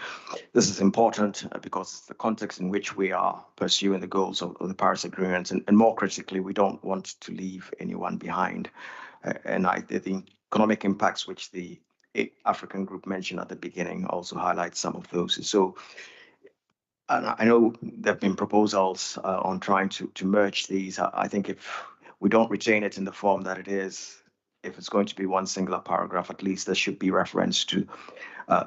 This is important because it's the context in which we are pursuing the goals of the Paris Agreement, and more critically, we don't want to leave anyone behind. The economic impacts which the African group mentioned at the beginning also highlight some of those. So I know there have been proposals on trying to merge these. I think if we don't retain it in the form that it is, if it's going to be one singular paragraph, at least there should be reference to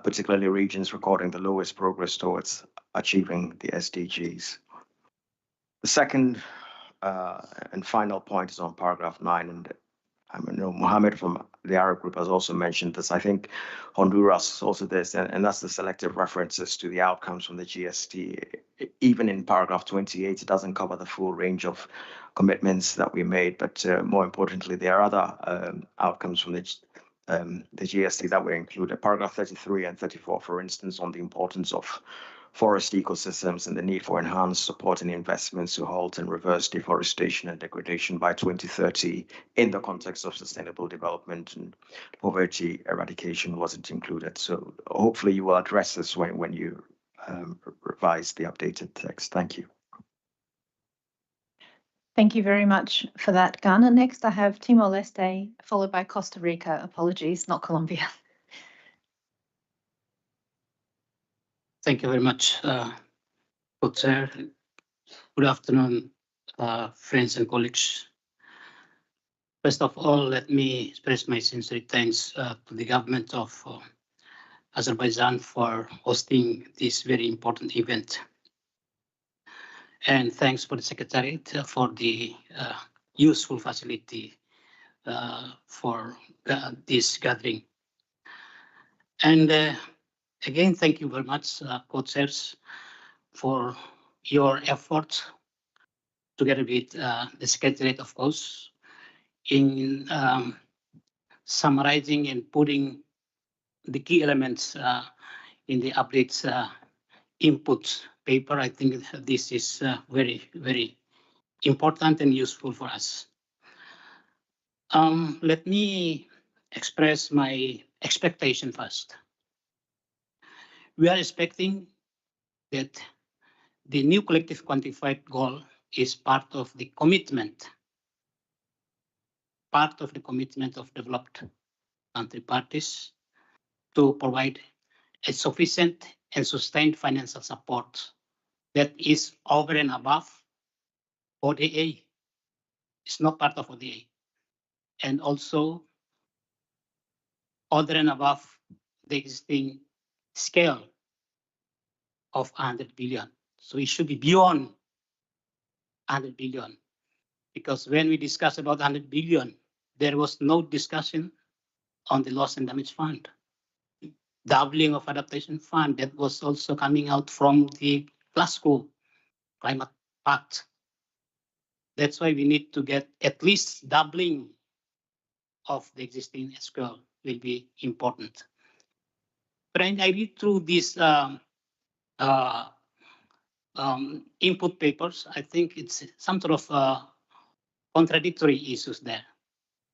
particularly regions recording the lowest progress towards achieving the SDGs. The second and final point is on paragraph 9, and I know Mohammed from the Arab group has also mentioned this. I think Honduras is also this, and that's the selective references to the outcomes from the GST. Even in paragraph 28, it doesn't cover the full range of commitments that we made, but more importantly, there are other outcomes from the GST that were included. Paragraph 33 and 34, for instance, on the importance of forest ecosystems and the need for enhanced support and investments to halt and reverse deforestation and degradation by 2030 in the context of sustainable development, and poverty eradication wasn't included. So hopefully you will address this when you revise the updated text. Thank you. Thank you very much for that, Ghana. Next, I have Timor-Leste, followed by Costa Rica. Apologies, not Colombia. Thank you very much, Co-Chair. Good afternoon, friends and colleagues. First of all, let me express my sincere thanks to the government of Azerbaijan for hosting this very important event. And thanks for the Secretariat for the useful facility for this gathering. And again, thank you very much, co-chairs, for your efforts, together with the Secretariat, of course, in summarizing and putting the key elements in the updates input paper. I think this is very, very important and useful for us. Let me express my expectation first. We are expecting that the new collective quantified goal is part of the commitment of developed country parties to provide a sufficient and sustained financial support that is over and above ODA. It's not part of ODA. And also over and above the existing scale of 100 billion. So it should be beyond 100 billion. Because when we discussed about 100 billion, there was no discussion on the loss and damage fund. Doubling of adaptation fund that was also coming out from the Glasgow Climate Pact. That's why we need to get at least doubling of the existing SQL will be important. But I read through these input papers. I think it's some sort of contradictory issues there.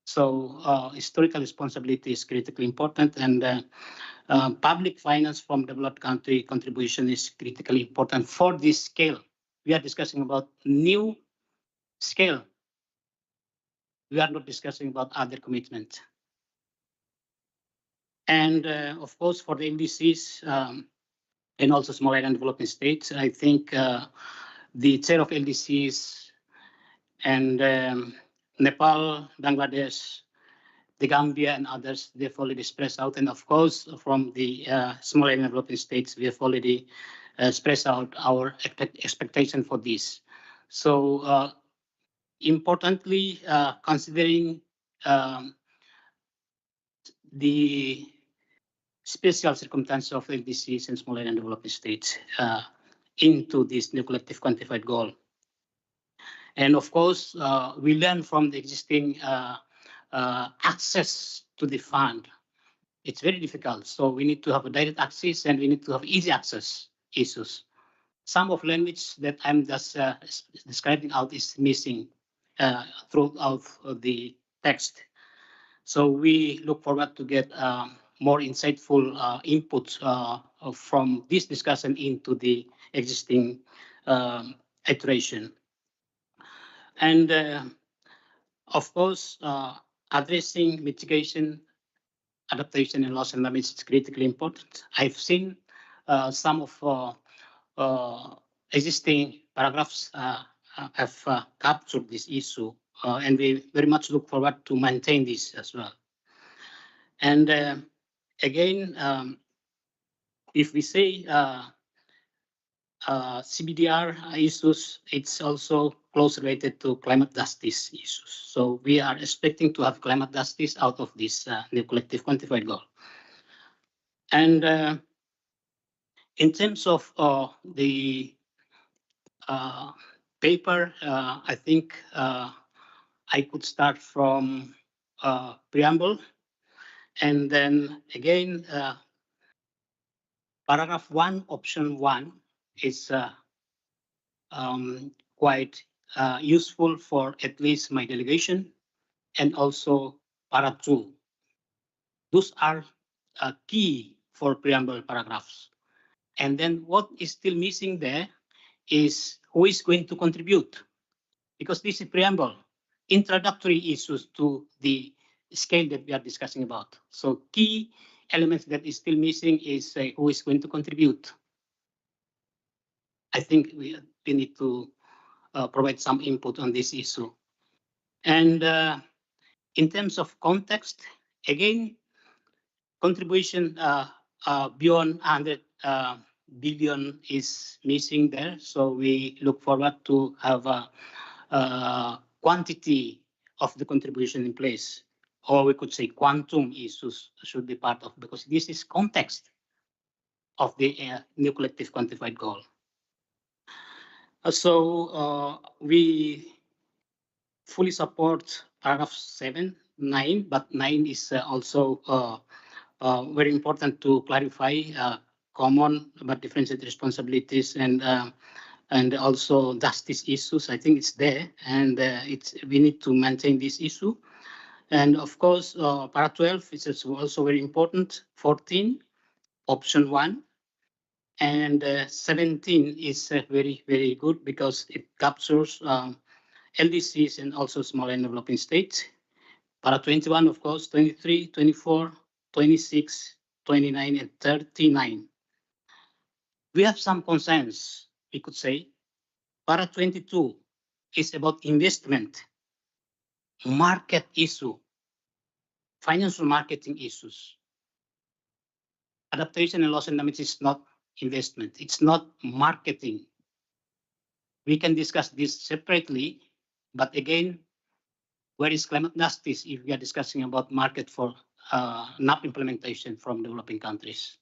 So historical responsibility is critically important, and public finance from developed country contribution is critically important for this scale. We are discussing about new scale. We are not discussing about other commitment. And of course, for the LDCs and also small island developing states, I think the chair of LDCs and Nepal, Bangladesh, the Gambia and others, they've already expressed out. And of course, from the small island developing states, we have already expressed out our expectation for this. So importantly, considering the special circumstances of LDCs and small island developing states into this new collective quantified goal. And of course, we learn from the existing access to the fund. It's very difficult. So we need to have a direct access and we need to have easy access issues. Some of language that I'm just describing out is missing. throughout the text. So we look forward to get more insightful inputs from this discussion into the existing iteration. And of course, addressing mitigation, adaptation, and loss and damage is critically important. I've seen some of existing paragraphs have captured this issue, and we very much look forward to maintain this as well. And again, if we say CBDR issues, it's also close related to climate justice issues. So we are expecting to have climate justice out of this new collective quantified goal. And in terms of the paper, I think I could start from preamble, and then again, paragraph 1, option 1 is quite useful for at least my delegation, and also para 2. Those are key for preamble paragraphs. And then what is still missing there is who is going to contribute, because this is preamble, introductory issues to the scale that we are discussing about. So key elements that is still missing is who is going to contribute. I think we need to provide some input on this issue. And in terms of context, again, contribution beyond 100 billion is missing there. So we look forward to have a quantity of the contribution in place, or we could say quantum issues should be part of, because this is context of the new collective quantified goal. So we fully support paragraph 7, 9, but 9 is also very important to clarify common but differentiated responsibilities and also justice issues. I think it's there, and we need to maintain this issue. And of course, para 12 is also very important. 14, option 1, and 17 is very, very good because it captures LDCs and also small and developing states. Para 21, of course, 23, 24, 26, 29, and 39. We have some concerns, we could say. Para 22 is about investment, market issue, financial marketing issues. Adaptation and loss and damage is not investment. It's not marketing. We can discuss this separately, but again, where is climate justice if we are discussing about market for NAP implementation from developing countries?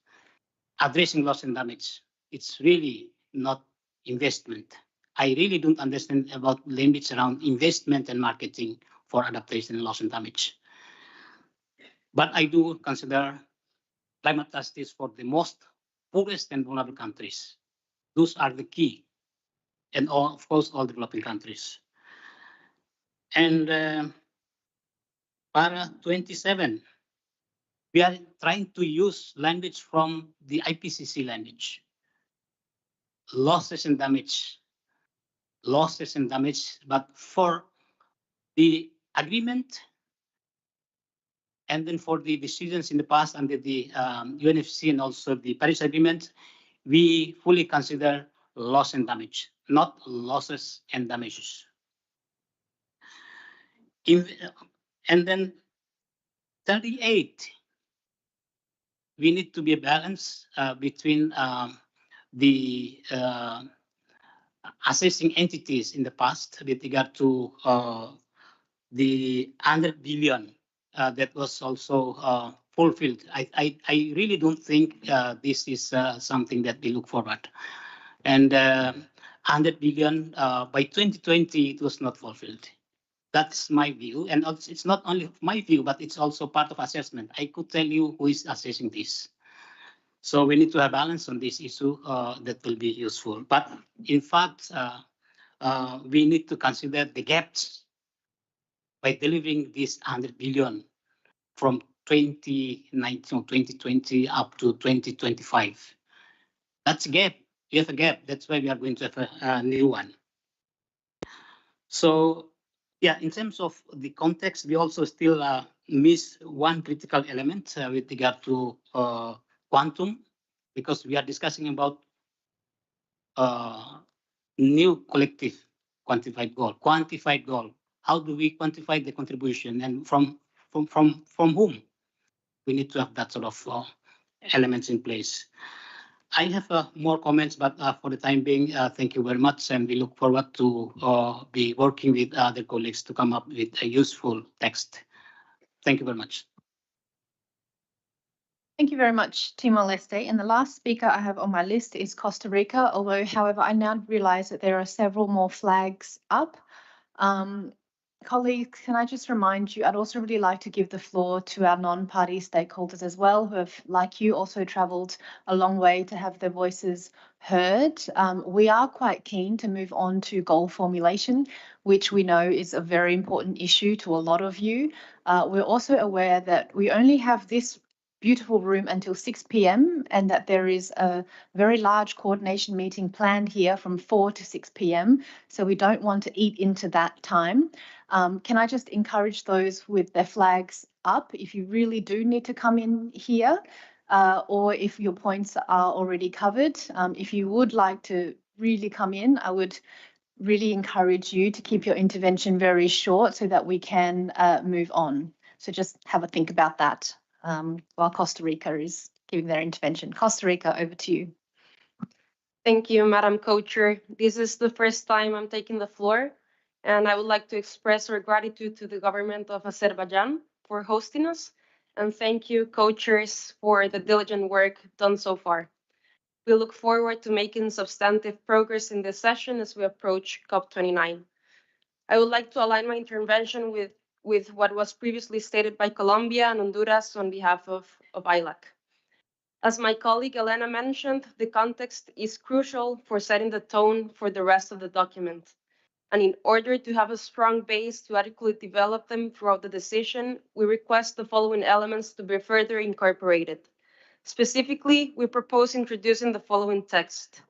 Addressing loss and damage, it's really not investment. I really don't understand about limits around investment and marketing for adaptation and loss and damage. But I do consider climate justice for the most poorest and vulnerable countries. Those are the key, and all, of course, all developing countries. And para 27, we are trying to use language from the IPCC language. Losses and damage, but for the agreement and then for the decisions in the past under the UNFCCC and also the Paris Agreement, we fully consider loss and damage, not losses and damages. And then 38, we need to be a balance between the assessing entities in the past with regard to the 100 billion that was also fulfilled. I really don't think this is something that we look forward. And 100 billion by 2020, it was not fulfilled. That's my view. And it's not only my view, but it's also part of assessment. I could tell you who is assessing this. So we need to have balance on this issue that will be useful. But in fact, we need to consider the gaps by delivering this 100 billion from 2019 or 2020 up to 2025. That's a gap. We have a gap. That's why we are going to have a new one. So, yeah, in terms of the context, we also still miss one critical element with regard to quantum, because we are discussing about new collective quantified goal. How do we quantify the contribution, and from whom? We need to have that sort of elements in place. I have more comments, but for the time being, thank you very much, and we look forward to be working with other colleagues to come up with a useful text. Thank you very much. Thank you very much, Timor-Leste. And the last speaker I have on my list is Costa Rica, although, however, I now realize that there are several more flags up. Colleagues, can I just remind you, I'd also really like to give the floor to our non-party stakeholders as well, who have, like you, also travelled a long way to have their voices heard. We are quite keen to move on to goal formulation, which we know is a very important issue to a lot of you. We're also aware that we only have this beautiful room until 6 p.m. and that there is a very large coordination meeting planned here from 4 to 6 p.m. So we don't want to eat into that time. Can I just encourage those with their flags up, if you really do need to come in here, or if your points are already covered. If you would like to really come in, I would really encourage you to keep your intervention very short so that we can move on. So just have a think about that while Costa Rica is giving their intervention. Costa Rica, over to you. Thank you, Madam Co-Chair. This is the first time I'm taking the floor, and I would like to express our gratitude to the government of Azerbaijan for hosting us, and thank you, co-chairs, for the diligent work done so far. We look forward to making substantive progress in this session as we approach COP29. I would like to align my intervention with what was previously stated by Colombia and Honduras on behalf of ILAC. As my colleague Elena mentioned, the context is crucial for setting the tone for the rest of the document. And in order to have a strong base to adequately develop them throughout the decision, we request the following elements to be further incorporated. Specifically, we propose introducing the following text.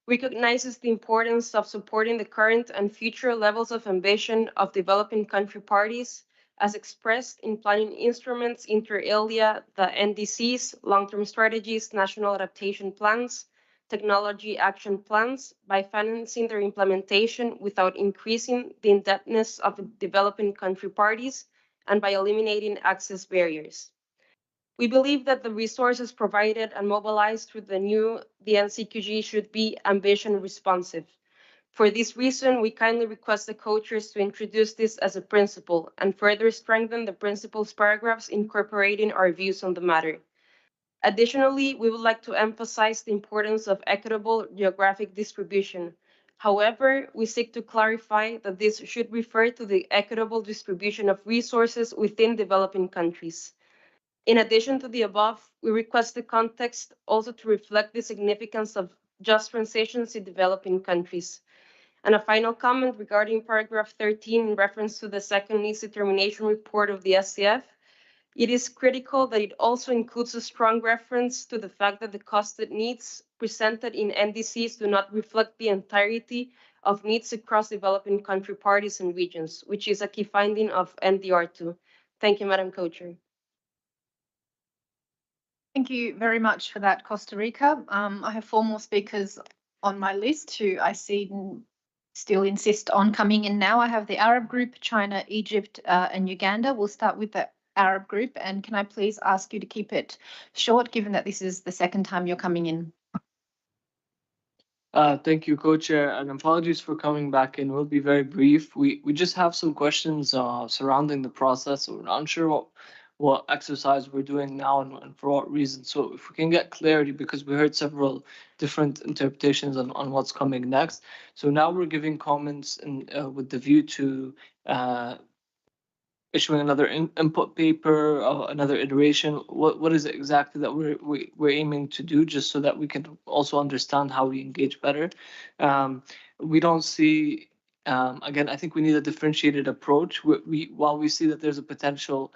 Recognizes the importance of supporting the current and future levels of ambition of developing country parties as expressed in planning instruments inter alia, the NDCs, long-term strategies, national adaptation plans, technology action plans, by financing their implementation without increasing the indebtedness of developing country parties and by eliminating access barriers. We believe that the resources provided and mobilized through the NCQG should be ambition responsive. For this reason, we kindly request the co-chairs to introduce this as a principle and further strengthen the principles paragraphs incorporating our views on the matter. Additionally, we would like to emphasize the importance of equitable geographic distribution. However, we seek to clarify that this should refer to the equitable distribution of resources within developing countries. In addition to the above, we request the context also to reflect the significance of just transitions in developing countries. And a final comment regarding paragraph 13 in reference to the second needs determination report of the SCF. It is critical that it also includes a strong reference to the fact that the costed needs presented in NDCs do not reflect the entirety of needs across developing country parties and regions, which is a key finding of NDR2. Thank you, Madam Co-Chair. Thank you very much for that, Costa Rica. I have 4 more speakers on my list who I see still insist on coming in now. I have the Arab group, China, Egypt, and Uganda. We'll start with the Arab group. And can I please ask you to keep it short, given that this is the second time you're coming in? Thank you, Co-Chair, and apologies for coming back in. We'll be very brief. We just have some questions surrounding the process. We're not sure what exercise we're doing now and for what reason. So if we can get clarity, because we heard several different interpretations on what's coming next. So now we're giving comments and with the view to issuing another input paper, another iteration. What is it exactly that we're aiming to do, just so that we can also understand how we engage better? We don't see Again, I think we need a differentiated approach. While we see that there's a potential,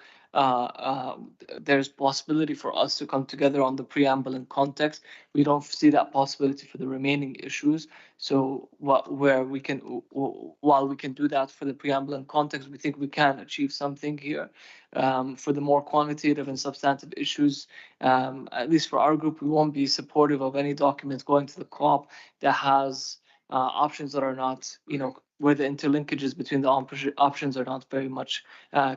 there's possibility for us to come together on the preamble and context, we don't see that possibility for the remaining issues. So while we can do that for the preamble and context, we think we can achieve something here. For the more quantitative and substantive issues, at least for our group, we won't be supportive of any documents going to the COP that has options that are not, where the interlinkages between the options are not very much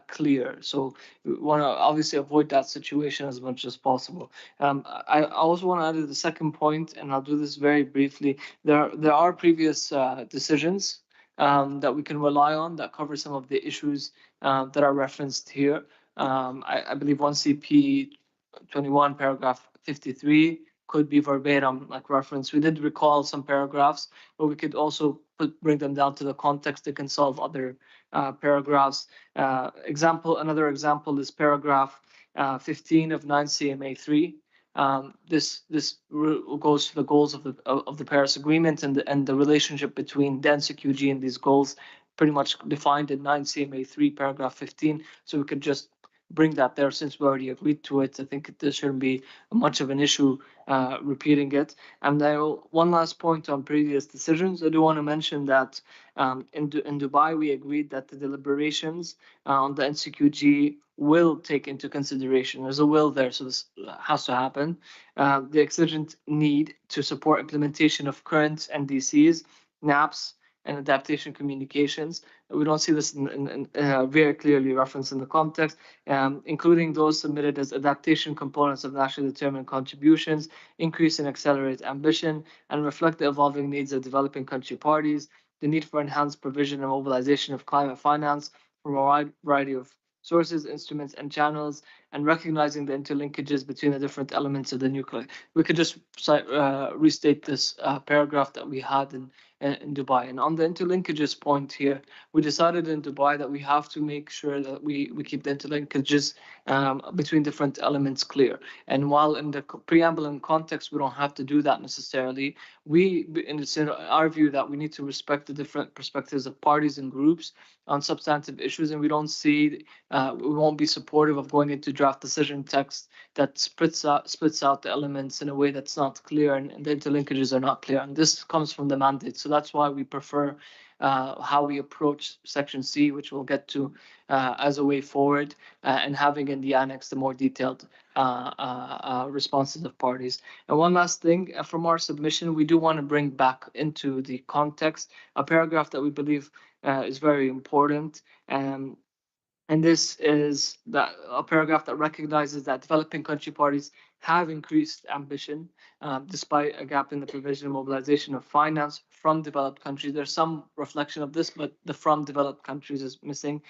clear. So we want to obviously avoid that situation as much as possible. I also want to add to the second point, and I'll do this very briefly. There are previous decisions that we can rely on that cover some of the issues that are referenced here. I believe 1CP 21 paragraph 53 could be verbatim like reference. We did recall some paragraphs, but we could also bring them down to the context that can solve other paragraphs. Another example is paragraph 15 of 9 CMA 3. This goes to the goals of the Paris Agreement and the relationship between the NCQG and these goals, pretty much defined in 9 CMA 3 paragraph 15. So we could just bring that there since we already agreed to it. I think there shouldn't be much of an issue repeating it. And then one last point on previous decisions. I do want to mention that in Dubai, we agreed that the deliberations on the NCQG will take into consideration. There's a will there, so this has to happen. The exigent need to support implementation of current NDCs, NAPs, and adaptation communications. We don't see this very clearly referenced in the context, including those submitted as adaptation components of nationally determined contributions, increase and accelerate ambition, and reflect the evolving needs of developing country parties, the need for enhanced provision and mobilization of climate finance from a wide variety of sources, instruments, and channels, and recognizing the interlinkages between the different elements of the nuclear. We could just restate this paragraph that we had in Dubai. And on the interlinkages point here, we decided in Dubai that we have to make sure that we keep the interlinkages between different elements clear. And while in the preamble and context, we don't have to do that necessarily, it's in our view that we need to respect the different perspectives of parties and groups on substantive issues, and we don't see, we won't be supportive of going into draft decision text that splits out the elements in a way that's not clear and the interlinkages are not clear. And this comes from the mandate. So that's why we prefer how we approach Section C, which we'll get to as a way forward, and having in the annex the more detailed responses of parties. And one last thing, from our submission, we do want to bring back into the context a paragraph that we believe is very important. And this is a paragraph that recognizes that developing country parties have increased ambition despite a gap in the provision and mobilization of finance from developed countries. There's some reflection of this, but the from developed countries is missing.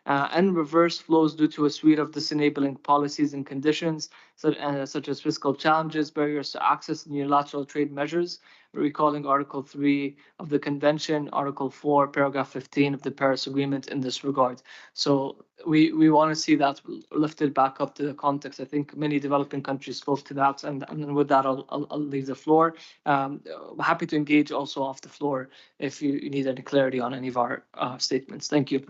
And reverse flows due to a suite of disenabling policies and conditions, such as fiscal challenges, barriers to access, and unilateral trade measures, recalling Article 3 of the Convention, Article 4, Paragraph 15 of the Paris Agreement in this regard. So we want to see that lifted back up to the context. I think many developing countries spoke to that, and with that, I'll leave the floor. Happy to engage also off the floor if you need any clarity on any of our statements. Thank you.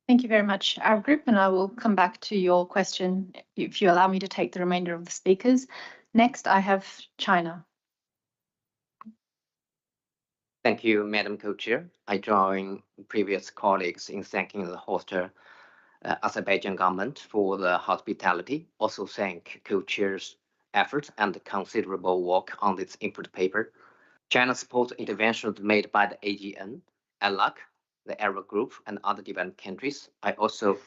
Thank you very much, our group, and I will come back to your question if you allow me to take the remainder of the speakers. Next, I have China. Thank you, Madam Co-Chair. I join previous colleagues in thanking the host Azerbaijan government for the hospitality. Also thank Co-Chair's efforts and considerable work on this input paper. China supports interventions made by the AGN, ALAC, the Arab Group, and other developed countries. I also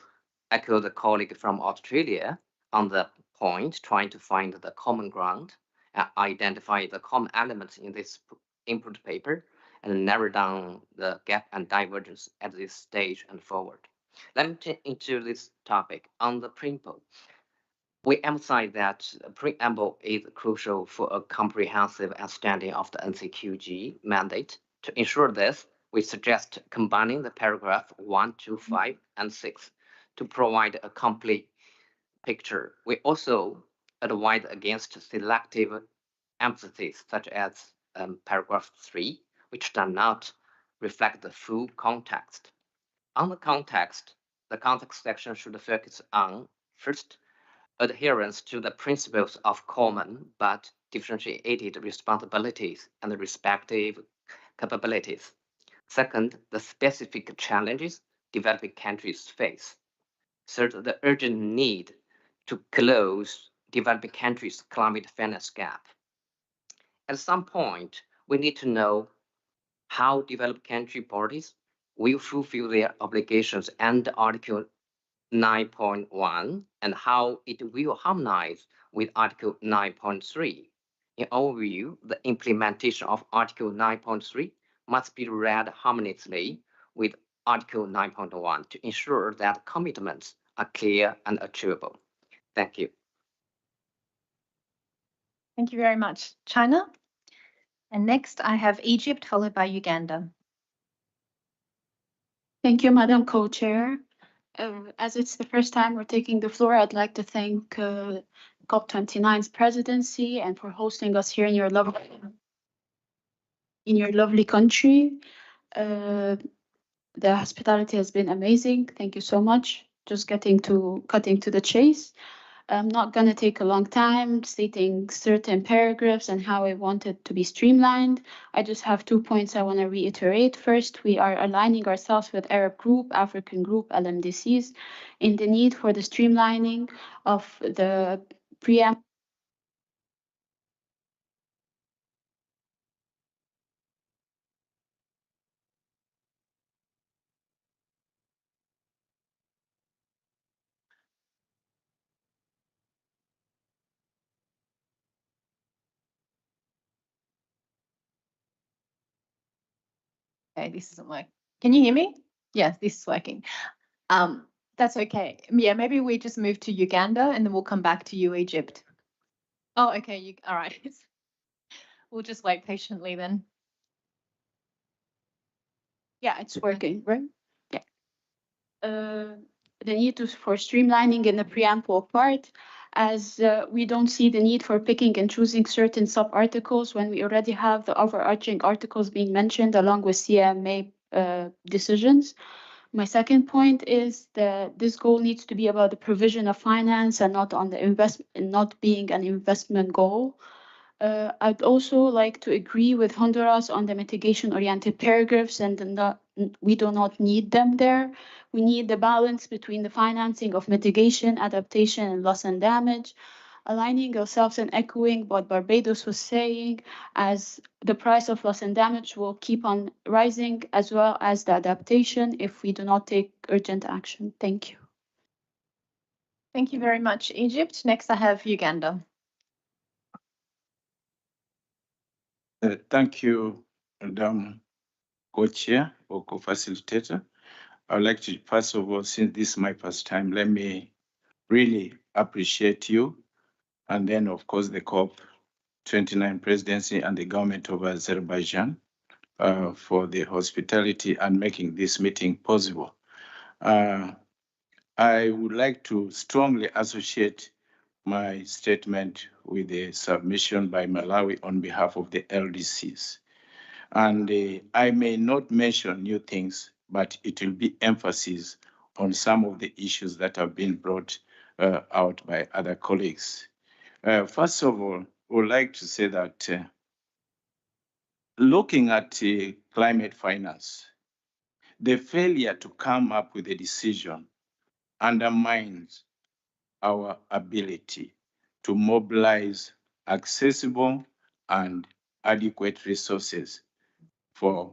echo the colleague from Australia on the point, trying to find the common ground, identify the common elements in this input paper, and narrow down the gap and divergence at this stage and forward. Let me turn into this topic. On the preamble, we emphasize that the preamble is crucial for a comprehensive understanding of the NCQG mandate. To ensure this, we suggest combining the paragraph 1, 2, 5, and 6 to provide a complete picture. We also advise against selective emphasis, such as paragraph 3, which does not reflect the full context. On the context section should focus on, first, adherence to the principles of common but differentiated responsibilities and respective capabilities. Second, the specific challenges developing countries face. Third, the urgent need to close developing countries' climate finance gap. At some point, we need to know how developed country parties will fulfill their obligations under Article 9.1 and how it will harmonize with Article 9.3. In our view, the implementation of Article 9.3 must be read harmoniously with Article 9.1 to ensure that commitments are clear and achievable. Thank you. Thank you very much, China. And next I have Egypt, followed by Uganda. Thank you, Madam Co-Chair. As it's the first time we're taking the floor, I'd like to thank COP29's presidency and for hosting us here in your lovely country. The hospitality has been amazing. Thank you so much. Just cutting to the chase. I'm not going to take a long time stating certain paragraphs and how I want it to be streamlined. I just have 2 points I want to reiterate. First, we are aligning ourselves with Arab Group, African Group, LMDCs in the need for the streamlining of the preamble. Okay, this isn't working. Can you hear me? Yes, this is working. That's okay. Yeah, maybe we just move to Uganda and then we'll come back to you, Egypt. Oh, okay. All right. We'll just wait patiently then. Yeah, it's working, right? Yeah. The need for streamlining in the preamble part, as we don't see the need for picking and choosing certain sub-articles when we already have the overarching articles being mentioned along with CMA decisions. My second point is that this goal needs to be about the provision of finance and not on the not being an investment goal. I'd also like to agree with Honduras on the mitigation-oriented paragraphs and we do not need them there. We need the balance between the financing of mitigation, adaptation, and loss and damage, aligning ourselves and echoing what Barbados was saying, as the price of loss and damage will keep on rising, as well as the adaptation if we do not take urgent action. Thank you. Thank you very much, Egypt. Next, I have Uganda. Thank you, Madam Co-Chair or Co-Facilitator. I would like to, first of all, since this is my first time, let me really appreciate you. And then, of course, the COP29 presidency and the government of Azerbaijan for the hospitality and making this meeting possible. I would like to strongly associate my statement with the submission by Malawi on behalf of the LDCs. And I may not mention new things, but it will be emphasis on some of the issues that have been brought out by other colleagues. First of all, I would like to say that looking at climate finance, the failure to come up with a decision undermines our ability to mobilize accessible and adequate resources for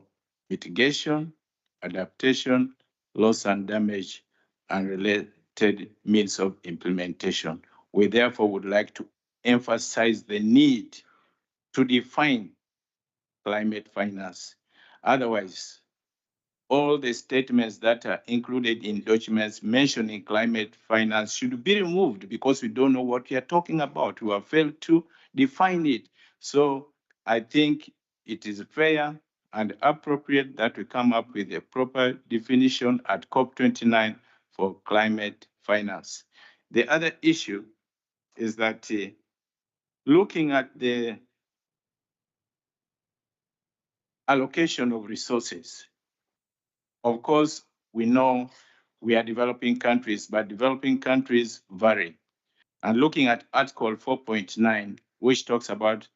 mitigation, adaptation, loss and damage, and related means of implementation. We therefore would like to emphasize the need to define climate finance. Otherwise, all the statements that are included in documents mentioning climate finance should be removed because we don't know what we are talking about. We have failed to define it. So I think it is fair and appropriate that we come up with a proper definition at COP29 for climate finance. The other issue is that looking at the allocation of resources, Of course, we know we are developing countries, but developing countries vary. And looking at Article 4.9, which talks about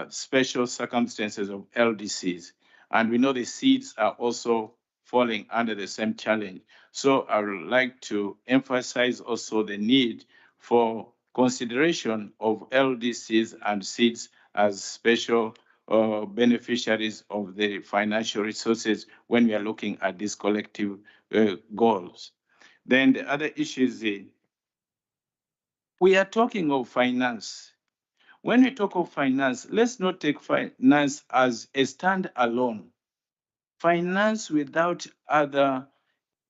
special circumstances of LDCs, and we know the seeds are also falling under the same challenge. So I would like to emphasize also the need for consideration of LDCs and seeds as special beneficiaries of the financial resources when we are looking at these collective goals. Then the other issue is we are talking of finance. When we talk of finance, let's not take finance as a standalone. Finance without other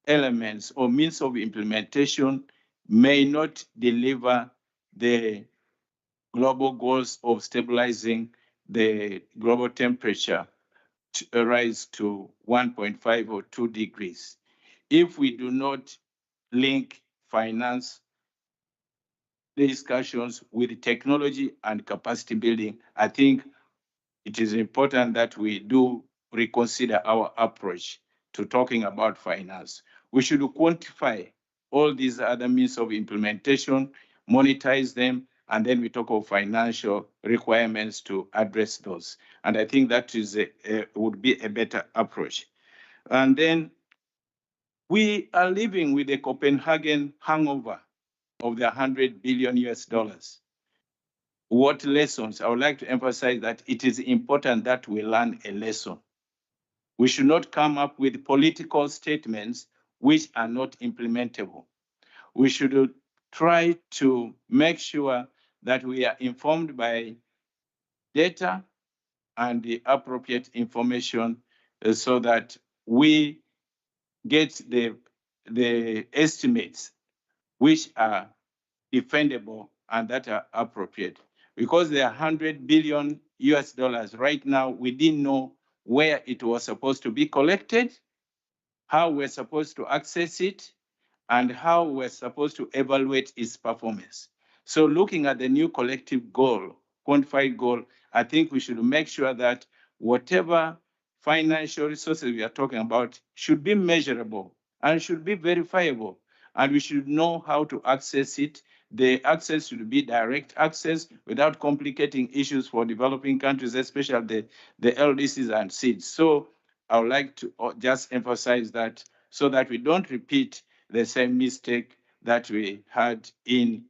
elements or means of implementation may not deliver the global goals of stabilizing the global temperature to rise to 1.5 or 2 degrees. If we do not link finance discussions with technology and capacity building, I think it is important that we do reconsider our approach to talking about finance. We should quantify all these other means of implementation, monetize them, and then we talk of financial requirements to address those. And I think that is would be a better approach. And then we are living with the Copenhagen hangover of the 100 billion US dollars. What lessons? I would like to emphasize that it is important that we learn a lesson. We should not come up with political statements which are not implementable. We should try to make sure that we are informed by data and the appropriate information so that we get the estimates which are defendable and that are appropriate. Because there are 100 billion US dollars right now, we didn't know where it was supposed to be collected, how we're supposed to access it, and how we're supposed to evaluate its performance. So looking at the new collective goal, quantified goal, I think we should make sure that whatever financial resources we are talking about should be measurable and should be verifiable, and we should know how to access it. The access should be direct access without complicating issues for developing countries, especially the LDCs and seeds. So I would like to just emphasize that so that we don't repeat the same mistake that we had in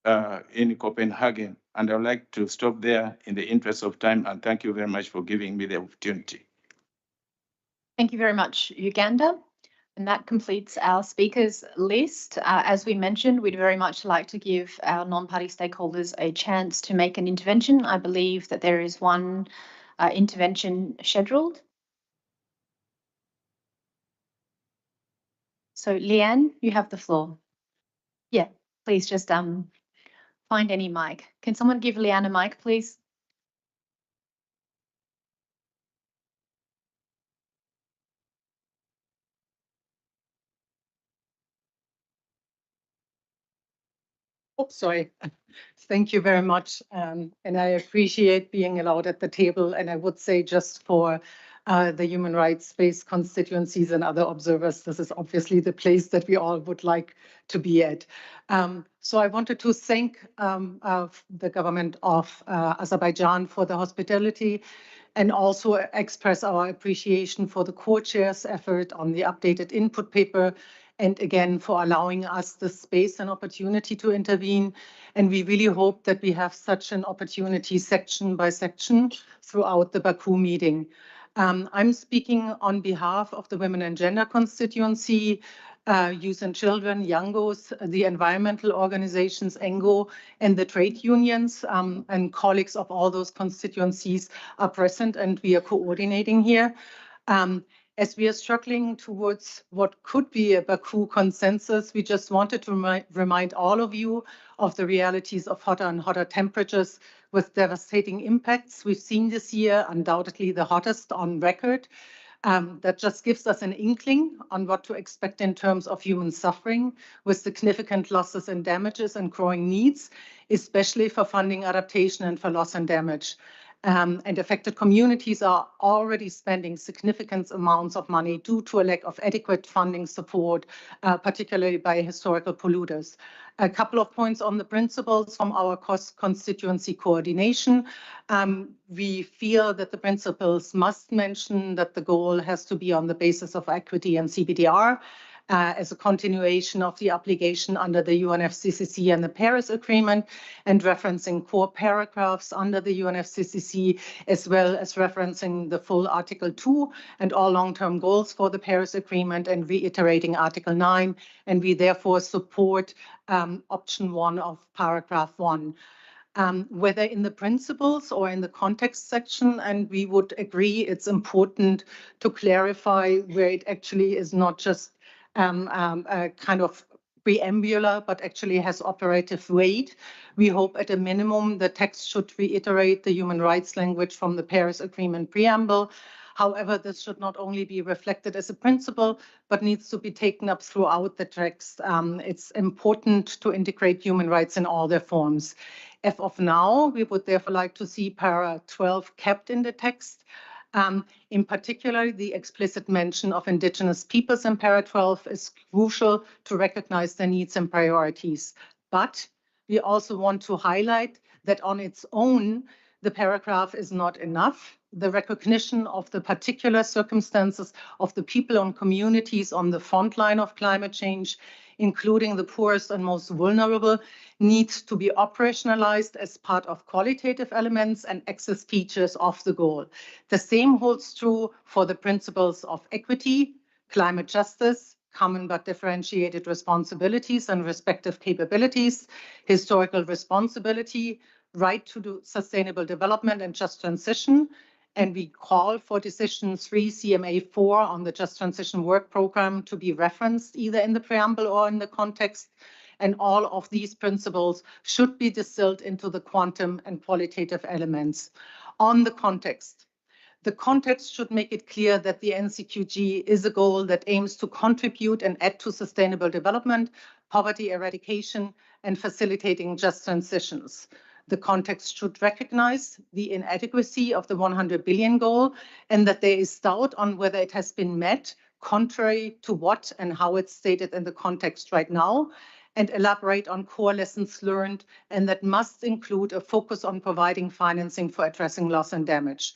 Copenhagen. And I'd like to stop there in the interest of time, and thank you very much for giving me the opportunity. Thank you very much, Uganda. And that completes our speakers list. As we mentioned, we'd very much like to give our non-party stakeholders a chance to make an intervention. I believe that there is one intervention scheduled. So Leanne, you have the floor. Yeah, please just find any mic. Can someone give Leanne a mic, please? Oh, sorry. Thank you very much. And I appreciate being allowed at the table. And I would say just for the human rights-based constituencies and other observers, this is obviously the place that we all would like to be at. So I wanted to thank the government of Azerbaijan for the hospitality and also express our appreciation for the co-chair's effort on the updated input paper, and again, for allowing us the space and opportunity to intervene. And we really hope that we have such an opportunity section by section throughout the Baku meeting. I'm speaking on behalf of the Women and Gender constituency, Youth and Children, Youngos, the environmental organizations, ENGO, and the trade unions, and colleagues of all those constituencies are present, and we are coordinating here. As we are struggling towards what could be a Baku consensus, we just wanted to remind all of you of the realities of hotter and hotter temperatures with devastating impacts. We've seen this year undoubtedly the hottest on record. That just gives us an inkling on what to expect in terms of human suffering, with significant losses and damages and growing needs, especially for funding adaptation and for loss and damage. And affected communities are already spending significant amounts of money due to a lack of adequate funding support, particularly by historical polluters. A couple of points on the principles from our constituency coordination. We feel that the principles must mention that the goal has to be on the basis of equity and CBDR. As a continuation of the obligation under the UNFCCC and the Paris Agreement, and referencing core paragraphs under the UNFCCC, as well as referencing the full Article 2 and all long-term goals for the Paris Agreement, and reiterating Article 9. And we therefore support option 1 of paragraph 1. Whether in the principles or in the context section, and we would agree it's important to clarify where it actually is not just a kind of preambular, but actually has operative weight. We hope at a minimum the text should reiterate the human rights language from the Paris Agreement preamble. However, this should not only be reflected as a principle, but needs to be taken up throughout the text. It's important to integrate human rights in all their forms. As of now, we would therefore like to see para 12 kept in the text. In particular, the explicit mention of indigenous peoples in para 12 is crucial to recognize their needs and priorities. But we also want to highlight that on its own, the paragraph is not enough. The recognition of the particular circumstances of the people and communities on the front line of climate change, including the poorest and most vulnerable, needs to be operationalized as part of qualitative elements and access features of the goal. The same holds true for the principles of equity, climate justice, common but differentiated responsibilities and respective capabilities, historical responsibility, right to sustainable development and just transition. And we call for Decision 3 CMA 4 on the Just Transition Work Programme to be referenced either in the preamble or in the context. And all of these principles should be distilled into the quantum and qualitative elements. On the context should make it clear that the NCQG is a goal that aims to contribute and add to sustainable development, poverty eradication, and facilitating just transitions. The context should recognize the inadequacy of the 100 billion goal and that there is doubt on whether it has been met, contrary to what and how it's stated in the context right now, and elaborate on core lessons learned, and that must include a focus on providing financing for addressing loss and damage.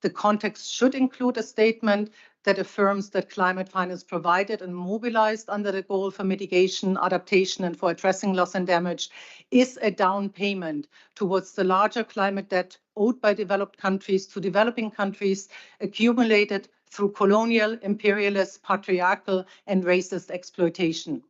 The context should include a statement that affirms that climate finance provided and mobilized under the goal for mitigation, adaptation, and for addressing loss and damage is a down payment towards the larger climate debt owed by developed countries to developing countries, accumulated through colonial, imperialist, patriarchal, and racist exploitation.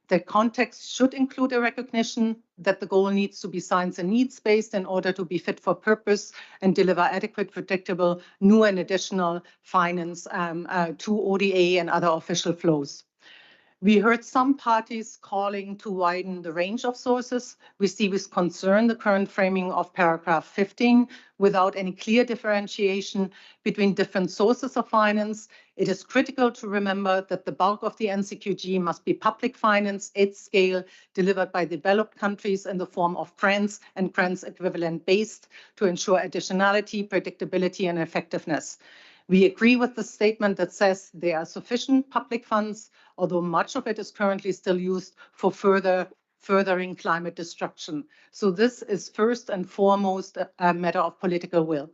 The context should include a recognition that the goal needs to be science and needs-based in order to be fit for purpose and deliver adequate, predictable, new and additional finance to ODA and other official flows. We heard some parties calling to widen the range of sources. We see with concern the current framing of paragraph 15 without any clear differentiation between different sources of finance. It is critical to remember that the bulk of the NCQG must be public finance at scale, delivered by developed countries in the form of grants and grants equivalent based to ensure additionality, predictability, and effectiveness. We agree with the statement that says there are sufficient public funds, although much of it is currently still used for furthering climate destruction. So this is first and foremost a matter of political will.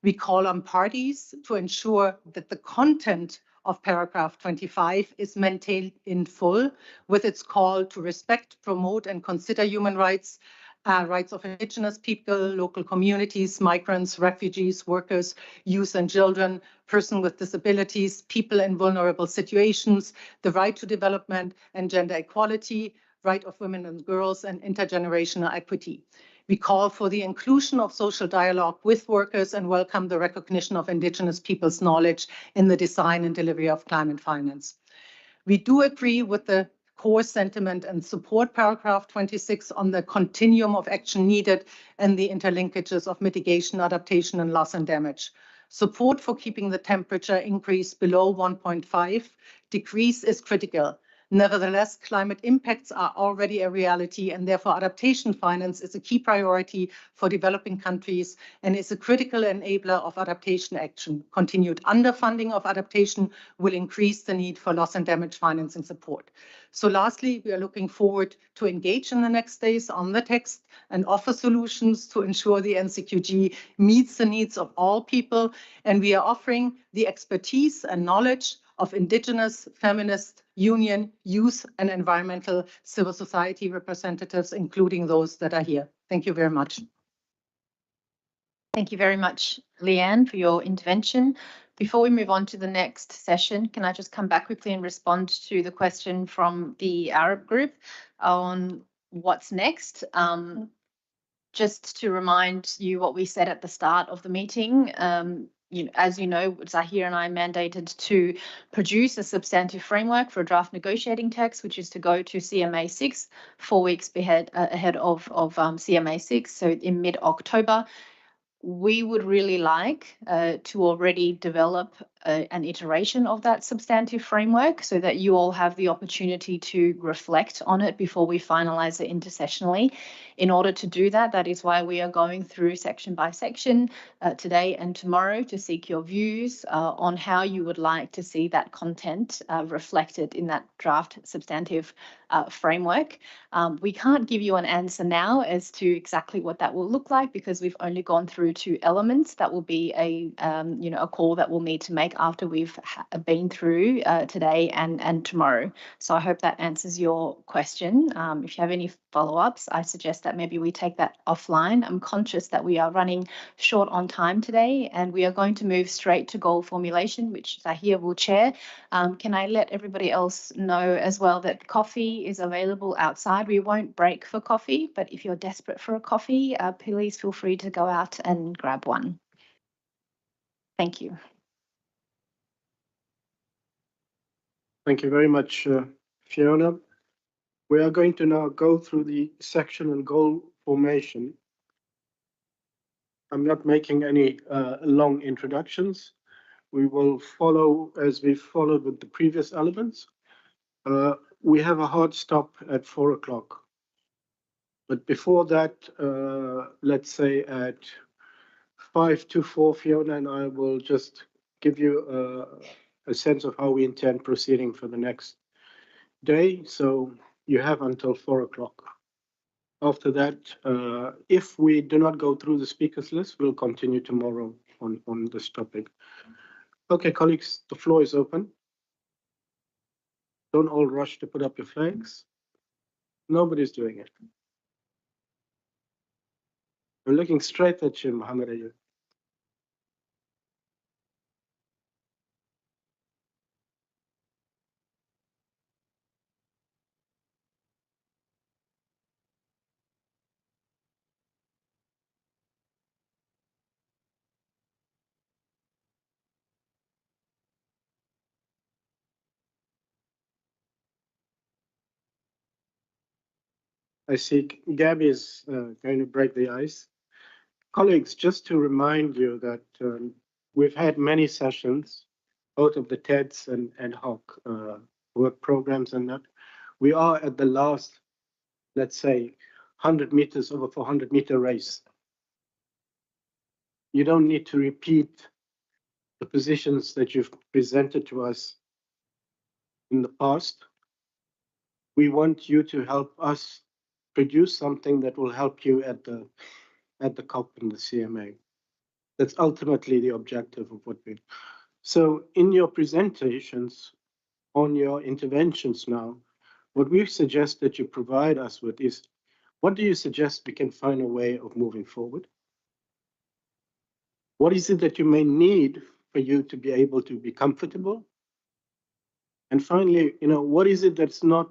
We call on parties to ensure that the content of paragraph 25 is maintained in full, with its call to respect, promote, and consider human rights, rights of indigenous people, local communities, migrants, refugees, workers, youth and children, persons with disabilities, people in vulnerable situations, the right to development and gender equality, right of women and girls, and intergenerational equity. We call for the inclusion of social dialogue with workers and welcome the recognition of indigenous people's knowledge in the design and delivery of climate finance. We do agree with the core sentiment and support paragraph 26 on the continuum of action needed and the interlinkages of mitigation, adaptation, and loss and damage. Support for keeping the temperature increase below 1.5 degrees is critical. Nevertheless, climate impacts are already a reality, and therefore adaptation finance is a key priority for developing countries and is a critical enabler of adaptation action. Continued underfunding of adaptation will increase the need for loss and damage financing support. So lastly, we are looking forward to engage in the next days on the text and offer solutions to ensure the NCQG meets the needs of all people, and we are offering the expertise and knowledge of indigenous, feminist, union, youth, and environmental civil society representatives, including those that are here. Thank you very much. Thank you very much, Leanne, for your intervention. Before we move on to the next session, can I just come back quickly and respond to the question from the Arab group on what's next? Just to remind you what we said at the start of the meeting, as you know, Zahir and I mandated to produce a substantive framework for a draft negotiating text, which is to go to CMA 6, 4 weeks ahead of CMA 6, so in mid-October. We would really like to already develop an iteration of that substantive framework so that you all have the opportunity to reflect on it before we finalize it intersessionally. In order to do that, that is why we are going through section by section today and tomorrow to seek your views on how you would like to see that content reflected in that draft substantive framework. We can't give you an answer now as to exactly what that will look like because we've only gone through 2 elements. That will be a call that we'll need to make after we've been through today and tomorrow. So I hope that answers your question. If you have any follow-ups, I suggest that maybe we take that offline. I'm conscious that we are running short on time today and we are going to move straight to goal formulation, which Zahir will chair. Can I let everybody else know as well that coffee is available outside? We won't break for coffee, but if you're desperate for a coffee, please feel free to go out and grab one. Thank you. Thank you very much, Fiona. We are going to now go through the section and goal formation. I'm not making any long introductions. We will follow as we followed with the previous elements. We have a hard stop at 4 o'clock. But before that, let's say at 5 to 4, Fiona and I will just give you a sense of how we intend proceeding for the next day. So you have until 4 o'clock. After that, if we do not go through the speakers list, we'll continue tomorrow on this topic. Okay, colleagues, the floor is open. Don't all rush to put up your flags. Nobody's doing it. I'm looking straight at you, Mohammed Ayub. I see Gabby is going to break the ice. Colleagues, just to remind you that we've had many sessions, both of the TEDs and ad hoc work programs and that. We are at the last, let's say, 100 meters over 400-meter race. You don't need to repeat the positions that you've presented to us in the past. We want you to help us produce something that will help you at the COP and the CMA. That's ultimately the objective of what we. So in your presentations, on your interventions now, what we suggest that you provide us with is, what do you suggest we can find a way of moving forward? What is it that you may need for you to be able to be comfortable? And finally, what is it that's not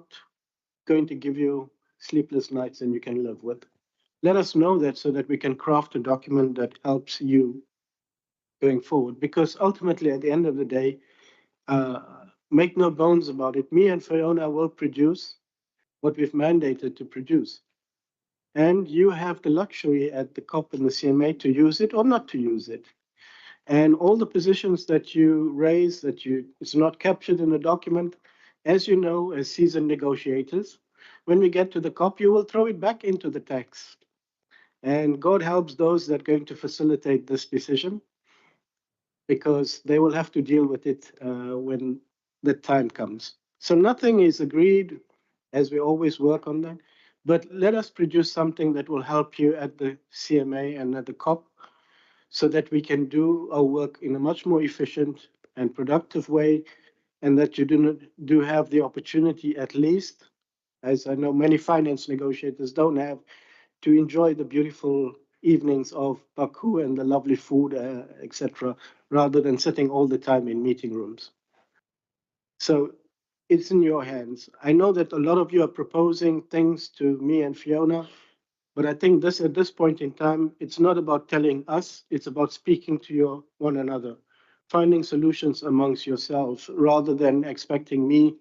going to give you sleepless nights and you can live with? Let us know that so that we can craft a document that helps you going forward. Because ultimately, at the end of the day, make no bones about it, me and Fiona will produce what we've mandated to produce. And you have the luxury at the COP and the CMA to use it or not to use it. And all the positions that you raise, it's not captured in the document, As you know, as seasoned negotiators, when we get to the COP, you will throw it back into the text. And God helps those that are going to facilitate this decision, because they will have to deal with it when the time comes. So nothing is agreed, as we always work on that. But let us produce something that will help you at the CMA and at the COP, so that we can do our work in a much more efficient and productive way, and that you do have the opportunity, at least, as I know many finance negotiators don't have, to enjoy the beautiful evenings of Baku and the lovely food, etc., rather than sitting all the time in meeting rooms. So it's in your hands. I know that a lot of you are proposing things to me and Fiona, but I think at this point in time, it's not about telling us, it's about speaking to one another, finding solutions amongst yourselves, rather than expecting me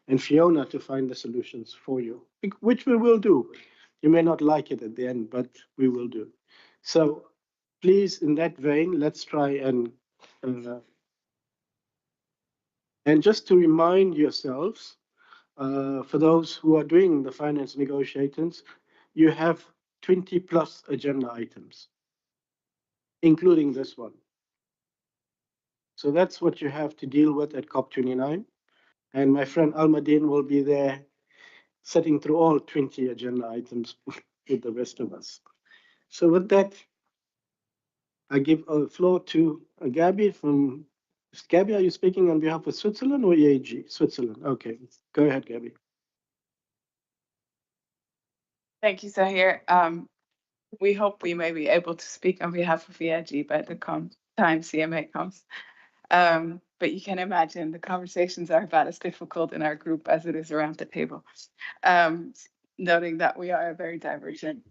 and Fiona to find the solutions for you, which we will do. You may not like it at the end, but we will do. So please, in that vein, let's try and just to remind yourselves, for those who are doing the finance negotiations, you have 20 plus agenda items, including this one. So that's what you have to deal with at COP29. And my friend Almadine will be there sitting through all 20 agenda items with the rest of us. So with that, I give the floor to Gabby from, Gabby, are you speaking on behalf of Switzerland or EAG? Switzerland, okay. Go ahead, Gabby. Thank you, Zahir. We hope we may be able to speak on behalf of EIG by the time CMA comes. But you can imagine the conversations are about as difficult in our group as it is around the table, noting that we are a very divergent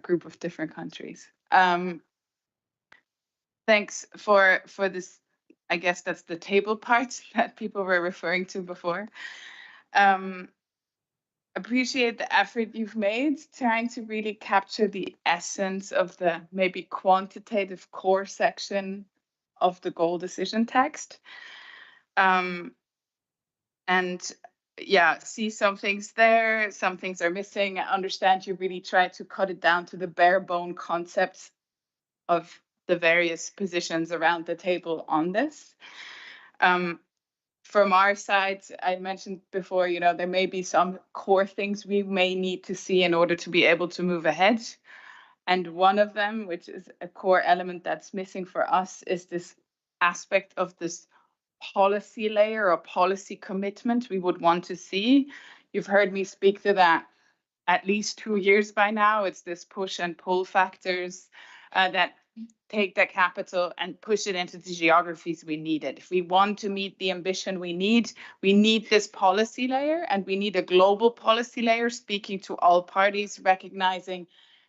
group of different countries. Thanks for this. I guess that's the table part that people were referring to before. Appreciate the effort you've made trying to really capture the essence of the maybe quantitative core section of the goal decision text. And yeah, see some things there, some things are missing. I understand you really try to cut it down to the bare bone concepts of the various positions around the table on this. From our side, I mentioned before, there may be some core things we may need to see in order to be able to move ahead. And one of them, which is a core element that's missing for us, is this aspect of this policy layer or policy commitment we would want to see. You've heard me speak to that at least 2 years by now. It's this push and pull factors that take that capital and push it into the geographies we need it. If we want to meet the ambition we need this policy layer, and we need a global policy layer speaking to all parties, recognizing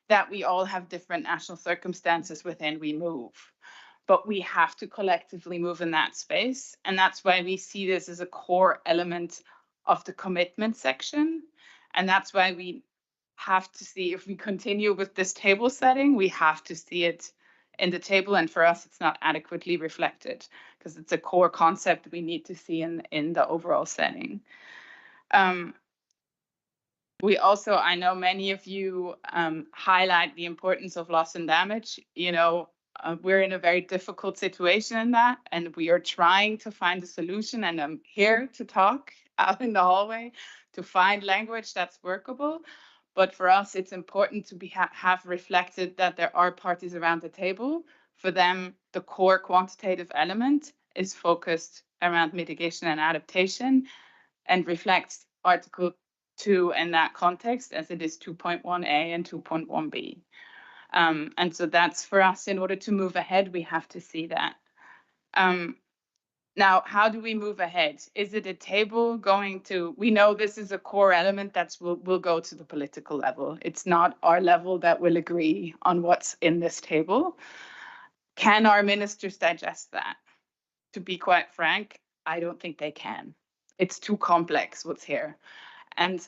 that we all have different national circumstances within we move. But we have to collectively move in that space. And that's why we see this as a core element of the commitment section. And that's why we have to see, if we continue with this table setting, we have to see it in the table. And for us, it's not adequately reflected because it's a core concept we need to see in the overall setting. We also, I know many of you highlight the importance of loss and damage. We're in a very difficult situation in that, and we are trying to find a solution. And I'm here to talk out in the hallway to find language that's workable. But for us, it's important to have reflected that there are parties around the table. For them, the core quantitative element is focused around mitigation and adaptation and reflects Article 2 in that context, as it is 2.1a and 2.1b. And so that's for us, in order to move ahead, we have to see that. Now, how do we move ahead? Is it a table going to, we know this is a core element that will go to the political level. It's not our level that will agree on what's in this table. Can our ministers digest that? To be quite frank, I don't think they can. It's too complex what's here. And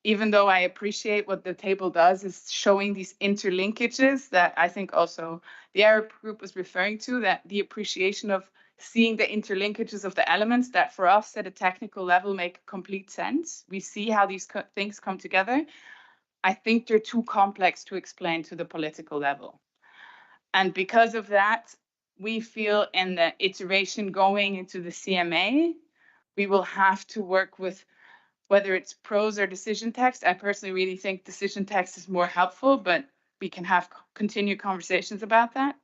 even though I appreciate what the table does, is showing these interlinkages that I think also the Arab group was referring to, that the appreciation of seeing the interlinkages of the elements that for us at a technical level make complete sense. We see how these things come together. I think they're too complex to explain to the political level. And because of that, we feel in the iteration going into the CMA, we will have to work with whether it's prose or decision text. I personally really think decision text is more helpful, but we can have continued conversations about that.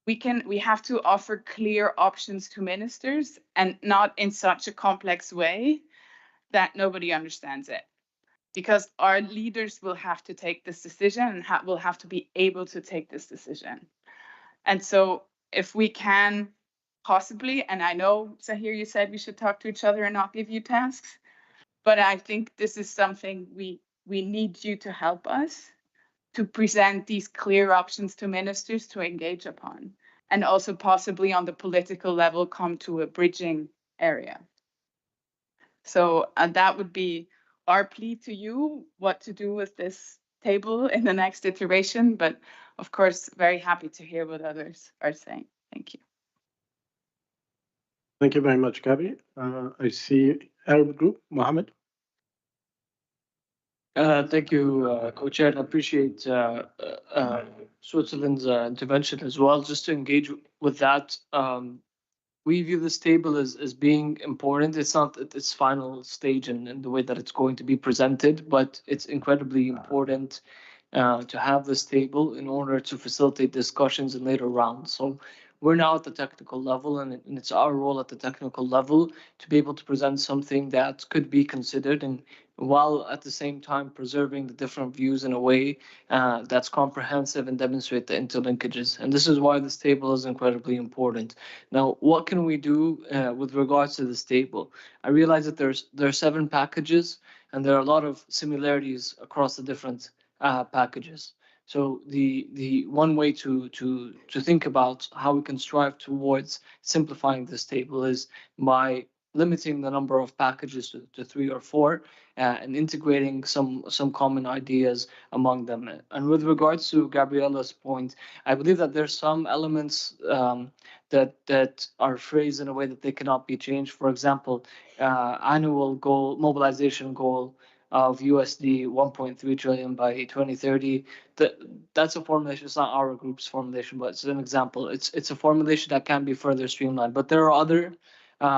We have to offer clear options to ministers and not in such a complex way that nobody understands it. Because our leaders will have to take this decision and will have to be able to take this decision. And so if we can possibly, and I know, Zahir, you said we should talk to each other and not give you tasks, but I think this is something we need you to help us to present these clear options to ministers to engage upon, and also possibly on the political level come to a bridging area. So that would be our plea to you, what to do with this table in the next iteration, but of course, very happy to hear what others are saying. Thank you. Thank you very much, Gabi. I see Arab Group, Mohammed. Thank you, Co-Chair, and I appreciate Switzerland's intervention as well. Just to engage with that, we view this table as being important. It's not at its final stage in the way that it's going to be presented, but it's incredibly important to have this table in order to facilitate discussions in later rounds. So we're now at the technical level, and it's our role at the technical level to be able to present something that could be considered, and while at the same time preserving the different views in a way that's comprehensive and demonstrate the interlinkages. And this is why this table is incredibly important. Now, what can we do with regards to this table? I realize that there are 7 packages, and there are a lot of similarities across the different packages. So the one way to think about how we can strive towards simplifying this table is by limiting the number of packages to 3 or 4 and integrating some common ideas among them. And with regards to Gabriella's point, I believe that there's some elements that are phrased in a way that they cannot be changed. For example, annual goal, mobilization goal of USD 1.3 trillion by 2030. That's a formulation. It's not our group's formulation, but it's an example. It's a formulation that can be further streamlined. But there are other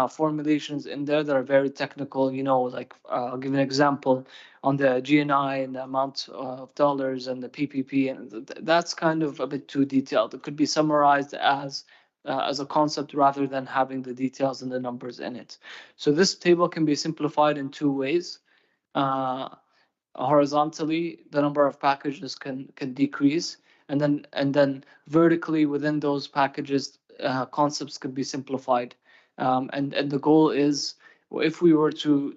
formulations in there that are very technical. Like I'll give an example on the GNI and the amount of dollars and the PPP, and that's kind of a bit too detailed. It could be summarized as a concept rather than having the details and the numbers in it. So this table can be simplified in 2 ways. Horizontally, the number of packages can decrease, and then vertically within those packages, concepts can be simplified. And the goal is, if we were to,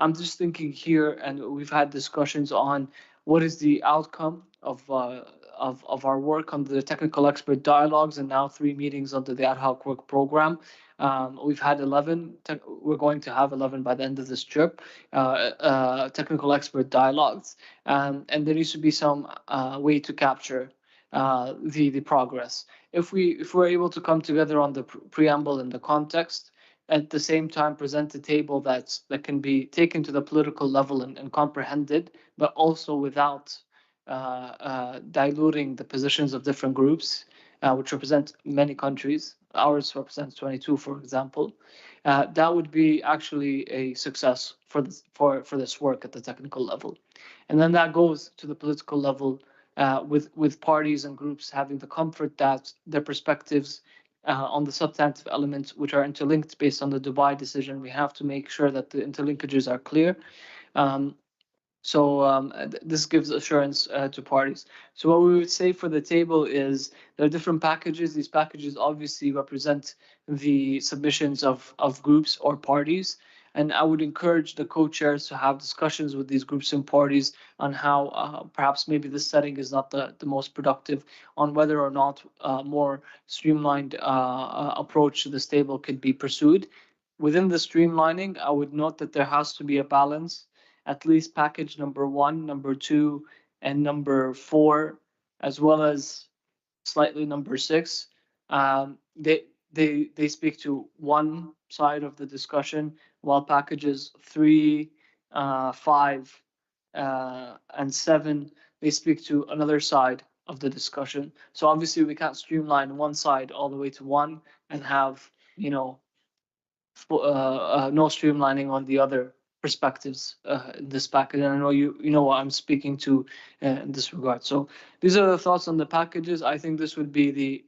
I'm just thinking here, and we've had discussions on what is the outcome of our work on the technical expert dialogues, and now 3 meetings under the ad hoc work program. We've had 11. We're going to have 11 by the end of this trip. Technical expert dialogues, and there needs to be some way to capture the progress. If we're able to come together on the preamble and the context, at the same time present a table that can be taken to the political level and comprehended, but also without diluting the positions of different groups, which represent many countries. Ours represents 22, for example. That would be actually a success for this work at the technical level. And then that goes to the political level, with parties and groups having the comfort that their perspectives on the substantive elements, which are interlinked based on the Dubai decision, we have to make sure that the interlinkages are clear. This gives assurance to parties. So what we would say for the table is there are different packages. These packages obviously represent the submissions of groups or parties. And I would encourage the co-chairs to have discussions with these groups and parties on how perhaps maybe this setting is not the most productive, on whether or not a more streamlined approach to this table could be pursued. Within the streamlining, I would note that there has to be a balance. At least package number 1, number 2, and number 4, as well as slightly number 6, They speak to one side of the discussion, while packages 3, 5, and 7, they speak to another side of the discussion. So obviously we can't streamline one side all the way to one and have, no streamlining on the other perspectives in this package. And I know you know what I'm speaking to in this regard. So these are the thoughts on the packages. I think this would be the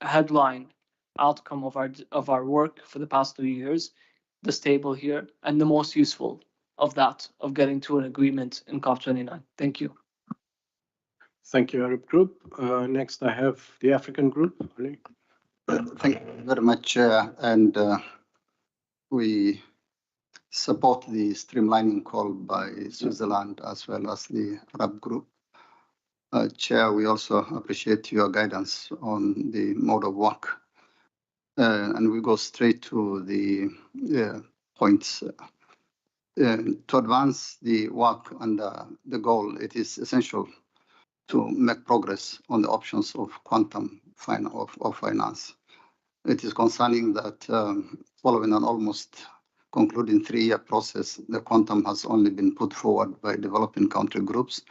headline outcome of our work for the past 2 years, this table here, and the most useful of getting to an agreement in COP29. Thank you. Thank you, Arab Group. Next, I have the African Group. Ali. Thank you very much, and we support the streamlining call by Switzerland as well as the Arab Group. Chair, we also appreciate your guidance on the mode of work. And we go straight to the points. To advance the work and the goal, it is essential to make progress on the options of quantum finance. It is concerning that following an almost concluding 3-year process, the quantum has only been put forward by developing country groups,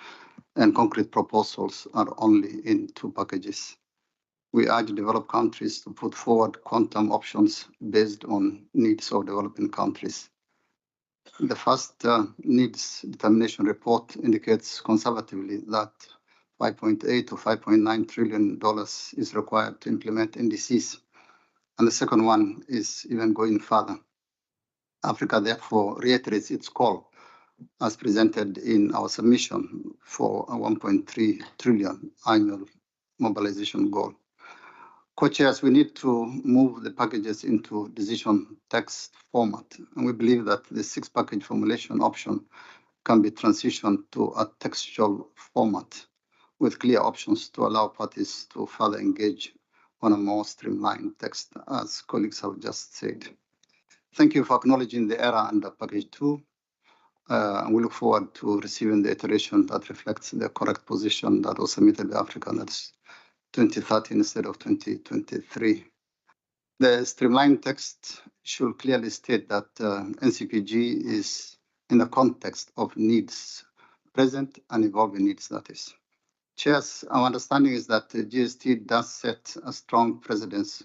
and concrete proposals are only in 2 packages. We urge developed countries to put forward quantum options based on needs of developing countries. The first needs determination report indicates conservatively that $5.8 to $5.9 trillion is required to implement NDCs. And the second one is even going further. Africa therefore reiterates its call as presented in our submission for a 1.3 trillion annual mobilization goal. Co-chairs, we need to move the packages into decision text format, and we believe that the 6-package formulation option can be transitioned to a textual format with clear options to allow parties to further engage on a more streamlined text, as colleagues have just said. Thank you for acknowledging the error under package 2. And we look forward to receiving the iteration that reflects the correct position that was submitted by Africa, that's 2030 instead of 2023. The streamlined text should clearly state that NCQG is in the context of needs, present and evolving needs, that is. Chairs, our understanding is that the GST does set a strong precedence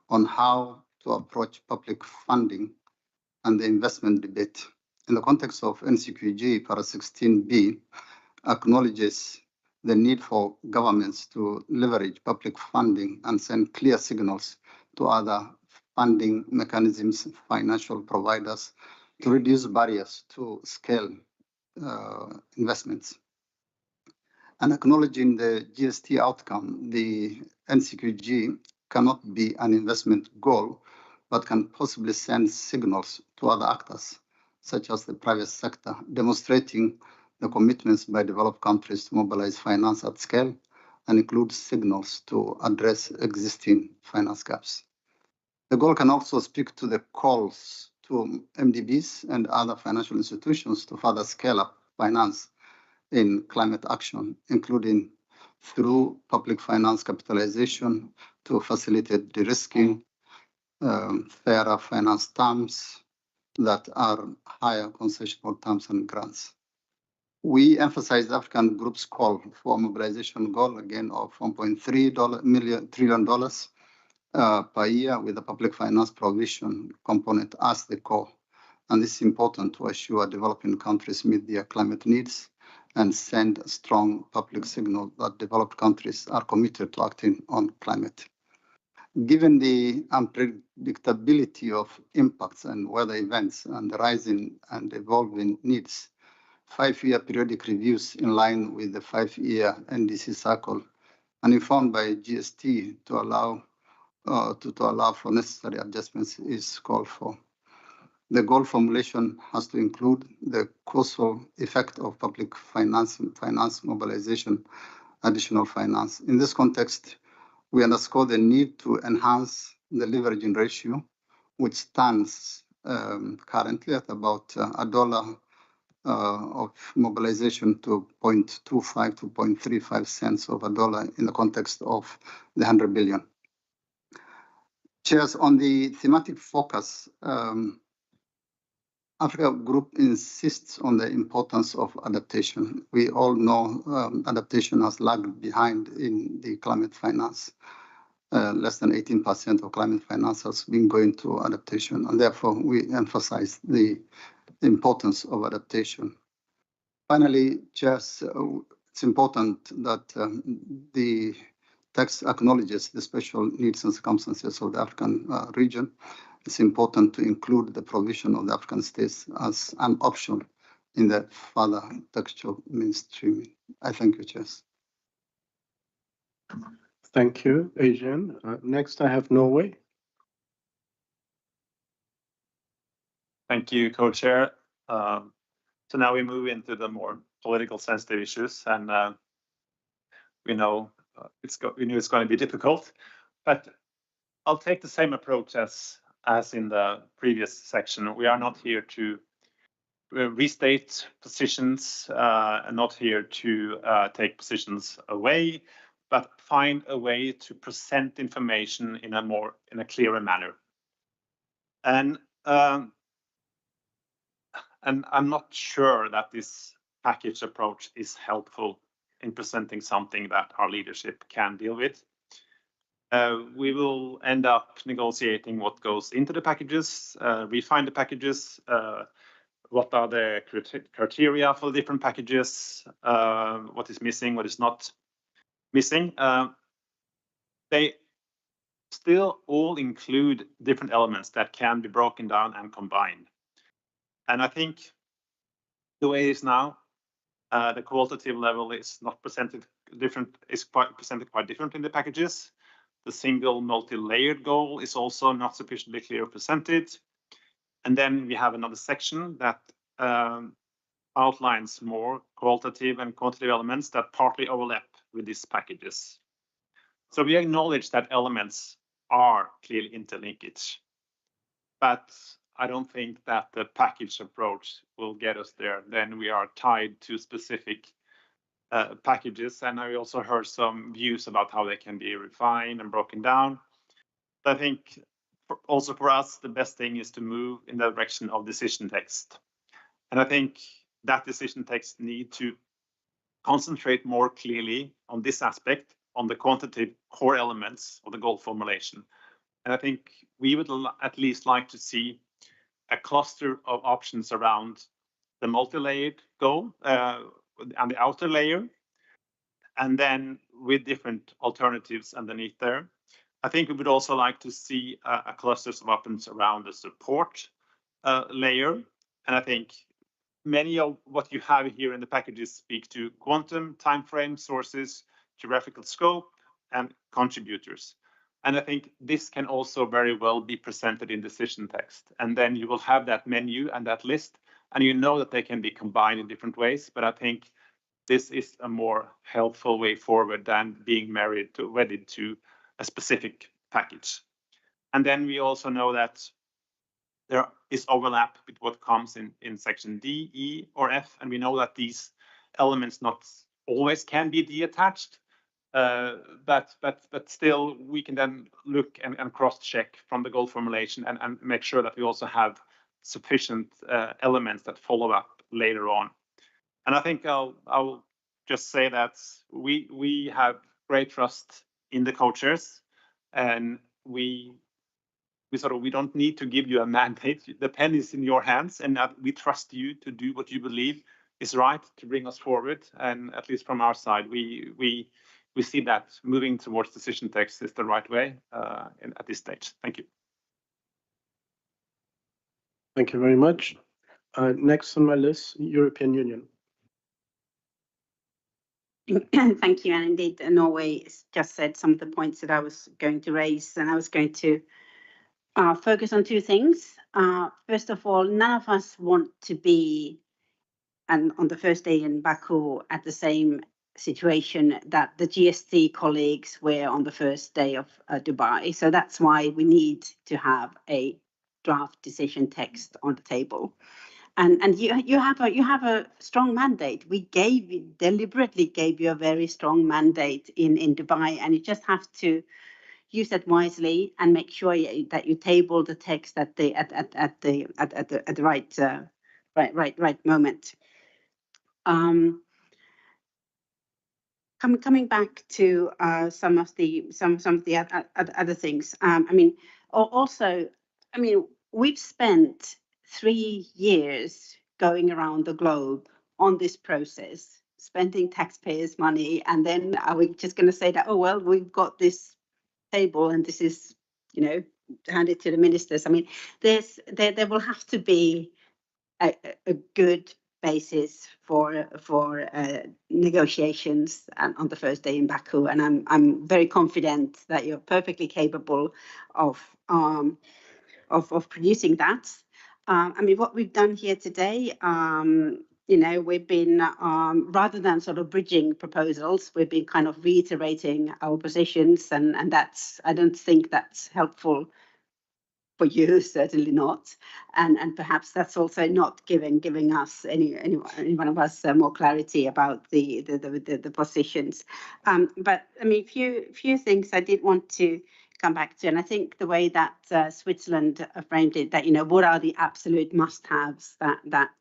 on how to approach public funding and the investment debate. In the context of NCQG, para 16B acknowledges the need for governments to leverage public funding and send clear signals to other funding mechanisms, financial providers, to reduce barriers to scale investments. And acknowledging the GST outcome, the NCQG cannot be an investment goal, but can possibly send signals to other actors, such as the private sector, demonstrating the commitments by developed countries to mobilize finance at scale and include signals to address existing finance gaps. The goal can also speak to the calls to MDBs and other financial institutions to further scale up finance in climate action, including through public finance capitalization to facilitate de-risking, fairer finance terms that are higher concessional terms and grants. We emphasize the African Group's call for a mobilization goal, again, of $1.3 trillion per year with the public finance provision component as the core. And this is important to assure developing countries meet their climate needs and send a strong public signal that developed countries are committed to acting on climate. Given the unpredictability of impacts and weather events and the rising and evolving needs, 5-year periodic reviews in line with the 5-year NDC cycle and informed by GST to allow for necessary adjustments is called for. The goal formulation has to include the causal effect of public finance mobilization, additional finance. In this context, we underscore the need to enhance the leveraging ratio, which stands currently at about $1 of mobilization to 0.25 to 0.35 cents of a dollar in the context of the 100 billion. Chairs, on the thematic focus, Africa Group insists on the importance of adaptation. We all know adaptation has lagged behind in the climate finance. Less than 18% of climate finance has been going to adaptation, and therefore we emphasize the importance of adaptation. Finally, Chairs, it's important that the text acknowledges the special needs and circumstances of the African region. It's important to include the provision of the African states as an option in the further textual mainstreaming. I thank you, Chairs. Thank you, Adrian. Next, I have Norway. Thank you, Co-Chair. So now we move into the more political sensitive issues, and we know it's going to be difficult, but I'll take the same approach as in the previous section. We are not here to restate positions, and not here to take positions away, but find a way to present information in a clearer manner. And I'm not sure that this package approach is helpful in presenting something that our leadership can deal with. We will end up negotiating what goes into the packages, refine the packages, what are the criteria for the different packages, what is missing, what is not missing. They still all include different elements that can be broken down and combined. And I think the way it is now, the qualitative level is not presented different, presented quite different in the packages. The single multi-layered goal is also not sufficiently clear presented. And then we have another section that outlines more qualitative and quantitative elements that partly overlap with these packages. So we acknowledge that elements are clearly interlinked, but I don't think that the package approach will get us there. Then we are tied to specific packages, and I also heard some views about how they can be refined and broken down. But I think also for us, the best thing is to move in the direction of decision text. And I think that decision text need to concentrate more clearly on this aspect, on the quantitative core elements of the goal formulation. And I think we would at least like to see a cluster of options around the multi-layered goal and the outer layer, and then with different alternatives underneath there. I think we would also like to see a clusters of options around the support layer. And I think many of what you have here in the packages speak to quantum, timeframe, sources, geographical scope, and contributors. And I think this can also very well be presented in decision text. And then you will have that menu and that list, and you know that they can be combined in different ways. But I think this is a more helpful way forward than being wedded to a specific package. And then we also know that there is overlap with what comes in section D, E, or F. And we know that these elements not always can be detached. But still, we can then look and cross-check from the goal formulation and make sure that we also have sufficient elements that follow up later on. And I think I'll just say that we have great trust in the co-chairs, and we don't need to give you a mandate. The pen is in your hands, and we trust you to do what you believe is right to bring us forward. And at least from our side, we see that moving towards decision text is the right way at this stage. Thank you. Thank you very much. Next on my list, European Union. Thank you. And indeed, Norway just said some of the points that I was going to raise, and I was going to focus on two things. First of all, none of us want to be, and on the first day in Baku, at the same situation that the GST colleagues were on the first day of Dubai. So that's why we need to have a draft decision text on the table. And you have a strong mandate. We deliberately gave you a very strong mandate in Dubai, and you just have to use that wisely and make sure that you table the text at the right moment. Coming back to some of the other things. I mean, also, I mean, we've spent 3 years going around the globe on this process, spending taxpayers' money, and then are we just going to say that, oh well, we've got this table and this is, you know, hand it to the ministers? I mean, there will have to be a good basis for negotiations on the first day in Baku, and I'm very confident that you're perfectly capable of producing that. I mean, what we've done here today, you know, we've been rather than sort of bridging proposals, we've been kind of reiterating our positions, and that's, I don't think that's helpful for you, certainly not, and perhaps that's also not giving us any one of us more clarity about the positions. But I mean, few things I did want to come back to, and I think the way that Switzerland framed it, that, you know, what are the absolute must-haves that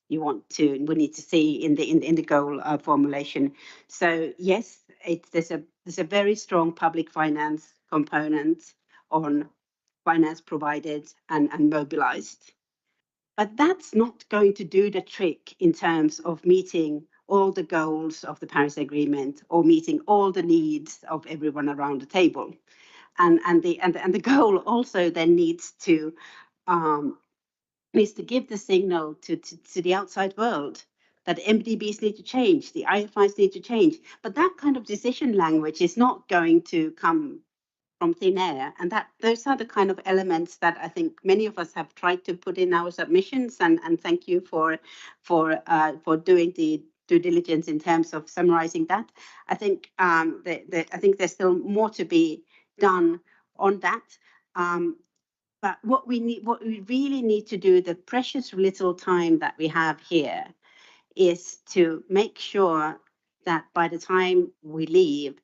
we need to see in the goal formulation. So yes, there's a very strong public finance component on finance provided and mobilized. But that's not going to do the trick in terms of meeting all the goals of the Paris Agreement or meeting all the needs of everyone around the table. And the goal also then needs to give the signal to the outside world that MDBs need to change, the IFIs need to change. But that kind of decision language is not going to come from thin air, and those are the kind of elements that I think many of us have tried to put in our submissions, and thank you for doing the due diligence in terms of summarizing that. I think I think there's still more to be done on that. But what we really need to do, the precious little time that we have here, is to make sure that by the time we leave,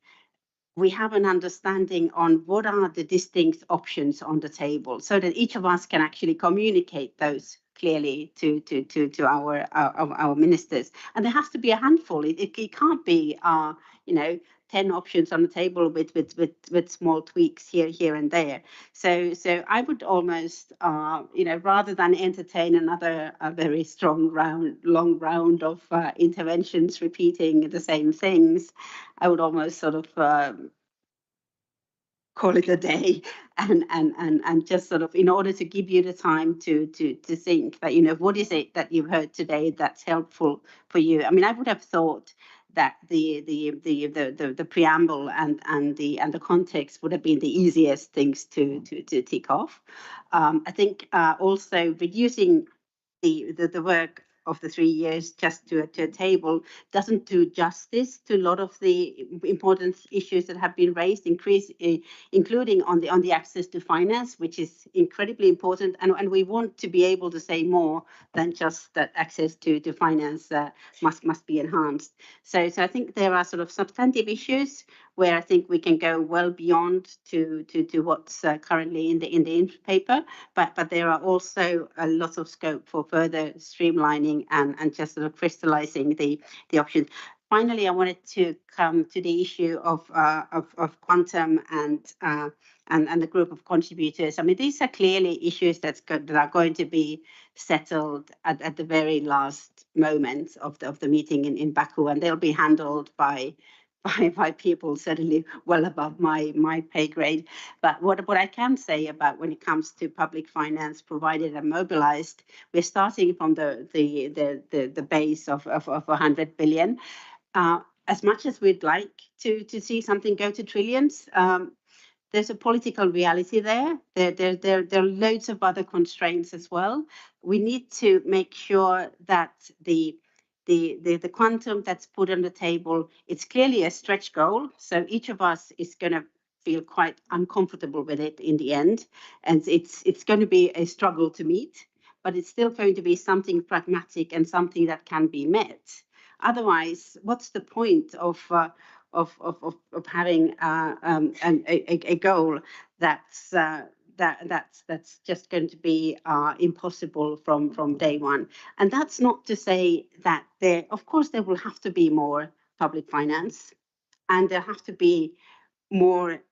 we have an understanding on what are the distinct options on the table, so that each of us can actually communicate those clearly to our ministers. And there has to be a handful. It can't be you know, 10 options on the table with small tweaks here and there. So I would almost you know, rather than entertain another very long round of interventions repeating the same things, I would almost sort of call it a day, and just sort of, in order to give you the time to think that, you know, what is it that you've heard today that's helpful for you. I mean, I would have thought that the preamble and the context would have been the easiest things to tick off. I think also reducing the work of the 3 years just to a table doesn't do justice to a lot of the important issues that have been raised, including on the access to finance, which is incredibly important, and we want to be able to say more than just that access to finance must be enhanced. So I think there are sort of substantive issues where I think we can go well beyond to what's currently in the paper, but there are also a lot of scope for further streamlining and just sort of crystallizing the options. Finally, I wanted to come to the issue of quantum and the group of contributors. I mean, these are clearly issues that are going to be settled at the very last moment of the meeting in Baku, and they'll be handled by people certainly well above my pay grade. But what I can say about when it comes to public finance provided and mobilized, we're starting from the base of 100 billion. As much as we'd like to see something go to trillions, there's a political reality there. There are loads of other constraints as well. We need to make sure that the quantum that's put on the table, it's clearly a stretch goal. So each of us is going to feel quite uncomfortable with it in the end. And it's going to be a struggle to meet, but it's still going to be something pragmatic and something that can be met. Otherwise, what's the point of having a goal that's that's just going to be impossible from day one. And that's not to say that of course there will have to be more public finance, and there have to be more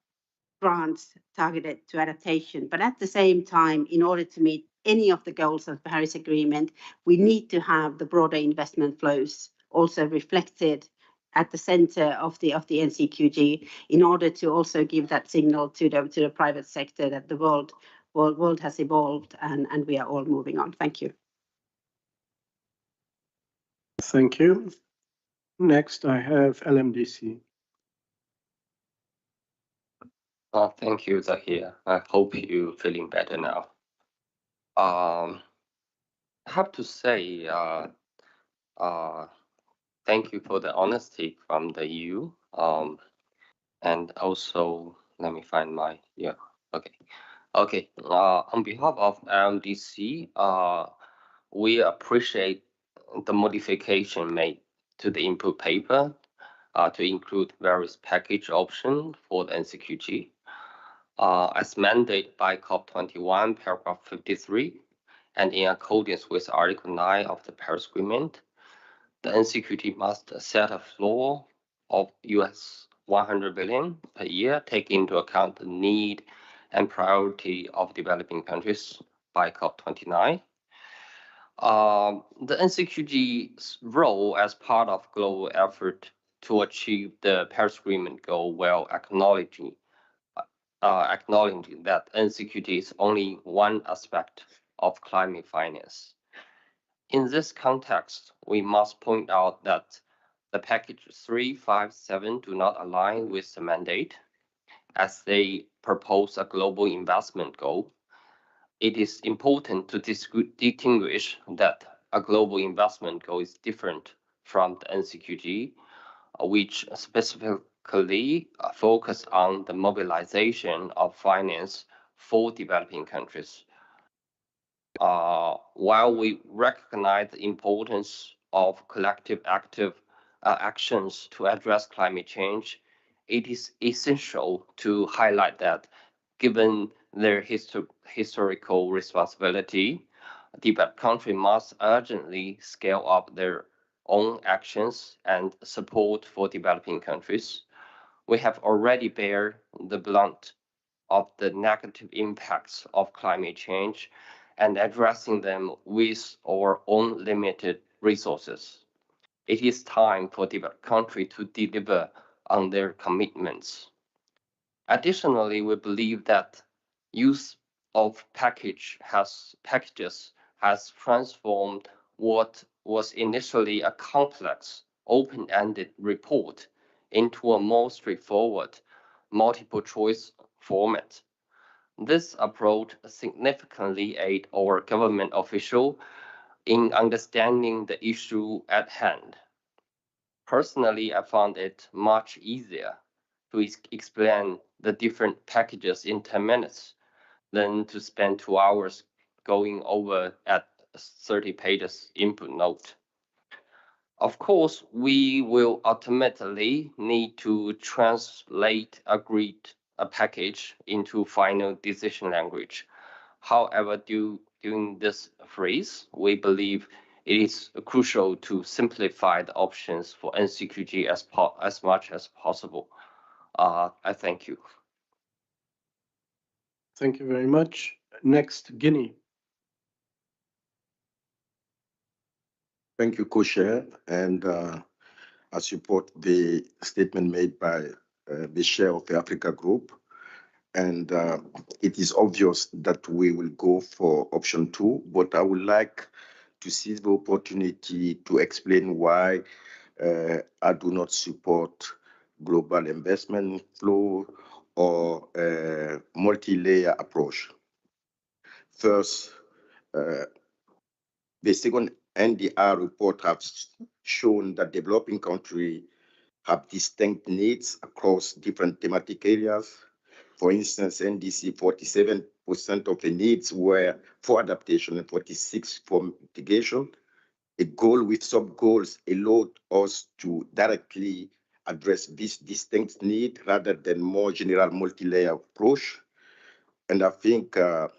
grants targeted to adaptation. But at the same time, in order to meet any of the goals of the Paris Agreement, we need to have the broader investment flows also reflected at the center of the NCQG, in order to also give that signal to the private sector that the world has evolved, and we are all moving on. Thank you. Thank you. Next, I have LMDC. Thank you, Zahir. I hope you're feeling better now. I have to say, thank you for the honesty from the EU. And also, let me find my, okay. On behalf of LMDC, we appreciate the modification made to the input paper to include various package options for the NCQG. As mandated by COP21, paragraph 53, and in accordance with Article 9 of the Paris Agreement, the NCQG must set a floor of US 100 billion per year, taking into account the need and priority of developing countries by COP29. The NCQG's role as part of global effort to achieve the Paris Agreement goal while acknowledging that NCQG is only one aspect of climate finance. In this context, we must point out that the package 3, 5, 7 do not align with the mandate, as they propose a global investment goal. It is important to distinguish that a global investment goal is different from the NCQG, which specifically focus on the mobilization of finance for developing countries. While we recognize the importance of collective actions to address climate change, it is essential to highlight that given their historical responsibility, developed countries must urgently scale up their own actions and support for developing countries. We have already bear the brunt of the negative impacts of climate change and addressing them with our own limited resources. It is time for developed countries to deliver on their commitments. Additionally, we believe that use of packages has transformed what was initially a complex, open-ended report into a more straightforward, multiple-choice format. This approach significantly aids our government officials in understanding the issue at hand. Personally, I found it much easier to explain the different packages in 10 minutes than to spend 2 hours going over at 30 pages input note. Of course, we will ultimately need to translate agreed package into final decision language. However, during this phase, we believe it is crucial to simplify the options for NCQG as much as possible. I thank you. Thank you very much. Next, Guinea. Thank you, Co-Chair, and I support the statement made by the chair of the Africa Group. And it is obvious that we will go for option 2, but I would like to seize the opportunity to explain why I do not support global investment flow or a multi-layer approach. First, the second NDR report has shown that developing countries have distinct needs across different thematic areas. For instance, NDC 47% of the needs were for adaptation and 46% for mitigation. A goal with sub-goals allowed us to directly address this distinct need rather than more general multi-layer approach. And I think a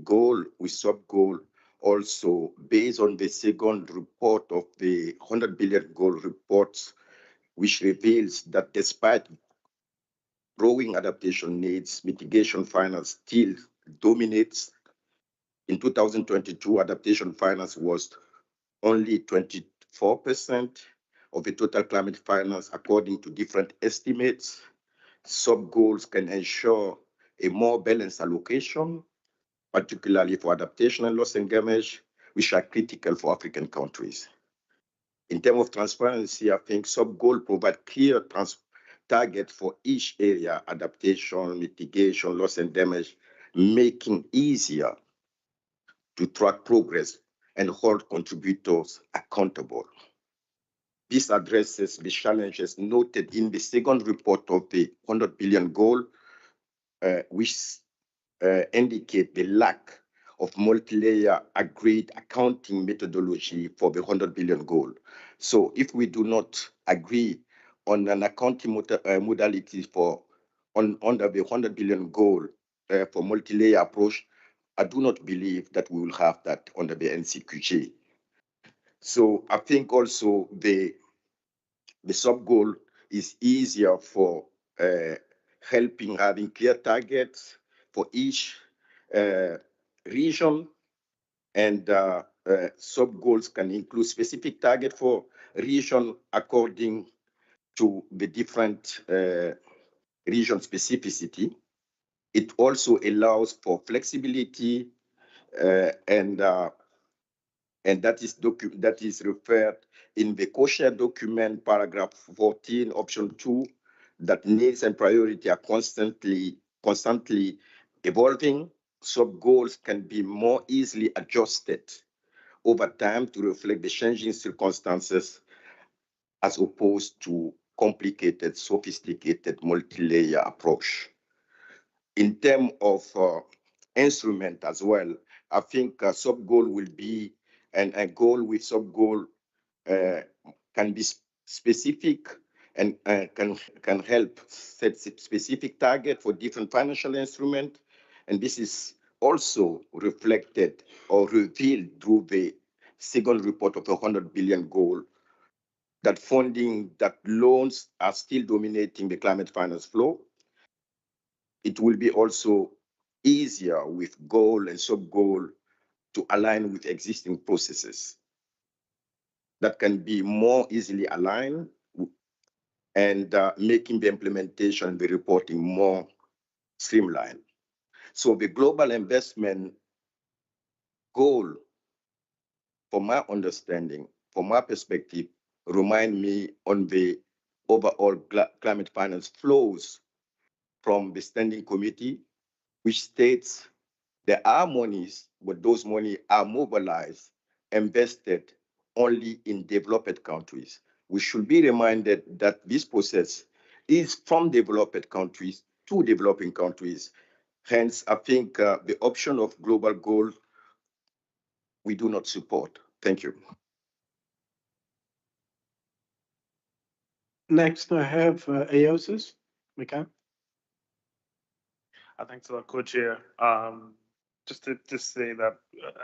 goal with sub-goal also based on the second report of the 100 billion goal reports, which reveals that despite growing adaptation needs, mitigation finance still dominates. In 2022, adaptation finance was only 24% of the total climate finance, according to different estimates. Sub-goals can ensure a more balanced allocation, particularly for adaptation and loss and damage, which are critical for African countries. In terms of transparency, I think sub-goals provide clear targets for each area, adaptation, mitigation, loss and damage, making easier to track progress and hold contributors accountable. This addresses the challenges noted in the second report of the 100 billion goal, which indicate the lack of multi-layer agreed accounting methodology for the 100 billion goal. So if we do not agree on an accounting modality under the 100 billion goal for multi-layer approach, I do not believe that we will have that under the NCQG. So I think also the sub-goal is easier for helping having clear targets for each region, and sub-goals can include specific target for region according to the different region specificity. It also allows for flexibility, and that is referred in the co-share document, paragraph 14, option 2, that needs and priority are constantly evolving. Sub-goals can be more easily adjusted over time to reflect the changing circumstances as opposed to complicated, sophisticated, multi-layer approach. In terms of instrument as well, I think a sub-goal will be, and a goal with sub-goal can be specific and can help set specific target for different financial instruments. And this is also reflected or revealed through the second report of the 100 billion goal, that funding, that loans are still dominating the climate finance flow. It will be also easier with goal and sub-goal to align with existing processes that can be more easily aligned, and making the implementation and the reporting more streamlined. So the global investment goal, from my understanding, from my perspective, remind me on the overall climate finance flows from the standing committee, which states there are monies, but those money are mobilized, invested only in developed countries. We should be reminded that this process is from developed countries to developing countries. Hence, I think the option of global goal, we do not support. Thank you. Next, I have Aosis. Mika. Thanks a lot, Co-Chair. Just to say that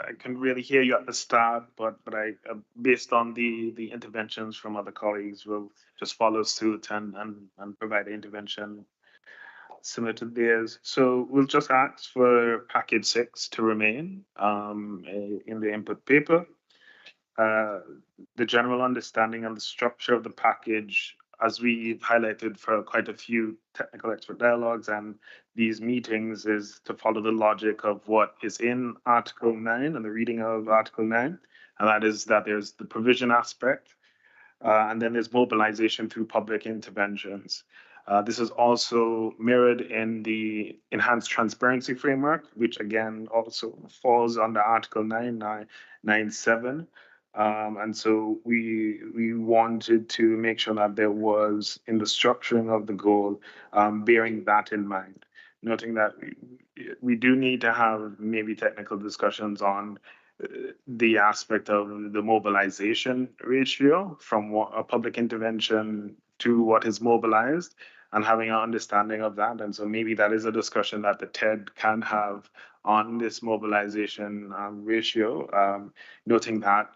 I can really hear you at the start, but I, based on the interventions from other colleagues, will just follow suit and provide an intervention similar to theirs. So we'll just ask for package 6 to remain in the input paper. The general understanding and the structure of the package, as we've highlighted for quite a few technical expert dialogues and these meetings, is to follow the logic of what is in Article 9 and the reading of Article 9. And that is that there's the provision aspect, and then there's mobilization through public interventions. This is also mirrored in the enhanced transparency framework, which again also falls under Article 997. And so we wanted to make sure that there was, in the structuring of the goal, bearing that in mind, noting that we do need to have maybe technical discussions on the aspect of the mobilization ratio from a public intervention to what is mobilized and having an understanding of that. And so maybe that is a discussion that the TED can have on this mobilization ratio, noting that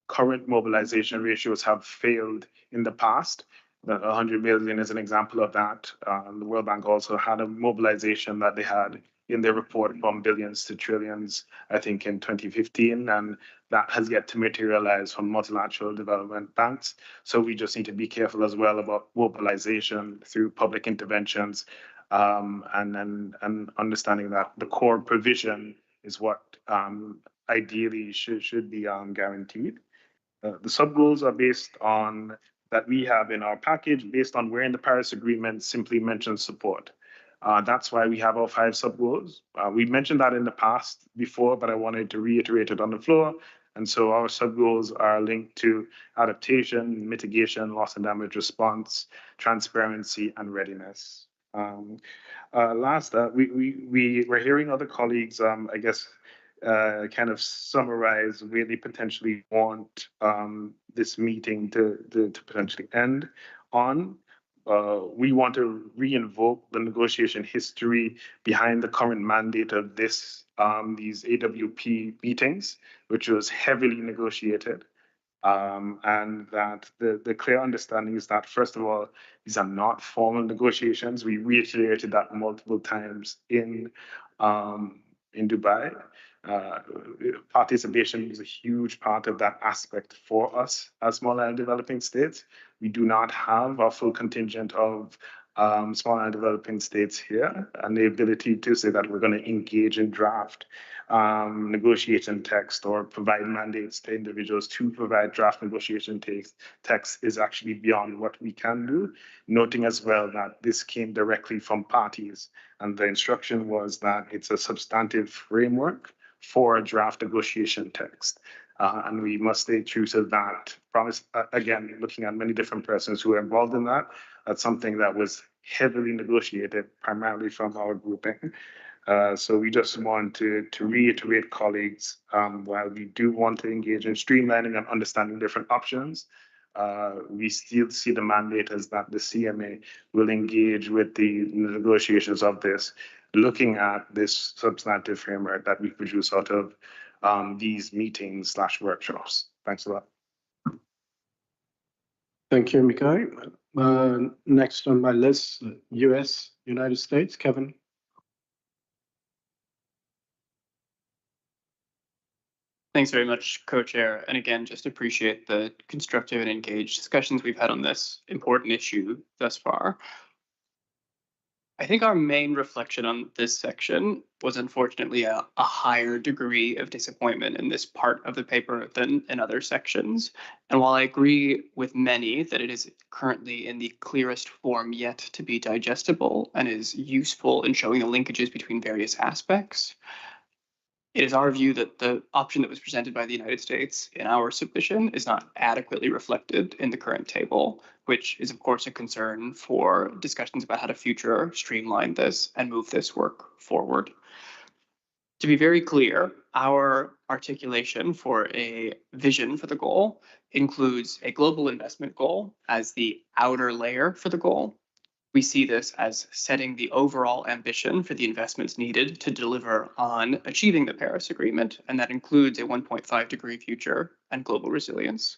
current mobilization ratios have failed in the past. The 100 million is an example of that. The World Bank also had a mobilization that they had in their report from billions to trillions, I think in 2015, and that has yet to materialize from multilateral development banks. So we just need to be careful as well about mobilization through public interventions, and understanding that the core provision is what ideally should be guaranteed. The sub-goals are based on that we have in our package based on where in the Paris Agreement simply mentions support. That's why we have our 5 sub-goals. We mentioned that in the past before, but I wanted to reiterate it on the floor. And so our sub-goals are linked to adaptation, mitigation, loss and damage response, transparency, and readiness. Last, we're hearing other colleagues, I guess, kind of summarize where they potentially want this meeting to potentially end on. We want to re-invoke the negotiation history behind the current mandate of these AWP meetings, which was heavily negotiated. And that the clear understanding is that, first of all, these are not formal negotiations. We reiterated that multiple times in Dubai. Participation is a huge part of that aspect for us as small and developing states. We do not have a full contingent of small and developing states here, and the ability to say that we're going to engage in draft negotiation text or provide mandates to individuals to provide draft negotiation text is actually beyond what we can do, noting as well that this came directly from parties, and the instruction was that it's a substantive framework for a draft negotiation text. And we must stay true to that promise. Again, looking at many different persons who are involved in that, that's something that was heavily negotiated primarily from our grouping. So we just want to reiterate, colleagues, while we do want to engage in streamlining and understanding different options, we still see the mandate as that the CMA will engage with the negotiations of this, looking at this substantive framework that we produce out of these meetings/workshops. Thanks a lot. Thank you, Mikhail. Next on my list, US, United States, Kevin. Thanks very much, Co-Chair. And again, just appreciate the constructive and engaged discussions we've had on this important issue thus far. I think our main reflection on this section was unfortunately a higher degree of disappointment in this part of the paper than in other sections. And while I agree with many that it is currently in the clearest form yet to be digestible and is useful in showing the linkages between various aspects, it is our view that the option that was presented by the United States in our submission is not adequately reflected in the current table, which is, of course, a concern for discussions about how to future streamline this and move this work forward. To be very clear, our articulation for a vision for the goal includes a global investment goal as the outer layer for the goal. We see this as setting the overall ambition for the investments needed to deliver on achieving the Paris Agreement, and that includes a 1.5-degree future and global resilience.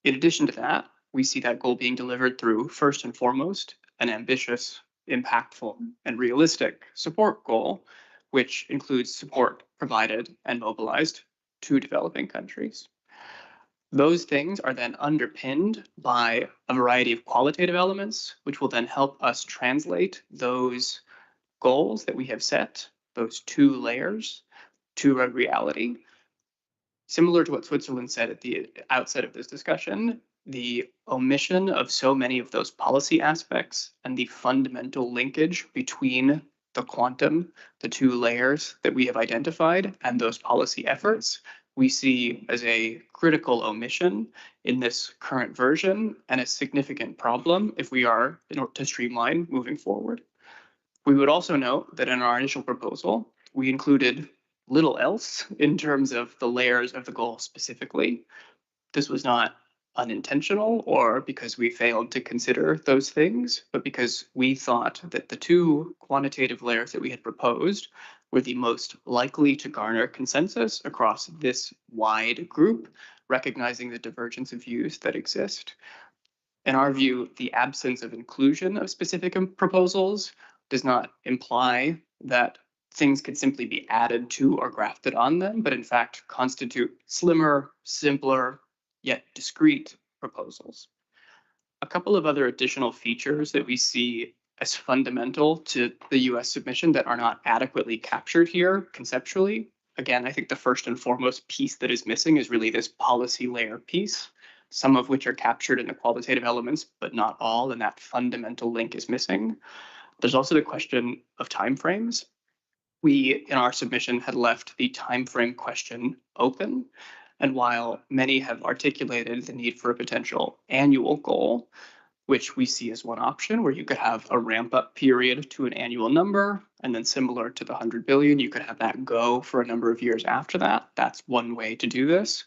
In addition to that, we see that goal being delivered through, first and foremost, an ambitious, impactful, and realistic support goal, which includes support provided and mobilized to developing countries. Those things are then underpinned by a variety of qualitative elements, which will then help us translate those goals that we have set, those 2 layers, to a reality. Similar to what Switzerland said at the outset of this discussion, the omission of so many of those policy aspects and the fundamental linkage between the quantum, the 2 layers that we have identified, and those policy efforts, we see as a critical omission in this current version and a significant problem if we are in order to streamline moving forward. We would also note that in our initial proposal, we included little else in terms of the layers of the goal specifically. This was not unintentional or because we failed to consider those things, but because we thought that the two quantitative layers that we had proposed were the most likely to garner consensus across this wide group, recognizing the divergence of views that exist. In our view, the absence of inclusion of specific proposals does not imply that things could simply be added to or grafted on them, but in fact constitute slimmer, simpler, yet discrete proposals. A couple of other additional features that we see as fundamental to the US submission that are not adequately captured here conceptually. Again, I think the first and foremost piece that is missing is really this policy layer piece, some of which are captured in the qualitative elements, but not all, and that fundamental link is missing. There's also the question of timeframes. We, in our submission, had left the timeframe question open. And while many have articulated the need for a potential annual goal, which we see as one option, where you could have a ramp up period to an annual number, and then similar to the 100 billion, you could have that go for a number of years after that. That's one way to do this.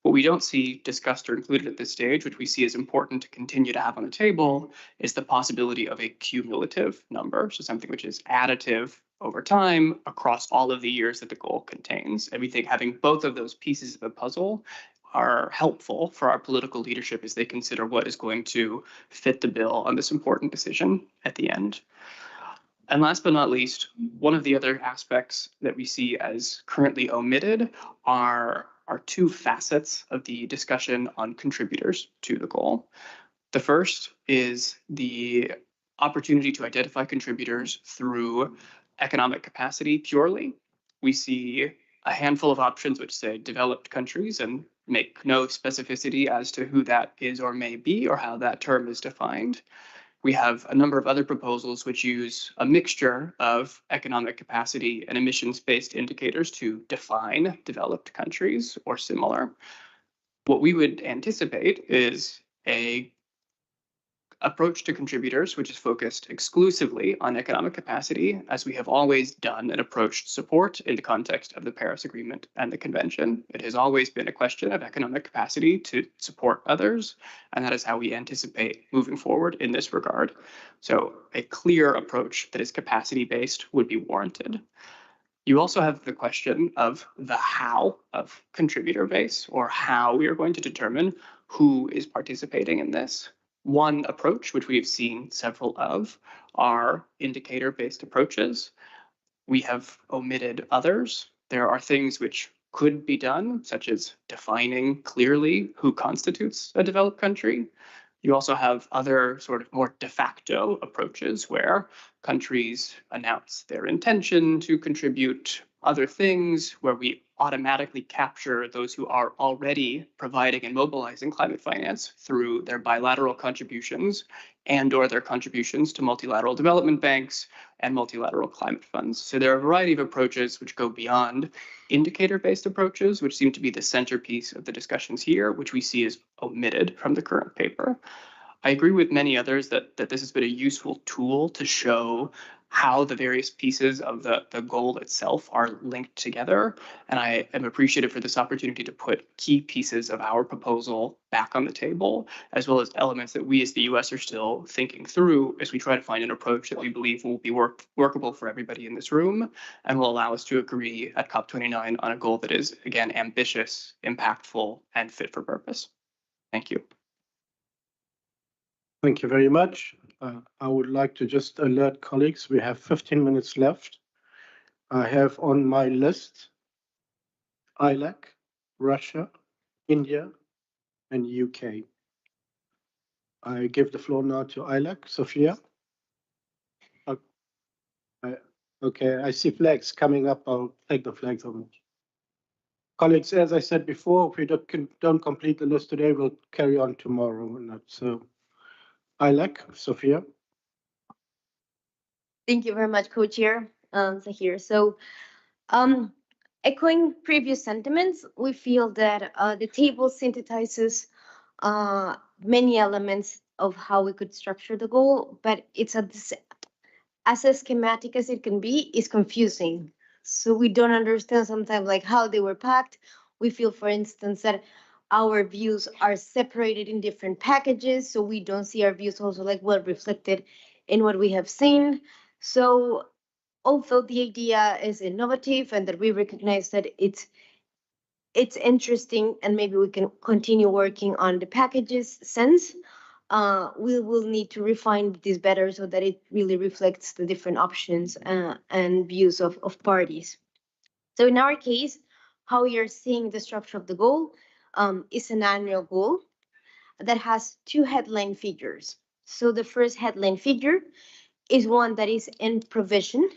What we don't see discussed or included at this stage, which we see as important to continue to have on the table, is the possibility of a cumulative number, so something which is additive over time across all of the years that the goal contains. And we think having both of those pieces of the puzzle are helpful for our political leadership as they consider what is going to fit the bill on this important decision at the end. And last but not least, one of the other aspects that we see as currently omitted are two facets of the discussion on contributors to the goal. The first is the opportunity to identify contributors through economic capacity purely. We see a handful of options which say developed countries and make no specificity as to who that is or may be or how that term is defined. We have a number of other proposals which use a mixture of economic capacity and emissions-based indicators to define developed countries or similar. What we would anticipate is a approach to contributors, which is focused exclusively on economic capacity, as we have always done and approached support in the context of the Paris Agreement and the Convention. It has always been a question of economic capacity to support others, and that is how we anticipate moving forward in this regard. So a clear approach that is capacity-based would be warranted. You also have the question of the how of contributor base, or how we are going to determine who is participating in this. One approach, which we have seen several of, are indicator-based approaches. We have omitted others. There are things which could be done, such as defining clearly who constitutes a developed country. You also have other sort of more de facto approaches where countries announce their intention to contribute, other things where we automatically capture those who are already providing and mobilizing climate finance through their bilateral contributions and or their contributions to multilateral development banks and multilateral climate funds. So there are a variety of approaches which go beyond indicator-based approaches, which seem to be the centerpiece of the discussions here, which we see as omitted from the current paper. I agree with many others that this has been a useful tool to show how the various pieces of the goal itself are linked together. And I am appreciative for this opportunity to put key pieces of our proposal back on the table, as well as elements that we as the US are still thinking through as we try to find an approach that we believe will be workable for everybody in this room and will allow us to agree at COP29 on a goal that is, again, ambitious, impactful, and fit for purpose. Thank you. Thank you very much. I would like to just alert colleagues, we have 15 minutes left. I have on my list ILAC, Russia, India, and UK. I give the floor now to ILAC. Sophia. Okay, I see flags coming up. I'll take the flags on. Colleagues, as I said before, if we don't complete the list today, we'll carry on tomorrow. And that's so. ILAC, Sophia. Thank you very much, Co-Chair Zahir. So, echoing previous sentiments, we feel that the table synthesizes many elements of how we could structure the goal, but it's as schematic as it can be, is confusing. So we don't understand sometimes like how they were packed. We feel, for instance, that our views are separated in different packages, so we don't see our views also like well reflected in what we have seen. So although the idea is innovative and that we recognize that it's interesting and maybe we can continue working on the packages sense, we will need to refine this better so that it really reflects the different options and views of parties. So in our case, how we are seeing the structure of the goal is an annual goal that has two headline figures. So the first headline figure is one that is in provision,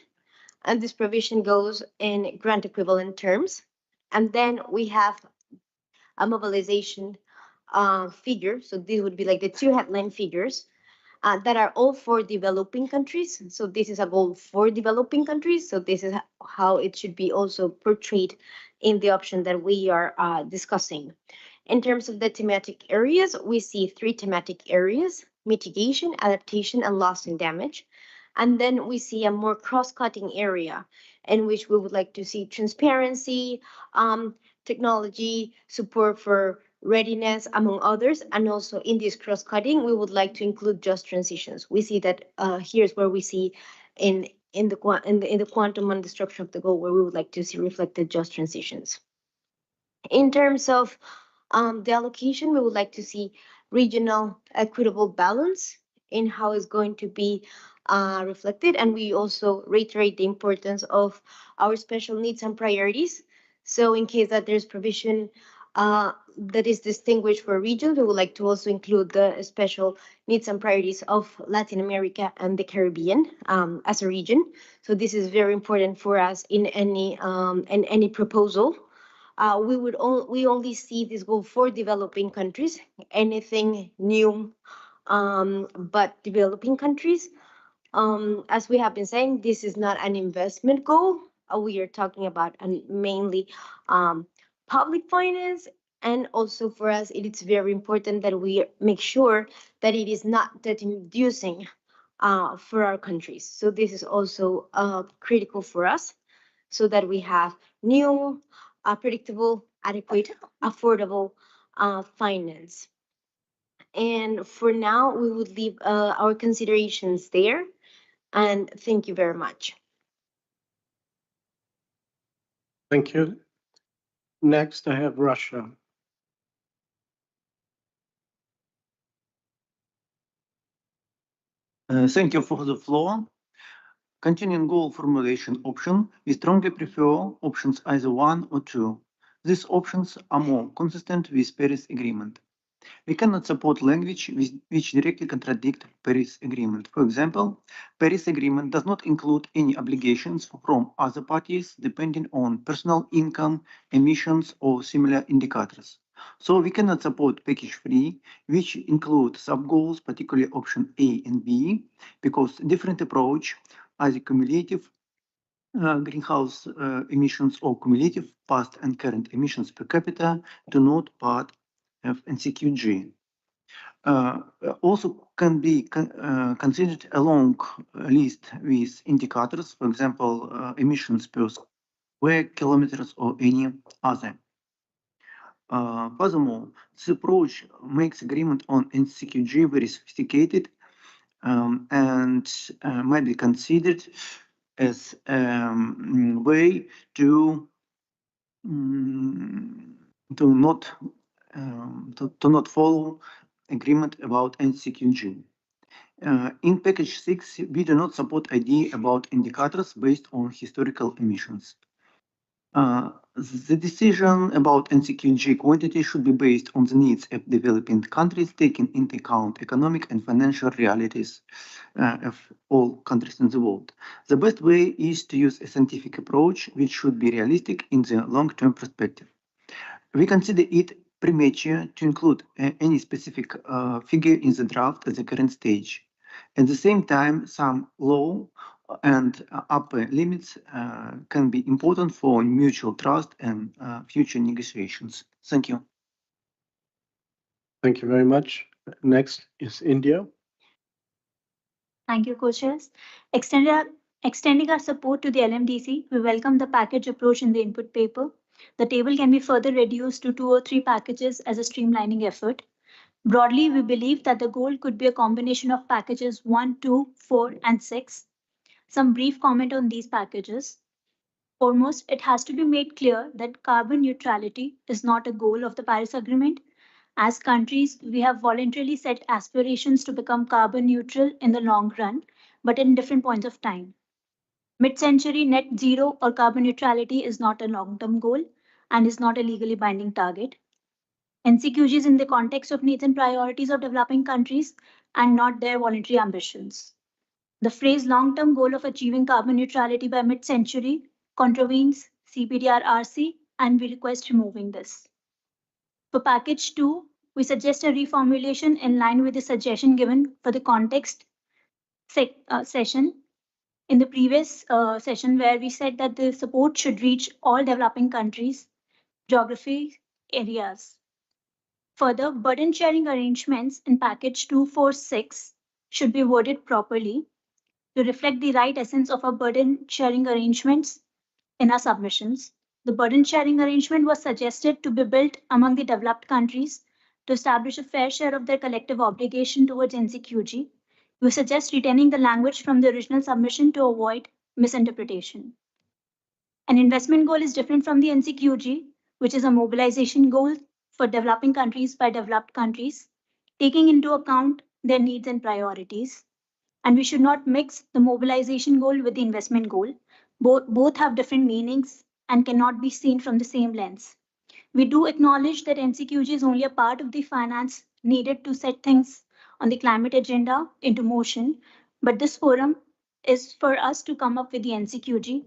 and this provision goes in grant equivalent terms. And then we have a mobilization figure. So these would be like the two headline figures that are all for developing countries. So this is a goal for developing countries. So this is how it should be also portrayed in the option that we are discussing. In terms of the thematic areas, we see three thematic areas: mitigation, adaptation, and loss and damage. And then we see a more cross-cutting area in which we would like to see transparency, technology, support for readiness, among others. And also in this cross-cutting, we would like to include just transitions. We see that here's where we see in the quantum and the structure of the goal where we would like to see reflected just transitions. In terms of the allocation, we would like to see regional equitable balance in how it's going to be reflected. And we also reiterate the importance of our special needs and priorities. So in case that there's provision that is distinguished for regions, we would like to also include the special needs and priorities of Latin America and the Caribbean as a region. So this is very important for us in any proposal. We only see this goal for developing countries, anything new, but developing countries. As we have been saying, this is not an investment goal. We are talking about mainly public finance. And also for us, it is very important that we make sure that it is not debt inducing for our countries. So this is also critical for us so that we have new, predictable, adequate, affordable finance. And for now, we would leave our considerations there. And thank you very much. Thank you. Next, I have Russia. Thank you for the floor. Continuing goal formulation option, we strongly prefer options either 1 or 2. These options are more consistent with Paris Agreement. We cannot support language which directly contradict Paris Agreement. For example, Paris Agreement does not include any obligations from other parties depending on personal income, emissions, or similar indicators. So we cannot support package 3, which include sub-goals, particularly option A and B, because different approach, either cumulative greenhouse emissions or cumulative past and current emissions per capita, do not part of NCQG. Also can be considered along a list with indicators, for example, emissions per square kilometers or any other. Furthermore, this approach makes agreement on NCQG very sophisticated and might be considered as a way to not follow agreement about NCQG. In package 6, we do not support idea about indicators based on historical emissions. The decision about NCQG quantity should be based on the needs of developing countries, taking into account economic and financial realities of all countries in the world. The best way is to use a scientific approach, which should be realistic in the long-term perspective. We consider it premature to include any specific figure in the draft at the current stage. At the same time, some low and upper limits can be important for mutual trust and future negotiations. Thank you. Thank you very much. Next is India. Thank you, co-chairs. Extending our support to the LMDC, we welcome the package approach in the input paper. The table can be further reduced to 2 or 3 packages as a streamlining effort. Broadly, we believe that the goal could be a combination of packages 1, 2, 4, and 6. Some brief comment on these packages. Foremost, it has to be made clear that carbon neutrality is not a goal of the Paris Agreement. As countries, we have voluntarily set aspirations to become carbon neutral in the long run, but in different points of time. Mid-century net zero or carbon neutrality is not a long-term goal and is not a legally binding target. NCQG is in the context of needs and priorities of developing countries and not their voluntary ambitions. The phrase long-term goal of achieving carbon neutrality by mid-century contravenes CBDR-RC, and we request removing this. For package 2, we suggest a reformulation in line with the suggestion given for the context session in the previous session, where we said that the support should reach all developing countries, geography areas. Further, burden sharing arrangements in package 246 should be worded properly to reflect the right essence of our burden sharing arrangements in our submissions. The burden sharing arrangement was suggested to be built among the developed countries to establish a fair share of their collective obligation towards NCQG. We suggest retaining the language from the original submission to avoid misinterpretation. An investment goal is different from the NCQG, which is a mobilization goal for developing countries by developed countries, taking into account their needs and priorities. And we should not mix the mobilization goal with the investment goal. Both have different meanings and cannot be seen from the same lens. We do acknowledge that NCQG is only a part of the finance needed to set things on the climate agenda into motion, but this forum is for us to come up with the NCQG,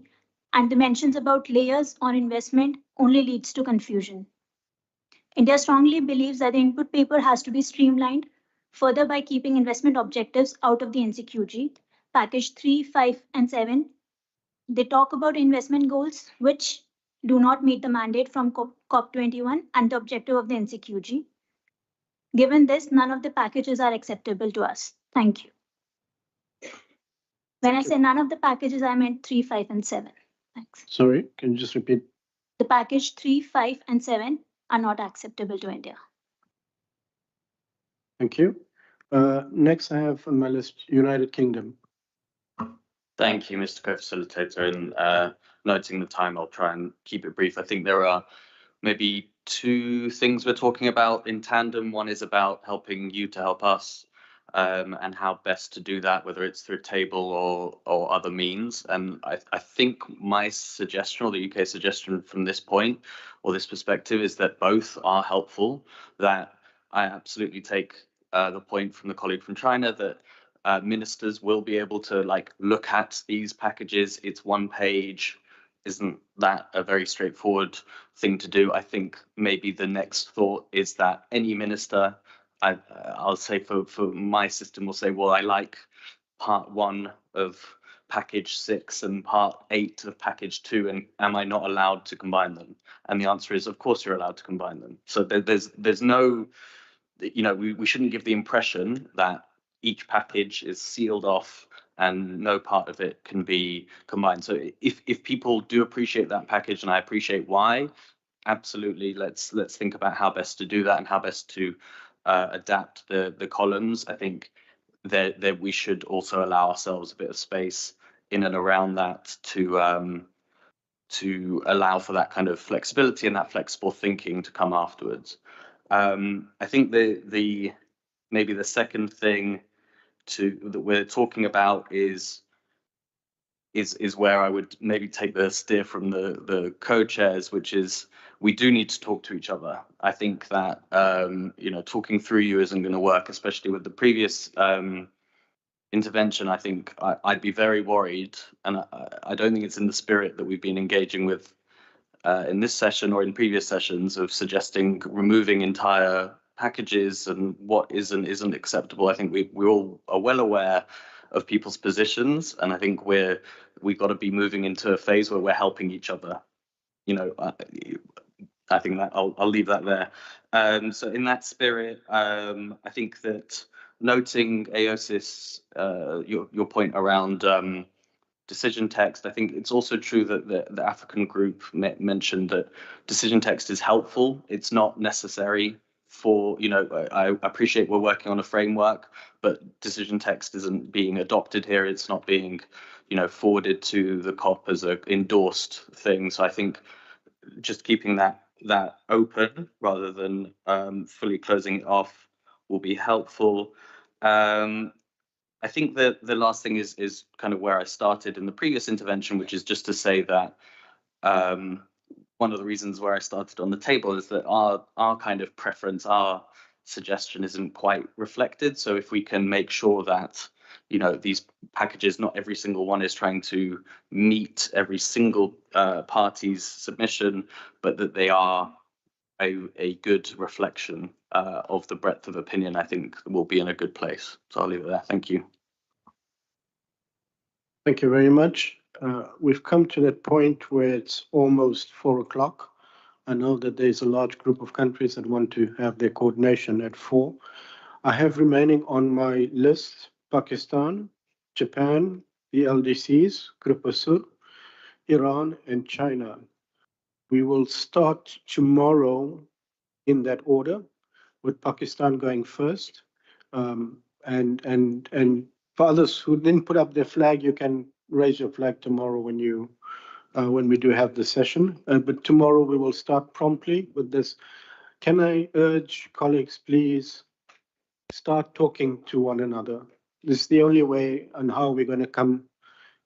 and the mentions about layers on investment only leads to confusion. India strongly believes that the input paper has to be streamlined further by keeping investment objectives out of the NCQG. Package 3, 5, and 7, they talk about investment goals which do not meet the mandate from COP21 and the objective of the NCQG. Given this, none of the packages are acceptable to us. Thank you. When I say none of the packages, I meant 3, 5, and 7. Thanks. Sorry, can you just repeat? The package 3, 5, and 7 are not acceptable to India. Thank you. Next, I have on my list United Kingdom. Thank you, Mr. Co-Facilitator. And noting the time, I'll try and keep it brief. I think there are maybe 2 things we're talking about in tandem. One is about helping you to help us, and how best to do that, whether it's through a table or other means. And I think my suggestion, or the UK suggestion from this point or this perspective, is that both are helpful. That I absolutely take the point from the colleague from China that ministers will be able to look at these packages. It's one page. Isn't that a very straightforward thing to do? I think maybe the next thought is that any minister, I'll say for my system, will say, well, I like part 1 of package 6 and part 8 of package 2, and am I not allowed to combine them? And the answer is, of course, you're allowed to combine them. So there's no, we shouldn't give the impression that each package is sealed off and no part of it can be combined. So if people do appreciate that package, and I appreciate why, absolutely, let's think about how best to do that and how best to adapt the columns. I think that we should also allow ourselves a bit of space in and around that to allow for that kind of flexibility and that flexible thinking to come afterwards. I think maybe the second thing that we're talking about is where I would maybe take the steer from the co-chairs, which is we do need to talk to each other. I think that talking through you isn't going to work, especially with the previous intervention. I think I'd be very worried, and I don't think it's in the spirit that we've been engaging with in this session or in previous sessions of suggesting removing entire packages and what is and isn't acceptable. I think we all are well aware of people's positions, and I think we've got to be moving into a phase where we're helping each other. I think that I'll leave that there. So in that spirit, I think that noting AOSIS, your point around decision text. I think it's also true that the African group mentioned that decision text is helpful. It's not necessary for, I appreciate we're working on a framework, but decision text isn't being adopted here. It's not being, forwarded to the COP as a endorsed thing. So I think just keeping that open rather than fully closing it off will be helpful. I think that the last thing is kind of where I started in the previous intervention, which is just to say that one of the reasons where I started on the table is that our kind of preference, our suggestion isn't quite reflected. So if we can make sure that, these packages, not every single one is trying to meet every single party's submission, but that they are a good reflection of the breadth of opinion, I think we'll be in a good place. So I'll leave it there. Thank you. Thank you very much. We've come to that point where it's almost 4 o'clock. I know that there's a large group of countries that want to have their coordination at 4. I have remaining on my list Pakistan, Japan, the LDCs, Grupo Sur, Iran, and China. We will start tomorrow in that order, with Pakistan going first. And for others who didn't put up their flag, you can raise your flag tomorrow when we do have the session. But tomorrow we will start promptly with this. Can I urge colleagues, please start talking to one another? This is the only way on how we're going to come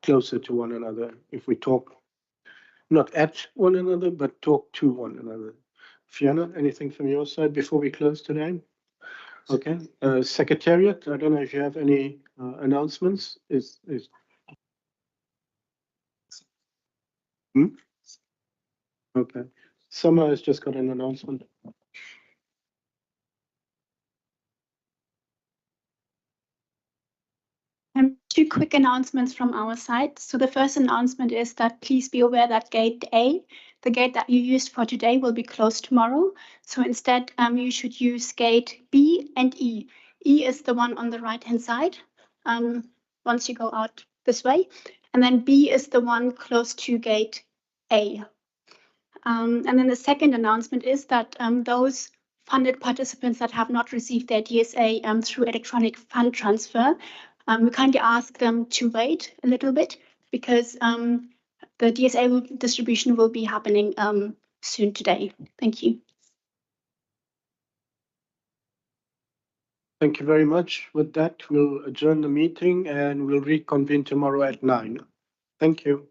closer to one another. If we talk not at one another, but talk to one another. Fiona, anything from your side before we close today? Okay. Secretariat, I don't know if you have any announcements. Okay. Summer has just got an announcement. Two quick announcements from our side. So the first announcement is that please be aware that gate A, the gate that you used for today, will be closed tomorrow. So instead, you should use gate B and E. E is the one on the right-hand side, once you go out this way. And then B is the one close to gate A. And then the second announcement is that those funded participants that have not received their DSA through electronic fund transfer, we kindly ask them to wait a little bit because the DSA distribution will be happening soon today. Thank you. Thank you very much. With that, we'll adjourn the meeting and we'll reconvene tomorrow at 9. Thank you.